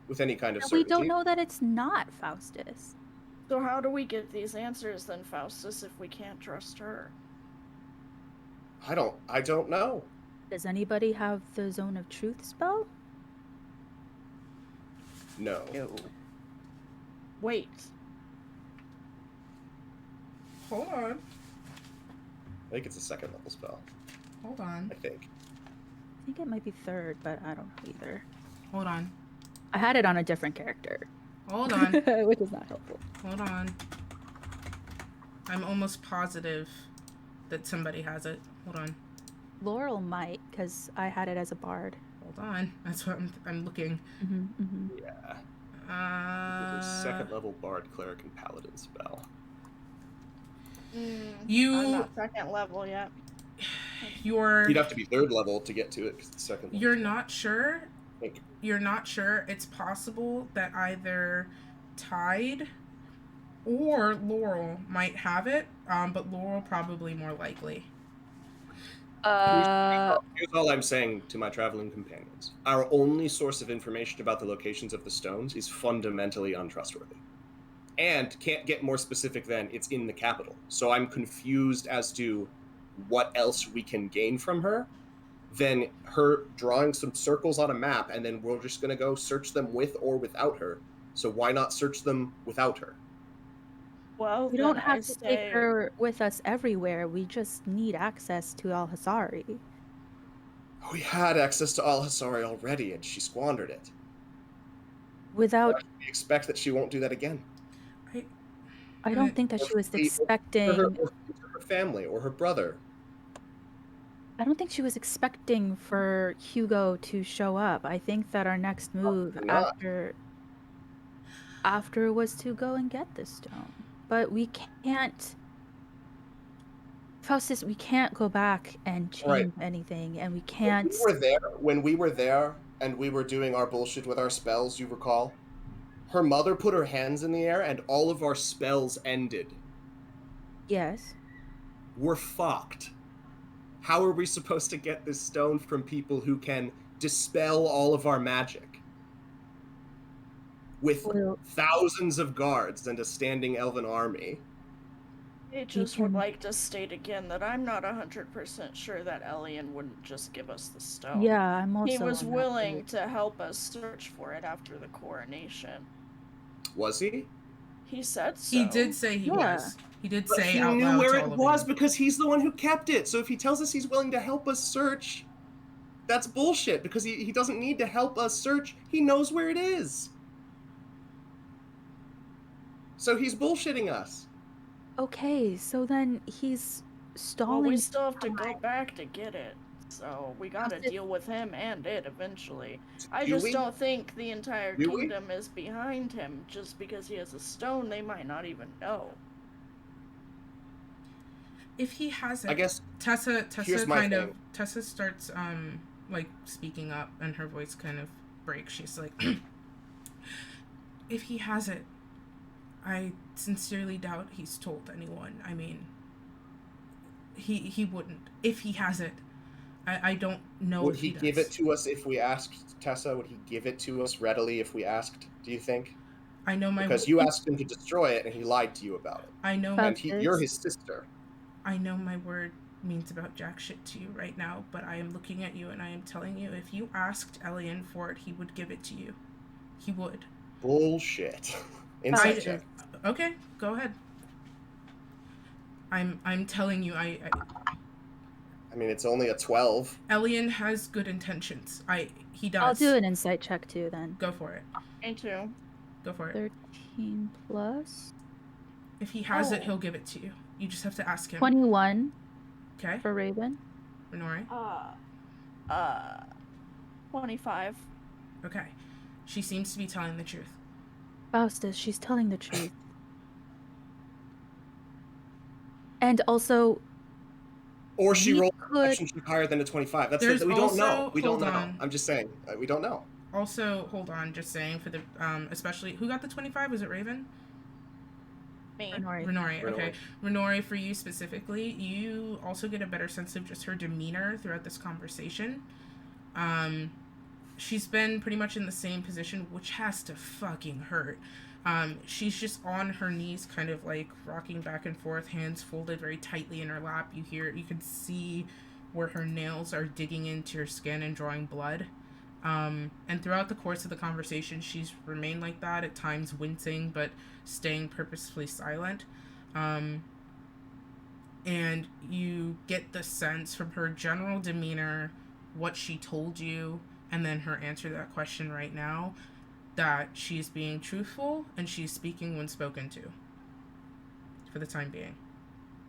With any kind of And we certainty. don't know that it's not Faustus. So how do we get these answers then, Faustus, if we can't trust her? I don't know. Does anybody have the Zone of Truth spell? No. No. Wait. Hold on. I think it's a second level spell. Hold on. I think. I think it might be third, but I don't know either. Hold on. I had it on a different character. Hold on. Which is not helpful. Hold on. I'm almost positive that somebody has it. Hold on. Laurel might, because I had it as a bard. Hold on. That's what I'm looking. Yeah. It's a second level bard, cleric, and paladin spell. I'm You not second level yet. You'd have to be third level to get to it, because it's second level. You're not sure? I think. You're not sure? It's possible that either Tide or Laurel might have it, but Laurel probably more likely. Here's all I'm saying to my traveling companions. Our only source of information about the locations of the stones is fundamentally untrustworthy. And can't get more specific than it's in the capital. So I'm confused as to what else we can gain from her than her drawing some circles on a map, and then we're just going to go search them with or without her. So why not search them without her? Well, We don't then have I to say... take her with us everywhere. We just need access to Al-Hazari. We had access to Al-Hazari already, and she squandered it. Without... We expect that she won't do that again. I don't think that she was expecting... Or her family, or her brother. I don't think she was expecting for Hugo to show up. I think that our next move after was to go and get the stone. But we can't... Faustus, we can't go back and change anything, and we can't... When we were there, and we were doing our bullshit with our spells, you recall? Her mother put her hands in the air, and all of our spells ended. Yes. We're fucked. How are we supposed to get this stone from people who can dispel all of our magic? With thousands of guards and a standing elven army. I just would like to state again that I'm not 100% sure that Elian wouldn't just give us the stone. Yeah, I'm also... He was willing to help us search for it after the coronation. Was he? He said so. He did say he was. He did But say he out knew loud where to it all of was you. because he's the one who kept it. So if he tells us he's willing to help us search, that's bullshit, because he doesn't need to help us search. He knows where it is. So he's bullshitting us. Okay, so then he's stalling... Well, we still have to go back to get it. So we gotta deal with him and it eventually. I just don't think the entire kingdom is behind him just because he has a stone. They might not even know. If he hasn't, I guess Tessa starts like speaking up, and her voice kind of breaks. She's like, if he has it, I sincerely doubt he's told anyone. I mean, he wouldn't. If he has it, I don't know. Would he give it to us if we asked, Tessa? Would he give it to us readily if we asked? Do you think? I know my... Because you asked him to destroy it, and he lied to you about it. I know. And you're his sister. I know my word means about jack shit to you right now, but I am looking at you and I am telling you, if you asked Elian for it, he would give it to you. He would. Bullshit. Insight check. Okay, go ahead. I'm telling you, I mean, it's only a 12. Elian has good intentions. He does. I'll do an insight check too then. Go for it. Me too. Go for it. 13 plus. If he has it, he'll give it to you. You just have to ask him. 21. Okay. For Raven. For Nori. 25. Okay. She seems to be telling the truth. Faustus, she's telling the truth. And also... Or she rolled a check higher than a 25. That's it. We don't know. We don't know. I'm just saying. We don't know. Also, hold on, just saying for the especially who got the 25? Was it Raven? Me. Renori, okay. Renori, for you specifically, you also get a better sense of just her demeanor throughout this conversation. She's been pretty much in the same position, which has to fucking hurt. She's just on her knees, kind of like rocking back and forth, hands folded very tightly in her lap. You can see where her nails are digging into her skin and drawing blood. And throughout the course of the conversation, she's remained like that, at times wincing, but staying purposefully silent. And you get the sense from her general demeanor, what she told you, and then her answer to that question right now, that she's being truthful and she's speaking when spoken to. For the time being.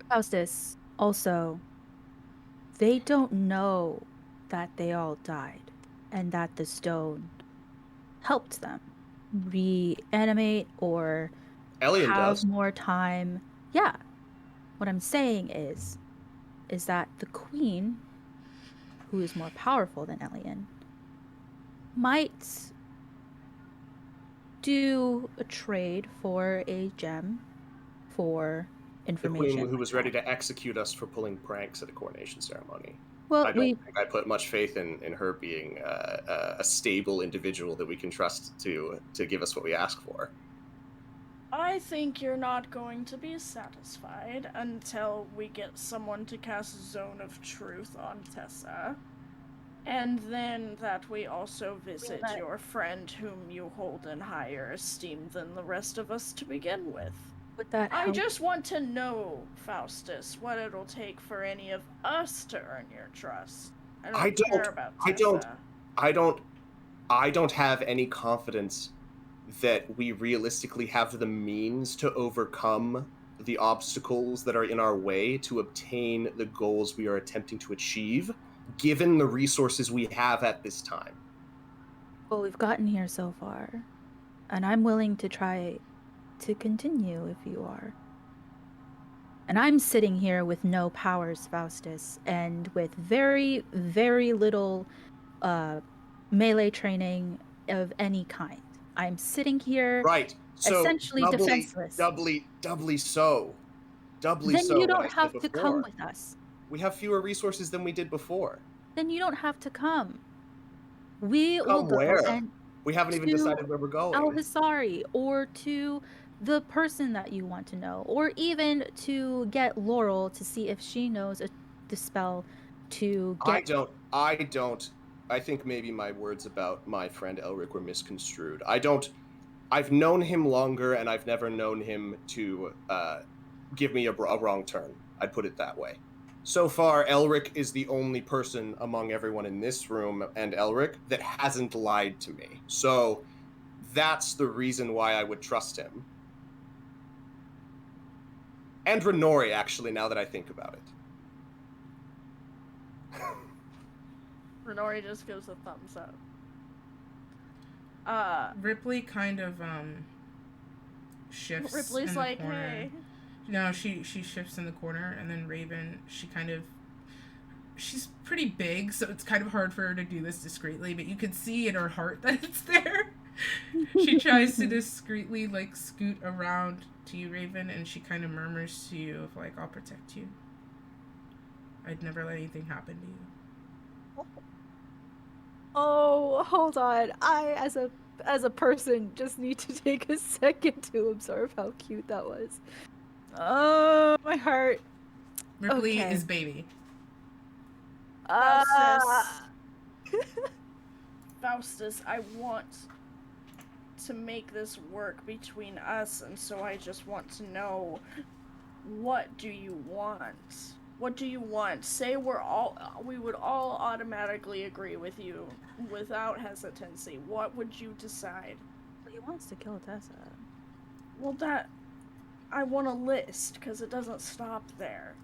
Faustus, also, they don't know that they all died and that the stone helped them reanimate or Elian have does. more time. Yeah. What I'm saying is that the queen, who is more powerful than Elian, might do a trade for a gem for The information. queen who was ready to execute us for pulling pranks at a coronation ceremony. Well, I don't think I put much faith in her being a stable individual that we can trust to give us what we ask for. I think you're not going to be satisfied until we get someone to cast Zone of Truth on Tessa. And then that we also visit your friend whom you hold in higher esteem than the rest of us to begin with. Would that I help? just want to know, Faustus, what it'll take for any of us to earn your trust. I don't care about Tessa. I don't have any confidence that we realistically have the means to overcome the obstacles that are in our way to obtain the goals we are attempting to achieve, given the resources we have at this time. Well, we've gotten here so far, and I'm willing to try to continue if you are. And I'm sitting here with no powers, Faustus, and with very, very little melee training of any kind. I'm sitting here, right? So essentially defenseless. Doubly so. Then so you don't have to come with us. We have fewer resources than we did before. Then you don't have to come. We Come will go where? and We haven't even decided where we're going. Al-Hisari, or to the person that you want to know, or even to get Laurel to see if she knows the spell to get... I don't. I think maybe my words about my friend Elric were misconstrued. I've known him longer, and I've never known him to give me a wrong turn. I'd put it that way. So far, Elric is the only person among everyone in this room and Elric that hasn't lied to me. So that's the reason why I would trust him. And Renori, actually, now that I think about it. Renori just gives a thumbs up. Ripley kind of shifts. Ripley's in the like, corner. hey. No, she shifts in the corner, and then Raven, she's pretty big, so it's kind of hard for her to do this discreetly, but you could see in her heart that it's there. She tries to discreetly, like, scoot around to you, Raven, and she kind of murmurs to you of, like, I'll protect you. I'd never let anything happen to you. Oh, hold on. I, as a person, just need to take a second to observe how cute that was. Oh, my heart. Ripley is baby. Faustus, I want to make this work between us, and so I just want to know, what do you want? What do you want? Say we would all automatically agree with you without hesitancy. What would you decide? He wants to kill Tessa. Well, I want a list, because it doesn't stop there.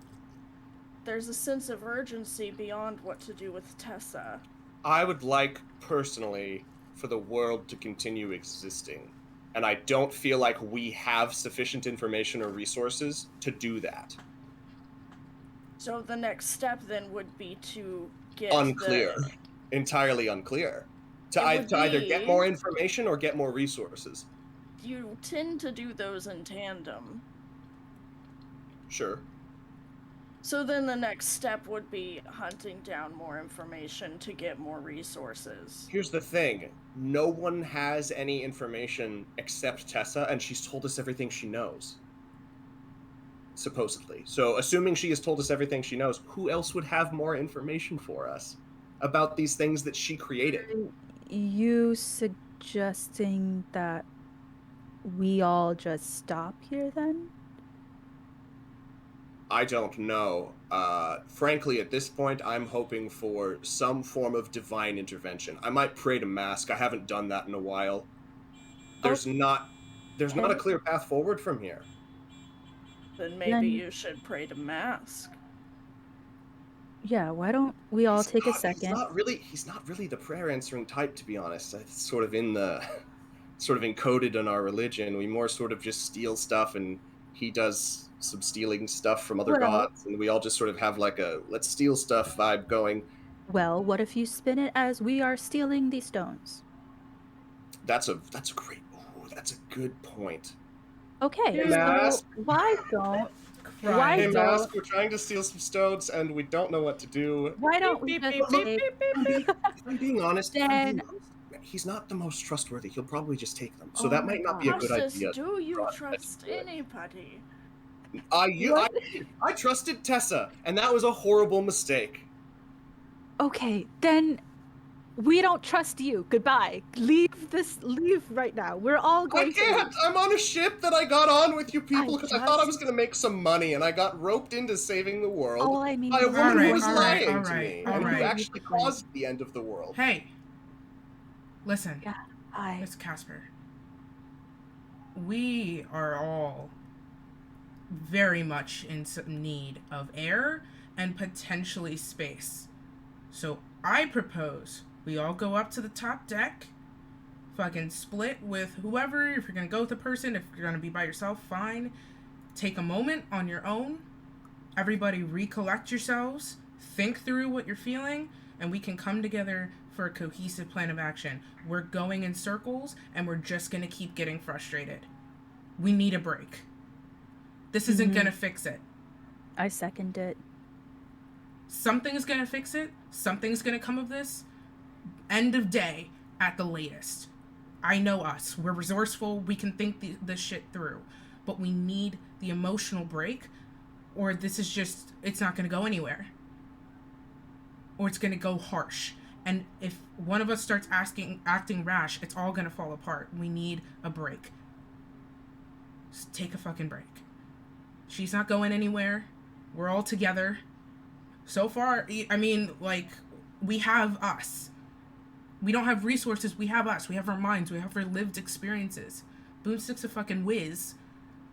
There's a sense of urgency beyond what to do with Tessa. I would like, personally, for the world to continue existing. And I don't feel like we have sufficient information or resources to do that. So the next step then would be to get Unclear. Entirely unclear. To It would either get be- more information or get more resources. You tend to do those in tandem. Sure. So then the next step would be hunting down more information to get more resources. Here's the thing. No one has any information except Tessa, and she's told us everything she knows. Supposedly. So, assuming she has told us everything she knows, who else would have more information for us about these things that she created? You suggesting that we all just stop here then? I don't know. Frankly, at this point, I'm hoping for some form of divine intervention. I might pray to Mask. I haven't done that in a while. There's not a clear path forward from here. Then maybe you should pray to Mask. Yeah, why don't we all take a second? He's not really the prayer answering type, to be honest. It's sort of encoded in our religion. We more sort of just steal stuff, and he does some stealing stuff from other gods, and we all just sort of have like a let's steal stuff vibe going. Well, what if you spin it as we are stealing these stones? That's a great. Ooh, that's a good point. Okay, Hey, so Mask. why don't Hey, Mask, we're trying to steal some stones, and we don't know what to do. why don't we just take... If I'm being honest, Then- he's not the most trustworthy. He'll probably just take them. So that might not be a good Justice, idea. do you trust anybody? I trusted Tessa, and that was a horrible mistake. Okay, then we don't trust you. Goodbye. Leave right now. We're all I going to can't! I'm on a ship that I got on with you people because I thought I just- was going to make some money, and I got roped into saving the world All I mean by a is- woman who was All right, lying all to right, me, all and who right. actually caused the end of the world. Hey, listen. Yeah, It's Casper. We are all very much in need of air and potentially space. So I propose we all go up to the top deck, fucking split with whoever. If you're gonna go with a person, if you're gonna be by yourself, fine. Take a moment on your own. Everybody recollect yourselves, think through what you're feeling, and we can come together for a cohesive plan of action. We're going in circles, and we're just gonna keep getting frustrated. We need a break. This isn't gonna fix it. I second it. Something's gonna fix it. Something's gonna come of this. End of day at the latest. I know us. We're resourceful. We can think this shit through. But we need the emotional break, or this is just, it's not gonna go anywhere. Or it's gonna go harsh. And if one of us starts acting rash, it's all gonna fall apart. We need a break. Just take a fucking break. She's not going anywhere. We're all together. So far, I mean, like, we have us. We don't have resources, we have us. We have our minds, we have our lived experiences. Boomstick's a fucking whiz.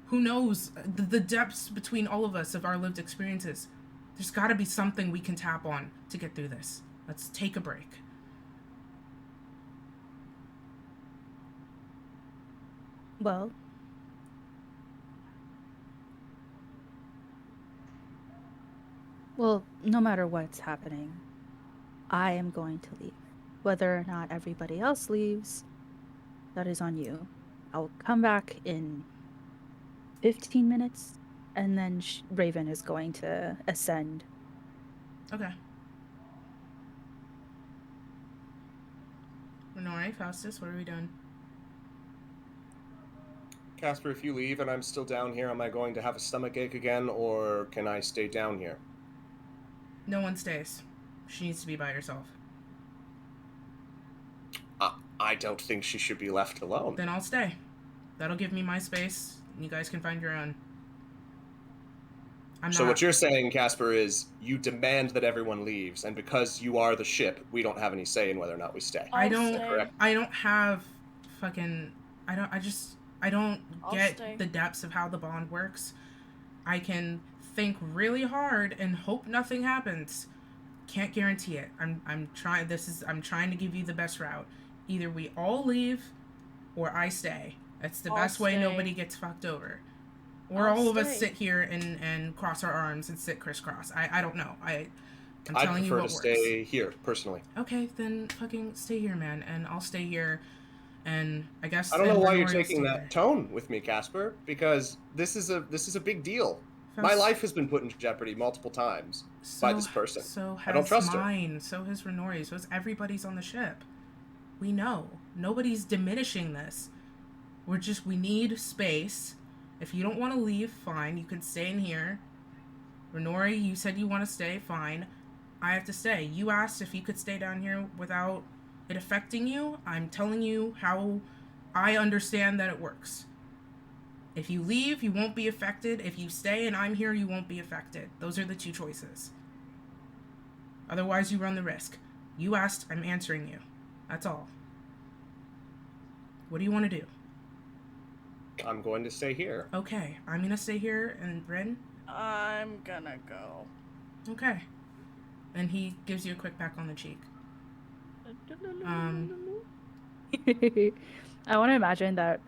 Who knows the depths between all of us of our lived experiences? There's gotta be something we can tap on to get through this. Let's take a break. Well, no matter what's happening, I am going to leave. Whether or not everybody else leaves, that is on you. I'll come back in 15 minutes, and then Raven is going to ascend. Okay. Alright, Faustus, what are we doing? Casper, if you leave and I'm still down here, am I going to have a stomachache again, or can I stay down here? No one stays. She needs to be by herself. I don't think she should be left alone. Then I'll stay. That'll give me my space, and you guys can find your own. So what you're saying, Casper, is you demand that everyone leaves, and because you are the ship, we don't have any say in whether or not we stay. I I'll don't have fucking... I don't get stay. the depths of how the bond works. I can think really hard and hope nothing happens. Can't guarantee it. I'm trying to give you the best route. Either we all leave or I stay. That's the best way. Nobody gets fucked over. Or I'll all of us stay. sit here and cross our arms and sit crisscross. I don't know. I'm I telling you prefer what to works. stay here, personally. Okay, then fucking stay here, man, and I'll stay here, and I guess. I don't know why you're Renori will taking stay that here. tone with me, Casper, because this is a big deal. My Faust- life has been put in jeopardy multiple times by this person. So I don't has trust her. mine. So has Renori. So has everybody's on the ship. We know. Nobody's diminishing this. We need space. If you don't want to leave, fine. You can stay in here. Renori, you said you want to stay, fine. I have to stay. You asked if you could stay down here without it affecting you. I'm telling you how I understand that it works. If you leave, you won't be affected. If you stay and I'm here, you won't be affected. Those are the two choices. Otherwise, you run the risk. You asked, I'm answering you. That's all. What do you want to do? I'm going to stay here. Okay, I'm gonna stay here, and Bryn? I'm gonna go. Okay. And he gives you a quick peck on the cheek. I want to imagine that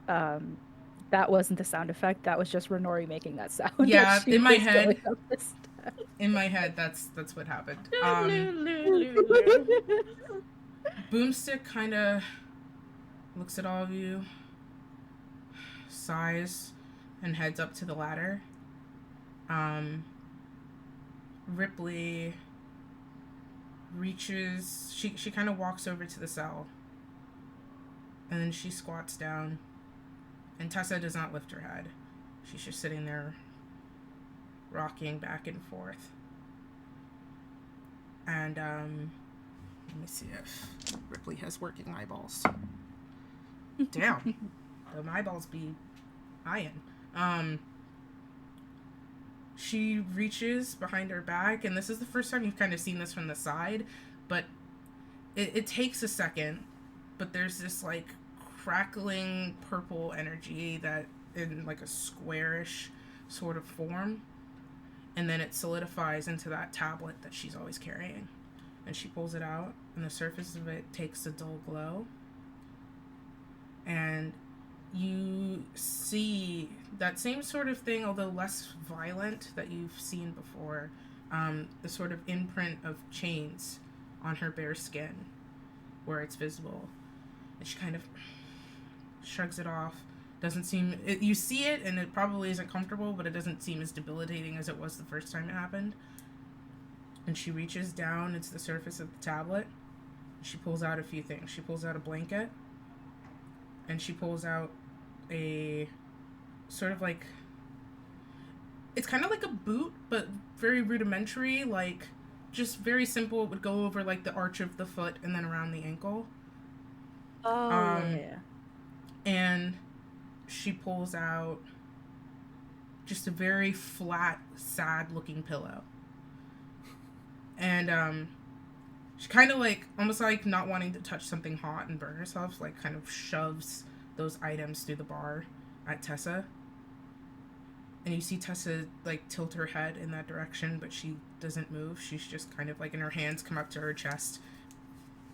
that wasn't the sound effect. That was just Renori making that sound. Yeah, as she in my was head. going up the steps. In my head, that's what happened. Boomstick kind of looks at all of you, sighs, and heads up to the ladder. Ripley reaches. She kind of walks over to the cell, and then she squats down. And Tessa does not lift her head. She's just sitting there, rocking back and forth. And let me see if Ripley has working eyeballs. Damn, the eyeballs be iron. She reaches behind her back, and this is the first time you've kind of seen this from the side, but it takes a second, but there's this like crackling purple energy that in like a squarish sort of form, and then it solidifies into that tablet that she's always carrying, and she pulls it out, and the surface of it takes a dull glow, and you see that same sort of thing, although less violent, that you've seen before. The sort of imprint of chains on her bare skin where it's visible. And she kind of shrugs it off. Doesn't seem... you see it, and it probably isn't comfortable, but it doesn't seem as debilitating as it was the first time it happened. And she reaches down into the surface of the tablet. She pulls out a few things. She pulls out a blanket. And she pulls out a sort of like, it's kind of like a boot, but very rudimentary, like just very simple. It would go over like the arch of the foot and then around the ankle. Oh, yeah. And she pulls out just a very flat, sad looking pillow. And she kind of like, almost like not wanting to touch something hot and burn herself, like kind of shoves those items through the bar at Tessa. And you see Tessa like tilt her head in that direction, but she doesn't move. She's just kind of like, and her hands come up to her chest.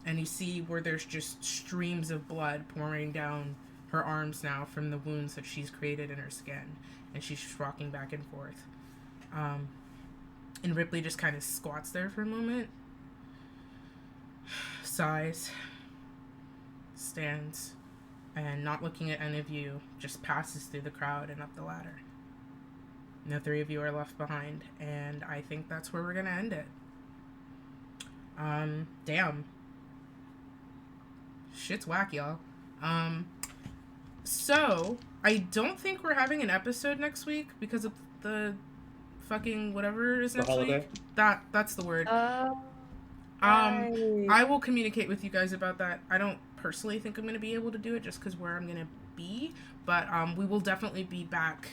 And you see where there's just streams of blood pouring down her arms now from the wounds that she's created in her skin. And she's just rocking back and forth. And Ripley just kind of squats there for a moment. Sighs. Stands. And not looking at any of you, just passes through the crowd and up the ladder. And the three of you are left behind, and I think that's where we're gonna end it. Damn. Shit's whack, y'all. So, I don't think we're having an episode next week because of the fucking whatever is next week. That's the word. I will communicate with you guys about that. I don't personally think I'm going to be able to do it just because where I'm going to be, but we will definitely be back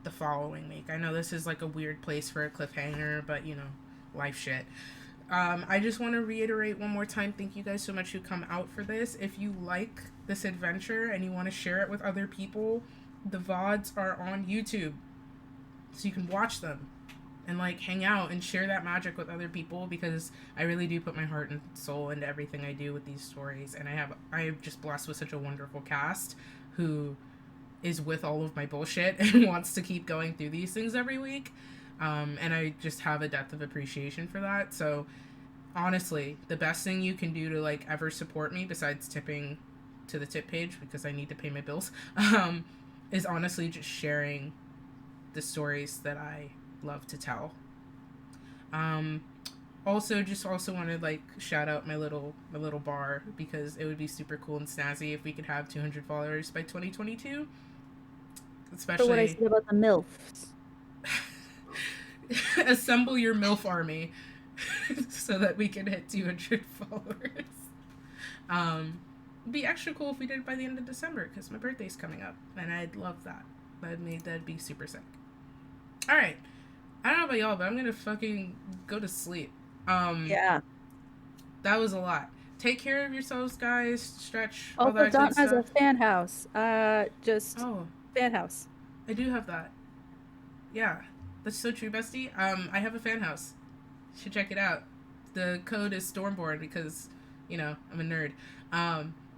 the following week. I know this is like a weird place for a cliffhanger, but you know, life shit. I just want to reiterate one more time, thank you guys so much who come out for this. If you like this adventure and you want to share it with other people, the VODs are on YouTube, so you can watch them and like hang out and share that magic with other people, because I really do put my heart and soul into everything I do with these stories, and I am just blessed with such a wonderful cast who is with all of my bullshit and wants to keep going through these things every week. And I just have a depth of appreciation for that. So honestly, the best thing you can do to like ever support me besides tipping to the tip page, because I need to pay my bills, is honestly just sharing the stories that I love to tell. Also want to like shout out my little bar, because it would be super cool and snazzy if we could have 200 followers by 2022. Especially For what I said about the MILFs. Assemble your MILF army so that we can hit 200 followers. It'd be extra cool if we did it by the end of December, because my birthday's coming up, and I'd love that. That'd be super sick. All right, I don't know about y'all, but I'm gonna fucking go to sleep. Yeah. That was a lot. Take care of yourselves, guys. Stretch. All Also, that Don good has a stuff. fan house. Oh, Fan house. I do have that. Yeah, that's so true, bestie. I have a fan house. You should check it out. The code is Stormborn, because, you know, I'm a nerd.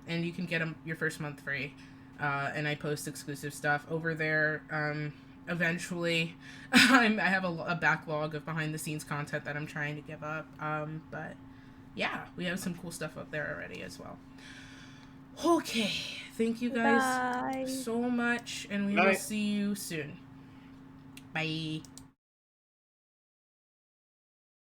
And you can get your first month free. And I post exclusive stuff over there. Eventually, I have a backlog of behind the scenes content that I'm trying to give up. But yeah, we have some cool stuff up there already as well. Okay, thank you guys Bye. so much, and we will see you soon. Bye.